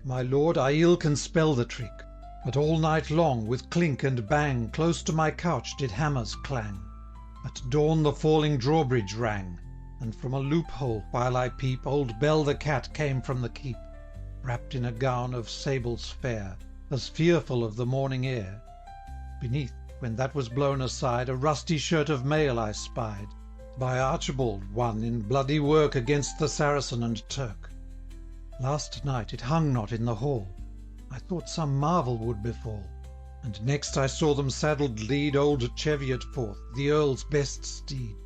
My lord, I ill can spell the trick, but all night long, with clink and bang, close to my couch did hammers clang. At dawn the falling drawbridge rang, and from a loophole, while I peep, old Bell the cat came from the keep, wrapped in a gown of sables fair, as fearful of the morning air. Beneath, when that was blown aside, a rusty shirt of mail I spied, by Archibald won in bloody work against the Saracen and Turk. Last night it hung not in the hall. I thought some marvel would befall. And next I saw them saddled lead old Cheviot forth, the Earl's best steed.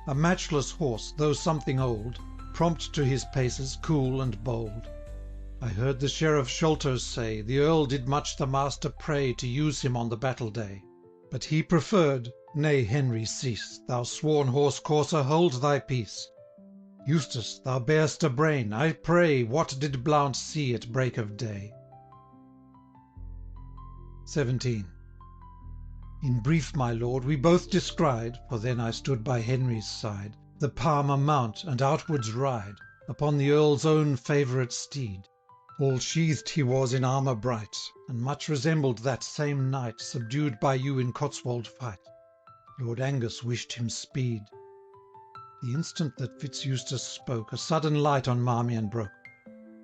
A matchless horse, though something old, prompt to his paces, cool and bold. I heard the Sheriff Sholtos say, the Earl did much the master pray to use him on the battle day. But he preferred, nay, Henry, cease, thou sworn horse courser, hold thy peace. Eustace, thou bear'st a brain, I pray, what did Blount see at break of day? 17. In brief, my lord, we both descried, for then I stood by Henry's side, the Palmer mount and outwards ride, upon the Earl's own favourite steed. All sheathed he was in armour bright, and much resembled that same knight subdued by you in Cotswold fight. Lord Angus wished him speed. The instant that Fitz-Eustace spoke, a sudden light on Marmion broke.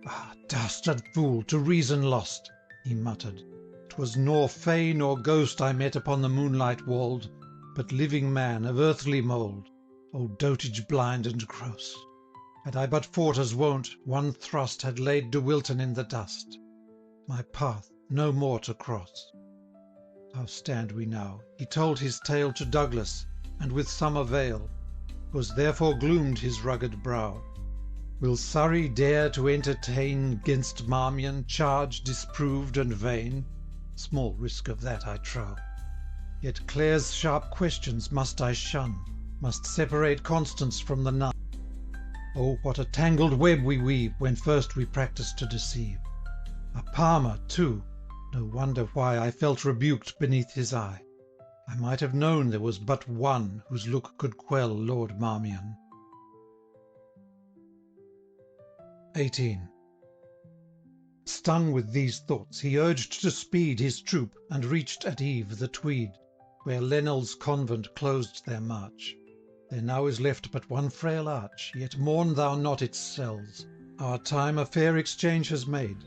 "Ah, dastard fool, to reason lost!" he muttered. "'Twas nor fay nor ghost I met upon the moonlight wold, but living man of earthly mould. O dotage blind and gross! Had I but fought as wont, one thrust had laid De Wilton in the dust, my path no more to cross. How stand we now? He told his tale to Douglas, and with some avail. 'Twas therefore gloomed his rugged brow. Will Surrey dare to entertain 'gainst Marmion charge disproved and vain? Small risk of that, I trow. Yet Clare's sharp questions must I shun, must separate Constance from the nun. Oh, what a tangled web we weave, when first we practise to deceive! A Palmer, too! No wonder why I felt rebuked beneath his eye. I might have known there was but one whose look could quell Lord Marmion. 18. Stung with these thoughts, he urged to speed his troop, and reached at eve the Tweed, where Lennel's convent closed their march. There now is left but one frail arch, yet mourn thou not its cells. Our time a fair exchange has made.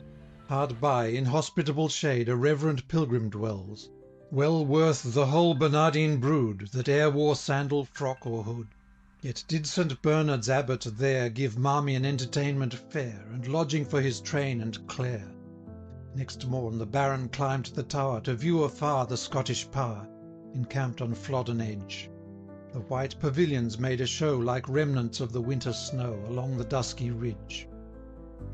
Hard by, in hospitable shade, a reverend pilgrim dwells, well worth the whole Bernardine brood, that e'er wore sandal, frock, or hood. Yet did St. Bernard's abbot there give Marmion entertainment fair, and lodging for his train and Clare. Next morn the Baron climbed the tower, to view afar the Scottish power, encamped on Flodden edge. The white pavilions made a show like remnants of the winter snow along the dusky ridge.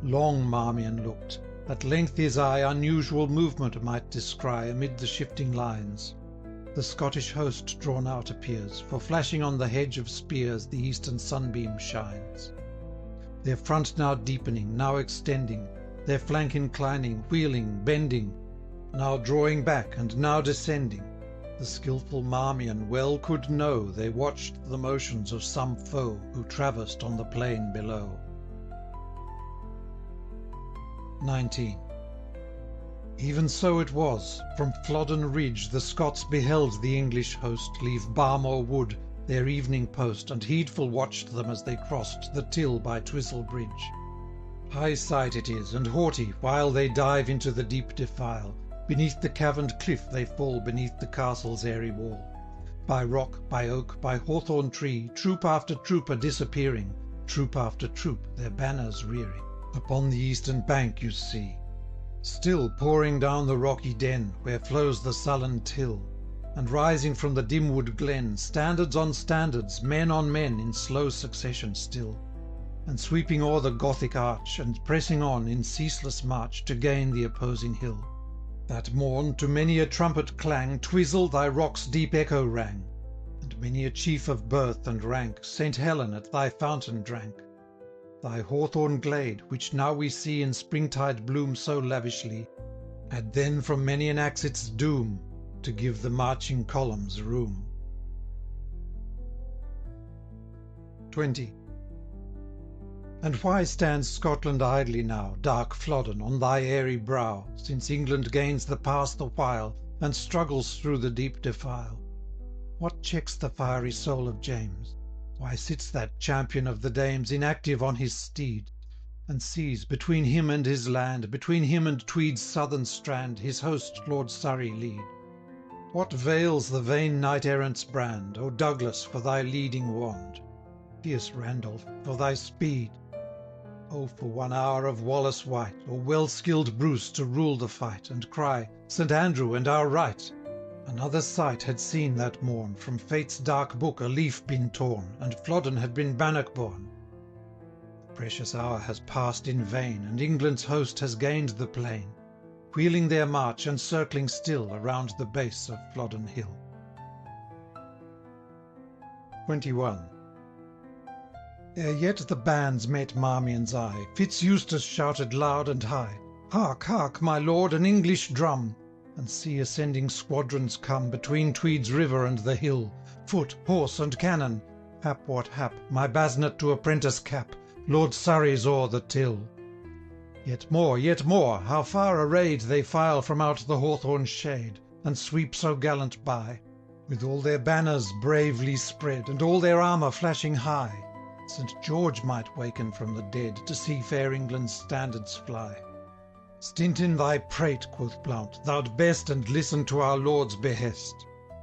Long Marmion looked. At length his eye unusual movement might descry amid the shifting lines. The Scottish host drawn out appears, for flashing on the hedge of spears the eastern sunbeam shines. Their front now deepening, now extending, their flank inclining, wheeling, bending, now drawing back and now descending. The skilful Marmion well could know they watched the motions of some foe who traversed on the plain below. 19. Even so it was. From Flodden ridge the Scots beheld the English host leave Barmore wood, their evening post, and heedful watched them as they crossed the Till by Twisel bridge. High sight it is, and haughty, while they dive into the deep defile. Beneath the caverned cliff they fall beneath the castle's airy wall. By rock, by oak, by hawthorn tree, troop after troop are disappearing, troop after troop their banners rearing. Upon the eastern bank you see, still pouring down the rocky den, where flows the sullen Till, and rising from the dim wood glen, standards on standards, men on men, in slow succession still, and sweeping o'er the Gothic arch, and pressing on in ceaseless march to gain the opposing hill. That morn, to many a trumpet clang, Twisel thy rock's deep echo rang, and many a chief of birth and rank St. Helen at thy fountain drank. Thy hawthorn glade, which now we see in springtide bloom so lavishly, had then from many an axe its doom, to give the marching columns room. 20. And why stands Scotland idly now, dark Flodden, on thy airy brow, since England gains the pass the while, and struggles through the deep defile? What checks the fiery soul of James? Why sits that champion of the dames inactive on his steed, and sees, between him and his land, between him and Tweed's southern strand, his host Lord Surrey lead? What veils the vain knight-errant's brand, O Douglas, for thy leading wand? Fierce Randolph, for thy speed? O for 1 hour of Wallace White, or well-skilled Bruce to rule the fight, and cry, St. Andrew and our right! Another sight had seen that morn, from fate's dark book a leaf been torn, and Flodden had been Bannockbourne. The precious hour has passed in vain, and England's host has gained the plain, wheeling their march and circling still around the base of Flodden Hill. 21. Ere yet the bands met Marmion's eye, Fitz-Eustace shouted loud and high, Hark, hark, my lord, an English drum! and see ascending squadrons come between Tweed's river and the hill, foot, horse, and cannon. Hap what hap, my basnet to apprentice cap, Lord Surrey's o'er the Till. Yet more, how far arrayed they file from out the hawthorn's shade, and sweep so gallant by, with all their banners bravely spread, and all their armour flashing high. St. George might waken from the dead to see fair England's standards fly. Stint in thy prate, quoth Blount, thou'd best, and listen to our Lord's behest.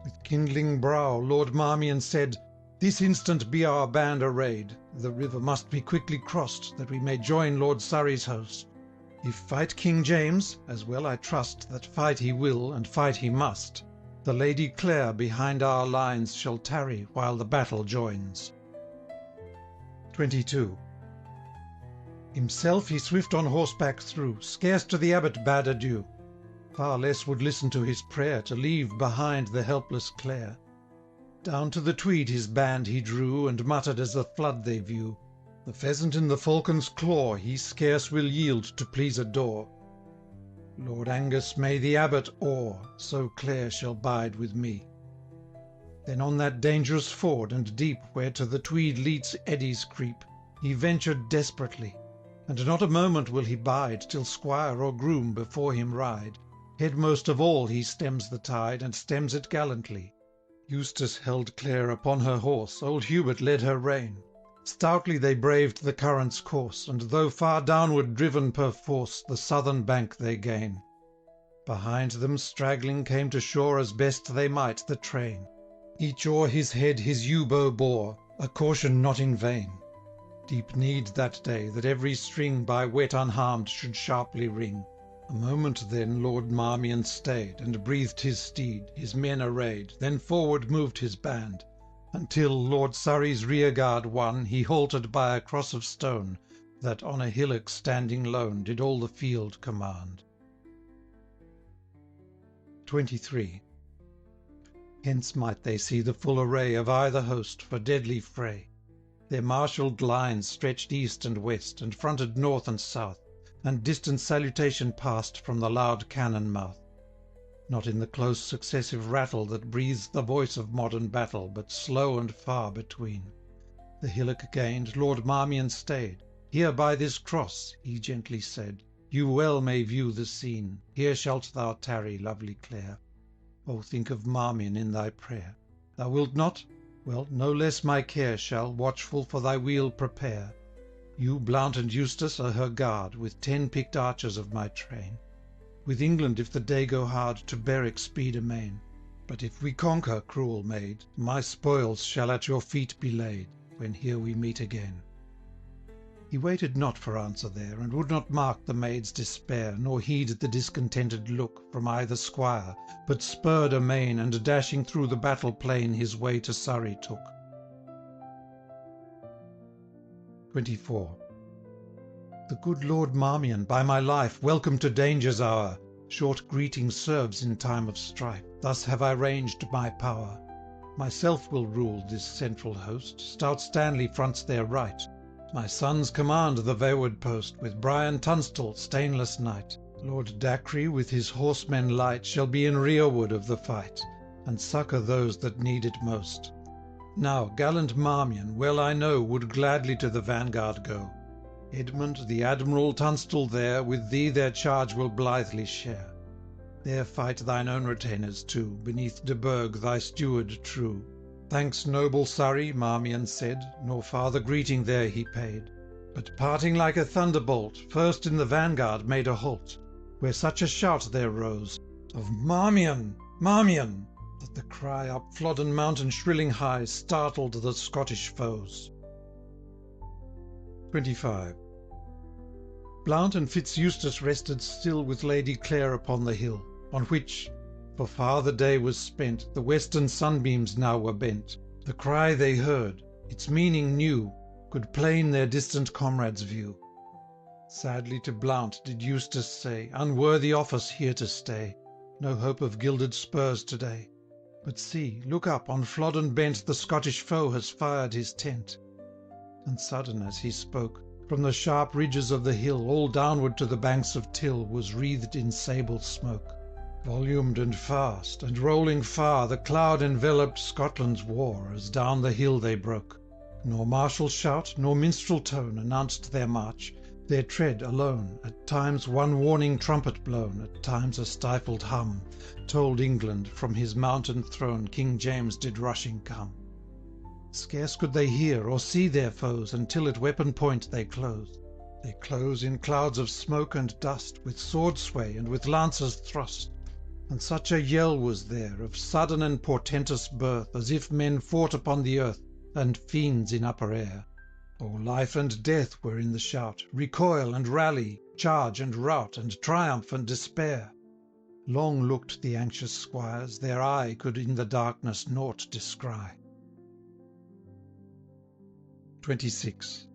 With kindling brow Lord Marmion said, This instant be our band arrayed, the river must be quickly crossed, that we may join Lord Surrey's host. If fight King James, as well I trust that fight he will, and fight he must, the Lady Clare behind our lines shall tarry while the battle joins. 22. Himself he swift on horseback threw, scarce to the abbot bade adieu. Far less would listen to his prayer, to leave behind the helpless Clare. Down to the Tweed his band he drew, and muttered as the flood they view, The pheasant in the falcon's claw he scarce will yield to please a door. Lord Angus may the abbot awe, so Clare shall bide with me. Then on that dangerous ford and deep, where to the Tweed Leat's eddies creep, he ventured desperately, and not a moment will he bide till squire or groom before him ride. Headmost of all he stems the tide, and stems it gallantly. Eustace held Clare upon her horse, old Hubert led her rein. Stoutly they braved the current's course, and though far downward driven perforce, the southern bank they gain. Behind them straggling came to shore as best they might the train. Each o'er his head his yew-bow bore, a caution not in vain. Deep need that day that every string by wet unharmed should sharply ring. A moment then Lord Marmion stayed, and breathed his steed, his men arrayed, then forward moved his band, until Lord Surrey's rearguard won, he halted by a cross of stone, that on a hillock standing lone did all the field command. 23. Hence might they see the full array of either host for deadly fray. Their marshalled lines stretched east and west, and fronted north and south, and distant salutation passed from the loud cannon mouth. Not in the close successive rattle that breathes the voice of modern battle, but slow and far between. The hillock gained, Lord Marmion stayed. Here by this cross, he gently said, you well may view the scene. Here shalt thou tarry, lovely Clare. O think of Marmion in thy prayer. Thou wilt not? Well, no less my care shall, watchful for thy weal, prepare. You, Blount and Eustace, are her guard, with 10 picked archers of my train. With England, if the day go hard, to Berwick speed amain. But if we conquer, cruel maid, my spoils shall at your feet be laid, when here we meet again. He waited not for answer there, and would not mark the maid's despair, nor heed the discontented look from either squire, but spurred amain, and dashing through the battle plain his way to Surrey took. 24. The good Lord Marmion, by my life, welcome to danger's hour, short greeting serves in time of strife. Thus have I ranged my power. Myself will rule this central host, stout Stanley fronts their right. My sons command the vaward post, with Brian Tunstall, stainless knight. Lord Dacre, with his horsemen light, shall be in rearward of the fight, and succour those that need it most. Now gallant Marmion, well I know, would gladly to the vanguard go. Edmund, the Admiral Tunstall there, with thee their charge will blithely share. There fight thine own retainers too, beneath de Burgh thy steward true. Thanks, noble Surrey, Marmion said, nor farther greeting there he paid, but parting like a thunderbolt, first in the vanguard made a halt, where such a shout there rose, of Marmion, Marmion, that the cry up Flodden mountain shrilling high startled the Scottish foes. 25. Blount and Fitz-Eustace rested still with Lady Clare upon the hill, on which, for far the day was spent, the western sunbeams now were bent. The cry they heard, its meaning knew, could plain their distant comrades view. Sadly to Blount did Eustace say, unworthy office here to stay, no hope of gilded spurs today. But see, look up, on Flodden bent the Scottish foe has fired his tent. And sudden as he spoke, from the sharp ridges of the hill, all downward to the banks of Till, was wreathed in sable smoke. Volumed and fast, and rolling far, the cloud enveloped Scotland's war, as down the hill they broke. Nor martial shout, nor minstrel tone announced their march, their tread alone, at times one warning trumpet blown, at times a stifled hum, told England from his mountain throne King James did rushing come. Scarce could they hear or see their foes, until at weapon point they close. They close in clouds of smoke and dust, with sword sway and with lances thrust. And such a yell was there, of sudden and portentous birth, as if men fought upon the earth, and fiends in upper air. Or life and death were in the shout, recoil and rally, charge and rout, and triumph and despair. Long looked the anxious squires, their eye could in the darkness naught descry. 26.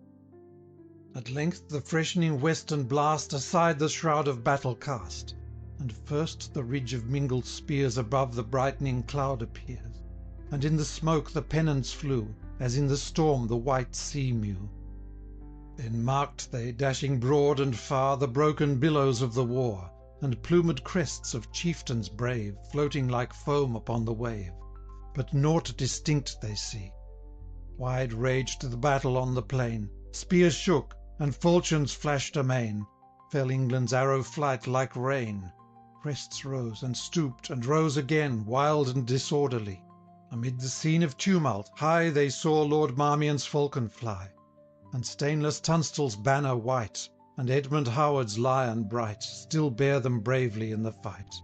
At length the freshening western blast aside the shroud of battle cast, and first the ridge of mingled spears above the brightening cloud appears, and in the smoke the pennons flew, as in the storm the white sea mew. Then marked they, dashing broad and far, the broken billows of the war, and plumed crests of chieftains brave, floating like foam upon the wave, but naught distinct they see. Wide raged the battle on the plain, spears shook, and falchions flashed amain, fell England's arrow flight like rain. Crests rose, and stooped, and rose again, wild and disorderly. Amid the scene of tumult, high they saw Lord Marmion's falcon fly, and stainless Tunstall's banner white, and Edmund Howard's lion bright, still bear them bravely in the fight.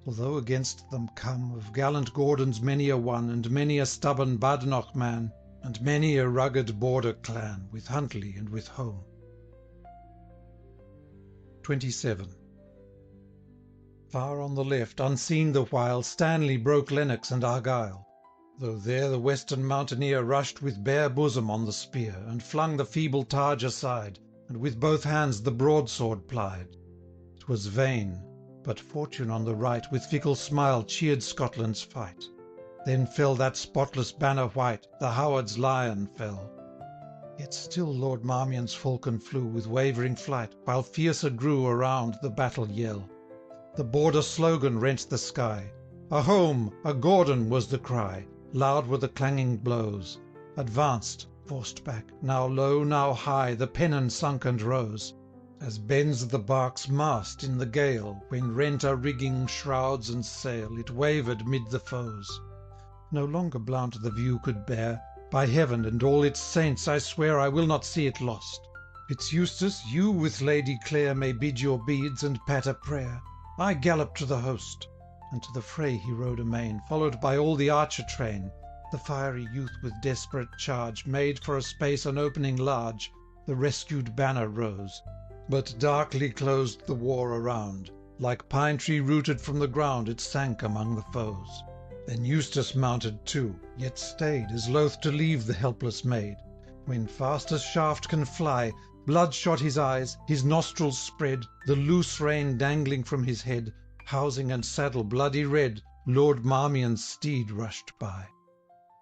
Although against them come of gallant Gordons many a one, and many a stubborn Badenoch man, and many a rugged border clan, with Huntly and with Home. 27. Far on the left, unseen the while, Stanley broke Lennox and Argyle, though there the western mountaineer rushed with bare bosom on the spear, and flung the feeble targe aside, and with both hands the broadsword plied. 'Twas vain, but fortune on the right with fickle smile cheered Scotland's fight. Then fell that spotless banner white, the Howard's lion fell. Yet still Lord Marmion's falcon flew with wavering flight, while fiercer grew around the battle yell. The border slogan rent the sky. "A home, a Gordon!" was the cry. Loud were the clanging blows. Advanced, forced back, now low, now high, the pennon sunk and rose, as bends the bark's mast in the gale, when rent are rigging, shrouds, and sail, it wavered mid the foes. No longer Blount the view could bear. By heaven and all its saints I swear I will not see it lost. Fitzeustace, you with Lady Clare may bid your beads and patter prayer. I gallop to the host. And to the fray he rode amain, followed by all the archer train. The fiery youth with desperate charge made for a space an opening large. The rescued banner rose, but darkly closed the war around. Like pine tree rooted from the ground, it sank among the foes. Then Eustace mounted too, yet stayed, as loath to leave the helpless maid. When fast as shaft can fly, blood shot his eyes, his nostrils spread, the loose rein dangling from his head, housing and saddle bloody red, Lord Marmion's steed rushed by.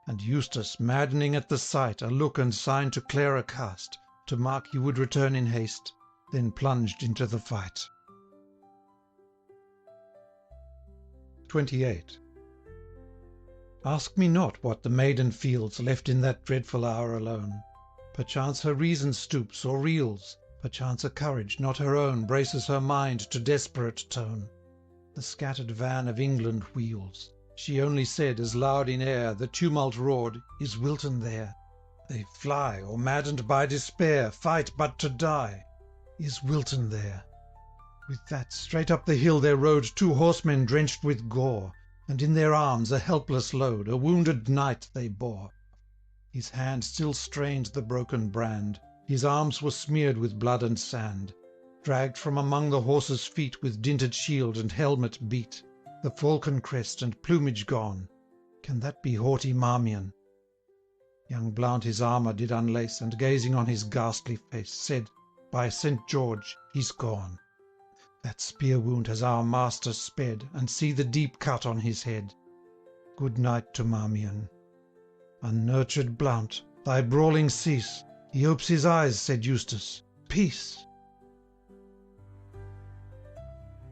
And Eustace, maddening at the sight, a look and sign to Clara cast, to mark he would return in haste, then plunged into the fight. 28. Ask me not what the maiden feels, left in that dreadful hour alone. Perchance her reason stoops or reels, perchance a courage not her own braces her mind to desperate tone. The scattered van of England wheels. She only said, as loud in air the tumult roared, "Is Wilton there?" They fly, or maddened by despair, fight but to die. Is Wilton there? With that, straight up the hill there rode 2 horsemen drenched with gore, and in their arms a helpless load, a wounded knight they bore. His hand still strained the broken brand, his arms were smeared with blood and sand. Dragged from among the horse's feet with dinted shield and helmet beat, the falcon crest and plumage gone. Can that be haughty Marmion? Young Blount his armour did unlace, and gazing on his ghastly face, said, "By St. George, he's gone. That spear wound has our master sped, and see the deep cut on his head. Good night to Marmion. Unnurtured Blount, thy brawling cease. He opes his eyes," said Eustace. "Peace."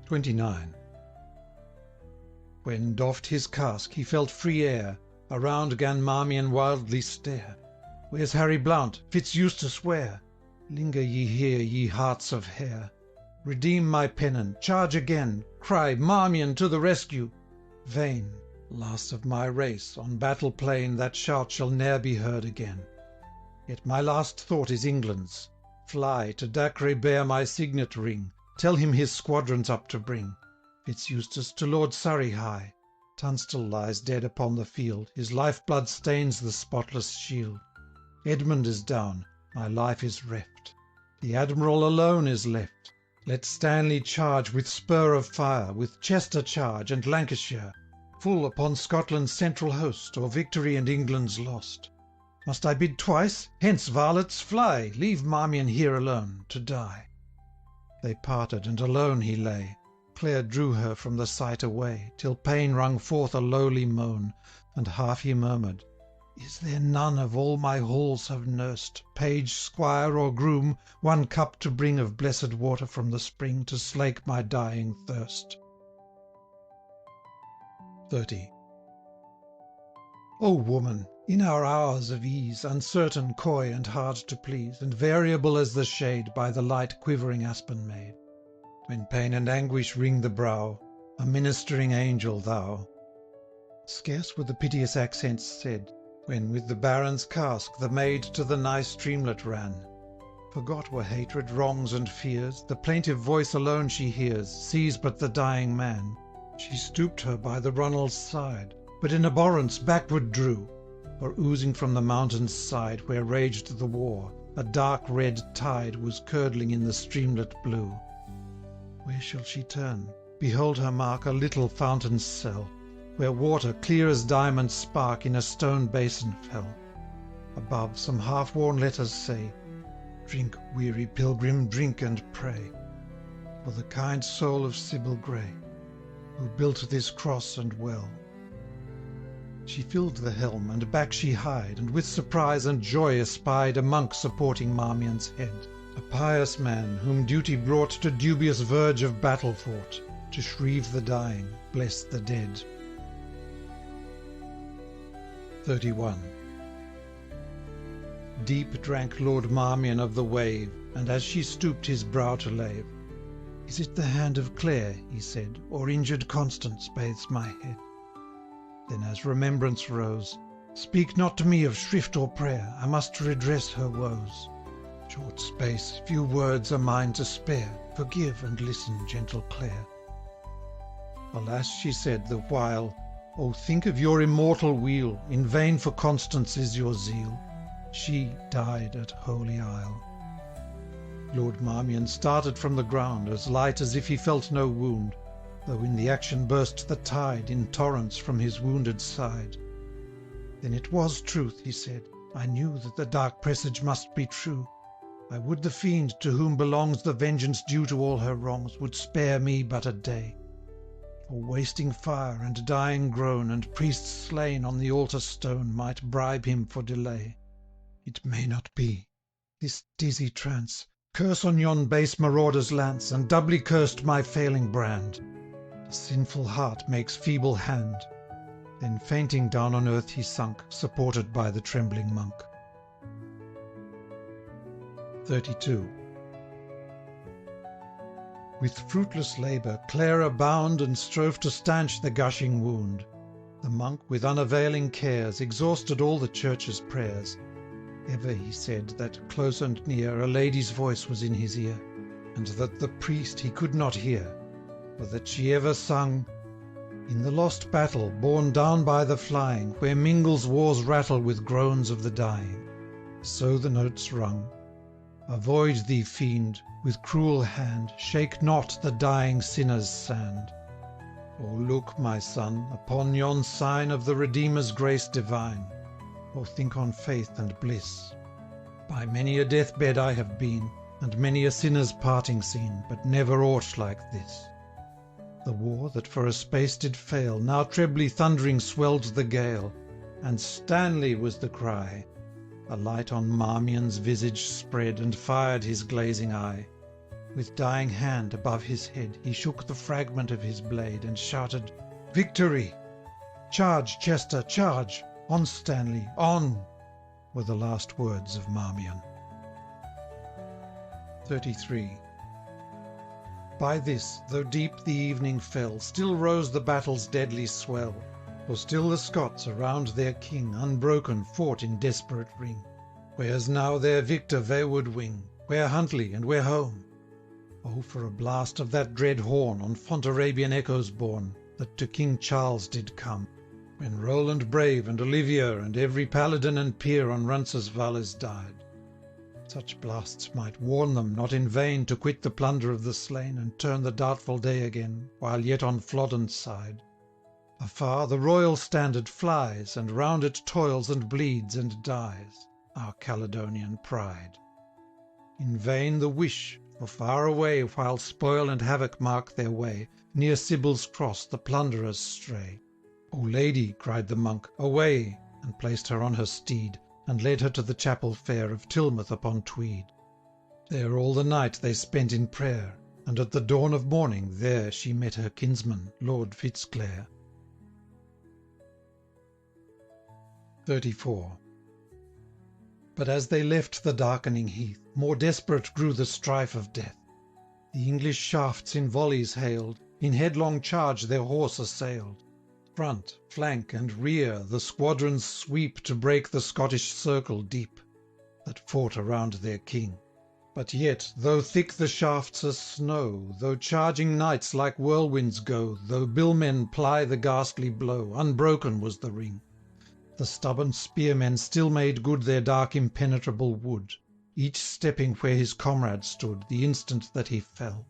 29. When doffed his casque he felt free air, around 'gan Marmion wildly stare. Where's Harry Blount? Fitz-Eustace where? Linger ye here, ye hearts of hair. Redeem my pennon, charge again, cry Marmion to the rescue. Vain, last of my race, on battle plain that shout shall ne'er be heard again. Yet my last thought is England's. Fly, to Dacre bear my signet ring, tell him his squadrons up to bring. Fitz-Eustace to Lord Surrey hie. Tunstall lies dead upon the field, his life-blood stains the spotless shield. Edmund is down, my life is reft. The Admiral alone is left. Let Stanley charge with spur of fire, with Chester charge, and Lancashire, full upon Scotland's central host, or victory and England's lost. Must I bid twice? Hence, varlets, fly, leave Marmion here alone, to die. They parted, and alone he lay. Clare drew her from the sight away, till pain wrung forth a lowly moan, and half he murmured, Is there none of all my halls have nursed, page, squire, or groom, one cup to bring of blessed water from the spring, to slake my dying thirst? 30. O woman, in our hours of ease, uncertain, coy, and hard to please, and variable as the shade by the light quivering aspen made, when pain and anguish wring the brow, a ministering angel thou. Scarce were the piteous accents said, when with the Baron's casque the maid to the nigh streamlet ran. Forgot were hatred, wrongs, and fears, the plaintive voice alone she hears, sees but the dying man. She stooped her by the runnel's side, but in abhorrence backward drew, for oozing from the mountain's side, where raged the war, a dark red tide was curdling in the streamlet blue. Where shall she turn? Behold her mark a little fountain's cell, where water, clear as diamond spark, in a stone basin fell. Above, some half-worn letters say, Drink, weary pilgrim, drink and pray, for the kind soul of Sibyl Grey, who built this cross and well. She filled the helm, and back she hied, and with surprise and joy espied a monk supporting Marmion's head, a pious man, whom duty brought to dubious verge of battle fought, to shrieve the dying, bless the dead. 31. Deep drank Lord Marmion of the wave, and as she stooped his brow to lave, Is it the hand of Clare, he said, or injured Constance bathes my head? Then as remembrance rose, Speak not to me of shrift or prayer, I must redress her woes. Short space, few words are mine to spare, forgive and listen, gentle Clare. Alas, she said the while, O think of your immortal weal, in vain for Constance is your zeal, she died at Holy Isle. Lord Marmion started from the ground, as light as if he felt no wound, though in the action burst the tide in torrents from his wounded side. Then it was truth, he said, I knew that the dark presage must be true. I would the fiend, to whom belongs the vengeance due to all her wrongs, would spare me but a day. For wasting fire and dying groan, and priests slain on the altar stone, might bribe him for delay. It may not be. This dizzy trance, curse on yon base marauder's lance, and doubly cursed my failing brand. A sinful heart makes feeble hand. Then fainting down on earth he sunk, supported by the trembling monk. 32. With fruitless labour Clara bound and strove to stanch the gushing wound. The monk with unavailing cares exhausted all the church's prayers. Ever he said that close and near a lady's voice was in his ear, and that the priest he could not hear, for that she ever sung, In the lost battle, borne down by the flying, where mingles war's rattle with groans of the dying. So the notes rung. Avoid thee, fiend, with cruel hand, shake not the dying sinner's sand. O look, my son, upon yon sign of the Redeemer's grace divine, O think on faith and bliss. By many a deathbed I have been, and many a sinner's parting seen, but never aught like this. The war that for a space did fail, now trebly thundering swelled the gale, and Stanley was the cry. A light on Marmion's visage spread, and fired his glazing eye. With dying hand above his head, he shook the fragment of his blade, and shouted, Victory! Charge, Chester, charge! On, Stanley, on! Were the last words of Marmion. 33. By this, though deep the evening fell, still rose the battle's deadly swell, for still the Scots around their king unbroken fought in desperate ring. Where's now their victor wayward wing? Where Huntly and where home? Oh, for a blast of that dread horn, on Fontarabian echoes borne, that to King Charles did come, when Roland brave and Olivier and every paladin and peer on Roncesvalles died. Such blasts might warn them not in vain to quit the plunder of the slain, and turn the doubtful day again, while yet on Flodden's side. Afar the royal standard flies, and round it toils and bleeds and dies our Caledonian pride. In vain the wish, for far away, while spoil and havoc mark their way, near Sybil's cross the plunderers stray. "O lady," cried the monk, "away!" and placed her on her steed, and led her to the chapel fair of Tilmouth upon Tweed. There all the night they spent in prayer, and at the dawn of morning there she met her kinsman, Lord Fitzclare. 34. But as they left the darkening heath, more desperate grew the strife of death. The English shafts in volleys hailed, in headlong charge their horse assailed. Front, flank, and rear the squadrons sweep to break the Scottish circle deep, that fought around their king. But yet, though thick the shafts as snow, though charging knights like whirlwinds go, though billmen ply the ghastly blow, unbroken was the ring. The stubborn spearmen still made good their dark impenetrable wood, each stepping where his comrade stood, the instant that he fell.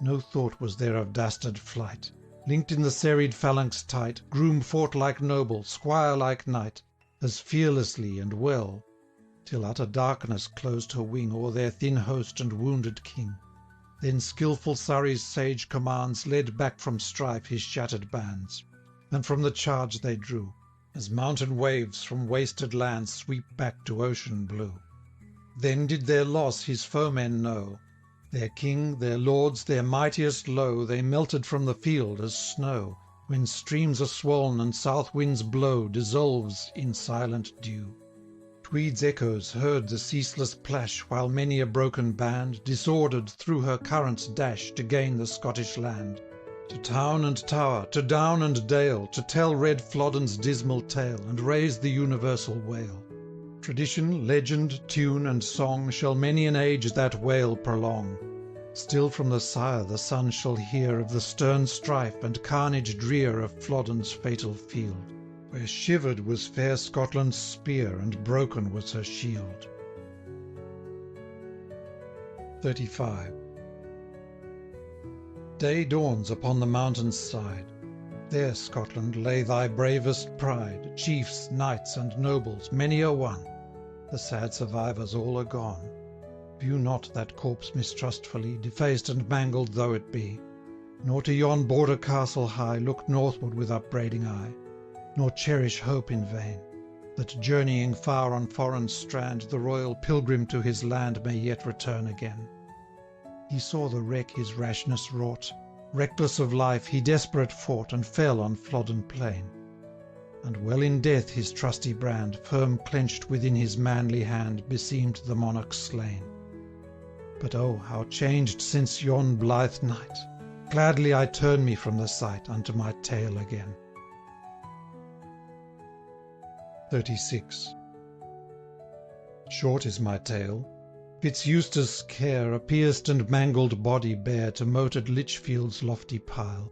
No thought was there of dastard flight. Linked in the serried phalanx tight, groom fought like noble, squire like knight, as fearlessly and well, till utter darkness closed her wing o'er their thin host and wounded king. Then skilful Surrey's sage commands led back from strife his shattered bands, and from the charge they drew, as mountain waves from wasted lands sweep back to ocean blue. Then did their loss his foemen know, their king, their lords, their mightiest low, they melted from the field as snow, when streams are swoln and south winds blow, dissolves in silent dew. Tweed's echoes heard the ceaseless plash, while many a broken band, disordered, through her currents dash to gain the Scottish land. To town and tower, to down and dale, to tell red Flodden's dismal tale, and raise the universal wail. Tradition, legend, tune, and song shall many an age that wail prolong. Still from the sire the son shall hear of the stern strife and carnage drear of Flodden's fatal field, where shivered was fair Scotland's spear, and broken was her shield. 35. Day dawns upon the mountain's side. There, Scotland, lay thy bravest pride, chiefs, knights, and nobles, many a one. The sad survivors all are gone. View not that corpse mistrustfully, defaced and mangled though it be, nor to yon border castle high look northward with upbraiding eye, nor cherish hope in vain, that journeying far on foreign strand, the royal pilgrim to his land may yet return again. He saw the wreck his rashness wrought, reckless of life he desperate fought, and fell on Flodden plain. And well in death his trusty brand, firm clenched within his manly hand, beseemed the monarch slain. But oh, how changed since yon blithe night! Gladly I turn me from the sight, unto my tale again. 36. Short is my tale. Fitz-Eustace' care a pierced and mangled body bare to moated Lichfield's lofty pile.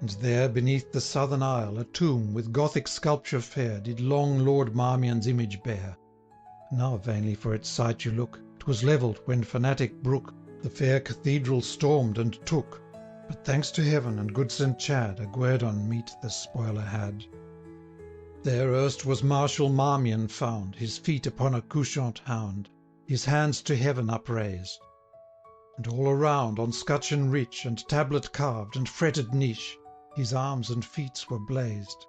And there, beneath the southern aisle, a tomb, with Gothic sculpture fair, did long Lord Marmion's image bear. Now vainly for its sight you look, 'twas levelled when fanatic Brooke the fair cathedral stormed and took. But thanks to heaven and good St. Chad, a guerdon meet the spoiler had. There erst was Marshal Marmion found, his feet upon a couchant hound, his hands to heaven upraised. And all around, on scutcheon rich, and tablet carved, and fretted niche, his arms and feet were blazed.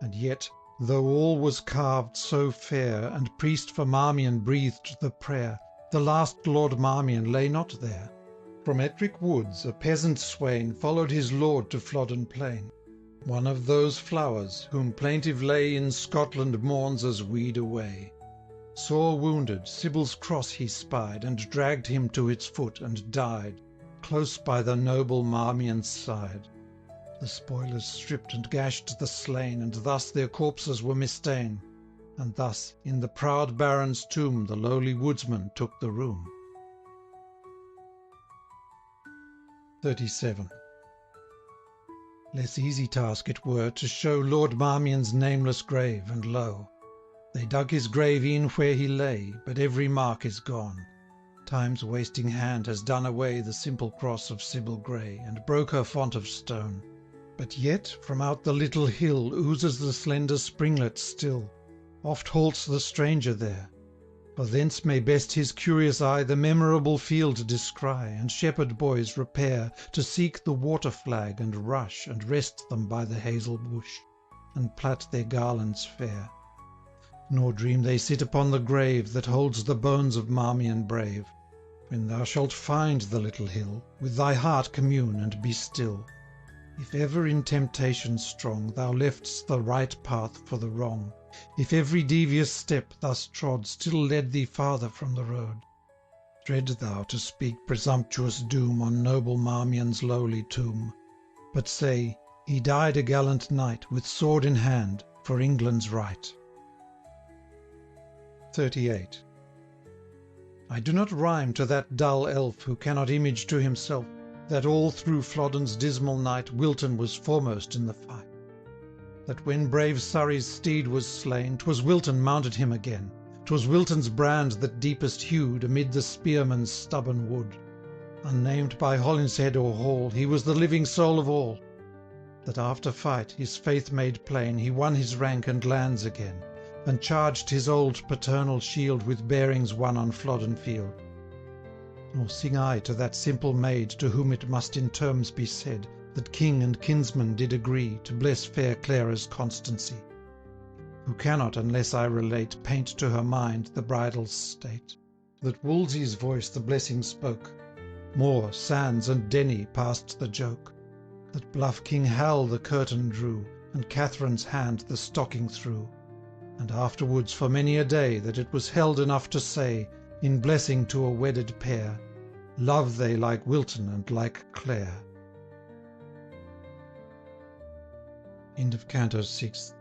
And yet, though all was carved so fair, and priest for Marmion breathed the prayer, the last Lord Marmion lay not there. From Ettrick woods a peasant swain followed his lord to Flodden plain. one of those flowers, whom plaintive lay in Scotland mourns as weed away. Sore wounded, Sybil's cross he spied, and dragged him to its foot, and died, close by the noble Marmion's side. The spoilers stripped and gashed the slain, and thus their corpses were mista'en, and thus in the proud baron's tomb the lowly woodsman took the room. 37. Less easy task it were to show Lord Marmion's nameless grave, and lo! They dug his grave e'en where he lay, but every mark is gone. Time's wasting hand has done away the simple cross of Sybil Grey, and broke her font of stone. But yet from out the little hill oozes the slender springlet still. Oft halts the stranger there, for thence may best his curious eye the memorable field descry, and shepherd boys repair to seek the water flag and rush, and rest them by the hazel bush, and plait their garlands fair. Nor dream they sit upon the grave that holds the bones of Marmion brave. When thou shalt find the little hill, with thy heart commune and be still. If ever in temptation strong thou left'st the right path for the wrong, if every devious step thus trod still led thee farther from the road, dread thou to speak presumptuous doom on noble Marmion's lowly tomb, but say, he died a gallant knight, with sword in hand, for England's right. 38. I do not rhyme to that dull elf who cannot image to himself that all through Flodden's dismal night Wilton was foremost in the fight. That when brave Surrey's steed was slain, 'twas Wilton mounted him again. 'Twas Wilton's brand that deepest hewed amid the spearman's stubborn wood. Unnamed by Holinshead or Hall, he was the living soul of all. That after fight, his faith made plain, he won his rank and lands again, and charged his old paternal shield with bearings won on Flodden field. Nor sing I to that simple maid, to whom it must in terms be said, that king and kinsman did agree to bless fair Clara's constancy, who cannot, unless I relate, paint to her mind the bridal's state. That Wolsey's voice the blessing spoke, Moore, Sands, and Denny passed the joke, that bluff King Hal the curtain drew, and Catherine's hand the stocking threw, and afterwards for many a day that it was held enough to say, in blessing to a wedded pair, love they like Wilton and like Clare. End of Canto 6th.